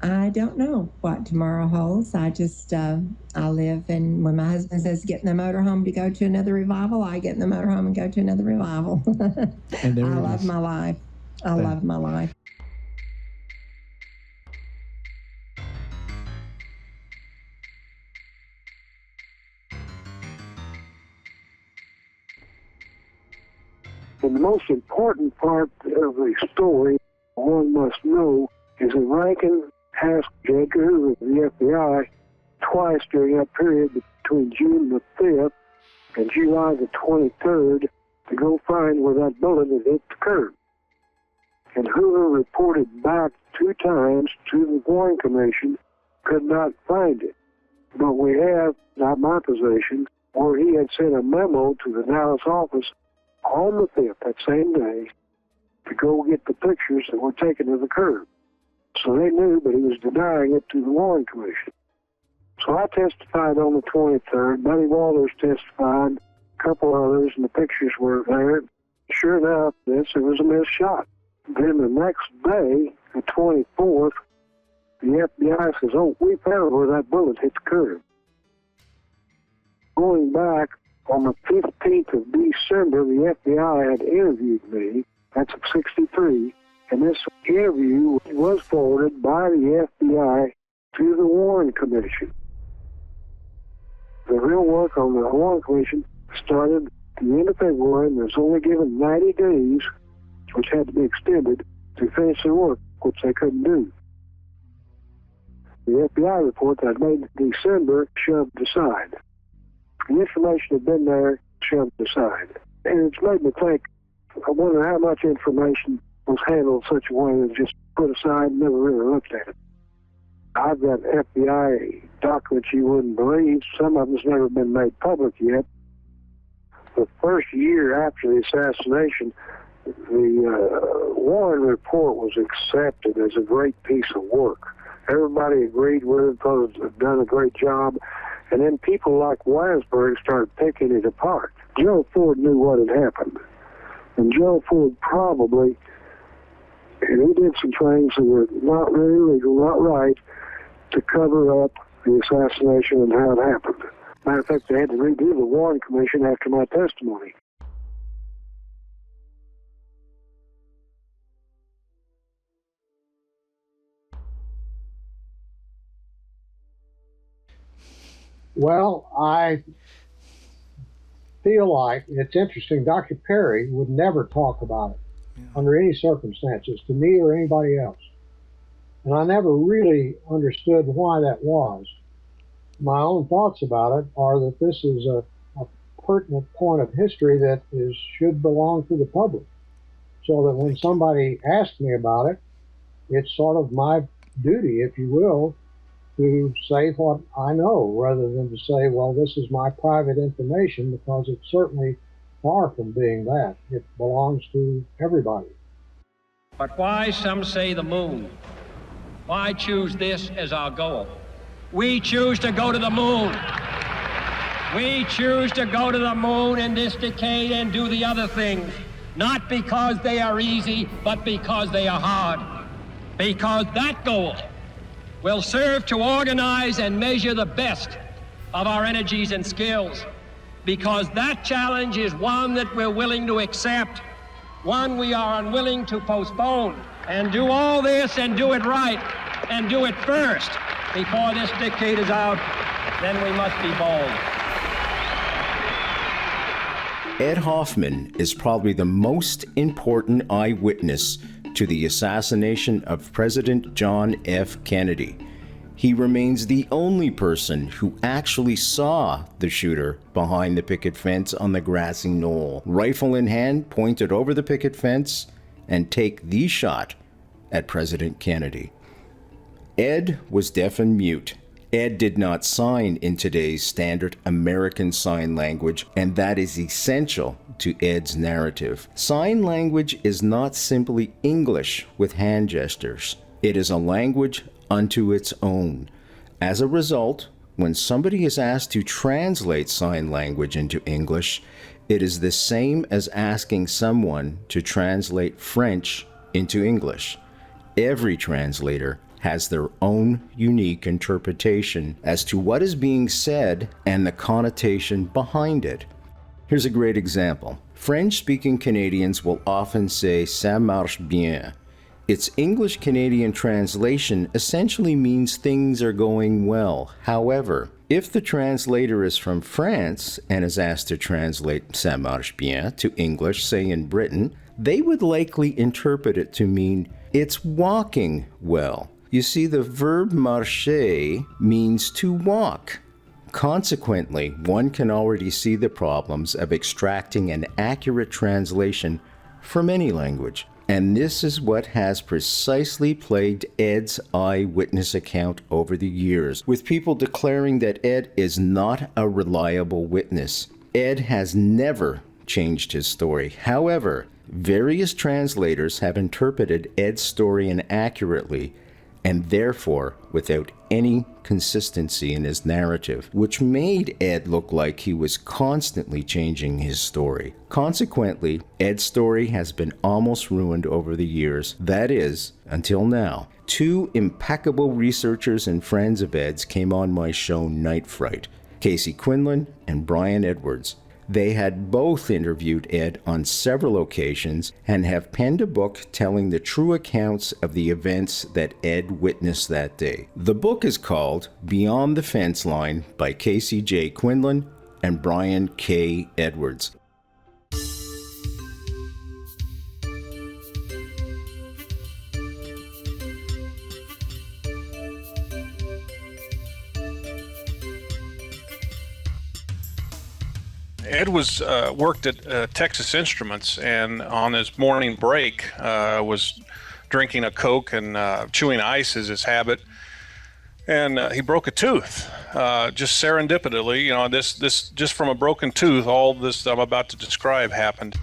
S13: I don't know what tomorrow holds. I just, I live, and when my husband says get in the motorhome to go to another revival, I get in the motorhome and go to another revival.
S11: And
S13: I love my life. I love my life.
S22: And the most important part of the story one must know is that Rankin asked J. Edgar Hoover of the FBI twice during that period between June the 5th and July the 23rd to go find where that bullet had hit the curb. And Hoover reported back 2 times to the Warren Commission, could not find it. But we have, not my possession, where he had sent a memo to the Dallas office on the 5th, that same day, to go get the pictures that were taken of the curb. So they knew, but he was denying it to the Warren Commission. So I testified on the 23rd. Buddy Walters testified, a couple others, and the pictures were there. Sure enough, it was a missed shot. Then the next day, the 24th, the FBI says, oh, we found where that bullet hit the curb. Going back, on the 15th of December, the FBI had interviewed me. That's of 63. And this interview was forwarded by the FBI to the Warren Commission. The real work on the Warren Commission started at the end of February, and was only given 90 days, which had to be extended, to finish the work, which they couldn't do. The FBI report that I made in December shoved aside. The information had been there, shoved aside. And it's made me think, I wonder how much information was handled in such a way that just put aside and never really looked at it. I've got FBI documents you wouldn't believe. Some of them's never been made public yet. The first year after the assassination, the Warren report was accepted as a great piece of work. Everybody agreed with it, thought it had done a great job. And then people like Weisberg started picking it apart. Joe Ford knew what had happened. And Joe Ford probably And he did some things that were not really legal, not right, to cover up the assassination and how it happened. Matter of fact, they had to redo the Warren Commission after my testimony. Well, I feel like it's interesting. Dr. Perry would never talk about it under any circumstances, to me or anybody else. And I never really understood why that was. My own thoughts about it are that this is a pertinent point of history that should belong to the public. So that when somebody asks me about it, it's sort of my duty, if you will, to say what I know, rather than to say, well, this is my private information, because it's certainly far from being that. It belongs to everybody.
S8: But why, some say, the moon? Why choose this as our goal? We choose to go to the moon. We choose to go to the moon in this decade and do the other things, not because they are easy, but because they are hard. Because that goal will serve to organize and measure the best of our energies and skills, because that challenge is one that we're willing to accept, one we are unwilling to postpone, and do all this and do it right, and do it first before this decade is out. Then we must be bold.
S19: Ed Hoffman is probably the most important eyewitness to the assassination of President John F. Kennedy. He remains the only person who actually saw the shooter behind the picket fence on the grassy knoll, rifle in hand, pointed over the picket fence, and take the shot at President Kennedy. Ed was deaf and mute. Ed did not sign in today's standard American Sign Language, and that is essential to Ed's narrative. Sign language is not simply English with hand gestures. It is a language unto its own. As a result, when somebody is asked to translate sign language into English, it is the same as asking someone to translate French into English. Every translator has their own unique interpretation as to what is being said and the connotation behind it. Here's a great example. French-speaking Canadians will often say "ça marche bien." Its English-Canadian translation essentially means things are going well. However, if the translator is from France and is asked to translate "ça marche bien" to English, say in Britain, they would likely interpret it to mean it's walking well. You see, the verb marcher means to walk. Consequently, one can already see the problems of extracting an accurate translation from any language. And this is what has precisely plagued Ed's eyewitness account over the years, with people declaring that Ed is not a reliable witness. Ed has never changed his story. However, various translators have interpreted Ed's story inaccurately, and therefore without any consistency in his narrative, which made Ed look like he was constantly changing his story. Consequently, Ed's story has been almost ruined over the years. That is, until now. Two impeccable researchers and friends of Ed's came on my show Night Fright, Casey Quinlan and Brian Edwards. They had both interviewed Ed on several occasions and have penned a book telling the true accounts of the events that Ed witnessed that day. The book is called Beyond the Fence Line by Casey J. Quinlan and Brian K. Edwards.
S6: Ed was worked at Texas Instruments, and on his morning break was drinking a Coke and chewing ice as his habit, and he broke a tooth. Just serendipitously, you know, this just from a broken tooth, all this I'm about to describe happened.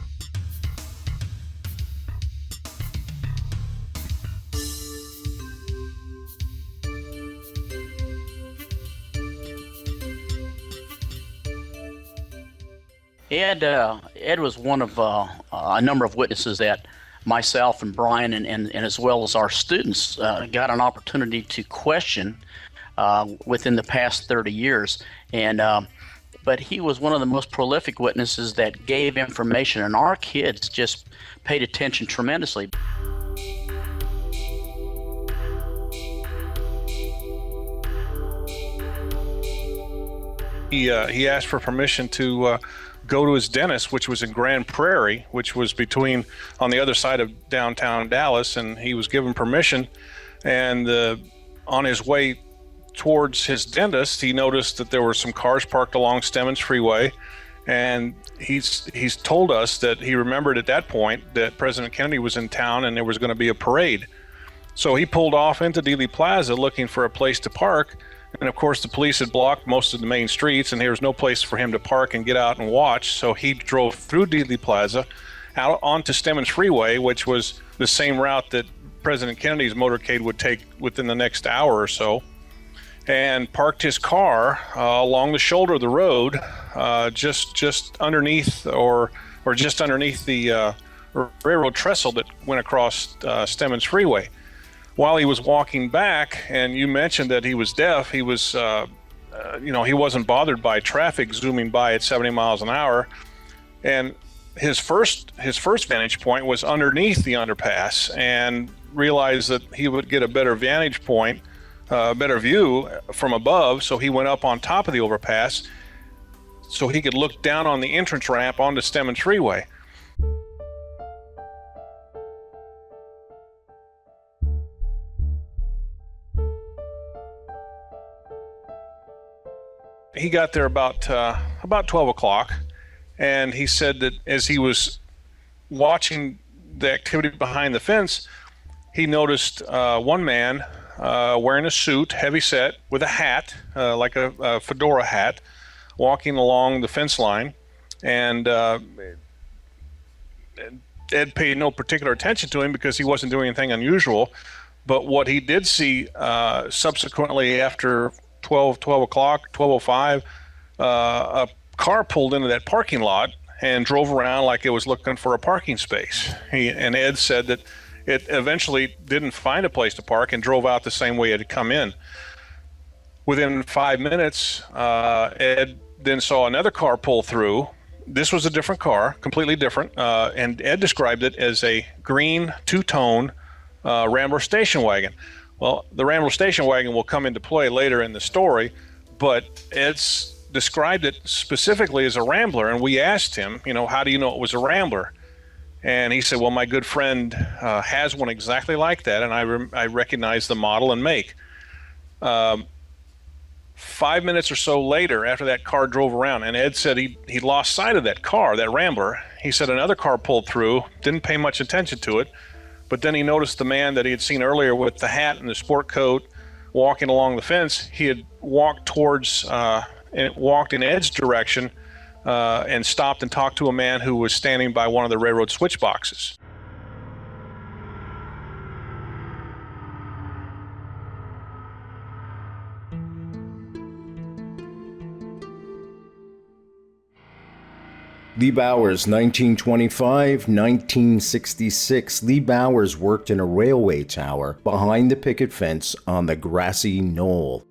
S20: Ed was one of a number of witnesses that
S16: myself and Brian and as well as our students got an opportunity to question within the past 30 years. And but he was one of the most prolific witnesses that gave information, and our kids just paid attention tremendously.
S6: He asked for permission to go to his dentist, which was in Grand Prairie, which was on the other side of downtown Dallas, and he was given permission. And on his way towards his dentist, he noticed that there were some cars parked along Stemmons Freeway, and he's told us that he remembered at that point that President Kennedy was in town and there was going to be a parade. So he pulled off into Dealey Plaza looking for a place to park. And of course, the police had blocked most of the main streets, and there was no place for him to park and get out and watch. So he drove through Dealey Plaza out onto Stemmons Freeway, which was the same route that President Kennedy's motorcade would take within the next hour or so, and parked his car along the shoulder of the road, just underneath or just underneath the railroad trestle that went across Stemmons Freeway. While he was walking back, and you mentioned that he was deaf, he was, he wasn't bothered by traffic zooming by at 70 miles an hour. And his first vantage point was underneath the underpass, and realized that he would get a better vantage point, better view from above. So he went up on top of the overpass so he could look down on the entrance ramp onto Stemmons Freeway. He got there about 12 o'clock, and he said that as he was watching the activity behind the fence, he noticed one man wearing a suit, heavy set, with a hat, like a fedora hat, walking along the fence line. And Ed paid no particular attention to him because he wasn't doing anything unusual. But what he did see subsequently after 12:05, a car pulled into that parking lot and drove around like it was looking for a parking space. And Ed said that it eventually didn't find a place to park and drove out the same way it had come in. Within 5 minutes, Ed then saw another car pull through. This was a different car, completely different, and Ed described it as a green two-tone Rambler station wagon. Well, the Rambler station wagon will come into play later in the story, but Ed's described it specifically as a Rambler, and we asked him, how do you know it was a Rambler? And he said, well, my good friend has one exactly like that, and I recognize the model and make. 5 minutes or so later, after that car drove around, and Ed said he lost sight of that car, that Rambler. He said another car pulled through, didn't pay much attention to it, but then he noticed the man that he had seen earlier with the hat and the sport coat walking along the fence. He had walked walked in Ed's direction and stopped and talked to a man who was standing by one of the railroad switch boxes.
S11: Lee Bowers, 1925-1966. Lee Bowers worked in a railway tower behind the picket fence on the grassy knoll.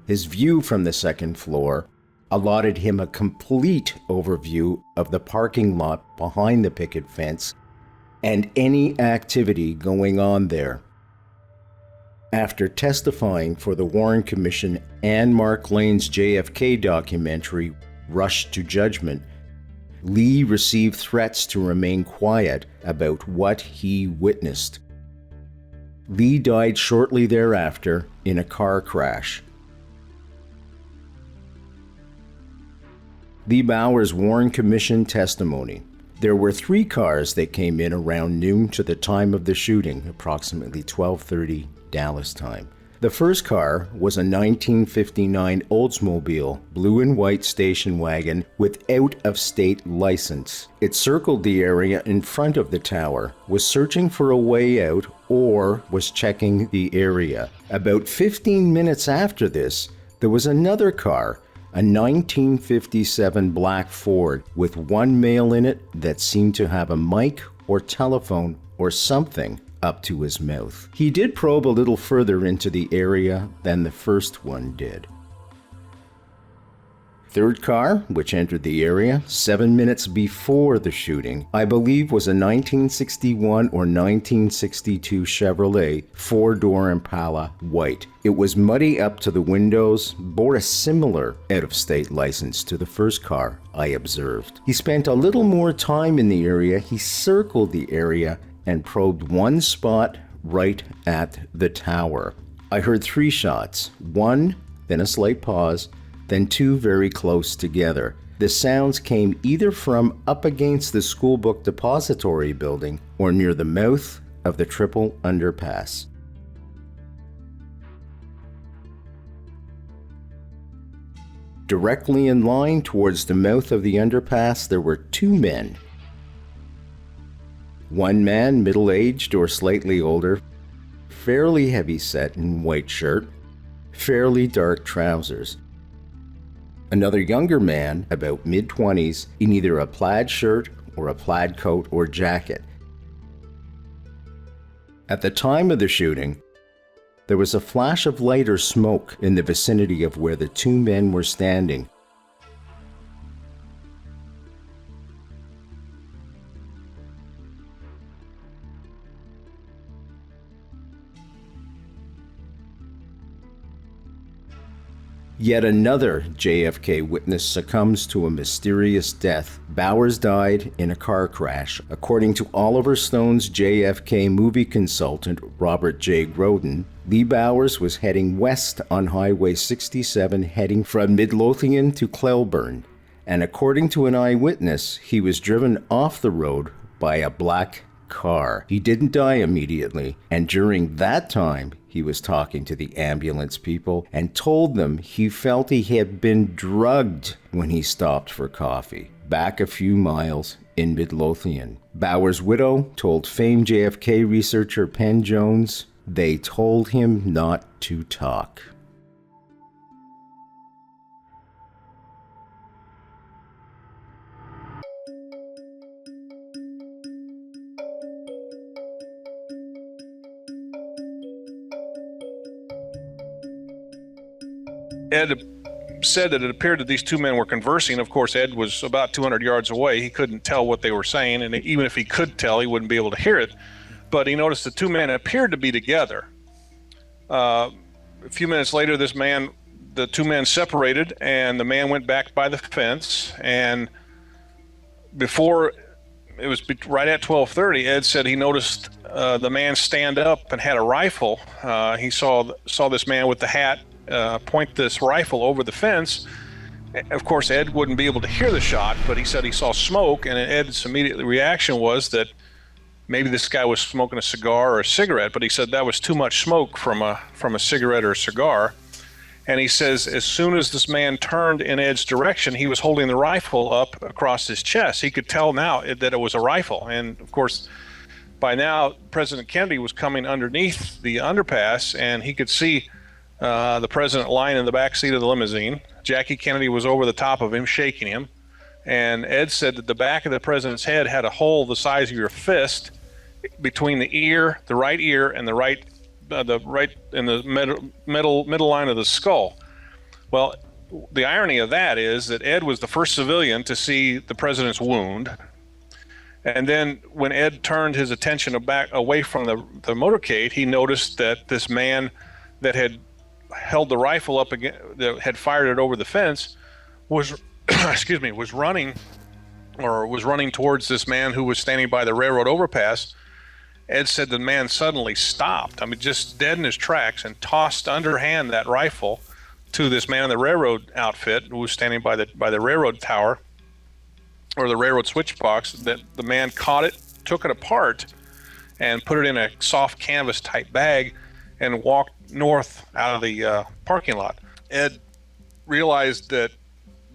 S11: His view from the second floor allotted him a complete overview of the parking lot behind the picket fence and any activity going on there. After testifying for the Warren Commission and Mark Lane's JFK documentary, Rush to Judgment, Lee received threats to remain quiet about what he witnessed. Lee died shortly thereafter in a car crash. Lee Bowers' Warren Commission testimony. There were 3 cars that came in around noon to the time of the shooting, approximately 12:30 Dallas time. The first car was a 1959 Oldsmobile blue and white station wagon with out-of-state license. It circled the area in front of the tower, was searching for a way out, or was checking the area. About 15 minutes after this, there was another car, a 1957 black Ford with one male in it that seemed to have a mic or telephone or something up to his mouth. He did probe a little further into the area than the first one did. Third car, which entered the area 7 minutes before the shooting, I believe was a 1961 or 1962 Chevrolet 4-door Impala white. It was muddy up to the windows, bore a similar out-of-state license to the first car, I observed. He spent a little more time in the area. He circled the area and probed one spot right at the tower. I heard 3 shots, one, then a slight pause, then 2 very close together. The sounds came either from up against the schoolbook depository building or near the mouth of the triple underpass. Directly in line towards the mouth of the underpass, there were 2 men. One man, middle-aged or slightly older, fairly heavy-set in white shirt, fairly dark trousers. Another younger man, about mid-20s, in either a plaid shirt or a plaid coat or jacket. At the time of the shooting, there was a flash of light or smoke in the vicinity of where the 2 men were standing. Yet another JFK witness succumbs to a mysterious death. Bowers died in a car crash. According to Oliver Stone's JFK movie consultant, Robert J. Groden, Lee Bowers was heading west on Highway 67, heading from Midlothian to Clelburn. And according to an eyewitness, he was driven off the road by a black car. He didn't die immediately, and during that time, he was talking to the ambulance people and told them he felt he had been drugged when he stopped for coffee, back a few miles in Midlothian. Bowers' widow told famed JFK researcher Penn Jones they told him not to talk.
S6: Ed said that it appeared that these 2 men were conversing. Of course, Ed was about 200 yards away. He couldn't tell what they were saying, and even if he could tell, he wouldn't be able to hear it. But he noticed the 2 men appeared to be together. A few minutes later, the 2 men separated, and the man went back by the fence. And before it was right at 12:30, Ed said he noticed the man stand up and had a rifle. He saw this man with the hat point this rifle over the fence. Of course, Ed wouldn't be able to hear the shot, but he said he saw smoke, and Ed's immediate reaction was that maybe this guy was smoking a cigar or a cigarette, but he said that was too much smoke from a cigarette or a cigar. And he says as soon as this man turned in Ed's direction, he was holding the rifle up across his chest. He could tell now that it was a rifle. And of course, by now, President Kennedy was coming underneath the underpass, and he could see the president lying in the back seat of the limousine. Jackie Kennedy was over the top of him, shaking him. And Ed said that the back of the president's head had a hole the size of your fist between the ear, the right ear, and the right in the middle line of the skull. Well, the irony of that is that Ed was the first civilian to see the president's wound. And then when Ed turned his attention back away from the motorcade, he noticed that this man that had held the rifle up again, that had fired it over the fence, was was running towards this man who was standing by the railroad overpass. Ed said the man suddenly stopped, just dead in his tracks, and tossed underhand that rifle to this man in the railroad outfit who was standing by the railroad tower or the railroad switch box. That the man caught it, took it apart, and put it in a soft canvas type bag and walked north out of the parking lot. Ed realized that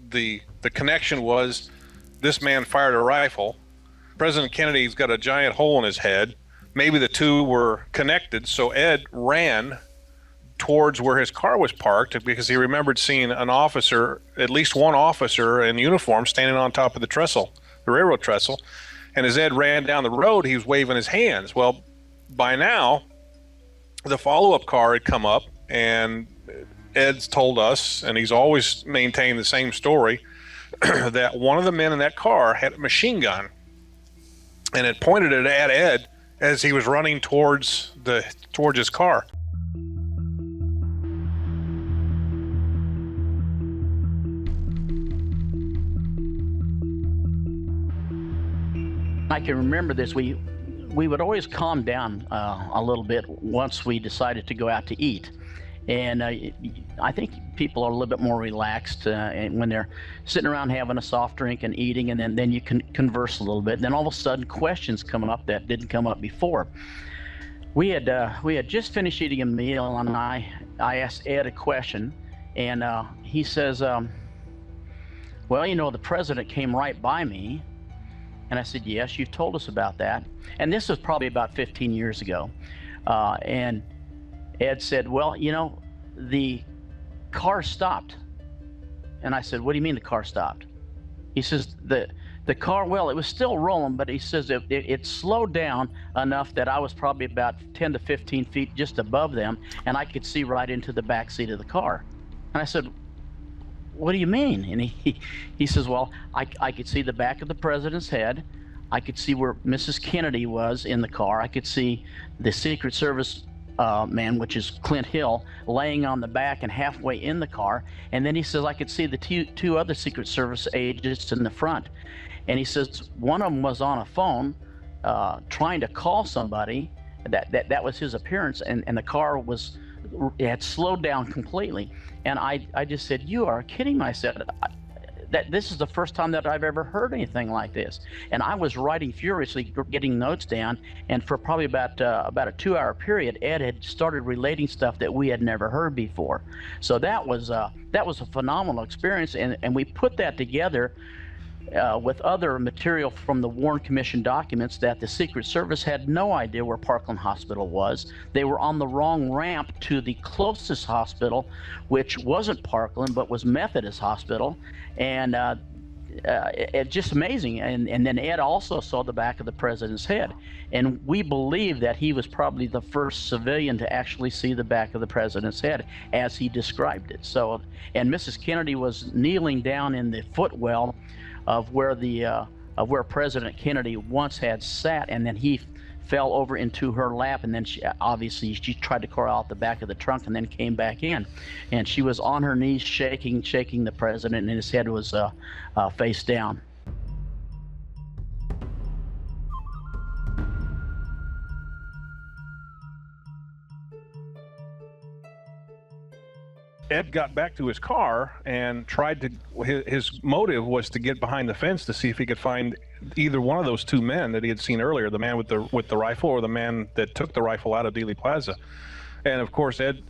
S6: the connection was this man fired a rifle. President Kennedy's got a giant hole in his head. Maybe the two were connected, so Ed ran towards where his car was parked because he remembered seeing an officer, at least one officer in uniform, standing on top of the trestle, the railroad trestle. And as Ed ran down the road, he was waving his hands. Well, by now, the follow-up car had come up, and Ed's told us, and he's always maintained the same story, that one of the men in that car had a machine gun and had pointed it at Ed as he was running towards his car.
S16: I can remember this. We would always calm down a little bit once we decided to go out to eat. And I think people are a little bit more relaxed when they're sitting around having a soft drink and eating, and then you can converse a little bit. And then all of a sudden, questions come up that didn't come up before. We had just finished eating a meal, and I asked Ed a question, and he says, well, you know, the president came right by me. And I said, yes, you've told us about that. And this was probably about 15 years ago. And Ed said, well, you know, the car stopped. And I said, what do you mean the car stopped? He says, the car, well, it was still rolling, but he says it slowed down enough that I was probably about 10 to 15 feet just above them, and I could see right into the back seat of the car. And I said, what do you mean? And he says, well, I could see the back of the president's head. I could see where Mrs. Kennedy was in the car. I could see the Secret Service man, which is Clint Hill, laying on the back and halfway in the car. And then he says, I could see the two other Secret Service agents in the front. And he says, one of them was on a phone trying to call somebody. That was his appearance. And the car had slowed down completely. And I just said, you are kidding me. I said, that this is the first time that I've ever heard anything like this. And I was writing furiously, getting notes down. And for probably about a 2-hour period, Ed had started relating stuff that we had never heard before. So that was a phenomenal experience. And we put that together with other material from the Warren Commission documents that the Secret Service had no idea where Parkland Hospital was. They were on the wrong ramp to the closest hospital, which wasn't Parkland, but was Methodist Hospital. And it's just amazing. And then Ed also saw the back of the president's head. And we believe that he was probably the first civilian to actually see the back of the president's head as he described it. So, and Mrs. Kennedy was kneeling down in the footwell of where President Kennedy once had sat, and then he fell over into her lap, and then she tried to crawl out the back of the trunk and then came back in, and she was on her knees shaking the president, and his head was face down.
S6: Ed got back to his car and tried to, his motive was to get behind the fence to see if he could find either one of those two men that he had seen earlier, the man with the rifle or the man that took the rifle out of Dealey Plaza. And of course, Ed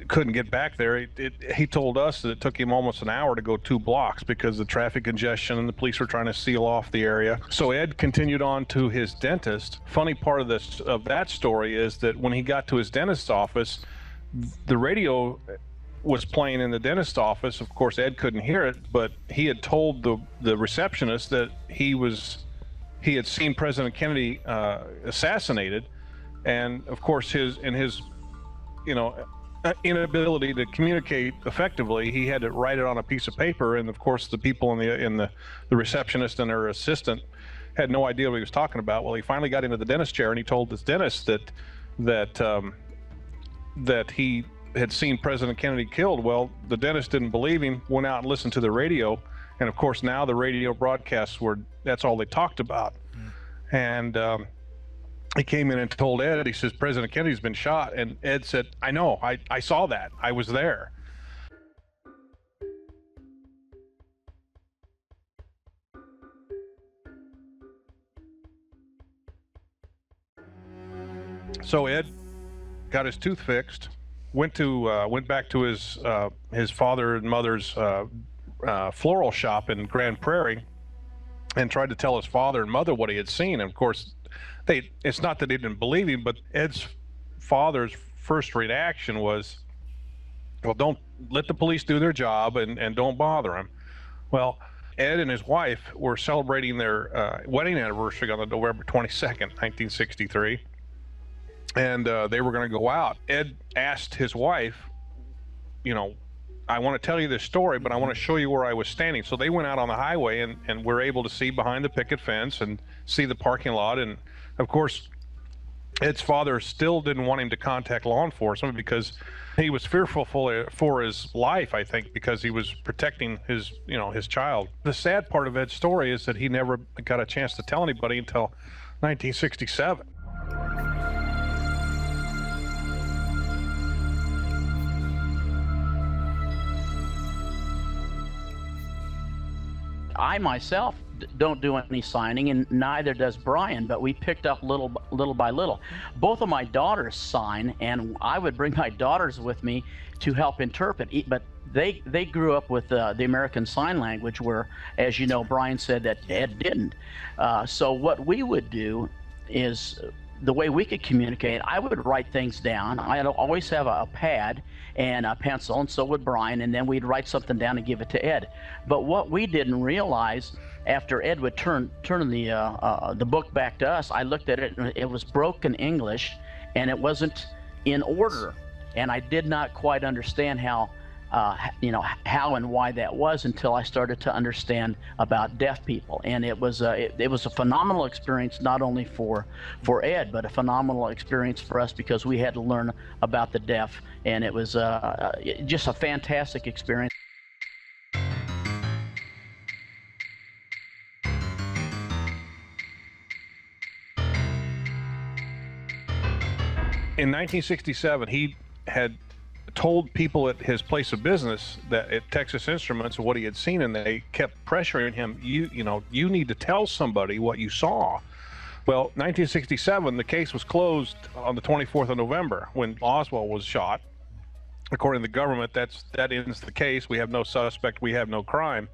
S6: couldn't get back there. He told us that it took him almost an hour to go 2 blocks because of the traffic congestion and the police were trying to seal off the area. So Ed continued on to his dentist. Funny part of that story is that when he got to his dentist's office, the radio was playing in the dentist's office. Of course, Ed couldn't hear it, but he had told the receptionist that he had seen President Kennedy assassinated, and of course his inability to communicate effectively, he had to write it on a piece of paper, and of course the people in the receptionist and her assistant had no idea what he was talking about. Well, he finally got into the dentist chair and he told his dentist that he had seen President Kennedy killed. Well, the dentist didn't believe him, went out and listened to the radio, and of course now the radio broadcasts that's all they talked about. And he came in and told Ed, he says, President Kennedy's been shot, and Ed said, I know, I saw that, I was there. So Ed got his tooth fixed, went back to his father and mother's floral shop in Grand Prairie, and tried to tell his father and mother what he had seen. And of course, it's not that they didn't believe him, but Ed's father's first reaction was, well, don't let the police do their job and don't bother him. Well, Ed and his wife were celebrating their wedding anniversary on November 22nd, 1963, and they were going to go out. Ed asked his wife, you know, I want to tell you this story, but I want to show you where I was standing. So they went out on the highway and were able to see behind the picket fence and see the parking lot. And of course, Ed's father still didn't want him to contact law enforcement because he was fearful for his life, I think, because he was protecting his child. The sad part of Ed's story is that he never got a chance to tell anybody until 1967.
S16: I myself don't do any signing, and neither does Brian, but we picked up little by little. Both of my daughters sign, and I would bring my daughters with me to help interpret, but they grew up with the American Sign Language, where, as you know, Brian said that Ed didn't. So what we would do is, the way we could communicate, I would write things down. I'd always have a pad and a pencil, and so would Brian, and then we'd write something down and give it to Ed. But what we didn't realize, after Ed would turn the book back to us, I looked at it and it was broken English, and it wasn't in order, and I did not quite understand how and why that was until I started to understand about deaf people. And it was a phenomenal experience, not only for Ed, but a phenomenal experience for us, because we had to learn about the deaf, and it was just a fantastic experience.
S6: In 1967, he had told people at his place of business, that at Texas Instruments, what he had seen, and they kept pressuring him, you need to tell somebody what you saw. Well, 1967, the case was closed on the 24th of November when Oswald was shot. According to the government, that ends the case. We have no suspect, we have no crime.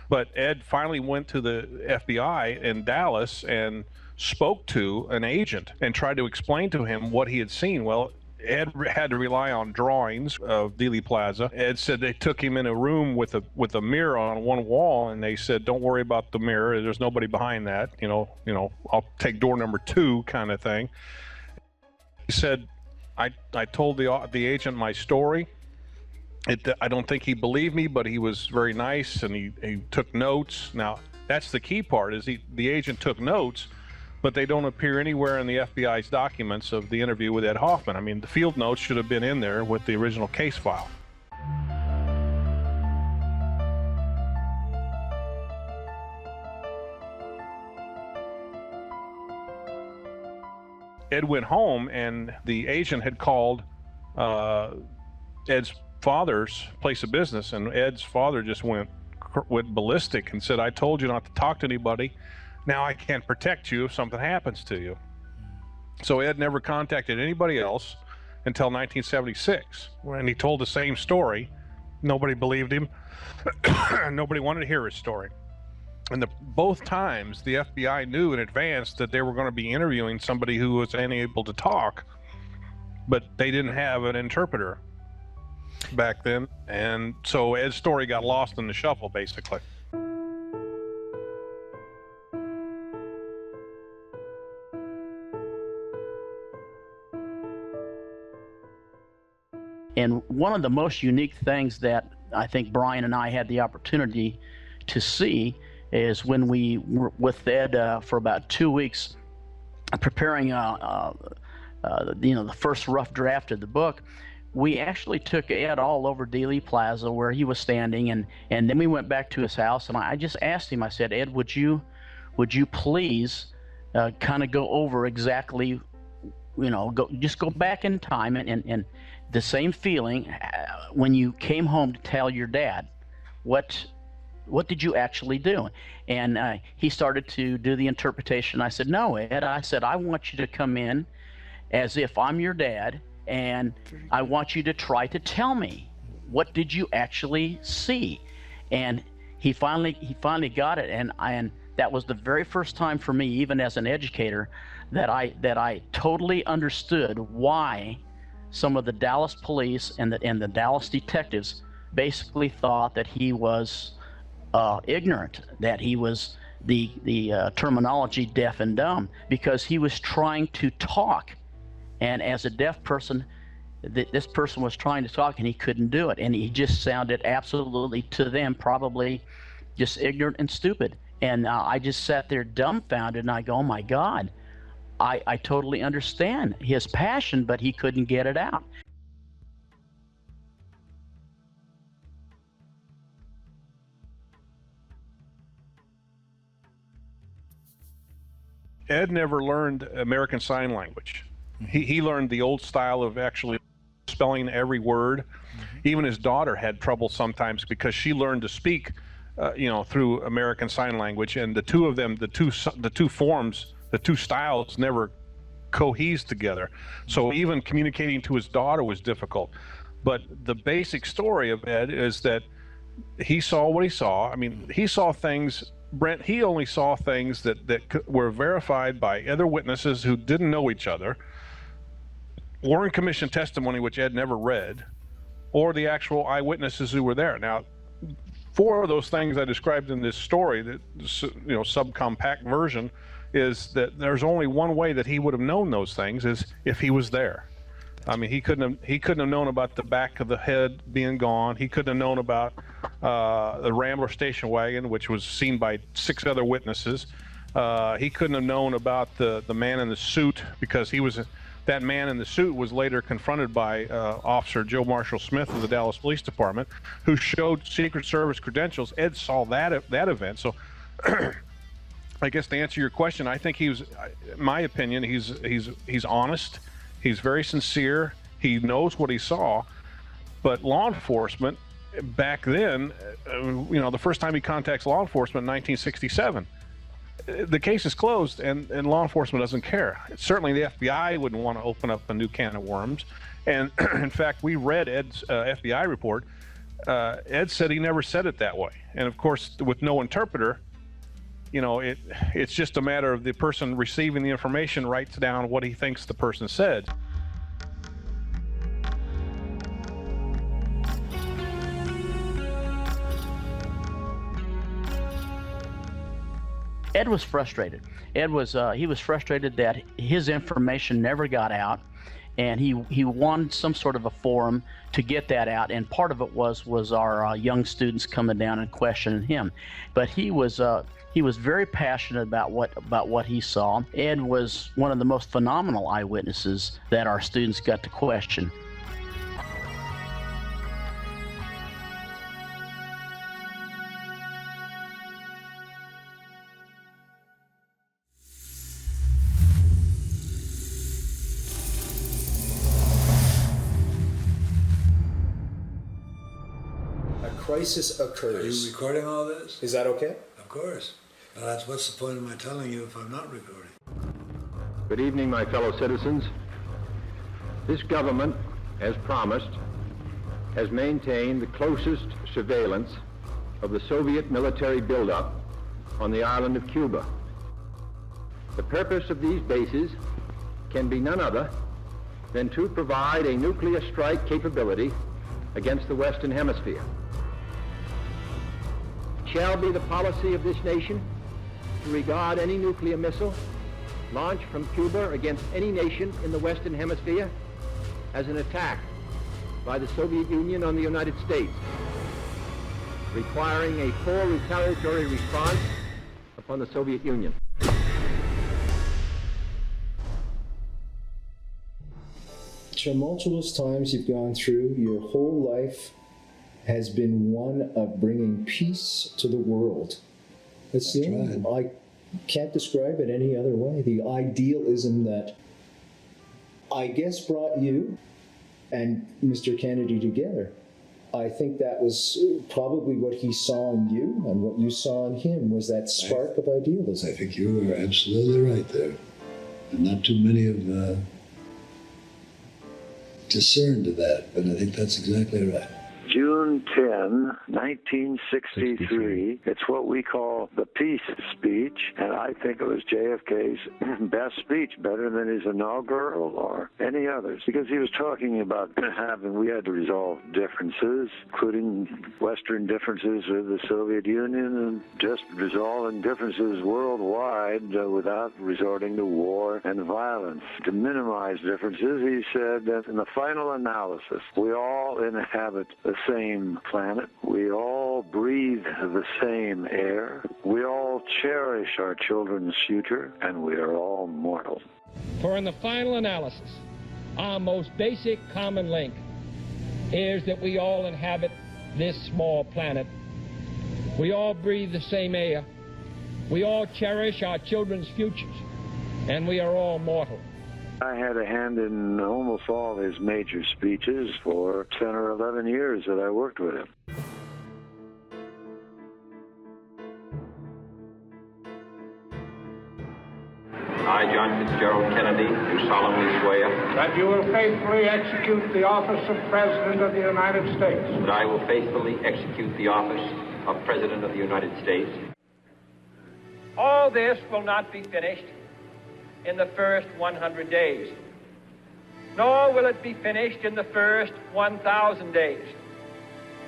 S6: But Ed finally went to the FBI in Dallas and spoke to an agent and tried to explain to him what he had seen. Well, Ed had to rely on drawings of Dealey Plaza. Ed said they took him in a room with a mirror on one wall, and they said, "Don't worry about the mirror. There's nobody behind that. I'll take door number 2," kind of thing. He said, "I told the agent my story. I don't think he believed me, but he was very nice, and he took notes." Now, that's the key part: is the agent took notes, but they don't appear anywhere in the FBI's documents of the interview with Ed Hoffman. I mean, the field notes should have been in there with the original case file. Ed went home, and the agent had called Ed's father's place of business, and Ed's father just went ballistic and said, "I told you not to talk to anybody. Now I can't protect you if something happens to you." So Ed never contacted anybody else until 1976, when he told the same story. Nobody believed him. Nobody wanted to hear his story. And both times, the FBI knew in advance that they were going to be interviewing somebody who was unable to talk, but they didn't have an interpreter back then. And so Ed's story got lost in the shuffle, basically.
S16: And one of the most unique things that I think Brian and I had the opportunity to see is when we were with Ed for about 2 weeks preparing the first rough draft of the book. We actually took Ed all over Dealey Plaza where he was standing, and then we went back to his house, and I just asked him, I said, "Ed, would you please kind of go over exactly, go back in time and the same feeling when you came home to tell your dad, what did you actually do?" And he started to do the interpretation. I said, "No, Ed," I said, "I want you to come in as if I'm your dad, and I want you to try to tell me, what did you actually see?" And he finally got it, and that was the very first time for me, even as an educator, that I totally understood why some of the Dallas police and the Dallas detectives basically thought that he was ignorant, that he was the terminology deaf and dumb, because he was trying to talk. And as a deaf person, this person was trying to talk and he couldn't do it. And he just sounded absolutely, to them, probably just ignorant and stupid. And I just sat there dumbfounded, and I go, oh my God, I totally understand his passion, but he couldn't get it out.
S6: Ed never learned American Sign Language. He learned the old style of actually spelling every word. Even his daughter had trouble sometimes because she learned to speak, through American Sign Language, and the two of them, the two forms, the two styles never cohesed together. So even communicating to his daughter was difficult. But the basic story of Ed is that he saw what he saw. I mean, he saw things, Brent, he only saw things that were verified by other witnesses who didn't know each other, Warren Commission testimony, which Ed never read, or the actual eyewitnesses who were there. Now, 4 of those things I described in this story, that subcompact version, is that there's only one way that he would have known those things, is if he was there. I mean, he couldn't have known about the back of the head being gone. He couldn't have known about the Rambler station wagon, which was seen by 6 other witnesses. He couldn't have known about the man in the suit, because that man in the suit was later confronted by Officer Joe Marshall Smith of the Dallas Police Department, who showed Secret Service credentials. Ed saw that event. So I guess to answer your question, I think in my opinion, he's honest. He's very sincere. He knows what he saw. But law enforcement back then, the first time he contacts law enforcement in 1967, the case is closed, and law enforcement doesn't care. Certainly the FBI wouldn't want to open up a new can of worms. And in fact, we read Ed's FBI report. Ed said he never said it that way. And of course, with no interpreter, it's just a matter of the person receiving the information writes down what he thinks the person said.
S16: Ed was frustrated. Ed was he was frustrated that his information never got out, and he wanted some sort of a forum to get that out. And part of it was our young students coming down and questioning him. But he was very passionate about what he saw. Ed was one of the most phenomenal eyewitnesses that our students got to question.
S20: Crisis occurs.
S15: Are you recording all this?
S20: Is that okay?
S15: Of course. Well, what's the point of my telling you if I'm not recording?
S21: Good evening, my fellow citizens. This government, as promised, has maintained the closest surveillance of the Soviet military buildup on the island of Cuba. The purpose of these bases can be none other than to provide a nuclear strike capability against the Western Hemisphere. It shall be the policy of this nation to regard any nuclear missile launched from Cuba against any nation in the Western Hemisphere as an attack by the Soviet Union on the United States, requiring a full retaliatory response upon the Soviet Union.
S4: Tumultuous times you've gone through, your whole life has been one of bringing peace to the world. That's the only, I can't describe it any other way. The idealism that I guess brought you and Mr. Kennedy together. I think that was probably what he saw in you and what you saw in him, was that spark of idealism.
S15: I think you were absolutely right there. And not too many have discerned that, but I think that's exactly right.
S5: June 10, 1963. It's what we call the peace speech, and I think it was JFK's best speech, better than his inaugural or any others, because he was talking about we had to resolve differences, including Western differences with the Soviet Union, and just resolving differences worldwide without resorting to war and violence. To minimize differences, he said that in the final analysis, we all inhabit the same planet. We all breathe the same air. We all cherish our children's future, and we are all mortal.
S8: For in the final analysis, our most basic common link is that we all inhabit this small planet. We all breathe the same air. We all cherish our children's futures, and we are all mortal.
S5: I had a hand in almost all his major speeches for 10 or 11 years that I worked with him.
S9: I, John Fitzgerald Kennedy, do solemnly swear
S23: that you will faithfully execute the office of President of the United States.
S9: That I will faithfully execute the office of President of the United States.
S8: All this will not be finished in the first 100 days, nor will it be finished in the first 1,000 days,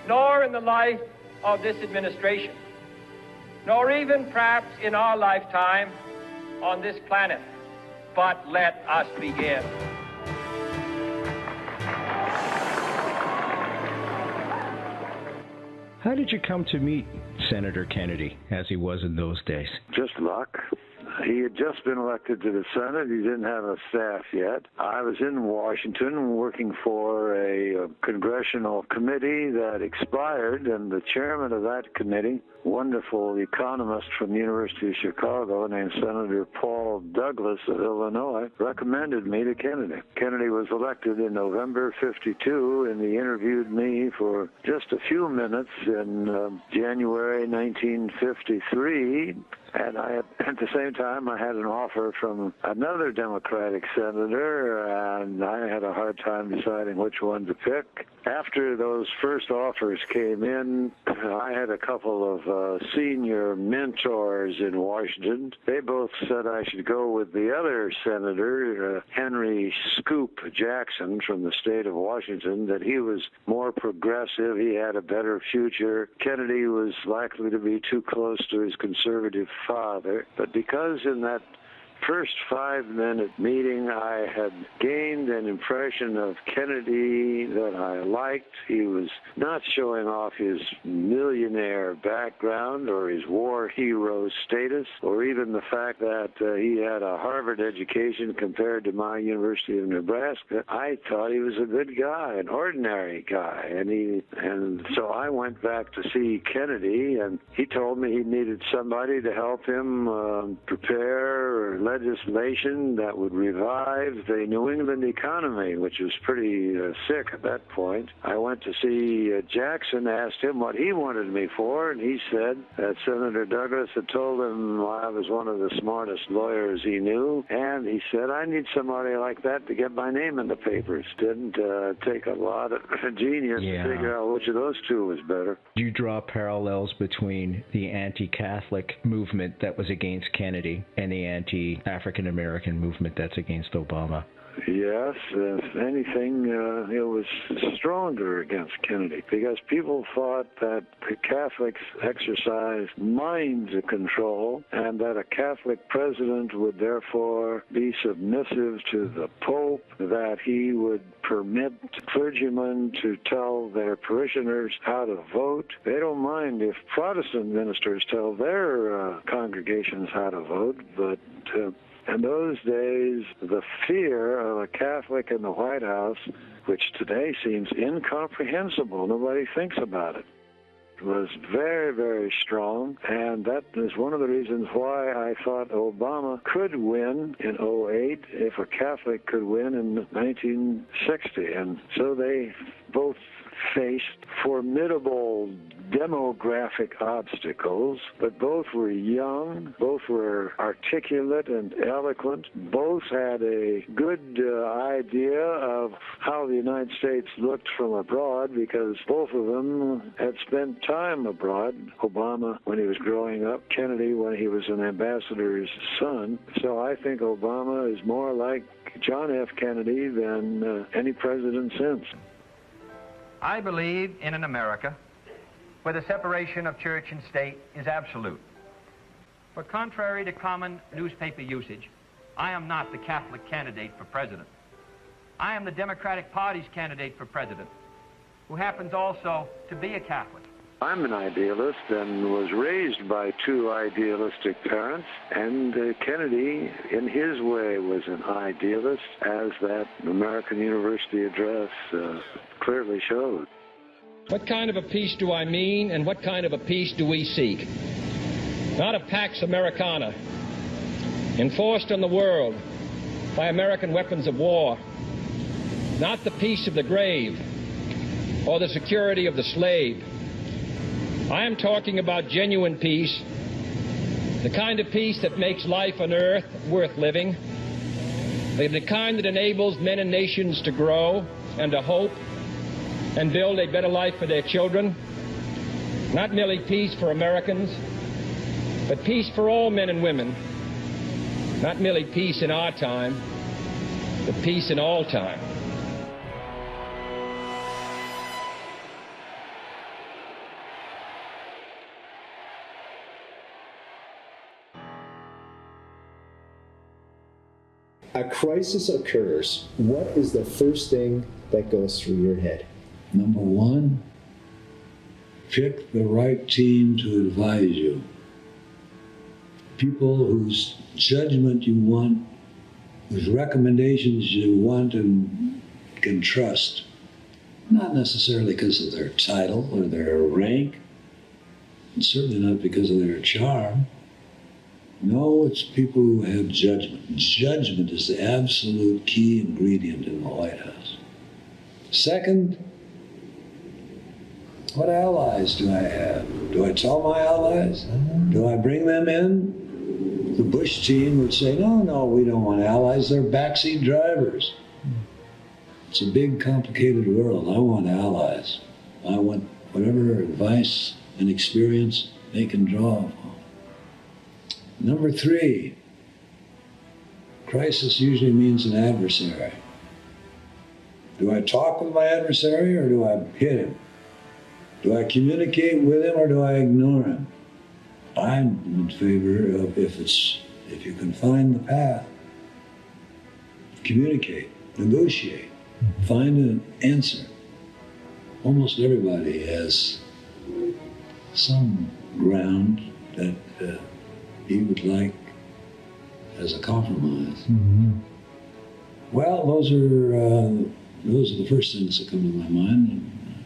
S8: nor in the life of this administration, nor even perhaps in our lifetime on this planet. But let us begin.
S11: How did you come to meet Senator Kennedy as he was in those days?
S5: Just luck. He had just been elected to the Senate. He didn't have a staff yet. I was in Washington working for a congressional committee that expired, and the chairman of that committee, wonderful economist from the University of Chicago named Senator Paul Douglas of Illinois, recommended me to Kennedy. Kennedy was elected in November '52, and he interviewed me for just a few minutes in January 1953. And at the same time, I had an offer from another Democratic senator, and I had a hard time deciding which one to pick. After those first offers came in, I had a couple of senior mentors in Washington. They both said I should go with the other senator, Henry Scoop Jackson from the state of Washington, that he was more progressive, he had a better future. Kennedy was likely to be too close to his conservative father. But because in that first 5-minute meeting I had gained an impression of Kennedy that I liked, he was not showing off his millionaire background or his war hero status, or even the fact that he had a Harvard education compared to my University of Nebraska. I thought he was a good guy, an ordinary guy, and so I went back to see Kennedy, and he told me he needed somebody to help him prepare legislation that would revive the New England economy, which was pretty sick at that point. I went to see Jackson, asked him what he wanted me for, and he said that Senator Douglas had told him I was one of the smartest lawyers he knew, and he said, I need somebody like that to get my name in the papers. Didn't take a lot of genius to figure out which of those two was better.
S11: Do you draw parallels between the anti-Catholic movement that was against Kennedy and the anti-African American movement that's against Obama?
S5: Yes, if anything, it was stronger against Kennedy because people thought that the Catholics exercised mind control and that a Catholic president would therefore be submissive to the Pope, that he would permit clergymen to tell their parishioners how to vote. They don't mind if Protestant ministers tell their congregations how to vote, but in those days, the fear of a Catholic in the White House, which today seems incomprehensible, nobody thinks about it, was very, very strong, and that is one of the reasons why I thought Obama could win in 2008 if a Catholic could win in 1960. And so they both faced formidable demographic obstacles, but both were young, both were articulate and eloquent, both had a good idea of how the United States looked from abroad, because both of them had spent time abroad. Obama when he was growing up, Kennedy when he was an ambassador's son. So I think Obama is more like John F. Kennedy than any president since.
S7: I believe in an America where the separation of church and state is absolute. But contrary to common newspaper usage, I am not the Catholic candidate for president. I am the Democratic Party's candidate for president, who happens also to be a Catholic.
S5: I'm an idealist and was raised by two idealistic parents, and Kennedy, in his way, was an idealist, as that American University address clearly showed.
S8: What kind of a peace do I mean, and what kind of a peace do we seek? Not a Pax Americana, enforced on the world by American weapons of war. Not the peace of the grave or the security of the slave. I am talking about genuine peace, the kind of peace that makes life on earth worth living, the kind that enables men and nations to grow and to hope and build a better life for their children. Not merely peace for Americans, but peace for all men and women. Not merely peace in our time, but peace in all time.
S4: A crisis occurs. What is the first thing that goes through your head?
S15: Number one, pick the right team to advise you. People whose judgment you want, whose recommendations you want and can trust. Not necessarily because of their title or their rank, and certainly not because of their charm. No, it's people who have judgment. Judgment is the absolute key ingredient in the White House. Second, what allies do I have? Do I tell my allies? Do I bring them in? The Bush team would say, no, we don't want allies. They're backseat drivers. It's a big, complicated world. I want allies. I want whatever advice and experience they can draw upon. Number three, crisis usually means an adversary. Do I talk with my adversary or do I hit him? Do I communicate with him or do I ignore him? I'm in favor of, if you can find the path, communicate, negotiate, find an answer. Almost everybody has some ground that he would like as a compromise. Mm-hmm. Well, those are the first things that come to my mind. And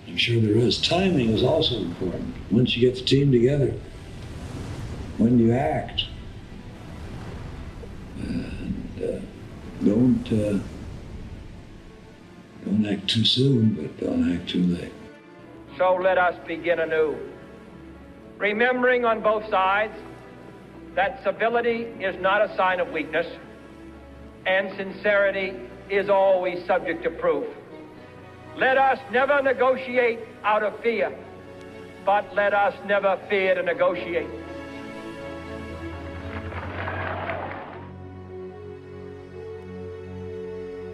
S15: I'm sure there is. Timing is also important. Once you get the team together, when you act, and don't act too soon, but don't act too late.
S7: So let us begin anew, remembering on both sides that civility is not a sign of weakness, and sincerity is always subject to proof. Let us never negotiate out of fear, but let us never fear to negotiate.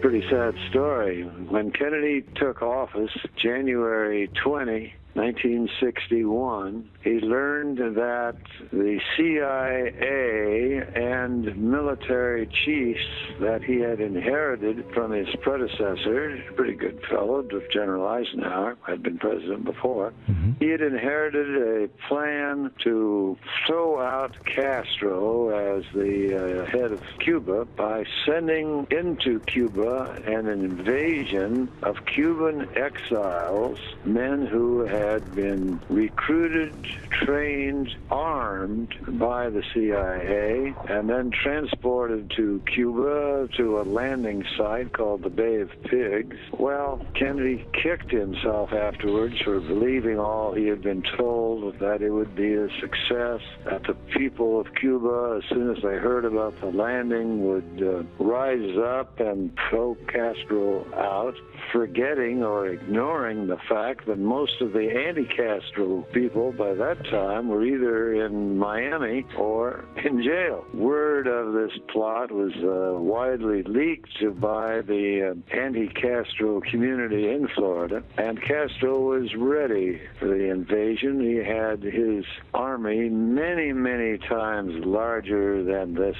S5: Pretty sad story. When Kennedy took office, January 20, 1961, he learned that the CIA and military chiefs that he had inherited from his predecessor, a pretty good fellow, General Eisenhower, had been president before, he had inherited a plan to throw out Castro as the head of Cuba by sending into Cuba an invasion of Cuban exiles, men who had had been recruited, trained, armed by the CIA, and then transported to Cuba to a landing site called the Bay of Pigs. Well, Kennedy kicked himself afterwards for believing all he had been told, that it would be a success, that the people of Cuba, as soon as they heard about the landing, would rise up and throw Castro out, forgetting or ignoring the fact that most of the anti-Castro people by that time were either in Miami or in jail. Word of this plot was widely leaked by the anti-Castro community in Florida, and Castro was ready for the invasion. He had his army many, many times larger than this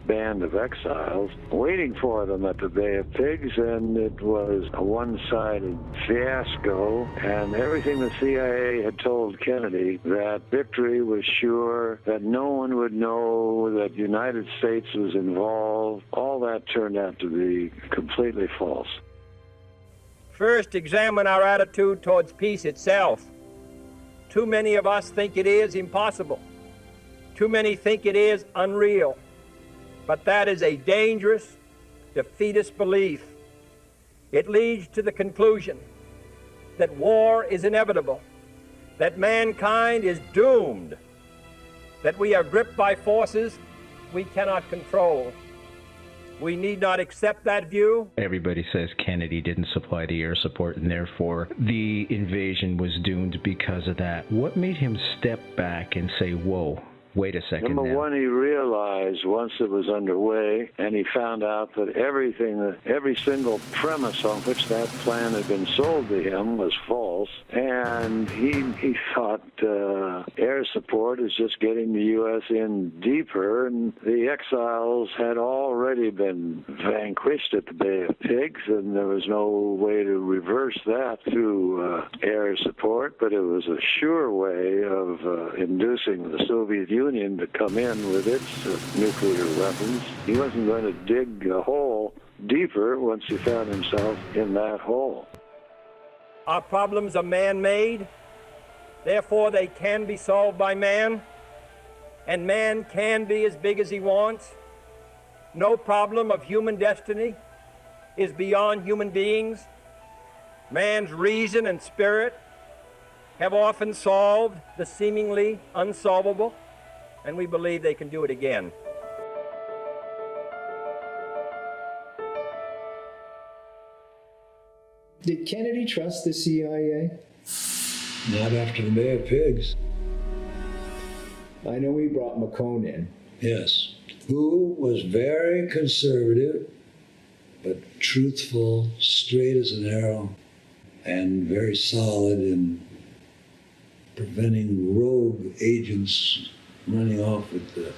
S5: band of exiles waiting for them at the Bay of Pigs, and it was a one-sided fiasco, and everything the CIA had told Kennedy, that victory was sure, that no one would know that the United States was involved, all that turned out to be completely false.
S7: First, examine our attitude towards peace itself. Too many of us think it is impossible. Too many think it is unreal. But that is a dangerous, defeatist belief. It leads to the conclusion that war is inevitable, that mankind is doomed, that we are gripped by forces we cannot control. We need not accept that view.
S11: Everybody says Kennedy didn't supply the air support and therefore the invasion was doomed because of that. What made him step back and say, whoa, wait a second
S5: Number
S11: now.
S5: one, he realized once it was underway, and he found out that everything, every single premise on which that plan had been sold to him was false, and he thought air support is just getting the U.S. in deeper, and the exiles had already been vanquished at the Bay of Pigs, and there was no way to reverse that through air support, but it was a sure way of inducing the Soviet Union to come in with its nuclear weapons. He wasn't going to dig a hole deeper once he found himself in that hole.
S7: Our problems are man-made, therefore they can be solved by man, and man can be as big as he wants. No problem of human destiny is beyond human beings. Man's reason and spirit have often solved the seemingly unsolvable, and we believe they can do it again.
S4: Did Kennedy trust the CIA?
S15: Not after the Bay of Pigs.
S4: I know he brought McCone in.
S15: Yes. Who was very conservative, but truthful, straight as an arrow, and very solid in preventing rogue agents running off with the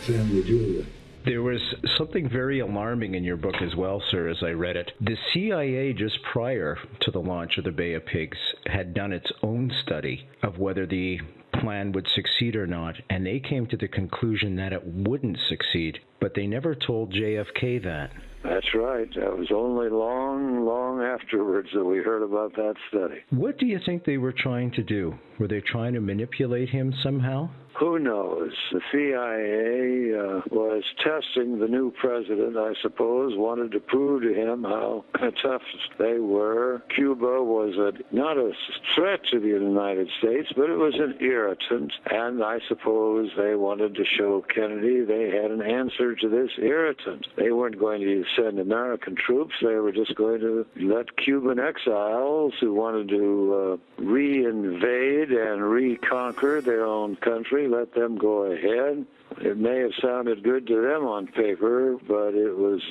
S15: family jewelry.
S11: There was something very alarming in your book as well, sir, as I read it. The CIA, just prior to the launch of the Bay of Pigs, had done its own study of whether the plan would succeed or not, and they came to the conclusion that it wouldn't succeed, but they never told JFK that.
S5: That's right. That was only long, long afterwards that we heard about that study.
S11: What do you think they were trying to do? Were they trying to manipulate him somehow?
S5: Who knows? The CIA was testing the new president, I suppose, wanted to prove to him how tough they were. Cuba was not a threat to the United States, but it was an irritant, and I suppose they wanted to show Kennedy they had an answer to this irritant. They weren't going to send American troops. They were just going to let Cuban exiles who wanted to reinvade and reconquer their own country, let them go ahead. It may have sounded good to them on paper, but it was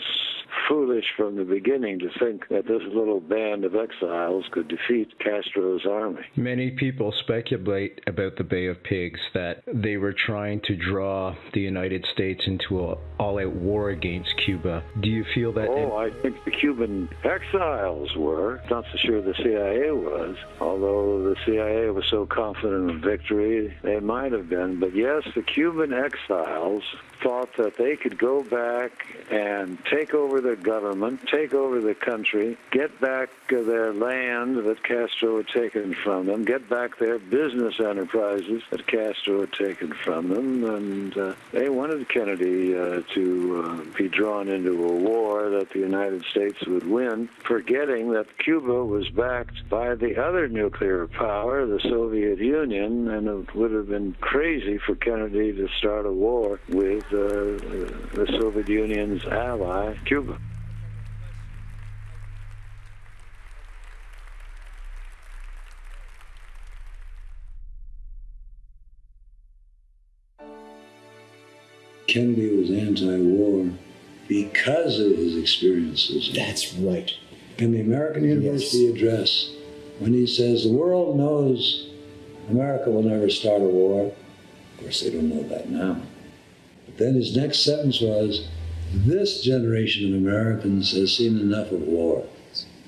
S5: foolish from the beginning to think that this little band of exiles could defeat Castro's army.
S11: Many people speculate about the Bay of Pigs that they were trying to draw the United States into an all-out war against Cuba. Do you feel that?
S5: I think the Cuban exiles were. Not so sure the CIA was, although the CIA was so confident of victory, they might have been. But yes, the Cuban exiles thought that they could go back and take over the government, take over the country, get back their land that Castro had taken from them, get back their business enterprises that Castro had taken from them, and they wanted Kennedy to be drawn into a war that the United States would win, forgetting that Cuba was backed by the other nuclear power, the Soviet Union, and it would have been crazy for Kennedy to start a war with the Soviet Union's ally, Cuba.
S15: Kennedy was anti-war because of his experiences.
S4: That's right.
S15: In the American University address, when he says, the world knows America will never start a war. Of course, they don't know that now. But then his next sentence was, this generation of Americans has seen enough of war.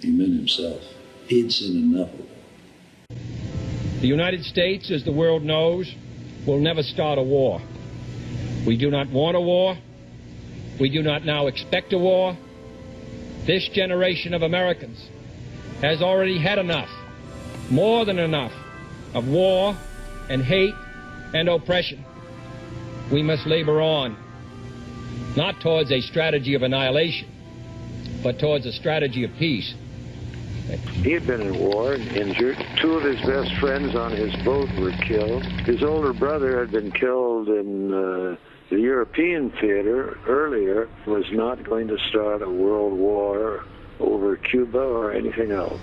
S15: He meant himself. He'd seen enough of it.
S8: The United States, as the world knows, will never start a war. We do not want a war. We do not now expect a war. This generation of Americans has already had enough, more than enough, of war and hate and oppression. We must labor on, not towards a strategy of annihilation, but towards a strategy of peace.
S5: He had been in war, injured. Two of his best friends on his boat were killed. His older brother had been killed in the European theater earlier, was not going to start a world war over Cuba or anything else.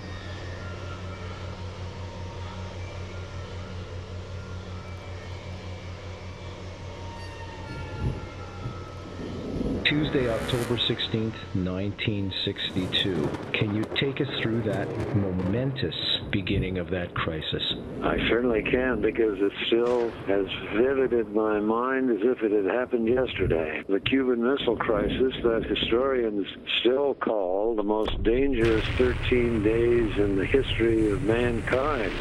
S11: Tuesday, October 16th, 1962. Can you take us through that momentous beginning of that crisis?
S5: I certainly can, because it's still as vivid in my mind as if it had happened yesterday. The Cuban Missile Crisis that historians still call the most dangerous 13 days in the history of mankind.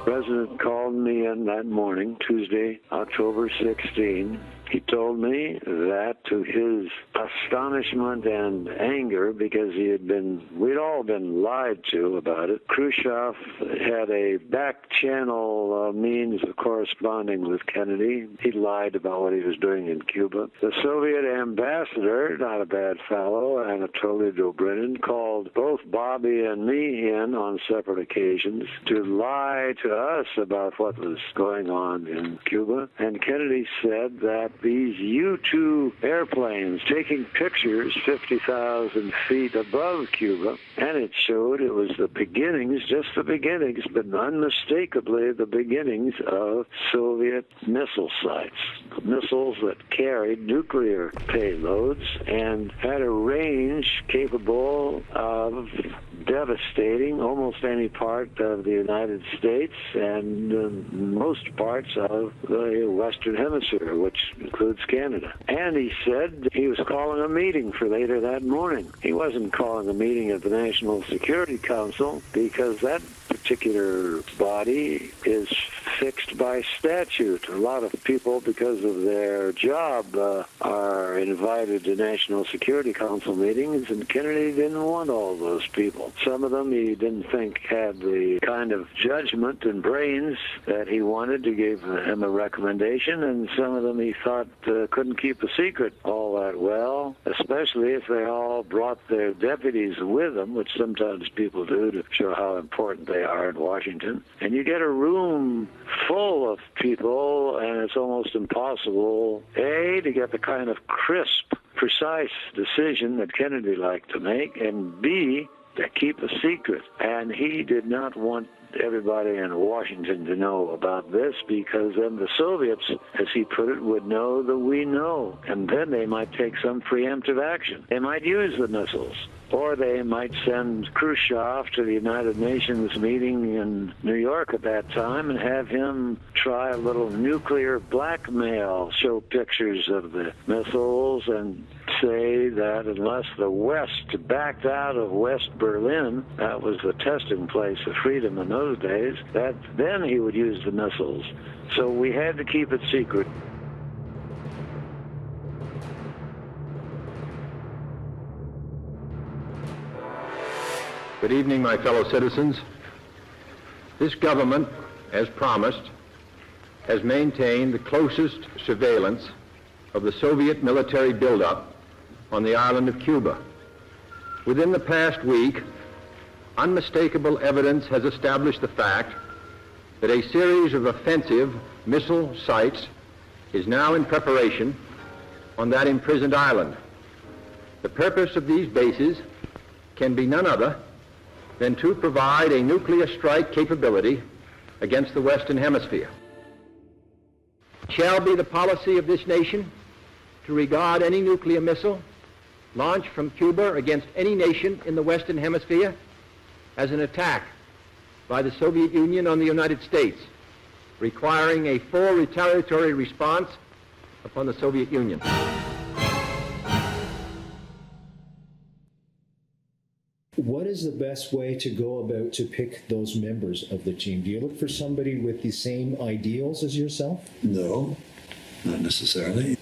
S5: The President called me in that morning, Tuesday, October 16. He told me that, to his astonishment and anger, because we'd all been lied to about it, Khrushchev had a back channel means of corresponding with Kennedy. He lied about what he was doing in Cuba. The Soviet ambassador, not a bad fellow, Anatoly Dobrynin, called both Bobby and me in on separate occasions to lie to us about what was going on in Cuba. And Kennedy said that these U-2 airplanes taking pictures 50,000 feet above Cuba, and it showed it was the beginnings, just the beginnings, but unmistakably the beginnings of Soviet missile sites. Missiles that carried nuclear payloads and had a range capable of devastating almost any part of the United States and most parts of the Western Hemisphere, which includes Canada. And he said he was calling a meeting for later that morning. He wasn't calling a meeting of the National Security Council because that particular body is fixed by statute. A lot of people, because of their job, are invited to National Security Council meetings, and Kennedy didn't want all those people. Some of them he didn't think had the kind of judgment and brains that he wanted to give him a recommendation, and some of them he thought couldn't keep a secret all that well, especially if they all brought their deputies with them, which sometimes people do to show how important they are in Washington. And you get a room full of people, and it's almost impossible, A, to get the kind of crisp, precise decision that Kennedy liked to make, and B, to keep a secret. And he did not want everybody in Washington to know about this, because then the Soviets, as he put it, would know that we know, and then they might take some preemptive action. They might use the missiles, or they might send Khrushchev to the United Nations meeting in New York at that time and have him try a little nuclear blackmail, show pictures of the missiles and say that unless the West backed out of West Berlin, that was the testing place of freedom in those days, that then he would use the missiles. So we had to keep it secret.
S21: Good evening, my fellow citizens. This government, as promised, has maintained the closest surveillance of the Soviet military buildup on the island of Cuba. Within the past week, unmistakable evidence has established the fact that a series of offensive missile sites is now in preparation on that imprisoned island. The purpose of these bases can be none other than to provide a nuclear strike capability against the Western Hemisphere. It shall be the policy of this nation to regard any nuclear missile launched from Cuba against any nation in the Western Hemisphere as an attack by the Soviet Union on the United States, requiring a full retaliatory response upon the Soviet Union.
S4: What is the best way to go about to pick those members of the team? Do you look for somebody with the same ideals as yourself?
S15: No, not necessarily.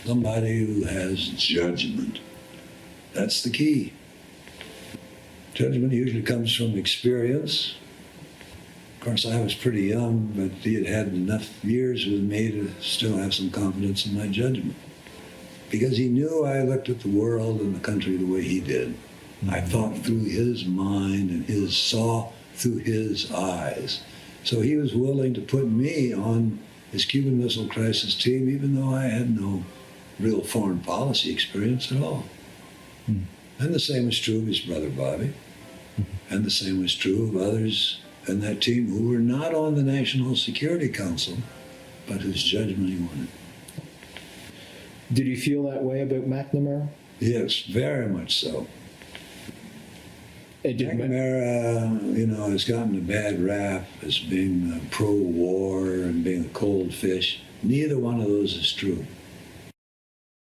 S15: Somebody who has judgment. That's the key. Judgment usually comes from experience. Of course, I was pretty young, but he had had enough years with me to still have some confidence in my judgment. Because he knew I looked at the world and the country the way he did. I thought through his mind and saw through his eyes. So he was willing to put me on his Cuban Missile Crisis team, even though I had no real foreign policy experience at all. And the same was true of his brother Bobby. And the same was true of others in that team who were not on the National Security Council, but whose judgment he wanted.
S4: Did you feel that way about McNamara?
S15: Yes, very much so. McNamara, has gotten a bad rap as being pro-war and being a cold fish. Neither one of those is true.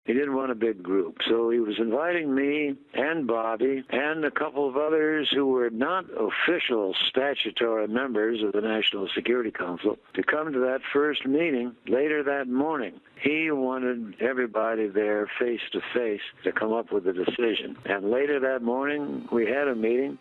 S5: He didn't want a big group, so he was inviting me and Bobby and a couple of others who were not official statutory members of the National Security Council to come to that first meeting later that morning. He wanted everybody there face to face to come up with a decision. And later that morning, we had a meeting,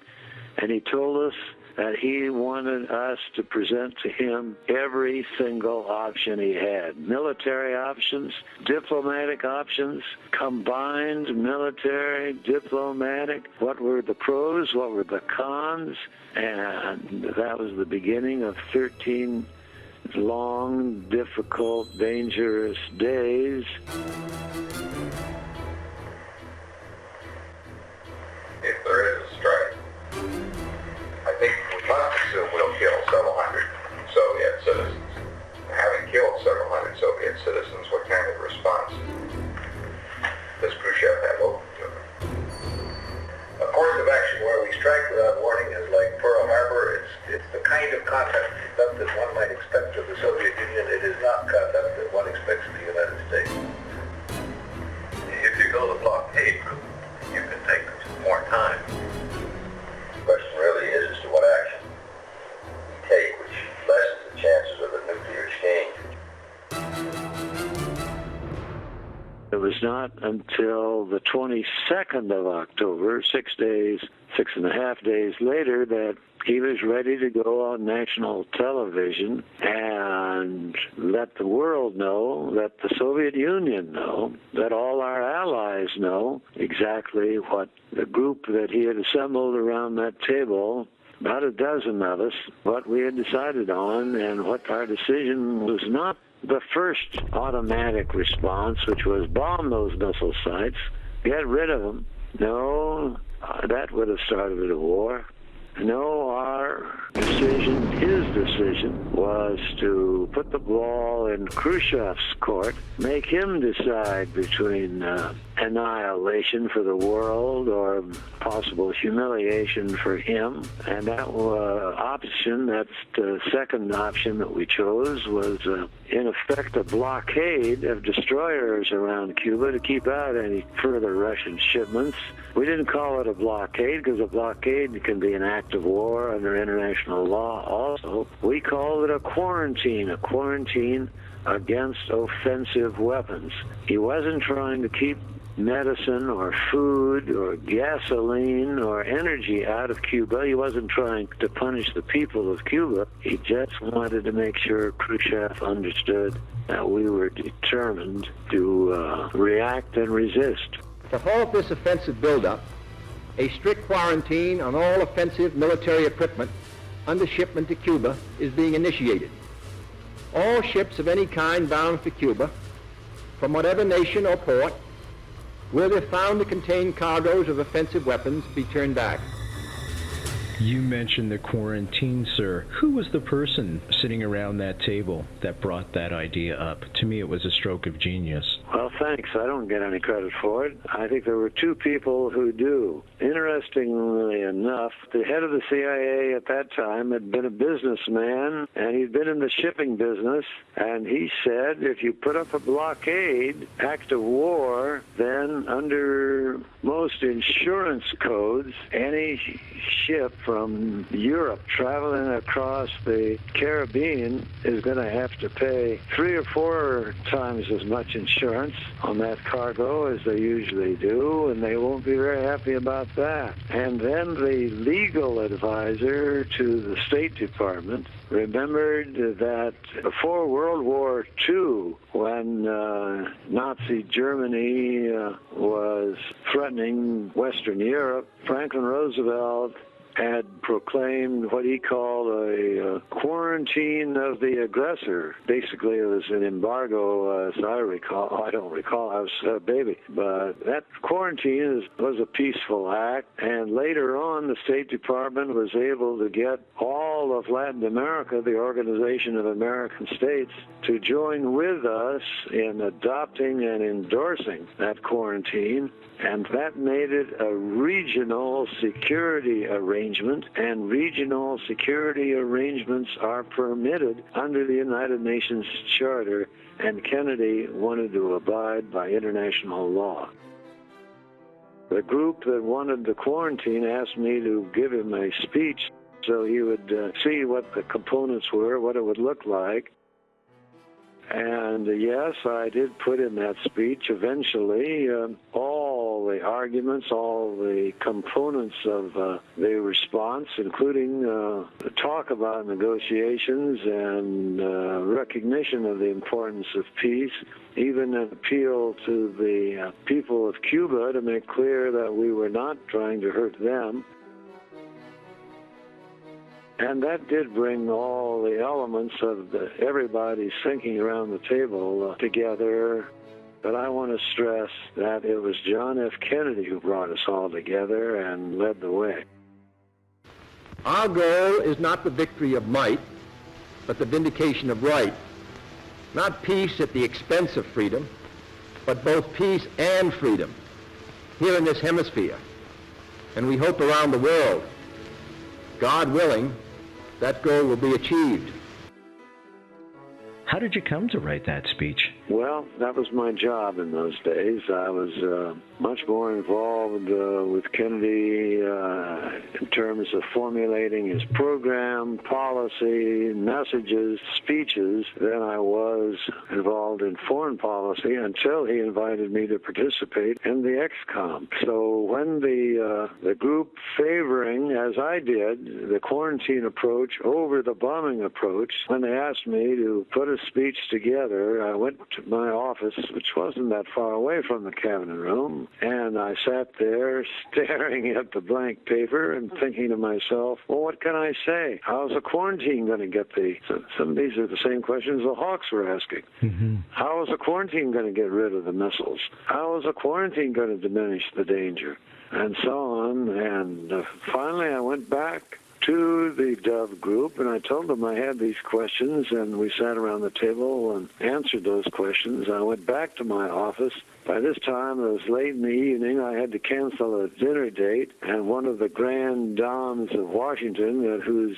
S5: and he told us that he wanted us to present to him every single option he had. Military options, diplomatic options, combined military, diplomatic. What were the pros? What were the cons? And that was the beginning of 13 long, difficult, dangerous days.
S2: If there is a strike, I think we must assume we'll kill several hundred Soviet citizens. Having killed several hundred Soviet citizens, what kind of response does Khrushchev have open to them? A course of action where we strike without warning is like Pearl Harbor. It's the kind of conduct that one might expect of the Soviet Union. It is not conduct that one expects of the United States. If you go the blockade route, you can take more time. The question really is as to what action we take, which lessens the chances of a nuclear exchange.
S5: It was not until the 22nd of October, 6.5 days later, that he was ready to go on national television and let the world know, let the Soviet Union know, let all our allies know exactly what the group that he had assembled around that table, about a dozen of us, what we had decided on, and what our decision was not the first automatic response, which was bomb those missile sites, get rid of them. No, that would have started a war. No, our decision, his decision, was to put the ball in Khrushchev's court, make him decide between annihilation for the world or possible humiliation for him. And that option, that's the second option that we chose, was in effect a blockade of destroyers around Cuba to keep out any further Russian shipments. We didn't call it a blockade because a blockade can be an act of war under international law also. We called it a quarantine against offensive weapons. He wasn't trying to keep medicine or food or gasoline or energy out of Cuba. He wasn't trying to punish the people of Cuba. He just wanted to make sure Khrushchev understood that we were determined to react and resist.
S21: To halt this offensive buildup, a strict quarantine on all offensive military equipment under shipment to Cuba is being initiated. All ships of any kind bound for Cuba, from whatever nation or port, where they're found to contain cargoes of offensive weapons, be turned back.
S11: You mentioned the quarantine, sir. Who was the person sitting around that table that brought that idea up? To me, it was a stroke of genius.
S5: Well, thanks. I don't get any credit for it. I think there were two people who do. Interestingly enough, the head of the CIA at that time had been a businessman, and he'd been in the shipping business, and he said, if you put up a blockade, act of war, then under most insurance codes, any ship from Europe traveling across the Caribbean is going to have to pay 3 or 4 times as much insurance on that cargo as they usually do, and they won't be very happy about that. And then the legal advisor to the State Department remembered that before World War II, when Nazi Germany was threatening Western Europe, Franklin Roosevelt had proclaimed what he called a quarantine of the aggressor. Basically, it was an embargo, as I recall. I don't recall, I was a baby. But that quarantine was a peaceful act, and later on, the State Department was able to get all of Latin America, the Organization of American States, to join with us in adopting and endorsing that quarantine. And that made it a regional security arrangement, and regional security arrangements are permitted under the United Nations Charter, and Kennedy wanted to abide by international law. The group that wanted the quarantine asked me to give him a speech so he would see what the components were, what it would look like. And yes, I did put in that speech eventually all the arguments, all the components of the response, including the talk about negotiations and recognition of the importance of peace, even an appeal to the people of Cuba to make clear that we were not trying to hurt them. And that did bring all the elements of everybody thinking around the table together. But I want to stress that it was John F. Kennedy who brought us all together and led the way.
S21: Our goal is not the victory of might, but the vindication of right. Not peace at the expense of freedom, but both peace and freedom here in this hemisphere. And we hope around the world, God willing, that goal will be achieved.
S11: How did you come to write that speech?
S5: Well, that was my job in those days. I was much more involved with Kennedy in terms of formulating his program, policy, messages, speeches than I was involved in foreign policy until he invited me to participate in the XCOM. So when the group favoring, as I did, the quarantine approach over the bombing approach, when they asked me to put a speech together, I went to my office, which wasn't that far away from the cabinet room, and I sat there staring at the blank paper and thinking to myself, well, what can I say? How's the quarantine going to get some of these are the same questions the Hawks were asking. Mm-hmm. How is the quarantine going to get rid of the missiles? How is the quarantine going to diminish the danger? And so on. And finally I went back to the Dove group, and I told them I had these questions, and we sat around the table and answered those questions. I went back to my office. By this time, it was late in the evening. I had to cancel a dinner date, and one of the grand dames of Washington, at whose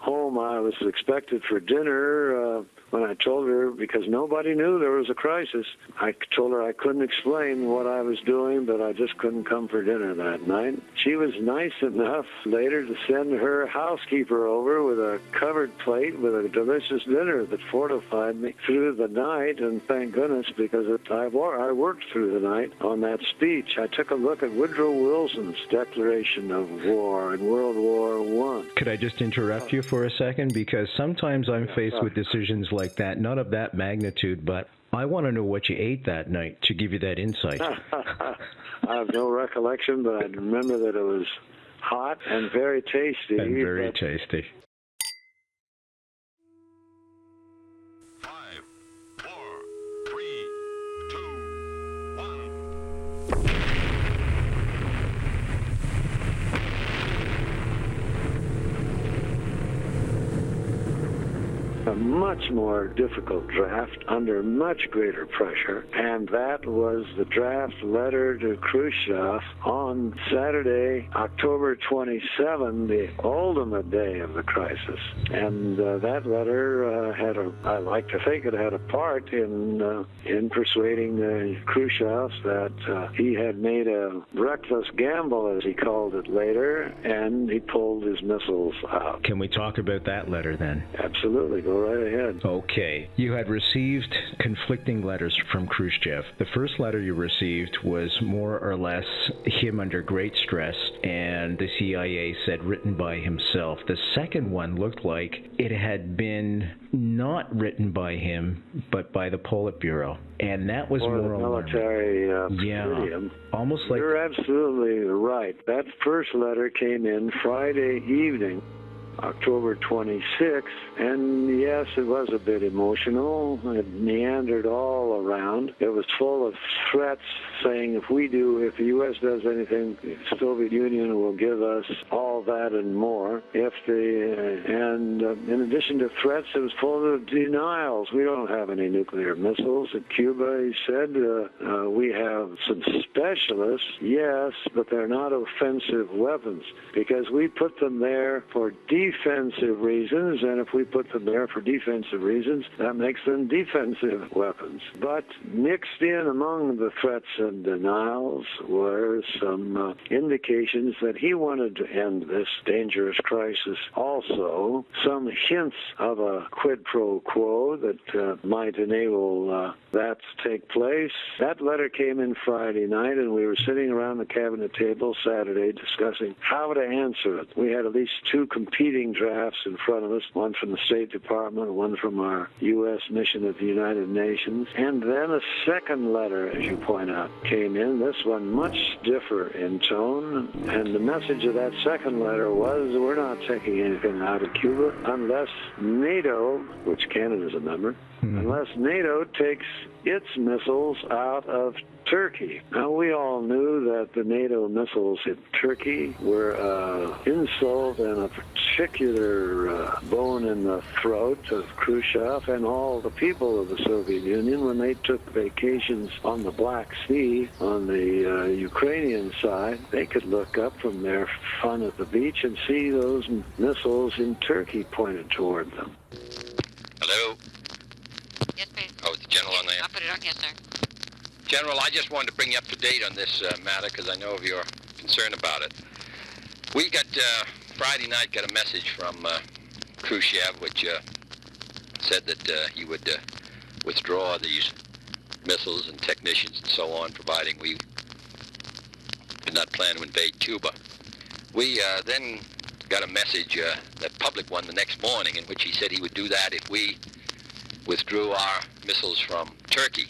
S5: home I was expected for dinner, when I told her, because nobody knew there was a crisis, I told her I couldn't explain what I was doing, but I just couldn't come for dinner that night. She was nice enough later to send her housekeeper over with a covered plate with a delicious dinner that fortified me through the night, and thank goodness, because I worked through the night on that speech. I took a look at Woodrow Wilson's declaration of war in World War I.
S11: Could I just interrupt you for a second? Because sometimes I'm faced with decisions like that, not of that magnitude, but I want to know what you ate that night to give you that insight.
S5: I have no recollection, but I remember that it was hot and very tasty.
S11: And very tasty.
S2: 5, 4, 3, 2, 1.
S5: A much more difficult draft under much greater pressure, and that was the draft letter to Khrushchev on Saturday, October 27, the ultimate day of the crisis. And that letter I like to think it had a part in persuading Khrushchev that he had made a reckless gamble, as he called it later, and he pulled his missiles out.
S11: Can we talk about that letter then?
S5: Absolutely. Go right ahead.
S11: Okay. You had received conflicting letters from Khrushchev. The first letter you received was more or less him under great stress, and the CIA said written by himself. The second one looked like it had been not written by him, but by the Politburo. And that was more
S5: the military presidium.
S11: Almost like...
S5: You're absolutely right. That first letter came in Friday evening, October 26th, and yes, it was a bit emotional. It meandered all around. It was full of threats saying if the U.S. does anything, the Soviet Union will give us all that and more. In addition to threats, it was full of denials. We don't have any nuclear missiles. At Cuba, he said, we have some specialists, yes, but they're not offensive weapons, because we put them there for defensive reasons, and if we put them there for defensive reasons, that makes them defensive weapons. But mixed in among the threats and denials were some indications that he wanted to end this dangerous crisis. Also, some hints of a quid pro quo that might enable that to take place. That letter came in Friday night, and we were sitting around the cabinet table Saturday discussing how to answer it. We had at least two competing drafts in front of us, one from the State Department, one from our U.S. mission at the United Nations, and then a second letter, as you point out, came in. This one much different in tone, and the message of that second letter was, we're not taking anything out of Cuba unless NATO, which Canada's a member, unless NATO takes its missiles out of Turkey. Now, we all knew that the NATO missiles in Turkey were insult and a particular bone in the throat of Khrushchev and all the people of the Soviet Union when they took vacations on the Black Sea on the Ukrainian side. They could look up from their fun at the beach and see those missiles in Turkey pointed toward them.
S3: Hello?
S14: Yes, please.
S3: Oh, it's the General on there.
S14: I'll put it on, yes, sir.
S3: General, I just wanted to bring you up to date on this matter because I know of your concern about it. We got, Friday night, got a message from Khrushchev, which said that he would withdraw these missiles and technicians and so on, providing we did not plan to invade Cuba. We then got a message, that public one, the next morning, in which he said he would do that if we withdrew our missiles from Turkey.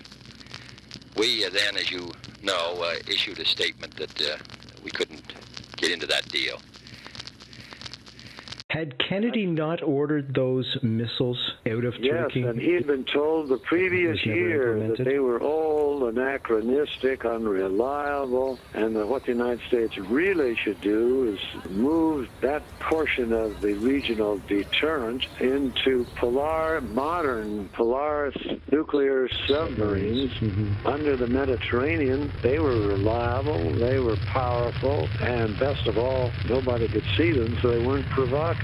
S3: We then, as you know, issued a statement that we couldn't get into that deal.
S11: Had Kennedy not ordered those missiles out of Turkey?
S5: Yes, and he had been told the previous year that they were old, anachronistic, unreliable, and that what the United States really should do is move that portion of the regional deterrent into modern Polaris nuclear submarines under the Mediterranean. They were reliable, they were powerful, and best of all, nobody could see them, so they weren't provocative.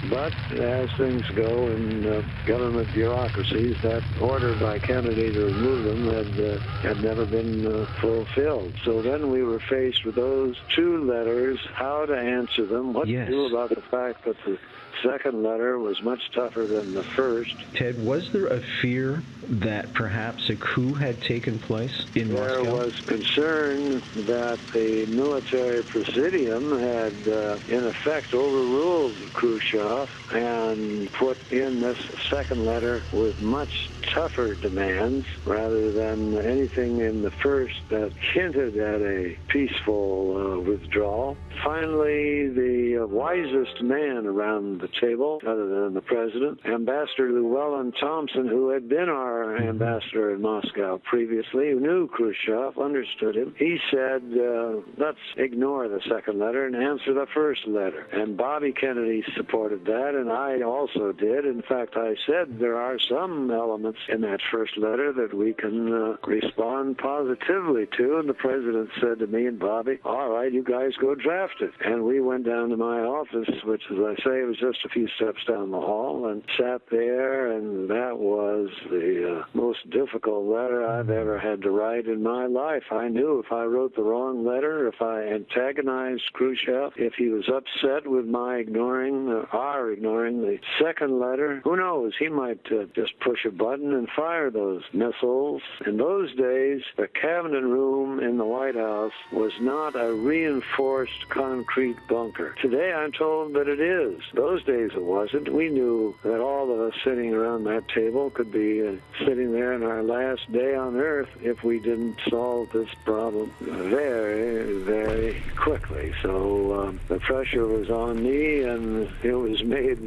S5: But as things go in government bureaucracies, that order by Kennedy to remove them had never been fulfilled. So then we were faced with those two letters, how to answer them, what to do about the fact that the second letter was much tougher than the first.
S11: Ted, was there a fear that perhaps a coup had taken place in Moscow?
S5: There was concern that the military presidium had, in effect, overruled Khrushchev and put in this second letter with much tougher demands rather than anything in the first that hinted at a peaceful withdrawal. Finally, the wisest man around the table, other than the president, Ambassador Llewellyn Thompson, who had been our ambassador in Moscow previously, who knew Khrushchev, understood him, he said, let's ignore the second letter and answer the first letter. And Bobby Kennedy supported that, and I also did. In fact, I said there are some elements in that first letter that we can respond positively to, and the president said to me and Bobby, all right, you guys go draft it. And we went down to my office, which, as I say, was just a few steps down the hall, and sat there, and that was the most difficult letter I've ever had to write in my life. I knew if I wrote the wrong letter, if I antagonized Khrushchev, if he was upset with my our ignoring the second letter, who knows, he might just push a button and fire those missiles. In those days, the cabinet room in the White House was not a reinforced concrete bunker. Today, I'm told that it is. Those days it wasn't. We knew that all of us sitting around that table could be sitting there in our last day on Earth if we didn't solve this problem very, very quickly. So the pressure was on me, and it was made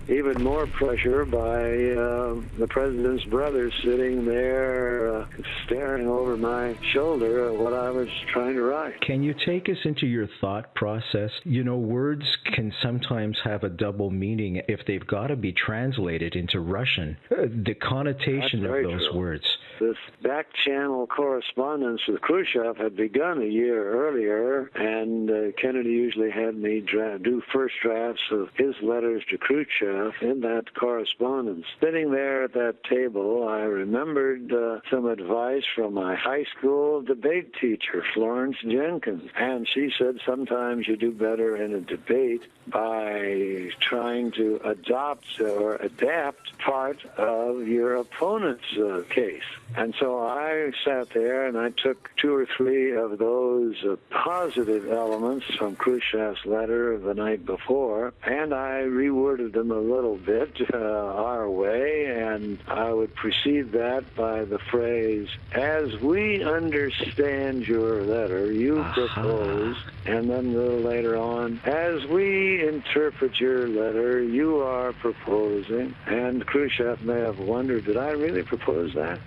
S5: even more pressure by the president's brother sitting there staring over my shoulder at what I was trying to write.
S11: Can you take us into your thought process? You know, words can sometimes have a double meaning if they've got to be translated into Russian. The connotation of those words.
S5: This back-channel correspondence with Khrushchev had begun a year earlier, and Kennedy usually had me do first drafts of his letters to Khrushchev in that correspondence. Sitting there at that table, I remembered some advice from my high school debate teacher, Florence Jenkins, and she said sometimes you do better in a debate by trying to adopt or adapt part of your opponent's case. And so I sat there and I took two or three of those positive elements from Khrushchev's letter the night before, and I reworded them a little bit our way, and I would precede that by the phrase, as we understand your letter, you propose, and then a little later on, as we interpret your letter, you are proposing. And Khrushchev may have wondered, did I really propose that?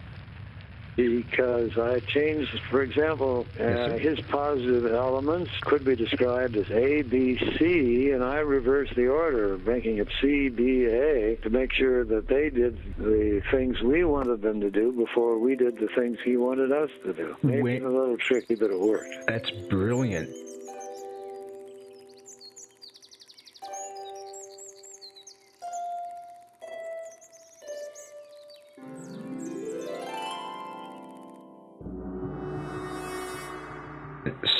S5: Because I changed, for example, his positive elements could be described as A, B, C, and I reversed the order, making it C, B, A, to make sure that they did the things we wanted them to do before we did the things he wanted us to do. Maybe a little tricky, but it worked.
S11: That's brilliant.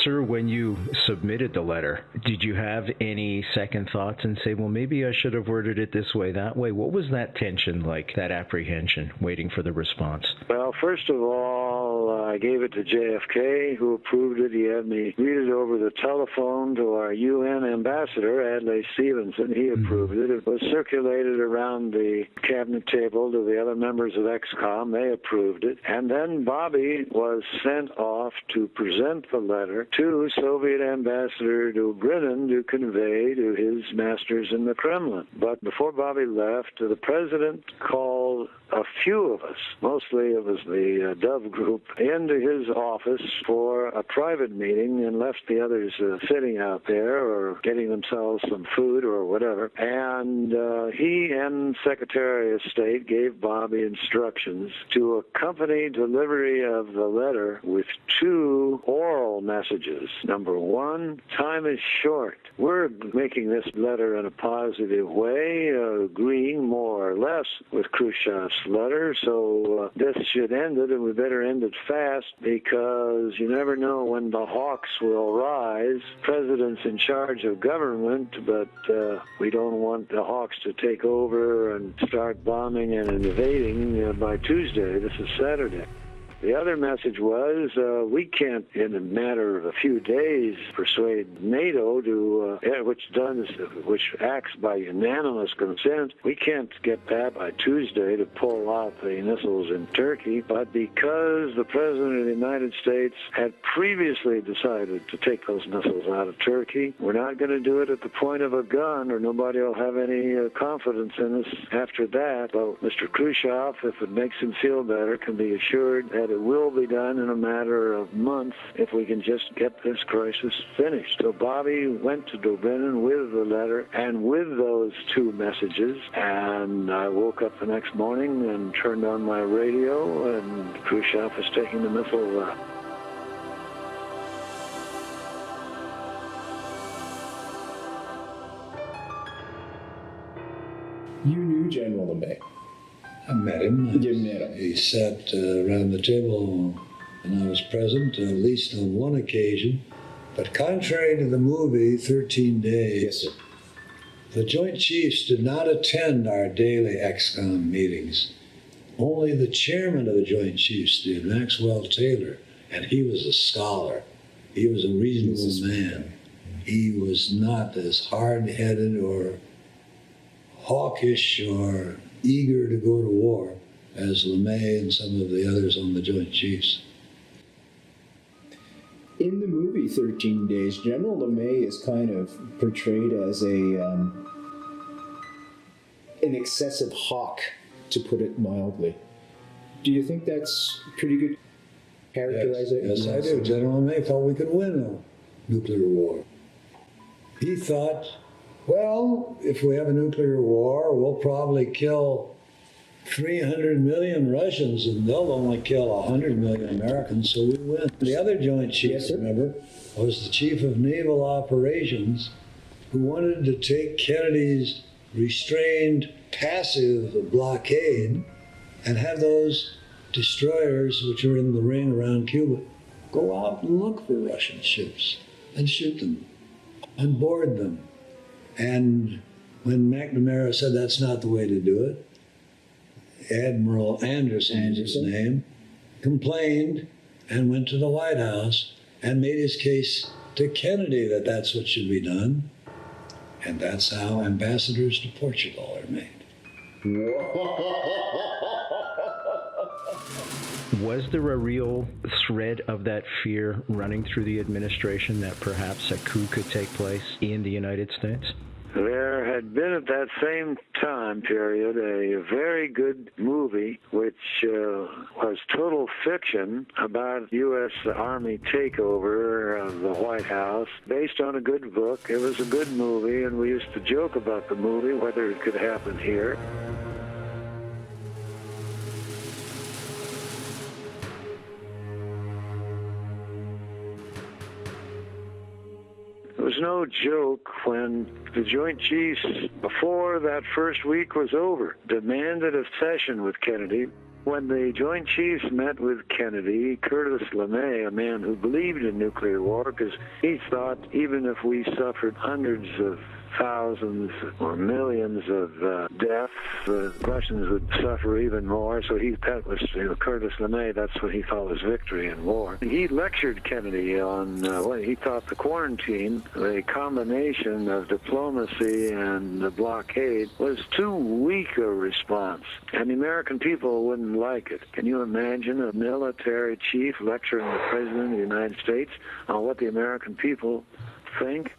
S11: Sir, when you submitted the letter, did you have any second thoughts and say, well, maybe I should have worded it this way, that way? What was that tension like, that apprehension, waiting for the response?
S5: Well, first of all, I gave it to JFK, who approved it. He had me read it over the telephone to our UN ambassador, Adlai Stevenson. He approved it. It was circulated around the cabinet table to the other members of ExCom. They approved it. And then Bobby was sent off to present the letter to Soviet Ambassador Dobrynin to convey to his masters in the Kremlin. But before Bobby left, the president called a few of us, mostly it was the Dove group, into his office for a private meeting and left the others sitting out there or getting themselves some food or whatever. And he and Secretary of State gave Bobby instructions to accompany delivery of the letter with 2 oral messages. Number 1, time is short. We're making this letter in a positive way, agreeing more or less with Khrushchev's letter, so this should end it, and we better end it fast because you never know when the hawks will rise. President's in charge of government, but we don't want the hawks to take over and start bombing and invading by Tuesday. This is Saturday. The other message was we can't, in a matter of a few days, persuade NATO to, which acts by unanimous consent. We can't get that by Tuesday to pull out the missiles in Turkey. But because the President of the United States had previously decided to take those missiles out of Turkey, we're not going to do it at the point of a gun, or nobody will have any confidence in us after that. But Mr. Khrushchev, if it makes him feel better, can be assured that it will be done in a matter of months if we can just get this crisis finished. So Bobby went to Dobrynin with the letter and with those 2 messages, and I woke up the next morning and turned on my radio, and Khrushchev was taking the missiles out.
S4: You knew General LeMay.
S15: I met him.
S4: You met him.
S15: He sat around the table and I was present, at least on one occasion. But contrary to the movie, 13 Days,
S4: yes, sir,
S15: the Joint Chiefs did not attend our daily ExCom meetings. Only the chairman of the Joint Chiefs did, Maxwell Taylor, and he was a scholar. He was a reasonable man. He was not as hard-headed or hawkish or eager to go to war as LeMay and some of the others on the Joint Chiefs.
S4: In the movie 13 Days, General LeMay is kind of portrayed as an excessive hawk, to put it mildly. Do you think that's pretty good characterization?
S15: Yes, I do. General LeMay thought we could win a nuclear war. He thought, well, if we have a nuclear war, we'll probably kill 300 million Russians, and they'll only kill 100 million Americans, so we win. The other Joint Chiefs, remember, was the Chief of Naval Operations, who wanted to take Kennedy's restrained, passive blockade and have those destroyers, which are in the ring around Cuba, go out and look for Russian ships and shoot them and board them. And when McNamara said that's not the way to do it, Admiral Anderson is his name, complained and went to the White House and made his case to Kennedy that that's what should be done. And that's how ambassadors to Portugal are made.
S11: Was there a real thread of that fear running through the administration that perhaps a coup could take place in the United States?
S5: There had been at that same time period a very good movie which was total fiction about U.S. Army takeover of the White House, based on a good book. It was a good movie, and we used to joke about the movie, whether it could happen here. It was no joke when the Joint Chiefs, before that first week was over, demanded a session with Kennedy. When the Joint Chiefs met with Kennedy, Curtis LeMay, a man who believed in nuclear war, because he thought even if we suffered hundreds of thousands or millions of deaths, the Russians would suffer even more. So that was Curtis LeMay. That's what he thought was victory in war. He lectured Kennedy on what he thought the quarantine, the combination of diplomacy and the blockade, was too weak a response, and the American people wouldn't like it. Can you imagine a military chief lecturing the President of the United States on what the American people think?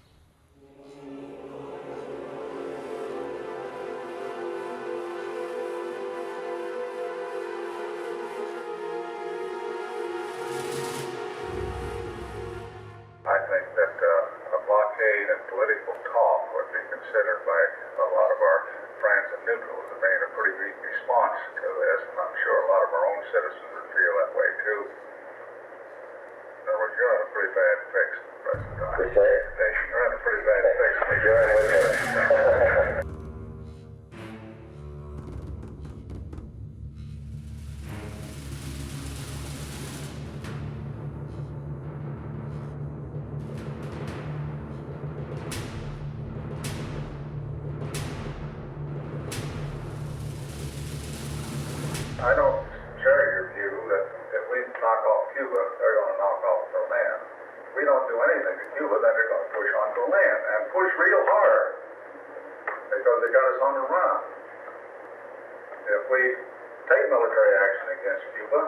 S2: I think that a blockade and political talk would be considered by a lot of our friends and neutrals as being a pretty weak response to this, and I'm sure a lot of our own citizens would feel that way too. In other words, you're in a pretty bad fix, President. You're in a pretty bad fix. I don't share your view that if we knock off Cuba, they're going to knock off Berlin. If we don't do anything to Cuba, then they're going to push on Berlin, and push real hard, because they got us on the run. If we take military action against Cuba,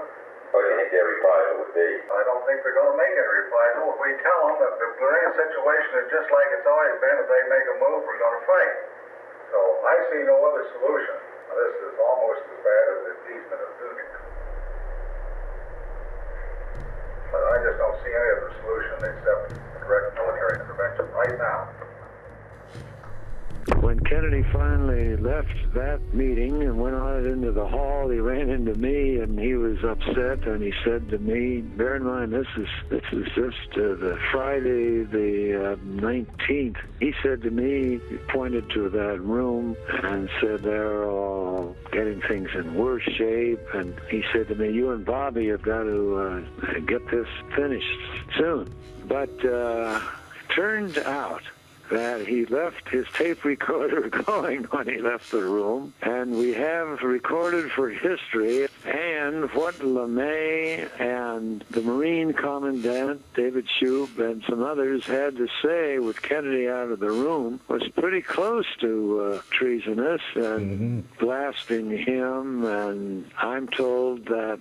S2: what do you think their reprisal would be? I don't think they're going to make any reprisal. If we tell them that the Berlin situation is just like it's always been, if they make a move, we're going to fight. So I see no other solution. This is almost as bad as the appeasement of Munich. But I just don't see any other solution except direct military intervention right now.
S5: When Kennedy finally left that meeting and went out into the hall, he ran into me and he was upset, and he said to me, bear in mind, this is just the Friday the 19th. He said to me, he pointed to that room and said they're all getting things in worse shape, and he said to me, you and Bobby have got to get this finished soon. But turned out that he left his tape recorder going when he left the room, and we have recorded for history, and what LeMay and the Marine Commandant, David Shoup, and some others had to say with Kennedy out of the room was pretty close to treasonous and blasting him, and I'm told that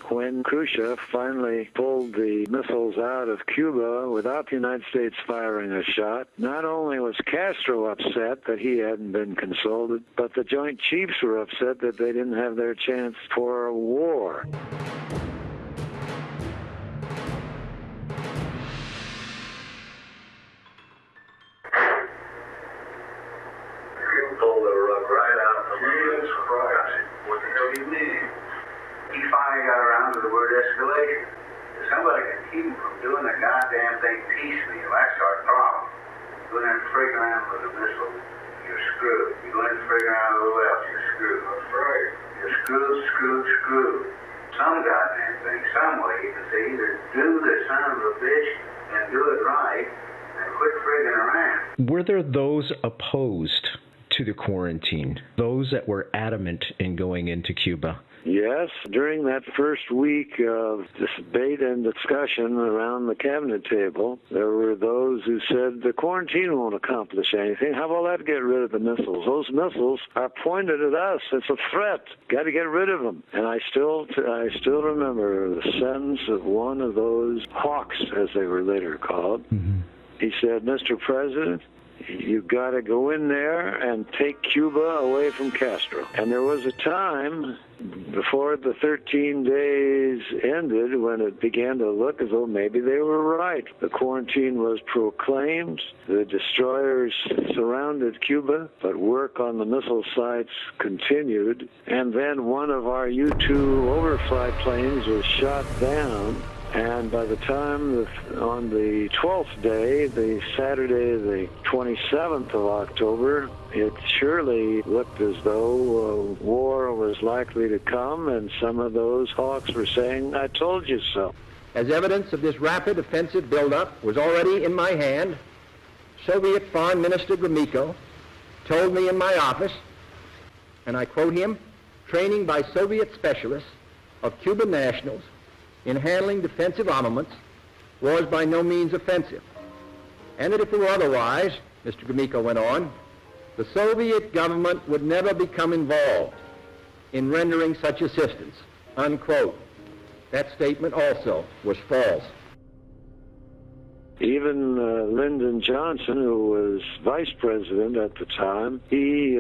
S5: when Khrushchev finally pulled the missiles out of Cuba without the United States firing a shot, not only was Castro upset that he hadn't been consulted, but the Joint Chiefs were upset that they didn't have their chance for a war.
S2: You pulled the rug right out from Jesus Christ. What the hell do you mean? He finally got around to the word escalation. If somebody can keep him from doing the goddamn thing piecemeal, that's our problem. You go in and frig around with a missile, you're screwed. You go in and frig around with a little else, you're screwed. That's right. You're screwed. Some goddamn thing, some way, you can say either do the son of a bitch and do it right, and quit frigging around.
S11: Were there those opposed to the quarantine, those that were adamant in going into Cuba?
S5: Yes, during that first week of debate and discussion around the cabinet table, there were those who said the quarantine won't accomplish anything. How about that get rid of the missiles? Those missiles are pointed at us. It's a threat. Got to get rid of them. And I still remember the sentence of one of those hawks, as they were later called. He said, Mr. President, you've got to go in there and take Cuba away from Castro. And there was a time before the 13 days ended when it began to look as though maybe they were right. The quarantine was proclaimed. The destroyers surrounded Cuba, but work on the missile sites continued. And then one of our U-2 overfly planes was shot down. And by the time on the 12th day, the Saturday, the 27th of October, it surely looked as though war was likely to come, and some of those hawks were saying, I told you so.
S1: As evidence of this rapid offensive buildup was already in my hand,
S21: Soviet Foreign Minister Gromyko told me in my office, and I quote him, training by Soviet specialists of Cuban nationals in handling defensive armaments was by no means offensive. And that if it were otherwise, Mr. Gromyko went on, the Soviet government would never become involved in rendering such assistance, unquote. That statement also was false.
S5: Even Lyndon Johnson, who was vice president at the time, he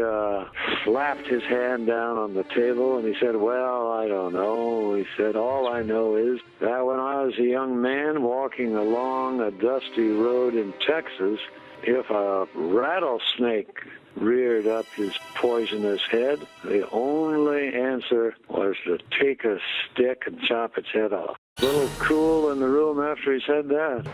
S5: slapped his hand down on the table and he said, well, I don't know. He said, all I know is that when I was a young man walking along a dusty road in Texas, if a rattlesnake reared up his poisonous head, the only answer was to take a stick and chop its head off. A little cool in the room after he said that.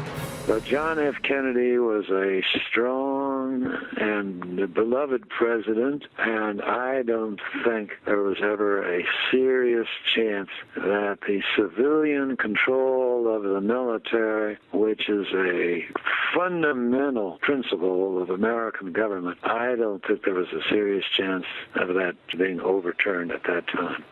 S5: But John F. Kennedy was a strong and beloved president, and I don't think there was ever a serious chance that the civilian control of the military, which is a fundamental principle of American government, I don't think there was a serious chance of that being overturned at that time.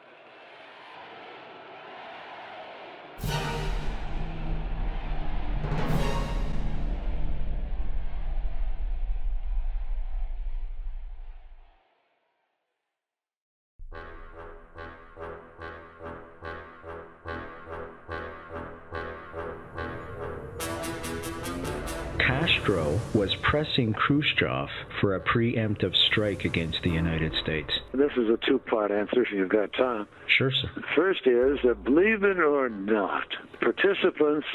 S1: Castro was pressing Khrushchev for a preemptive strike against the United States.
S5: This is a two-part answer if you've got time.
S1: Sure, sir.
S5: First is that, believe it or not, participants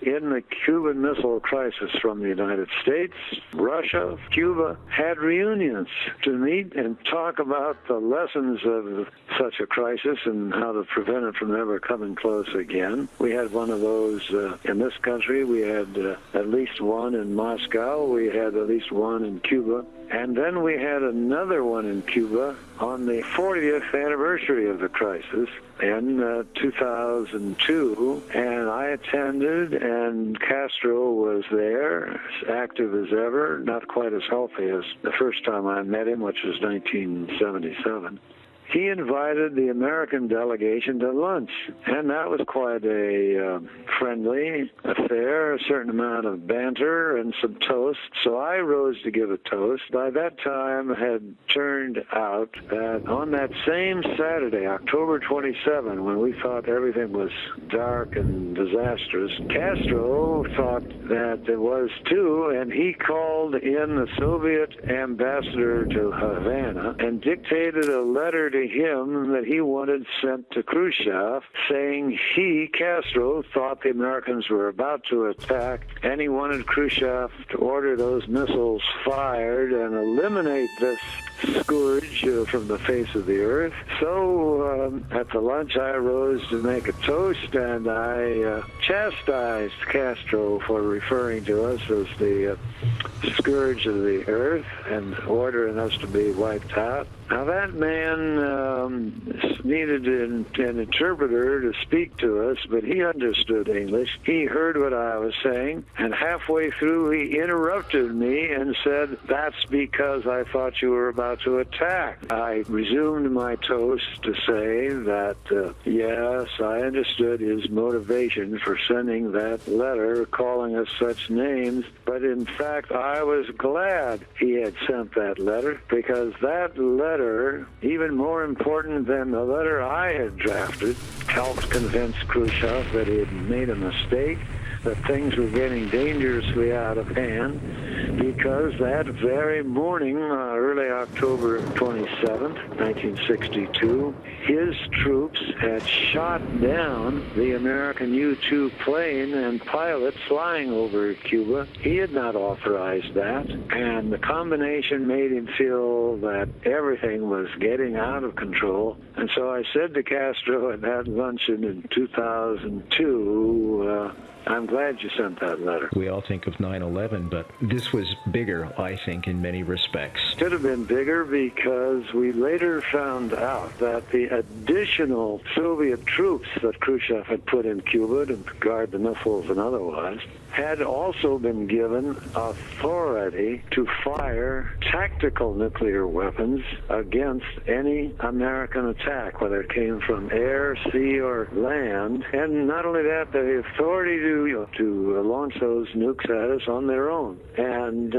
S5: in the Cuban Missile Crisis from the United States, Russia, Cuba, had reunions to meet and talk about the lessons of such a crisis and how to prevent it from ever coming close again. We had one of those in this country. We had at least one in Moscow. We had at least one in Cuba. And then we had another one in Cuba on the 40th anniversary of the crisis in 2002, and I attended, and Castro was there, as active as ever, not quite as healthy as the first time I met him, which was 1977. He invited the American delegation to lunch, and that was quite a friendly affair, a certain amount of banter and some toast. So I rose to give a toast. By that time, it had turned out that on that same Saturday, October 27, when we thought everything was dark and disastrous, Castro thought that it was too, and he called in the Soviet ambassador to Havana and dictated a letter to him that he wanted sent to Khrushchev, saying he, Castro, thought the Americans were about to attack, and he wanted Khrushchev to order those missiles fired and eliminate this scourge from the face of the earth. So at the lunch I rose to make a toast, and I chastised Castro for referring to us as the scourge of the earth and ordering us to be wiped out. Now that man needed an interpreter to speak to us, but he understood English. He heard what I was saying, and halfway through he interrupted me and said, "That's because I thought you were about to attack." I resumed my toast to say that, yes, I understood his motivation for sending that letter calling us such names, but in fact I was glad he had sent that letter, because that letter, even more important than the letter I had drafted, helped convince Khrushchev that he had made a mistake, that things were getting dangerously out of hand, because that very morning, early October 27th, 1962, his troops had shot down the American U-2 plane and pilot flying over Cuba. He had not authorized that, and the combination made him feel that everything was getting out of control. And so I said to Castro at that luncheon in 2002, I'm glad you sent that letter.
S1: We all think of 9/11, but this was was bigger, I think, in many respects.
S5: Could have been bigger because we later found out that the additional Soviet troops that Khrushchev had put in Cuba to guard the missiles and otherwise had also been given authority to fire tactical nuclear weapons against any American attack, whether it came from air, sea, or land. And not only that, the authority to launch those nukes at us on their own. And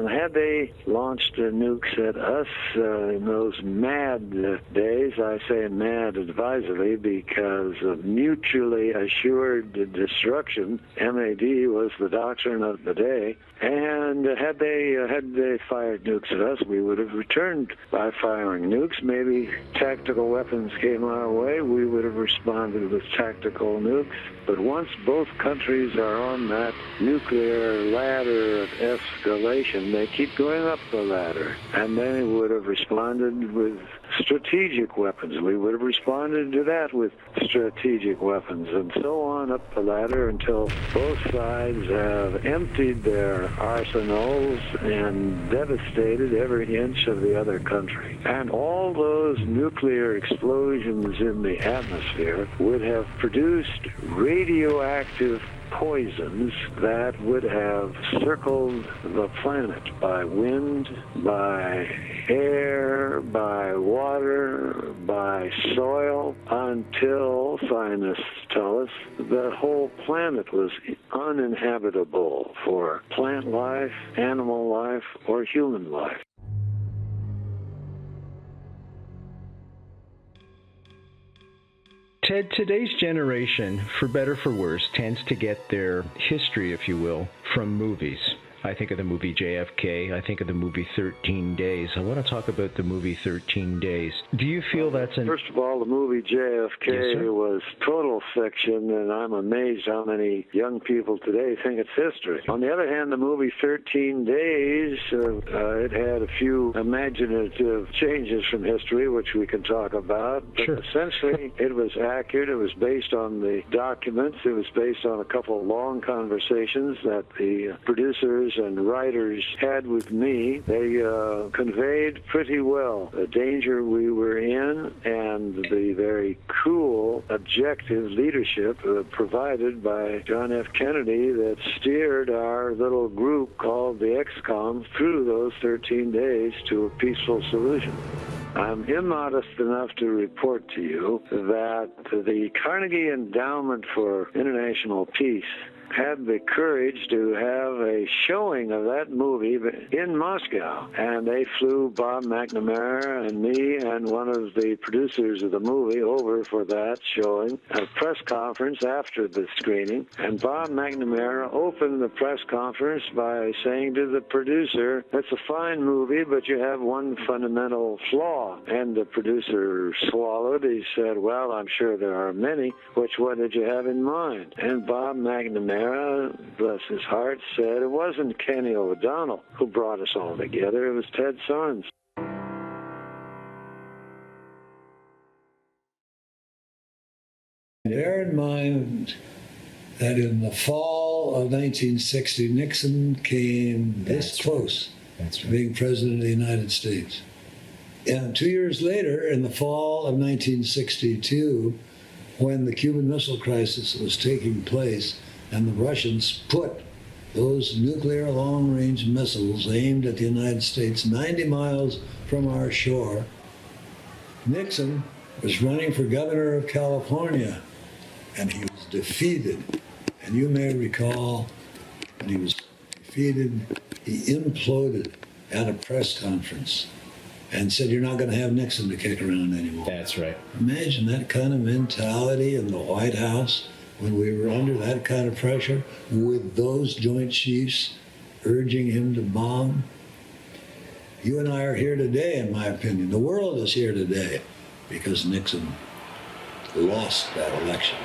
S5: had they launched nukes at us in those mad days, I say mad advisedly because of mutually assured destruction, MAD was the doctrine of the day, and had they fired nukes at us, we would have returned by firing nukes. Maybe tactical weapons came our way, we would have responded with tactical nukes. But once both countries are on that nuclear ladder of escalation, they keep going up the ladder, and they would have responded with strategic weapons. We would have responded to that with strategic weapons, and so on up the ladder until both sides have emptied their arsenals and devastated every inch of the other country. And all those nuclear explosions in the atmosphere would have produced radioactive poisons that would have circled the planet by wind, by air, by water, by soil, until, scientists tell us, the whole planet was uninhabitable for plant life, animal life, or human life.
S1: Ted, today's generation, for better or for worse, tends to get their history, if you will, from movies. I think of the movie JFK. I think of the movie 13 Days. I want to talk about the movie 13 Days. Do you feel that's an...
S5: First of all, the movie JFK was total fiction, and I'm amazed how many young people today think it's history. On the other hand, the movie 13 Days, it had a few imaginative changes from history, which we can talk about. But essentially, it was accurate. It was based on the documents. It was based on a couple of long conversations that the producers and writers had with me. They conveyed pretty well the danger we were in and the very cool objective leadership provided by John F. Kennedy that steered our little group called the XCOM through those 13 days to a peaceful solution. I'm immodest enough to report to you that the Carnegie Endowment for International Peace had the courage to have a showing of that movie in Moscow. And they flew Bob McNamara and me and one of the producers of the movie over for that showing, a press conference after the screening. And Bob McNamara opened the press conference by saying to the producer, "It's a fine movie, but you have one fundamental flaw." And the producer swallowed. He said, "Well, I'm sure there are many. Which one did you have in mind?" And Bob McNamara, bless his heart, said it wasn't Kenny O'Donnell who brought us all together, it was Ted Sorensen.
S15: Bear in mind that in the fall of 1960, Nixon came this close to being President of the United States. And 2 years later, in the fall of 1962, when the Cuban Missile Crisis was taking place, and the Russians put those nuclear long-range missiles aimed at the United States 90 miles from our shore, Nixon was running for governor of California, and he was defeated. And you may recall, when he was defeated, he imploded at a press conference and said, "You're not going to have Nixon to kick around anymore."
S4: That's right.
S15: Imagine that kind of mentality in the White House when we were under that kind of pressure with those Joint Chiefs urging him to bomb. You and I are here today, in my opinion. The world is here today because Nixon lost that election.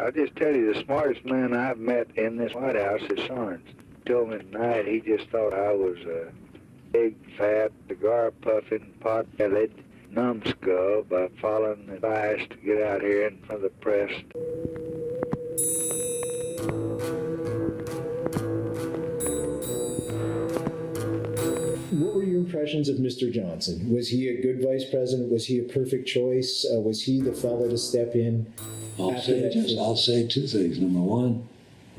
S12: I'll just tell you, the smartest man I've met in this White House is Sorensen. Told me tonight he just thought I was a big, fat, cigar-puffing, pot-bellied numbskull by following the advice to get out here in front of the press.
S4: What were your impressions of Mr. Johnson? Was he a good vice president? Was he a perfect choice? Was he the fellow to step in?
S15: I'll say two things. Number one,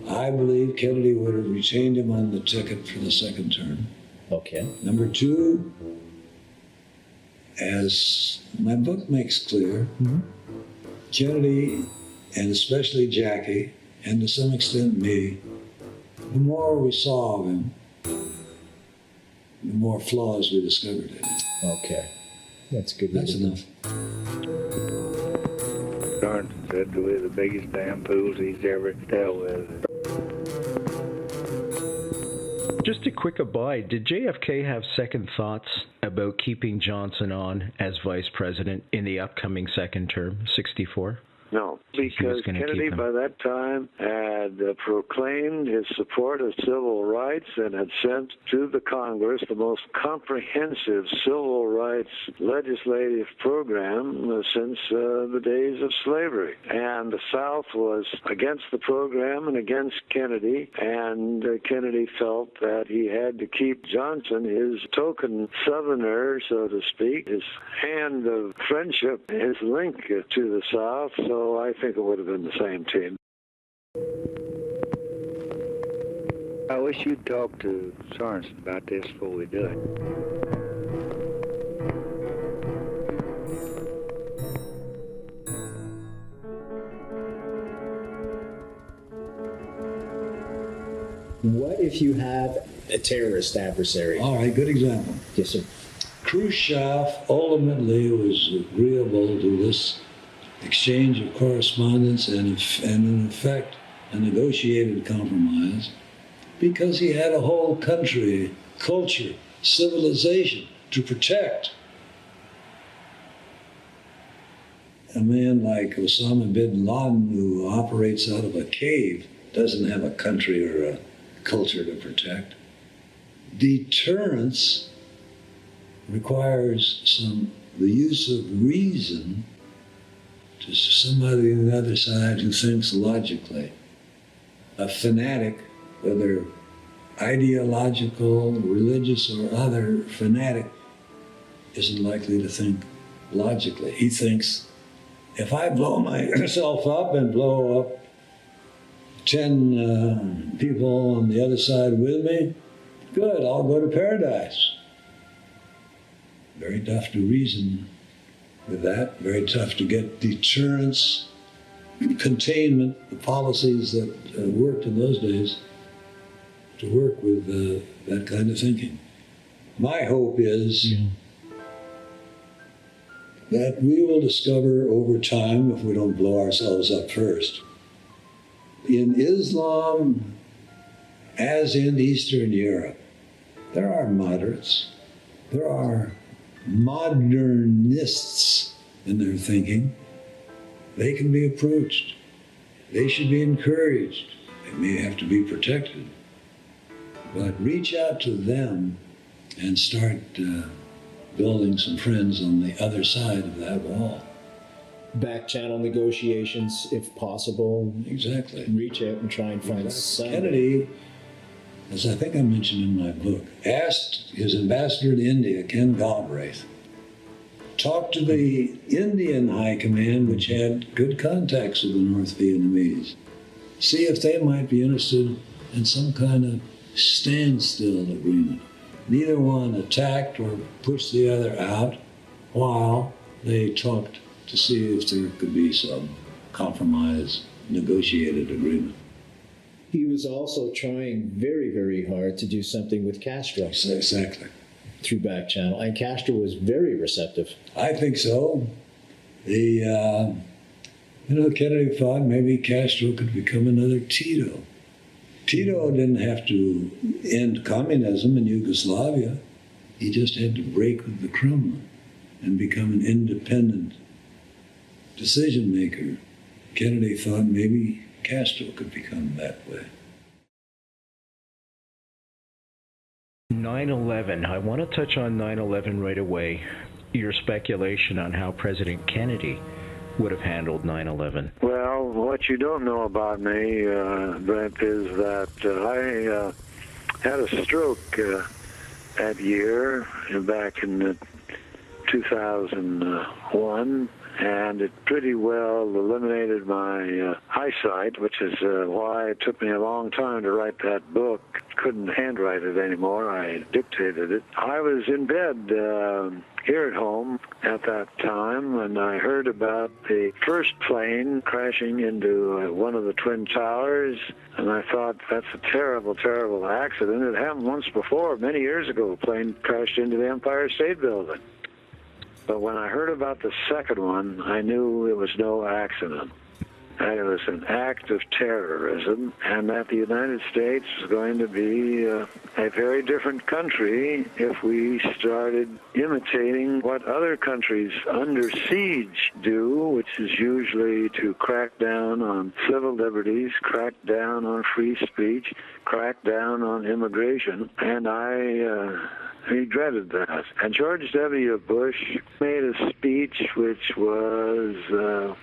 S15: I believe Kennedy would have retained him on the ticket for the second term.
S4: Okay.
S15: Number two, as my book makes clear, Kennedy, and especially Jackie, and to some extent me, the more we saw of him, the more flaws we discovered in him.
S4: Okay. That's good.
S15: That's enough.
S12: Sorensen said we're the biggest damn fools he's ever dealt with.
S1: Just a quick abide. Did JFK have second thoughts about keeping Johnson on as vice president in the upcoming second term, 64?
S5: No, because Kennedy by that time had proclaimed his support of civil rights and had sent to the Congress the most comprehensive civil rights legislative program since the days of slavery. And the South was against the program and against Kennedy, and Kennedy felt that he had to keep Johnson, his token Southerner, so to speak, his hand of friendship, his link to the South. So I think it would have been the same team.
S12: I wish you'd talk to Sorensen about this before we do it.
S4: What if you have a terrorist adversary?
S15: All right, good example.
S4: Yes, sir.
S15: Khrushchev ultimately was agreeable to this exchange of correspondence and in effect, a negotiated compromise because he had a whole country, culture, civilization to protect. A man like Osama bin Laden, who operates out of a cave, doesn't have a country or a culture to protect. Deterrence requires the use of reason to somebody on the other side who thinks logically. A fanatic, whether ideological, religious, or other fanatic, isn't likely to think logically. He thinks, if I blow myself up and blow up 10 people on the other side with me, good, I'll go to paradise. Very tough to reason with that, very tough to get deterrence, containment, the policies that worked in those days, to work with that kind of thinking. My hope is that we will discover over time, if we don't blow ourselves up first, in Islam, as in Eastern Europe, there are moderates, there are modernists in their thinking. They can be approached. They should be encouraged. They may have to be protected. But reach out to them and start building some friends on the other side of that wall.
S4: Back channel negotiations, if possible.
S15: Exactly.
S4: Reach out and try and find somebody.
S15: Kennedy, as I think I mentioned in my book, asked his ambassador to India, Ken Galbraith, talk to the Indian High Command, which had good contacts with the North Vietnamese. See if they might be interested in some kind of standstill agreement. Neither one attacked or pushed the other out while they talked to see if there could be some compromise, negotiated agreement.
S4: He was also trying very, very hard to do something with Castro.
S15: Exactly.
S4: Through back channel, and Castro was very receptive.
S15: I think so. Kennedy thought maybe Castro could become another Tito. Tito didn't have to end communism in Yugoslavia. He just had to break with the Kremlin and become an independent decision maker. Kennedy thought maybe Castro could become that way.
S1: 9/11. I want to touch on 9/11 right away. Your speculation on how President Kennedy would have handled 9/11?
S5: Well, what you don't know about me, Brent, is that I had a stroke that year back in 2001, and it pretty well eliminated my eyesight, which is why it took me a long time to write that book. Couldn't handwrite it anymore. I dictated it. I was in bed here at home at that time, and I heard about the first plane crashing into one of the Twin Towers, and I thought, that's a terrible, terrible accident. It happened once before, many years ago. A plane crashed into the Empire State Building. But when I heard about the second one, I knew it was no accident. That it was an act of terrorism, and that the United States was going to be a very different country if we started imitating what other countries under siege do, which is usually to crack down on civil liberties, crack down on free speech, crack down on immigration, and I regretted that. And George W. Bush made a speech which was,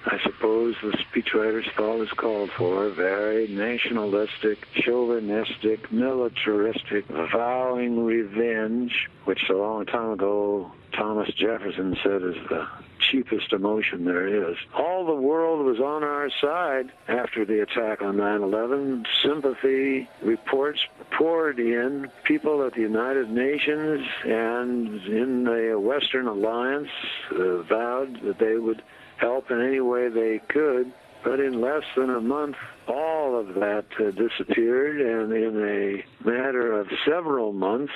S5: I suppose the speechwriters thought was called for, very nationalistic, chauvinistic, militaristic, vowing revenge, which a long time ago Thomas Jefferson said is the cheapest emotion there is. All the world was on our side after the attack on 9/11. Sympathy reports poured in. People at the United Nations and in the Western Alliance vowed that they would help in any way they could. But in less than a month, all of that disappeared, and in a matter of several months,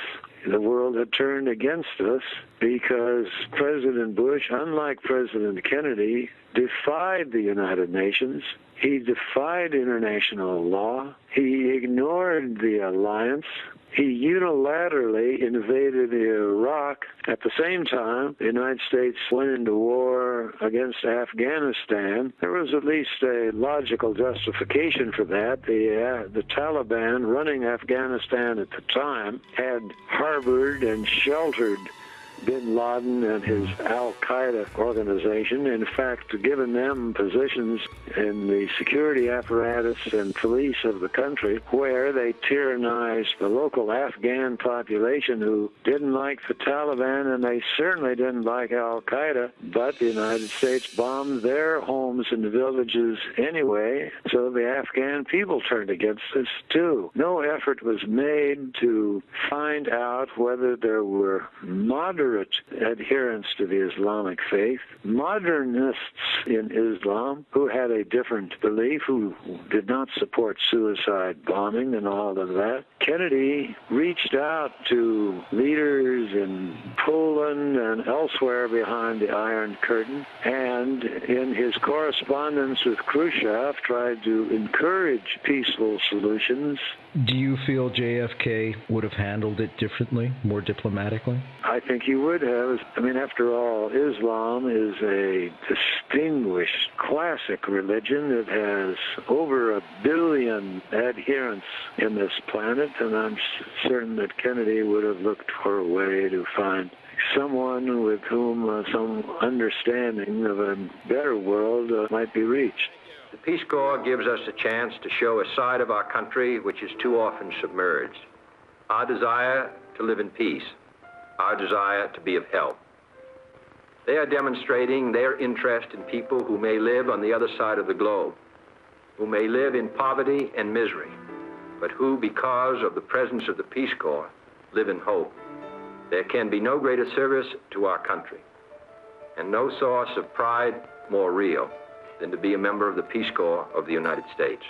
S5: the world had turned against us because President Bush, unlike President Kennedy, defied the United Nations. He defied international law. He ignored the alliance. He unilaterally invaded Iraq. At the same time, the United States went into war against Afghanistan. There was at least a logical justification for that. The Taliban running Afghanistan at the time had harbored and sheltered bin Laden and his al-Qaeda organization, in fact, given them positions in the security apparatus and police of the country where they tyrannized the local Afghan population who didn't like the Taliban, and they certainly didn't like al-Qaeda, but the United States bombed their homes and villages anyway, so the Afghan people turned against us too. No effort was made to find out whether there were moderate adherents to the Islamic faith, modernists in Islam who had a different belief, who did not support suicide bombing and all of that. Kennedy reached out to leaders in Poland and elsewhere behind the Iron Curtain, and in his correspondence with Khrushchev tried to encourage peaceful solutions.
S1: Do you feel JFK would have handled it differently, more diplomatically?
S5: I think he would have. I mean, after all, Islam is a distinguished classic religion. It has over 1 billion adherents in this planet, and I'm certain that Kennedy would have looked for a way to find someone with whom some understanding of a better world might be reached.
S9: The Peace Corps gives us a chance to show a side of our country which is too often submerged. Our desire to live in peace, our desire to be of help. They are demonstrating their interest in people who may live on the other side of the globe, who may live in poverty and misery, but who, because of the presence of the Peace Corps, live in hope. There can be no greater service to our country, and no source of pride more real than to be a member of the Peace Corps of the United States.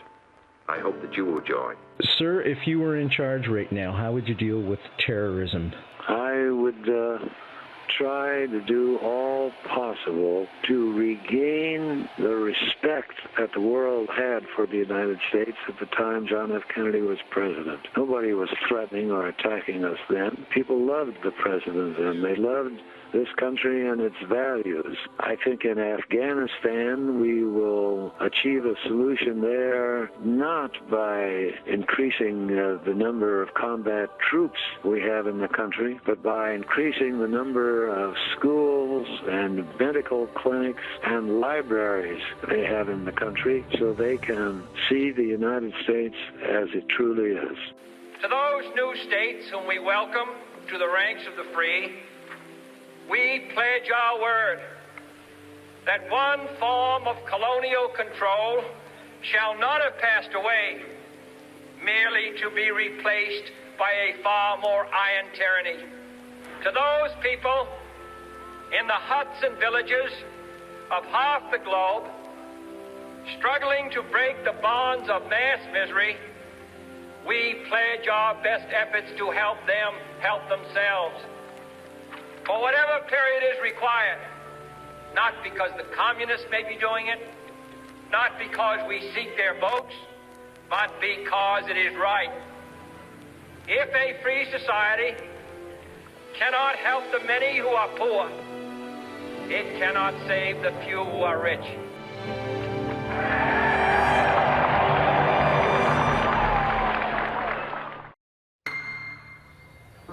S9: I hope that you will join.
S1: Sir, if you were in charge right now, how would you deal with terrorism?
S5: I would try to do all possible to regain the respect that the world had for the United States at the time John F. Kennedy was president. Nobody was threatening or attacking us then. People loved the president then. They loved this country and its values. I think in Afghanistan we will achieve a solution there, not by increasing the number of combat troops we have in the country, but by increasing the number of schools and medical clinics and libraries they have in the country so they can see the United States as it truly is.
S7: To those new states whom we welcome to the ranks of the free, we pledge our word that one form of colonial control shall not have passed away merely to be replaced by a far more iron tyranny. To those people in the huts and villages of half the globe struggling to break the bonds of mass misery, we pledge our best efforts to help them help themselves. For whatever period is required, not because the communists may be doing it, not because we seek their votes, but because it is right. If a free society cannot help the many who are poor, it cannot save the few who are rich.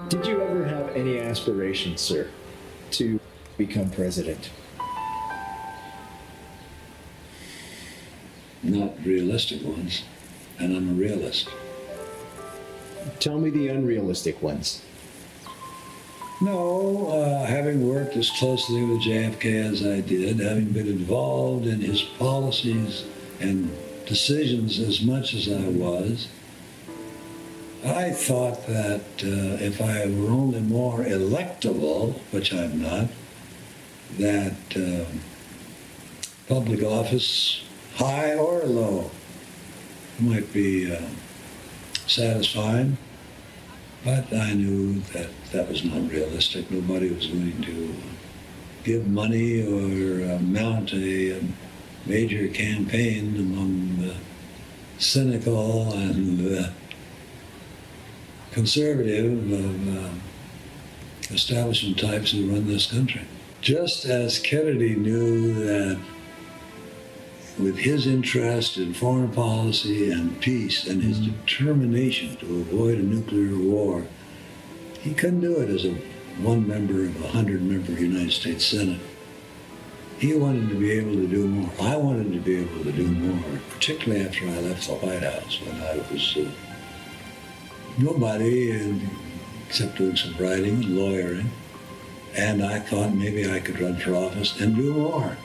S4: Did you ever have any aspirations, sir, to become president?
S15: Not realistic ones, and I'm a realist.
S4: Tell me the unrealistic ones.
S15: No, having worked as closely with JFK as I did, having been involved in his policies and decisions as much as I was, I thought that if I were only more electable, which I'm not, that public office, high or low, might be satisfying. But I knew that that was not realistic. Nobody was going to give money or mount a major campaign among the cynical and conservative establishment types who run this country. Just as Kennedy knew that with his interest in foreign policy and peace and his determination to avoid a nuclear war, he couldn't do it as one member of a 100-member United States Senate. He wanted to be able to do more. I wanted to be able to do more, particularly after I left the White House when I was nobody except doing some writing and lawyering, and I thought maybe I could run for office and do more.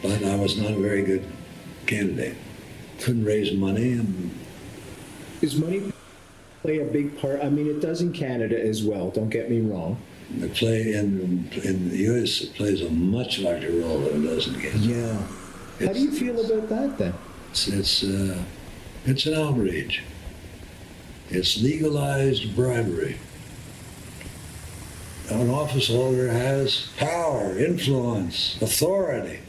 S15: But I was not a very good candidate. Couldn't raise money.
S4: Does money play a big part? I mean, it does in Canada as well, don't get me wrong.
S15: It in the U.S., it plays a much larger role than it does in Canada.
S4: Yeah. How do you feel about that, then?
S15: It's an outrage. It's legalized bribery. An office holder has power, influence, authority.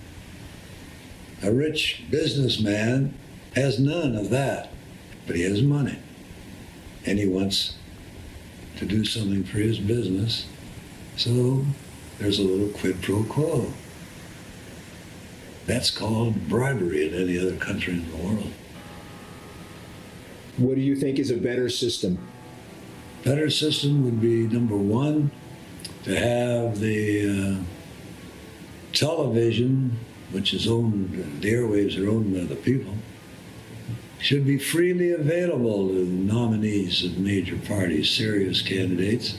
S15: A rich businessman has none of that, but he has money, and he wants to do something for his business, so there's a little quid pro quo. That's called bribery in any other country in the world.
S4: What do you think is a better system?
S15: Better system would be, number one, to have the television, which is owned, the airwaves are owned by the people, should be freely available to nominees of major parties, serious candidates.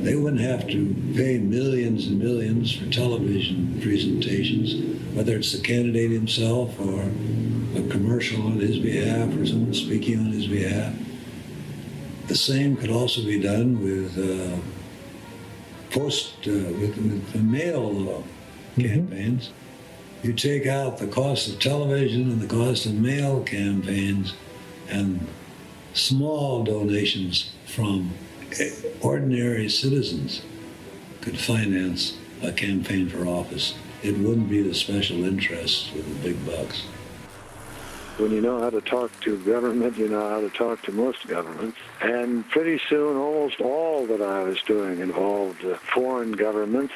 S15: They wouldn't have to pay millions and millions for television presentations, whether it's the candidate himself or a commercial on his behalf or someone speaking on his behalf. The same could also be done with with mail campaigns. You take out the cost of television and the cost of mail campaigns, and small donations from ordinary citizens could finance a campaign for office. It wouldn't be the special interests with the big bucks.
S5: When you know how to talk to government, you know how to talk to most governments. And pretty soon, almost all that I was doing involved foreign governments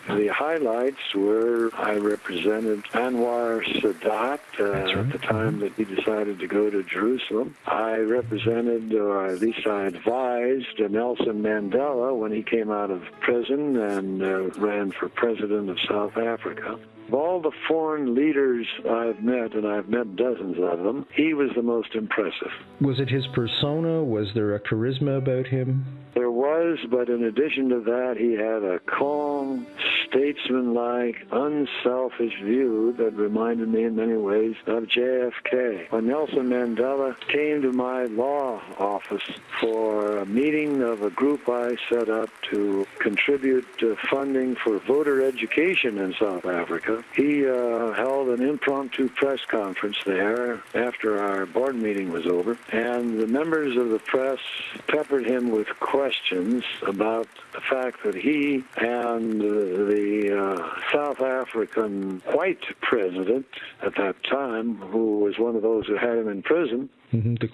S5: The highlights were I represented Anwar Sadat at the time that he decided to go to Jerusalem. I represented, or at least I advised, Nelson Mandela when he came out of prison and ran for president of South Africa. Of all the foreign leaders I've met, and I've met dozens of them, he was the most impressive.
S1: Was it his persona? Was there a charisma about him?
S5: There was, but in addition to that, he had a calm, statesmanlike, unselfish view that reminded me in many ways of JFK. When Nelson Mandela came to my law office for a meeting of a group I set up to contribute funding for voter education in South Africa, he held an impromptu press conference there after our board meeting was over, and the members of the press peppered him with questions about the fact that he and the South African white president at that time, who was one of those who had him in prison,
S1: de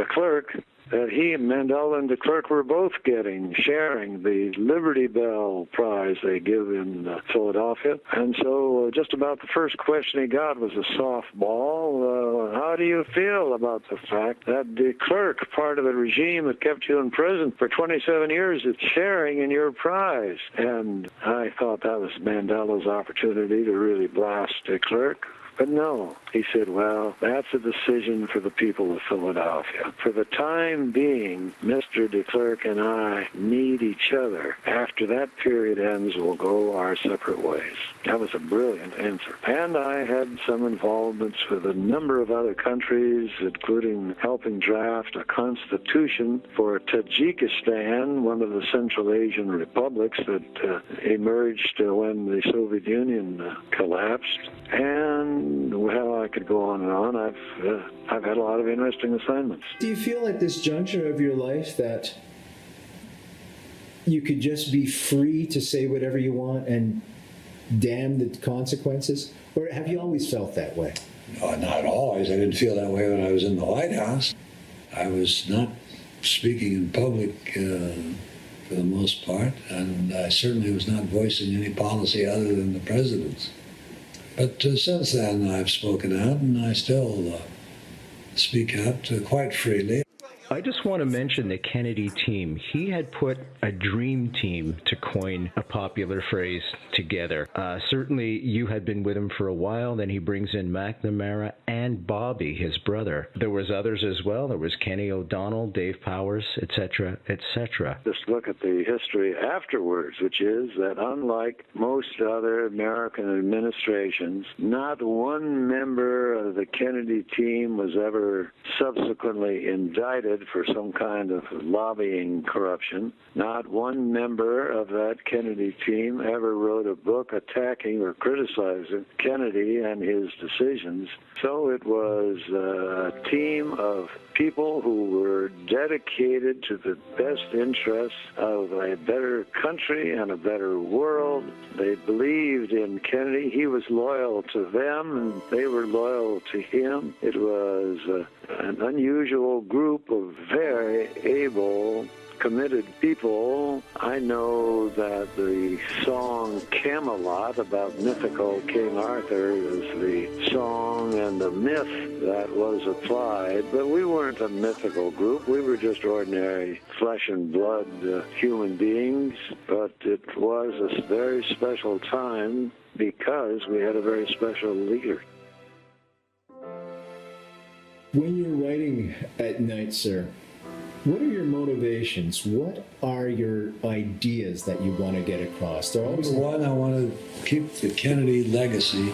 S1: Klerk, that he and Mandela and de Klerk were both sharing the Liberty Bell Prize they give in Philadelphia. And so just about the first question he got was a softball. How do you feel about the fact that de Klerk, part of the regime that kept you in prison for 27 years, is sharing in your prize? And I thought that was Mandela's opportunity to really blast de Klerk. But no, he said, well, that's a decision for the people of Philadelphia. For the time being, Mr. de Klerk and I need each other. After that period ends, we'll go our separate ways. That was a brilliant answer. And I had some involvements with a number of other countries, including helping draft a constitution for Tajikistan, one of the Central Asian republics that emerged when the Soviet Union collapsed. And, well, I could go on and on. I've had a lot of interesting assignments.
S4: Do you feel at this juncture of your life that you could just be free to say whatever you want and damn the consequences? Or have you always felt that way?
S15: No, not always. I didn't feel that way when I was in the White House. I was not speaking in public for the most part, and I certainly was not voicing any policy other than the president's. But since then, I've spoken out, and I still speak out quite freely.
S1: I just want to mention the Kennedy team. He had put a dream team, to coin a popular phrase, together. Certainly, you had been with him for a while. Then he brings in McNamara and Bobby, his brother. There was others as well. There was Kenny O'Donnell, Dave Powers, etc., etc.
S5: Just look at the history afterwards, which is that unlike most other American administrations, not one member of the Kennedy team was ever subsequently indicted for some kind of lobbying corruption. Not one member of that Kennedy team ever wrote a book attacking or criticizing Kennedy and his decisions. So it was a team of people who were dedicated to the best interests of a better country and a better world. They believed in Kennedy. He was loyal to them, and they were loyal to him. It was an unusual group of very able, committed people. I know that the song Camelot about mythical King Arthur is the song and the myth that was applied, but we weren't a mythical group. We were just ordinary flesh and blood human beings, but it was a very special time because we had a very special leader.
S4: When you're writing at night, sir, what are your motivations? What are your ideas that you want to get across?
S15: Number one, I want to keep the Kennedy legacy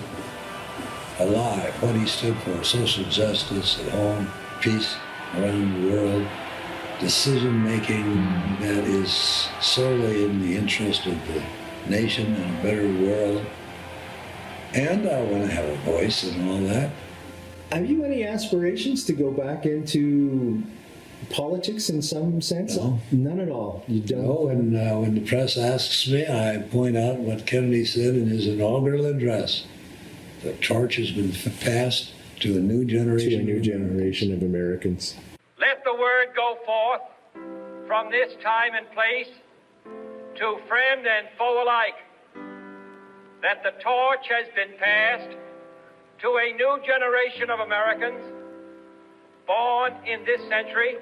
S15: alive, what he stood for: social justice at home, peace around the world, decision-making that is solely in the interest of the nation and a better world. And I want to have a voice and all that.
S4: Have you any aspirations to go back into politics in some sense?
S15: No.
S4: None at all. You don't?
S15: No, and when the press asks me, I point out what Kennedy said in his inaugural address. The torch has been passed to a new generation.
S4: To a new generation of Americans.
S7: Let the word go forth from this time and place to friend and foe alike that the torch has been passed to a new generation of Americans born in this century,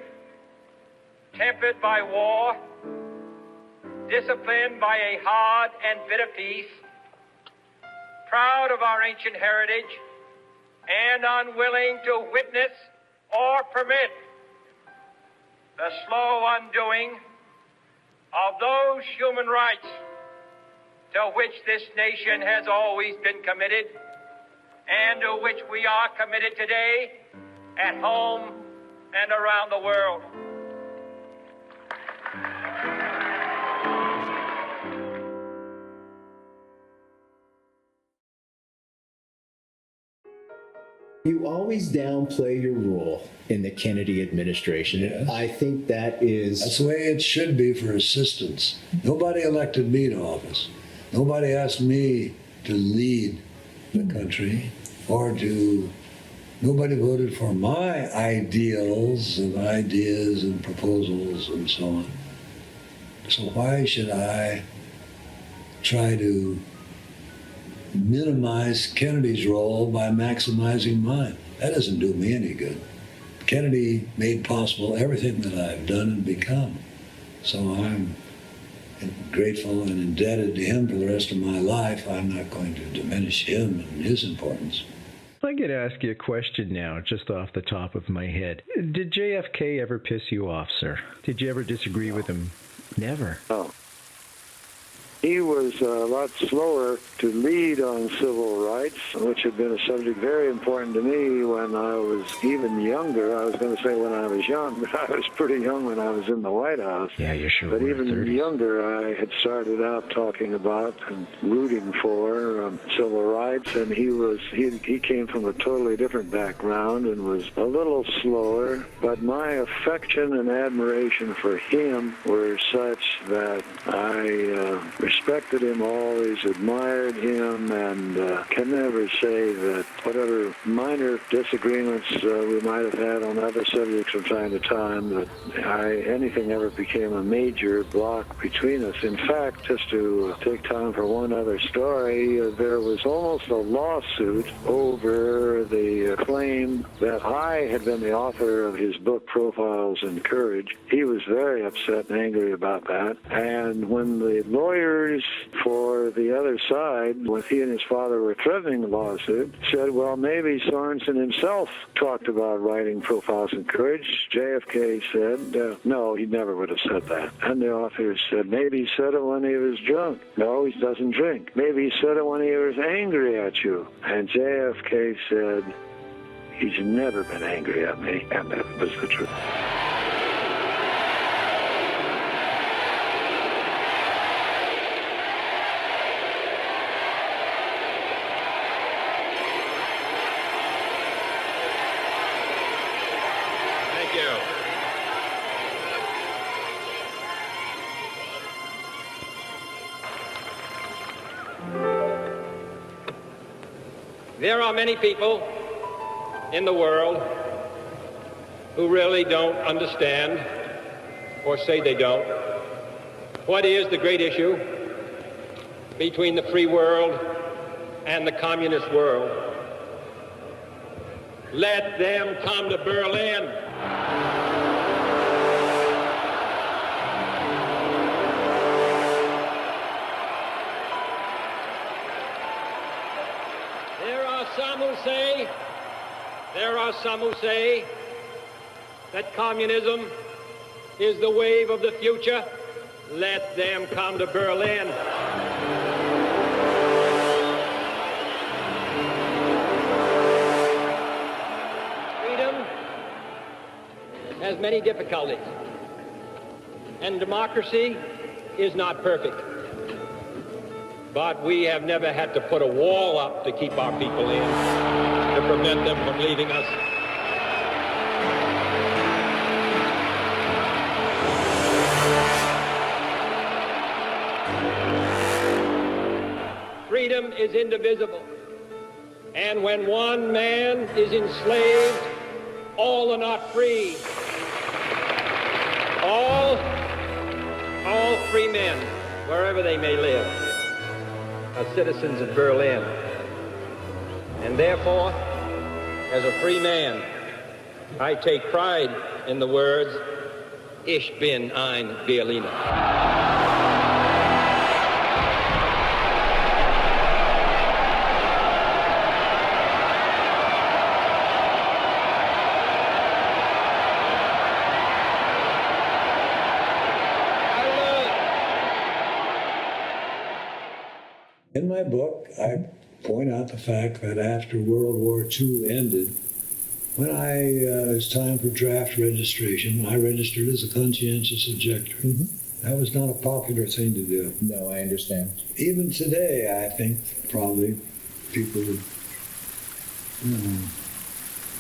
S7: tempered by war, disciplined by a hard and bitter peace, proud of our ancient heritage, and unwilling to witness or permit the slow undoing of those human rights to which this nation has always been committed and to which we are committed today at home and around the world.
S4: You always downplay your role in the Kennedy administration.
S15: Yes.
S4: I think that's
S15: the way it should be for assistants. Nobody elected me to office. Nobody asked me to lead the country nobody voted for my ideals and ideas and proposals and so on. So why should I try to minimize Kennedy's role by maximizing mine? That doesn't do me any good. Kennedy made possible everything that I've done and become. So I'm grateful and indebted to him for the rest of my life. I'm not going to diminish him and his importance.
S1: I'm going to ask you a question now, just off the top of my head. Did JFK ever piss you off, sir? Did you ever disagree with him? Never.
S12: No. He was a lot slower to lead on civil rights, which had been a subject very important to me when I was even younger. I was going to say when I was young, but I was pretty young when I was in the White House.
S1: Yeah, you sure
S12: But
S1: were.
S12: even
S1: 30s.
S12: younger, I had started out talking about and rooting for civil rights, and he came from a totally different background and was a little slower. But my affection and admiration for him were such that I respected him, always admired him, and can never say that whatever minor disagreements we might have had on other subjects from time to time, that anything ever became a major block between us. In fact, just to take time for one other story, there was almost a lawsuit over the claim that I had been the author of his book, Profiles in Courage. He was very upset and angry about that. And when the lawyers for the other side, when he and his father were threatening the lawsuit, said, well, maybe Sorensen himself talked about writing Profiles in Courage. JFK said, no, he never would have said that. And the authors said, maybe he said it when he was drunk. No, he doesn't drink. Maybe he said it when he was angry at you. And JFK said, he's never been angry at me. And that was the truth.
S7: There are many people in the world who really don't understand, or say they don't, what is the great issue between the free world and the communist world. Let them come to Berlin. There are some who say that communism is the wave of the future. Let them come to Berlin. Freedom has many difficulties, and democracy is not perfect. But we have never had to put a wall up to keep our people in, to prevent them from leaving us. Freedom is indivisible. And when one man is enslaved, all are not free. All free men, wherever they may live. are citizens of Berlin. And therefore, as a free man, I take pride in the words, Ich bin ein Berliner.
S15: In my book, I point out the fact that after World War II ended, when it was time for draft registration, I registered as a conscientious objector. Mm-hmm. That was not a popular thing to do.
S4: No, I understand.
S15: Even today, I think probably people would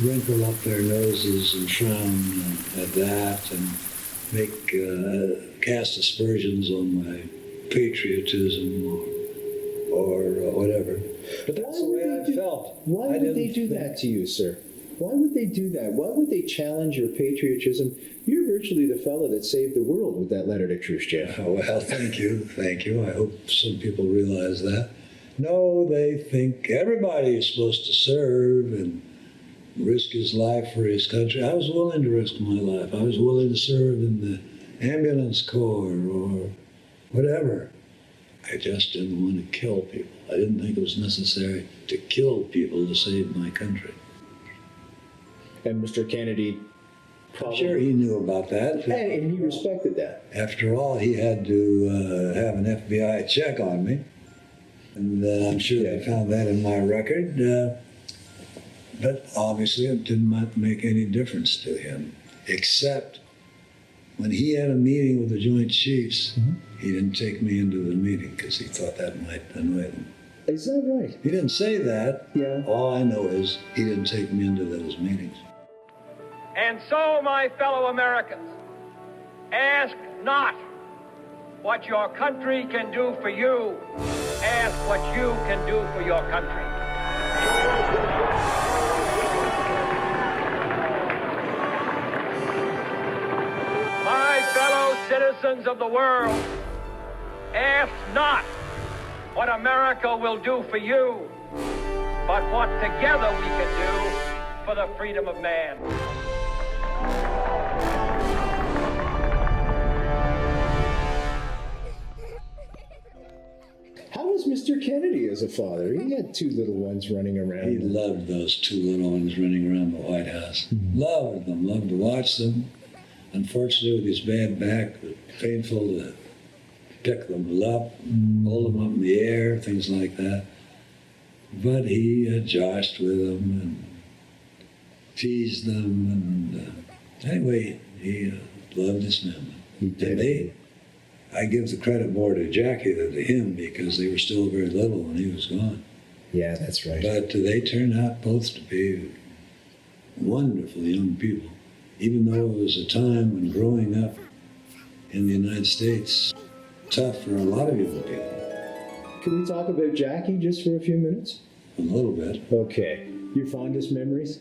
S15: wrinkle up their noses and frown at that and make cast aspersions on my patriotism or whatever. But that's the way I felt.
S4: Why would they do that to you, sir? Why would they do that? Why would they challenge your patriotism? You're virtually the fellow that saved the world with that letter to Khrushchev.
S15: Oh, well, thank you. Thank you. I hope some people realize that. No, they think everybody is supposed to serve and risk his life for his country. I was willing to risk my life. I was willing to serve in the ambulance corps or whatever. I just didn't want to kill people. I didn't think it was necessary to kill people to save my country.
S4: And Mr. Kennedy
S15: I'm sure he knew about that.
S4: And he respected that.
S15: After all, he had to have an FBI check on me. And I'm sure they found that in my record. But obviously it did not make any difference to him, except when he had a meeting with the Joint Chiefs, he didn't take me into the meeting because he thought that might annoy them.
S4: Is that right?
S15: He didn't say that.
S4: Yeah.
S15: All I know is he didn't take me into those meetings.
S7: And so, my fellow Americans, ask not what your country can do for you. Ask what you can do for your country. My fellow citizens of the world, ask not what America will do for you, but what together we can do for the freedom of man.
S4: How was Mr. Kennedy as a father? He had two little ones running around.
S15: He loved those two little ones running around the White House. Loved them, loved to watch them. Unfortunately, with his bad back, it was painful to pick them up, hold them up in the air, things like that. But he joshed with them and teased them. And anyway, he loved his men.
S4: He did.
S15: I give the credit more to Jackie than to him because they were still very little when he was gone.
S4: Yeah, that's right.
S15: But they turned out both to be wonderful young people, even though it was a time when growing up in the United States, tough for a lot of young people.
S4: Can we talk about Jackie just for a few minutes?
S15: A little bit.
S4: Okay. Your fondest memories?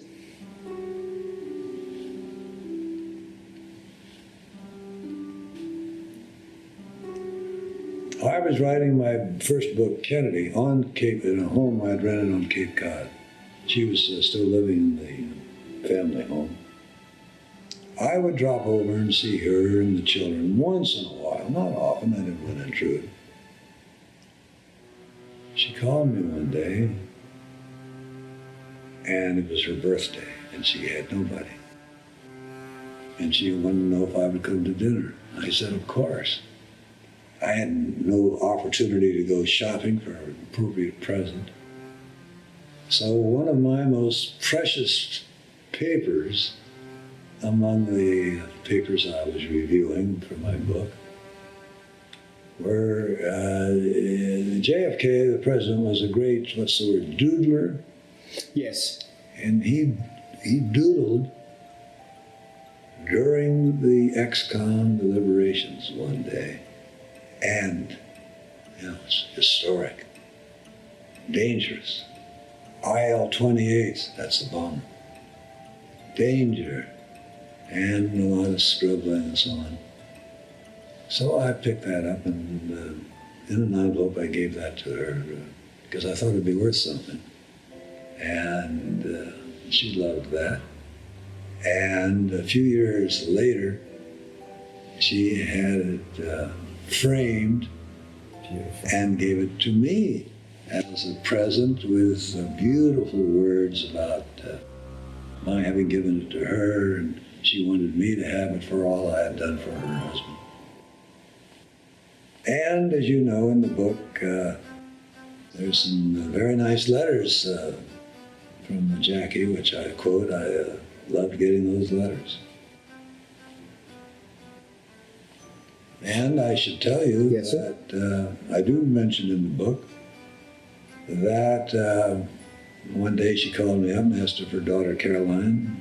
S15: I was writing my first book, Kennedy, on Cape, in a home I'd rented on Cape Cod. She was still living in the family home. I would drop over and see her and the children once in a while, not often. I didn't want to intrude. She called me one day, and it was her birthday, and she had nobody. And she wanted to know if I would come to dinner. I said, of course. I had no opportunity to go shopping for an appropriate present. So one of my most precious papers among the papers I was reviewing for my book were JFK, the president, was a great, what's the word, doodler?
S4: Yes.
S15: And he doodled during the ex-con deliberations one day. And, it's historic, dangerous. IL-28, that's the bomb. Danger, and a lot of scribbling and so on. So I picked that up and in an envelope. I gave that to her because I thought it'd be worth something. And she loved that. And a few years later, she had it framed and gave it to me as a present with beautiful words about my having given it to her, and she wanted me to have it for all I had done for her husband. And as you know in the book, there's some very nice letters from Jackie, which I quote. I loved getting those letters. And I should tell you that I do mention in the book that one day she called me up and asked if her daughter Caroline,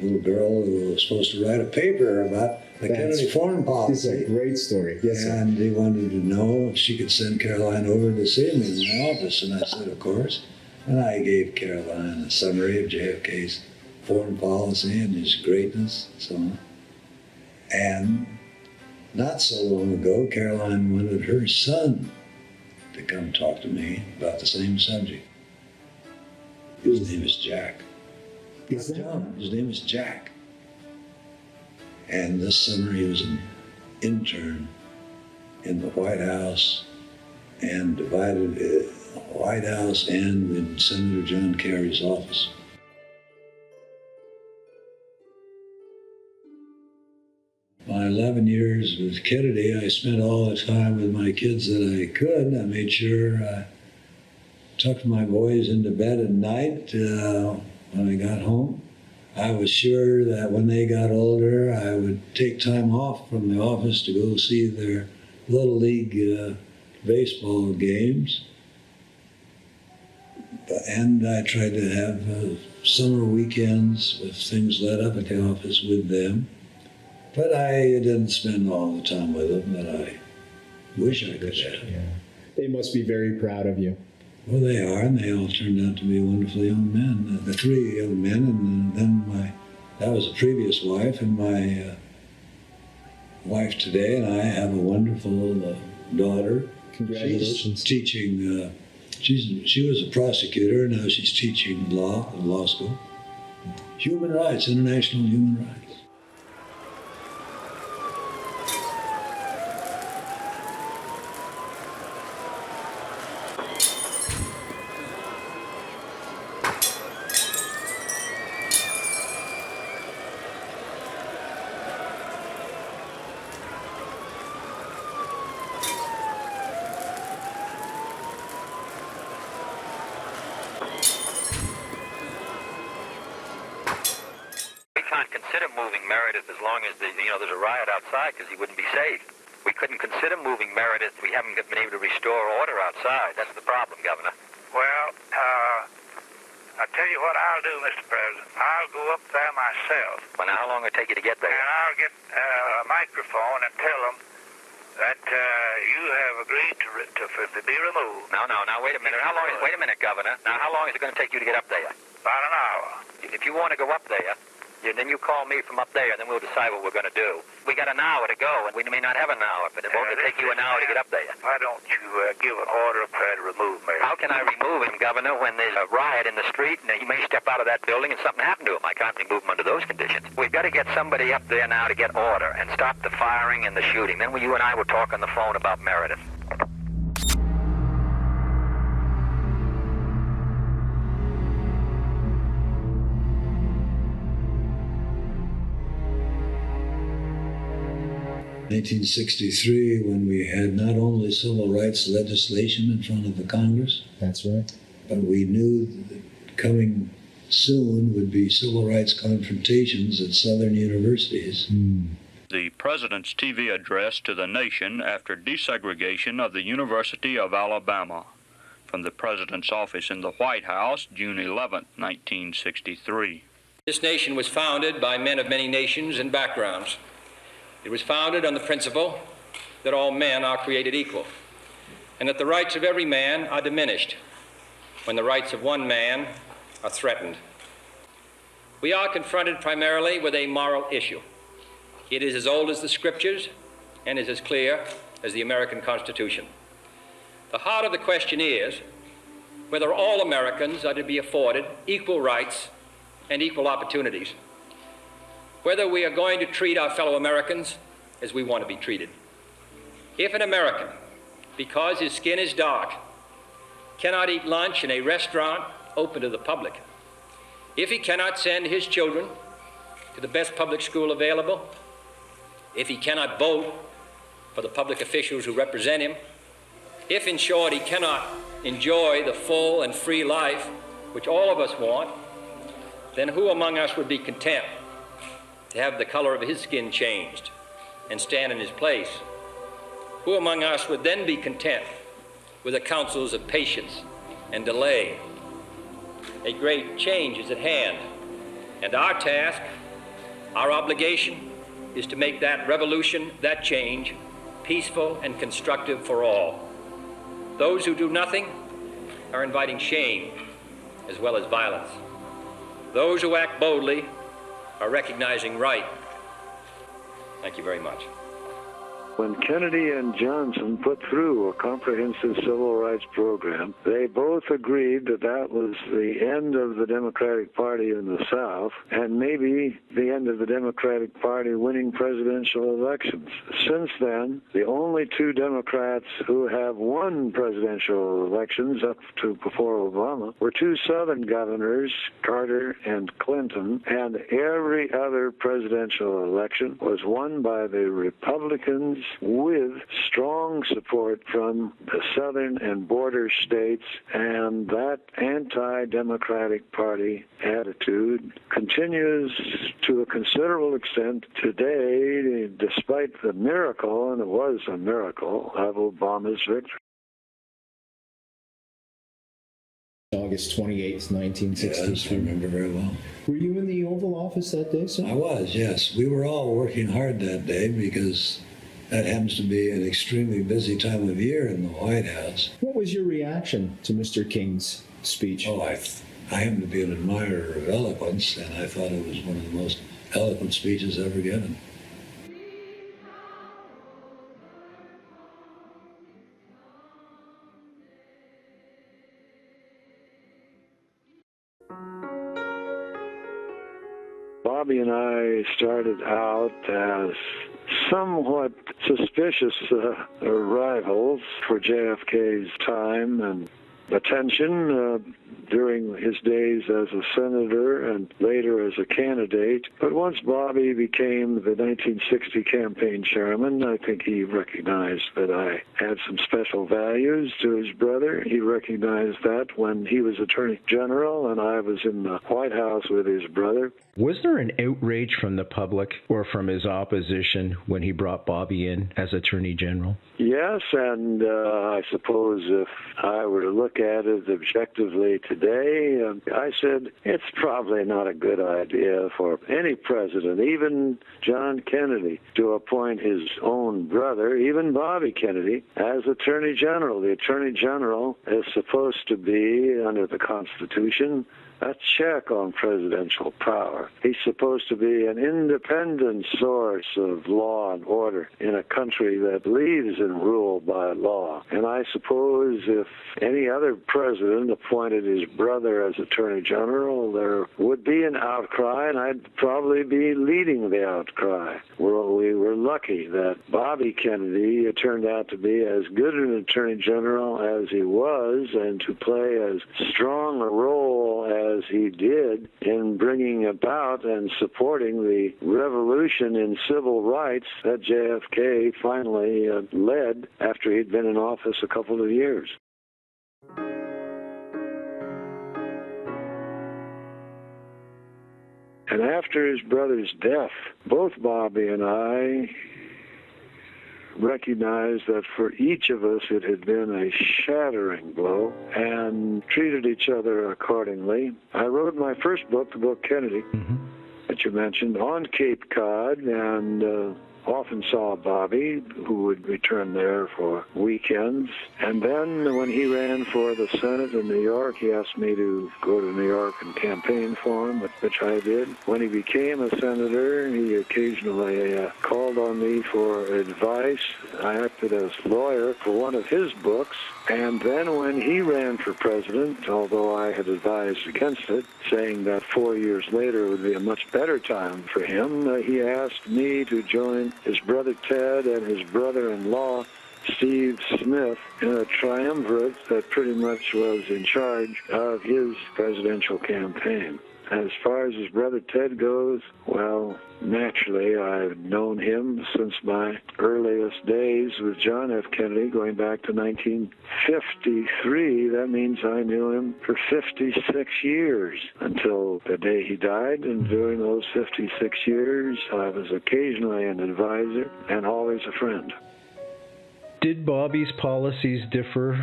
S15: little girl who was supposed to write a paper about the Kennedy foreign policy.
S4: This is a great story. Yes,
S15: and he wanted to know if she could send Caroline over to see me in my office, and I said, of course. And I gave Caroline a summary of JFK's foreign policy and his greatness and so on. And not so long ago, Caroline wanted her son to come talk to me about the same subject. His name is Jack. Not John. His name is Jack. And this summer he was an intern in the White House and divided the White House and in Senator John Kerry's office. My 11 years with Kennedy, I spent all the time with my kids that I could. I made sure I tucked my boys into bed at night when I got home. I was sure that when they got older, I would take time off from the office to go see their Little League baseball games. And I tried to have summer weekends with things let up at the office with them. But I didn't spend all the time with them that I wish I could have.
S4: Yeah. They must be very proud of you.
S15: Well, they are, and they all turned out to be wonderful young men. The three young men, and then that was a previous wife, and my wife today, and I have a wonderful daughter.
S4: Congratulations.
S15: She's teaching, she was a prosecutor, and now she's teaching law at law school. Human rights, international human rights.
S3: There's a riot outside because he wouldn't be safe. We couldn't consider moving Meredith. We haven't been able to restore order outside. That's the problem, Governor.
S22: Well, I'll tell you what I'll do, Mr. President. I'll go up there myself.
S3: Well, now, how long will it take you to get there?
S22: And I'll get a microphone and tell them that you have agreed to be removed.
S3: No, wait a minute. Wait a minute, Governor. Now, how long is it going to take you to get up there?
S22: About an hour.
S3: If you want to go up there, then you call me from up there, and then we'll decide what we're going to do. We got an hour to go, and we may not have an hour, but it won't take you an hour to get up there.
S22: Why don't you give an order up there to remove me?
S3: How can I remove him, Governor, when there's a riot in the street, and he may step out of that building and something happen to him? I can't remove him under those conditions. We've got to get somebody up there now to get order and stop the firing and the shooting. Then you and I will talk on the phone about Meredith.
S15: 1963, when we had not only civil rights legislation in front of the Congress.
S4: That's right.
S15: But we knew that coming soon would be civil rights confrontations at Southern universities.
S10: The President's TV address to the nation after desegregation of the University of Alabama. From the President's office in the White House, June 11, 1963.
S7: This nation was founded by men of many nations and backgrounds. It was founded on the principle that all men are created equal, and that the rights of every man are diminished when the rights of one man are threatened. We are confronted primarily with a moral issue. It is as old as the Scriptures and is as clear as the American Constitution. The heart of the question is whether all Americans are to be afforded equal rights and equal opportunities, whether we are going to treat our fellow Americans as we want to be treated. If an American, because his skin is dark, cannot eat lunch in a restaurant open to the public, if he cannot send his children to the best public school available, if he cannot vote for the public officials who represent him, if, in short, he cannot enjoy the full and free life which all of us want, then who among us would be content to have the color of his skin changed and stand in his place? Who among us would then be content with the counsels of patience and delay? A great change is at hand, and our task, our obligation, is to make that revolution, that change, peaceful and constructive for all. Those who do nothing are inviting shame as well as violence. Those who act boldly are recognizing right. Thank you very much.
S5: When Kennedy and Johnson put through a comprehensive civil rights program, they both agreed that that was the end of the Democratic Party in the South and maybe the end of the Democratic Party winning presidential elections. Since then, the only two Democrats who have won presidential elections up to before Obama were two Southern governors, Carter and Clinton, and every other presidential election was won by the Republicans with strong support from the southern and border states, and that anti-democratic party attitude continues to a considerable extent today, despite the miracle, and it was a miracle, of Obama's victory.
S4: August 28th, 1963.
S15: Yes, I remember very well.
S4: Were you in the Oval Office that day, sir?
S15: I was, yes. We were all working hard that day because that happens to be an extremely busy time of year in the White House.
S4: What was your reaction to Mr. King's speech?
S15: Oh, I happen to be an admirer of eloquence, and I thought it was one of the most eloquent speeches ever given.
S5: Bobby and I started out as somewhat suspicious rivals for JFK's time and attention during his days as a senator and later as a candidate. But once Bobby became the 1960 campaign chairman, I think he recognized that I had some special values to his brother. He recognized that when he was Attorney General and I was in the White House with his brother.
S1: Was there an outrage from the public or from his opposition when he brought Bobby in as Attorney General?
S5: Yes, and I suppose if I were to look at it objectively today, I said it's probably not a good idea for any president, even John Kennedy, to appoint his own brother, even Bobby Kennedy, as Attorney General. The Attorney General is supposed to be, under the Constitution, a check on presidential power. He's supposed to be an independent source of law and order in a country that believes in rule by law. And I suppose if any other president appointed his brother as Attorney General, there would be an outcry, and I'd probably be leading the outcry. We were lucky that Bobby Kennedy turned out to be as good an Attorney General as he was, and to play as strong a role as he did in bringing about and supporting the revolution in civil rights that JFK finally led after he'd been in office a couple of years. And after his brother's death, both Bobby and I recognized that for each of us it had been a shattering blow and treated each other accordingly. I wrote my first book, the book Kennedy, that you mentioned, on Cape Cod, and often saw Bobby, who would return there for weekends. And then when he ran for the Senate in New York, he asked me to go to New York and campaign for him, which I did. When he became a senator, he occasionally called on me for advice. I acted as lawyer for one of his books. And then when he ran for president, although I had advised against it, saying that 4 years later would be a much better time for him, he asked me to join his brother Ted and his brother-in-law Steve Smith in a triumvirate that pretty much was in charge of his presidential campaign. As far as his brother Ted goes, well, naturally, I've known him since my earliest days with John F. Kennedy, going back to 1953. That means I knew him for 56 years until the day he died. And during those 56 years, I was occasionally an advisor and always a friend.
S1: Did Bobby's policies differ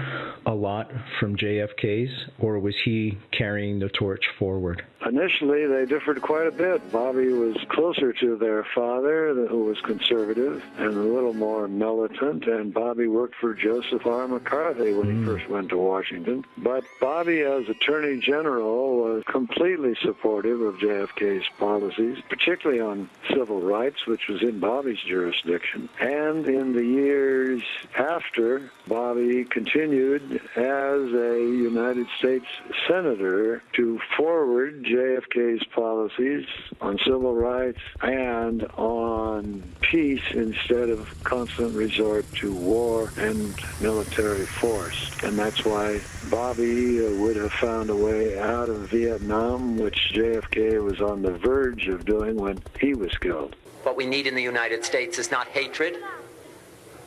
S1: a lot from JFK's, or was he carrying the torch forward?
S5: Initially, they differed quite a bit. Bobby was closer to their father, who was conservative and a little more militant, and Bobby worked for Joseph R. McCarthy when he first went to Washington. But Bobby, as Attorney General, was completely supportive of JFK's policies, particularly on civil rights, which was in Bobby's jurisdiction. And in the years after, Bobby continued as a United States Senator to forward JFK's policies on civil rights and on peace instead of constant resort to war and military force. And that's why Bobby would have found a way out of Vietnam, which JFK was on the verge of doing when he was killed.
S13: What we need in the United States is not hatred.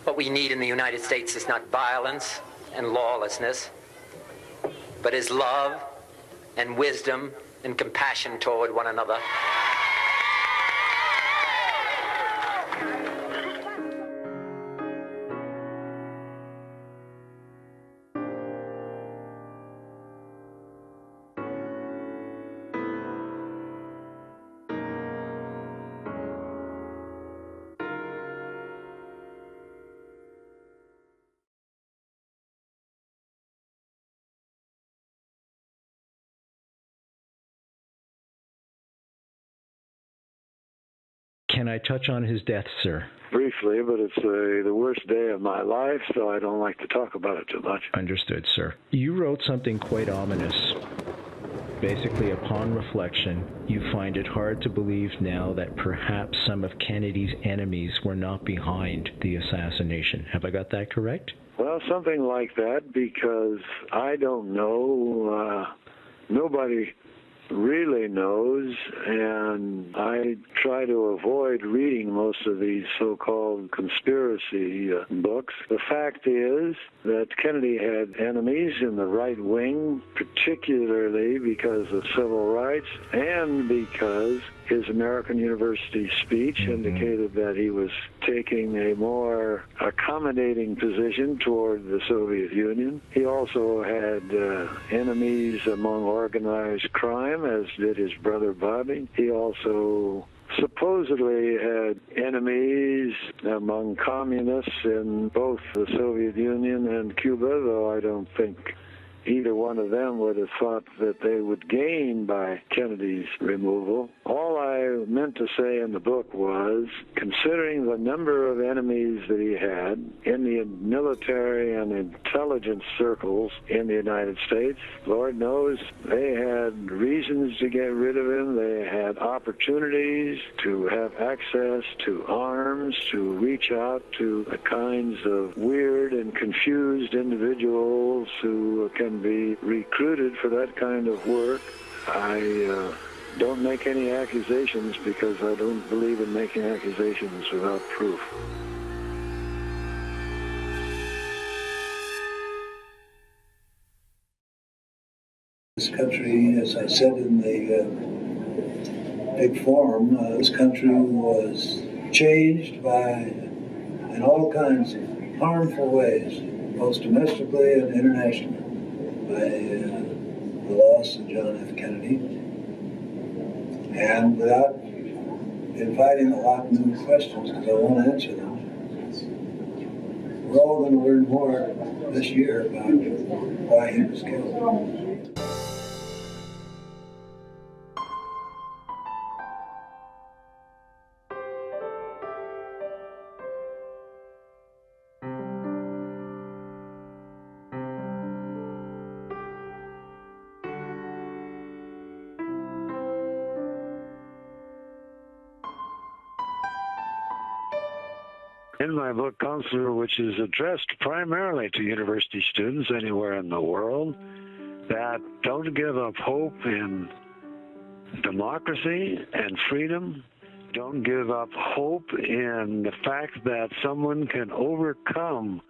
S13: What we need in the United States is not violence and lawlessness, but is love and wisdom and compassion toward one another.
S1: Can I touch on his death, sir?
S5: Briefly, but it's the worst day of my life, so I don't like to talk about it too much.
S1: Understood, sir. You wrote something quite ominous. Basically, upon reflection, you find it hard to believe now that perhaps some of Kennedy's enemies were not behind the assassination. Have I got that correct?
S5: Well, something like that, because I don't know. Nobody really knows, and I try to avoid reading most of these so-called conspiracy books. The fact is that Kennedy had enemies in the right wing, particularly because of civil rights and because his American University speech indicated that he was taking a more accommodating position toward the Soviet Union. He also had enemies among organized crime, as did his brother Bobby. He also supposedly had enemies among communists in both the Soviet Union and Cuba, though I don't think either one of them would have thought that they would gain by Kennedy's removal. All I meant to say in the book was, considering the number of enemies that he had in the military and intelligence circles in the United States, Lord knows they had reasons to get rid of him. They had opportunities to have access to arms, to reach out to the kinds of weird and confused individuals who can be recruited for that kind of work. I don't make any accusations because I don't believe in making accusations without proof.
S15: This country, as I said in the big forum, this country was changed in all kinds of harmful ways, both domestically and internationally, by the loss of John F. Kennedy. And without inviting a lot new questions because I won't answer them. We're all going to learn more this year about why he was killed.
S5: In my book, Consular, which is addressed primarily to university students anywhere in the world, that don't give up hope in democracy and freedom, don't give up hope in the fact that someone can overcome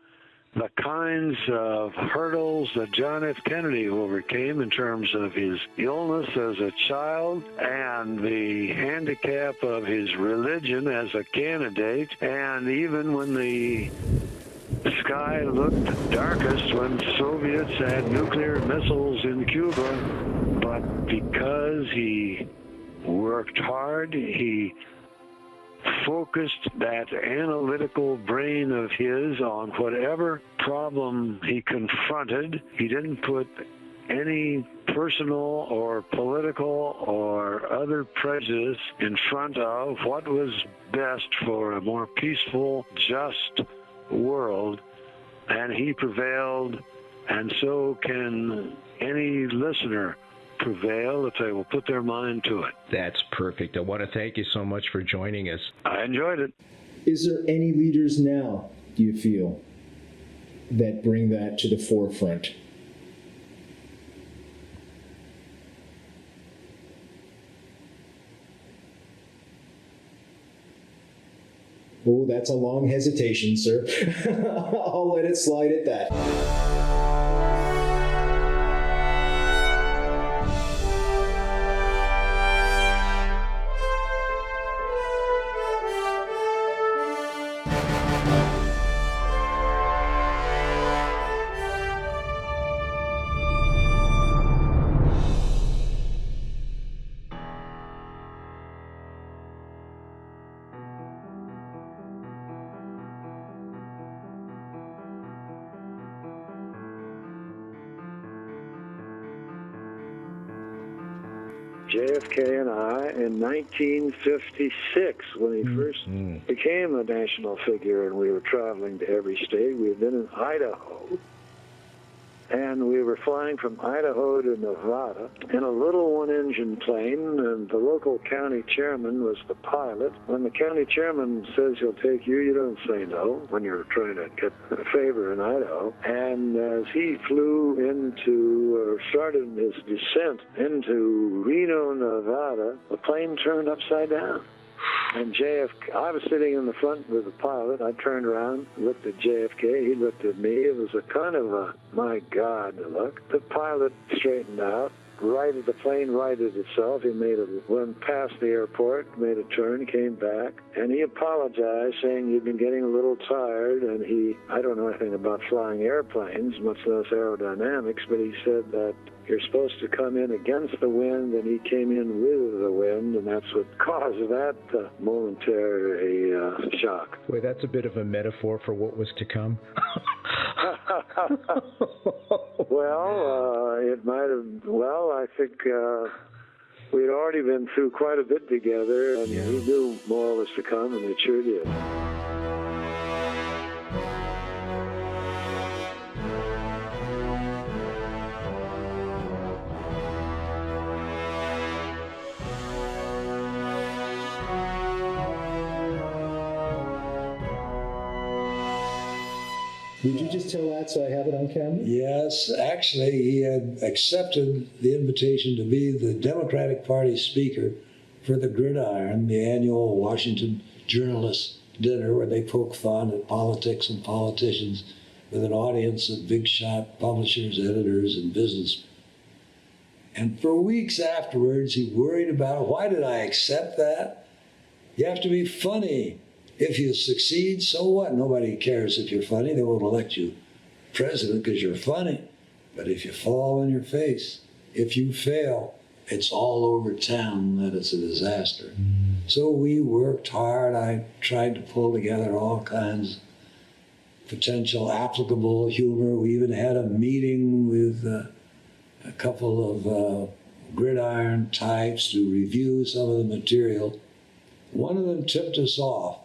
S5: the kinds of hurdles that John F. Kennedy overcame in terms of his illness as a child and the handicap of his religion as a candidate, and even when the sky looked darkest when Soviets had nuclear missiles in Cuba, but because he worked hard, he focused that analytical brain of his on whatever problem he confronted. He didn't put any personal or political or other prejudice in front of what was best for a more peaceful, just world, and he prevailed, and so can any listener prevail if they will put their mind to it.
S1: That's perfect. I want to thank you so much for joining us.
S5: I enjoyed it.
S4: Is there any leaders now, do you feel, that bring that to the forefront? Oh, that's a long hesitation, sir. I'll let it slide at that.
S5: JFK and I, in 1956, when he first became a national figure and we were traveling to every state, we had been in Idaho, and we were flying from Idaho to Nevada in a little one-engine plane, and the local county chairman was the pilot. When the county chairman says he'll take you, you don't say no when you're trying to get a favor in Idaho. And as he flew started his descent into Reno, Nevada, the plane turned upside down. And JFK, I was sitting in the front with the pilot. I turned around, looked at JFK. He looked at me. It was a kind of a, my God, look. The pilot straightened out, righted the plane, righted itself. He went past the airport, made a turn, came back, and he apologized, saying he'd been getting a little tired. And I don't know anything about flying airplanes, much less aerodynamics, but he said that you're supposed to come in against the wind, and he came in with the wind, and that's what caused that momentary shock.
S1: Boy, that's a bit of a metaphor for what was to come.
S5: Well, it might have, I think we'd already been through quite a bit together, and he knew more was to come, and it sure did.
S4: Would you just tell that so I have it on camera?
S15: Yes, actually, he had accepted the invitation to be the Democratic Party speaker for the Gridiron, the annual Washington journalists dinner where they poke fun at politics and politicians with an audience of big shot publishers, editors, and business. And for weeks afterwards, he worried about, why did I accept that? You have to be funny. If you succeed, so what? Nobody cares if you're funny. They won't elect you president because you're funny. But if you fall on your face, if you fail, it's all over town that it's a disaster. So we worked hard. I tried to pull together all kinds of potential applicable humor. We even had a meeting with a couple of gridiron types to review some of the material. One of them tipped us off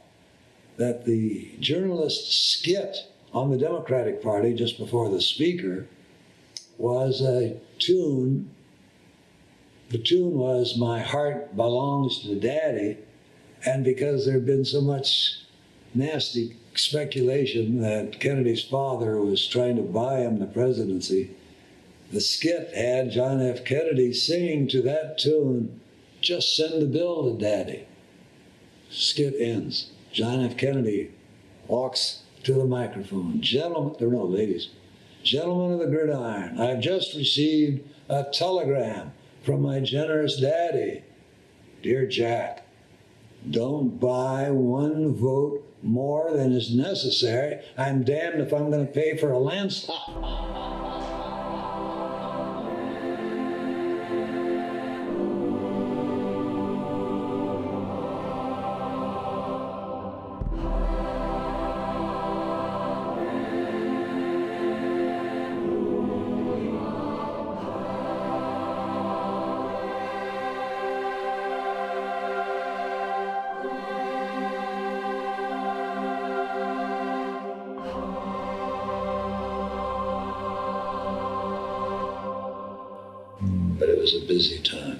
S15: that the journalist's skit on the Democratic Party just before the speaker was a tune. The tune was "My Heart Belongs to Daddy," and because there had been so much nasty speculation that Kennedy's father was trying to buy him the presidency, the skit had John F. Kennedy singing to that tune, "Just send the bill to Daddy." Skit ends. John F. Kennedy walks to the microphone. Gentlemen, there were no ladies. Gentlemen of the gridiron, I've just received a telegram from my generous daddy. Dear Jack, don't buy one vote more than is necessary. I'm damned if I'm going to pay for a landslide. But it was a busy time.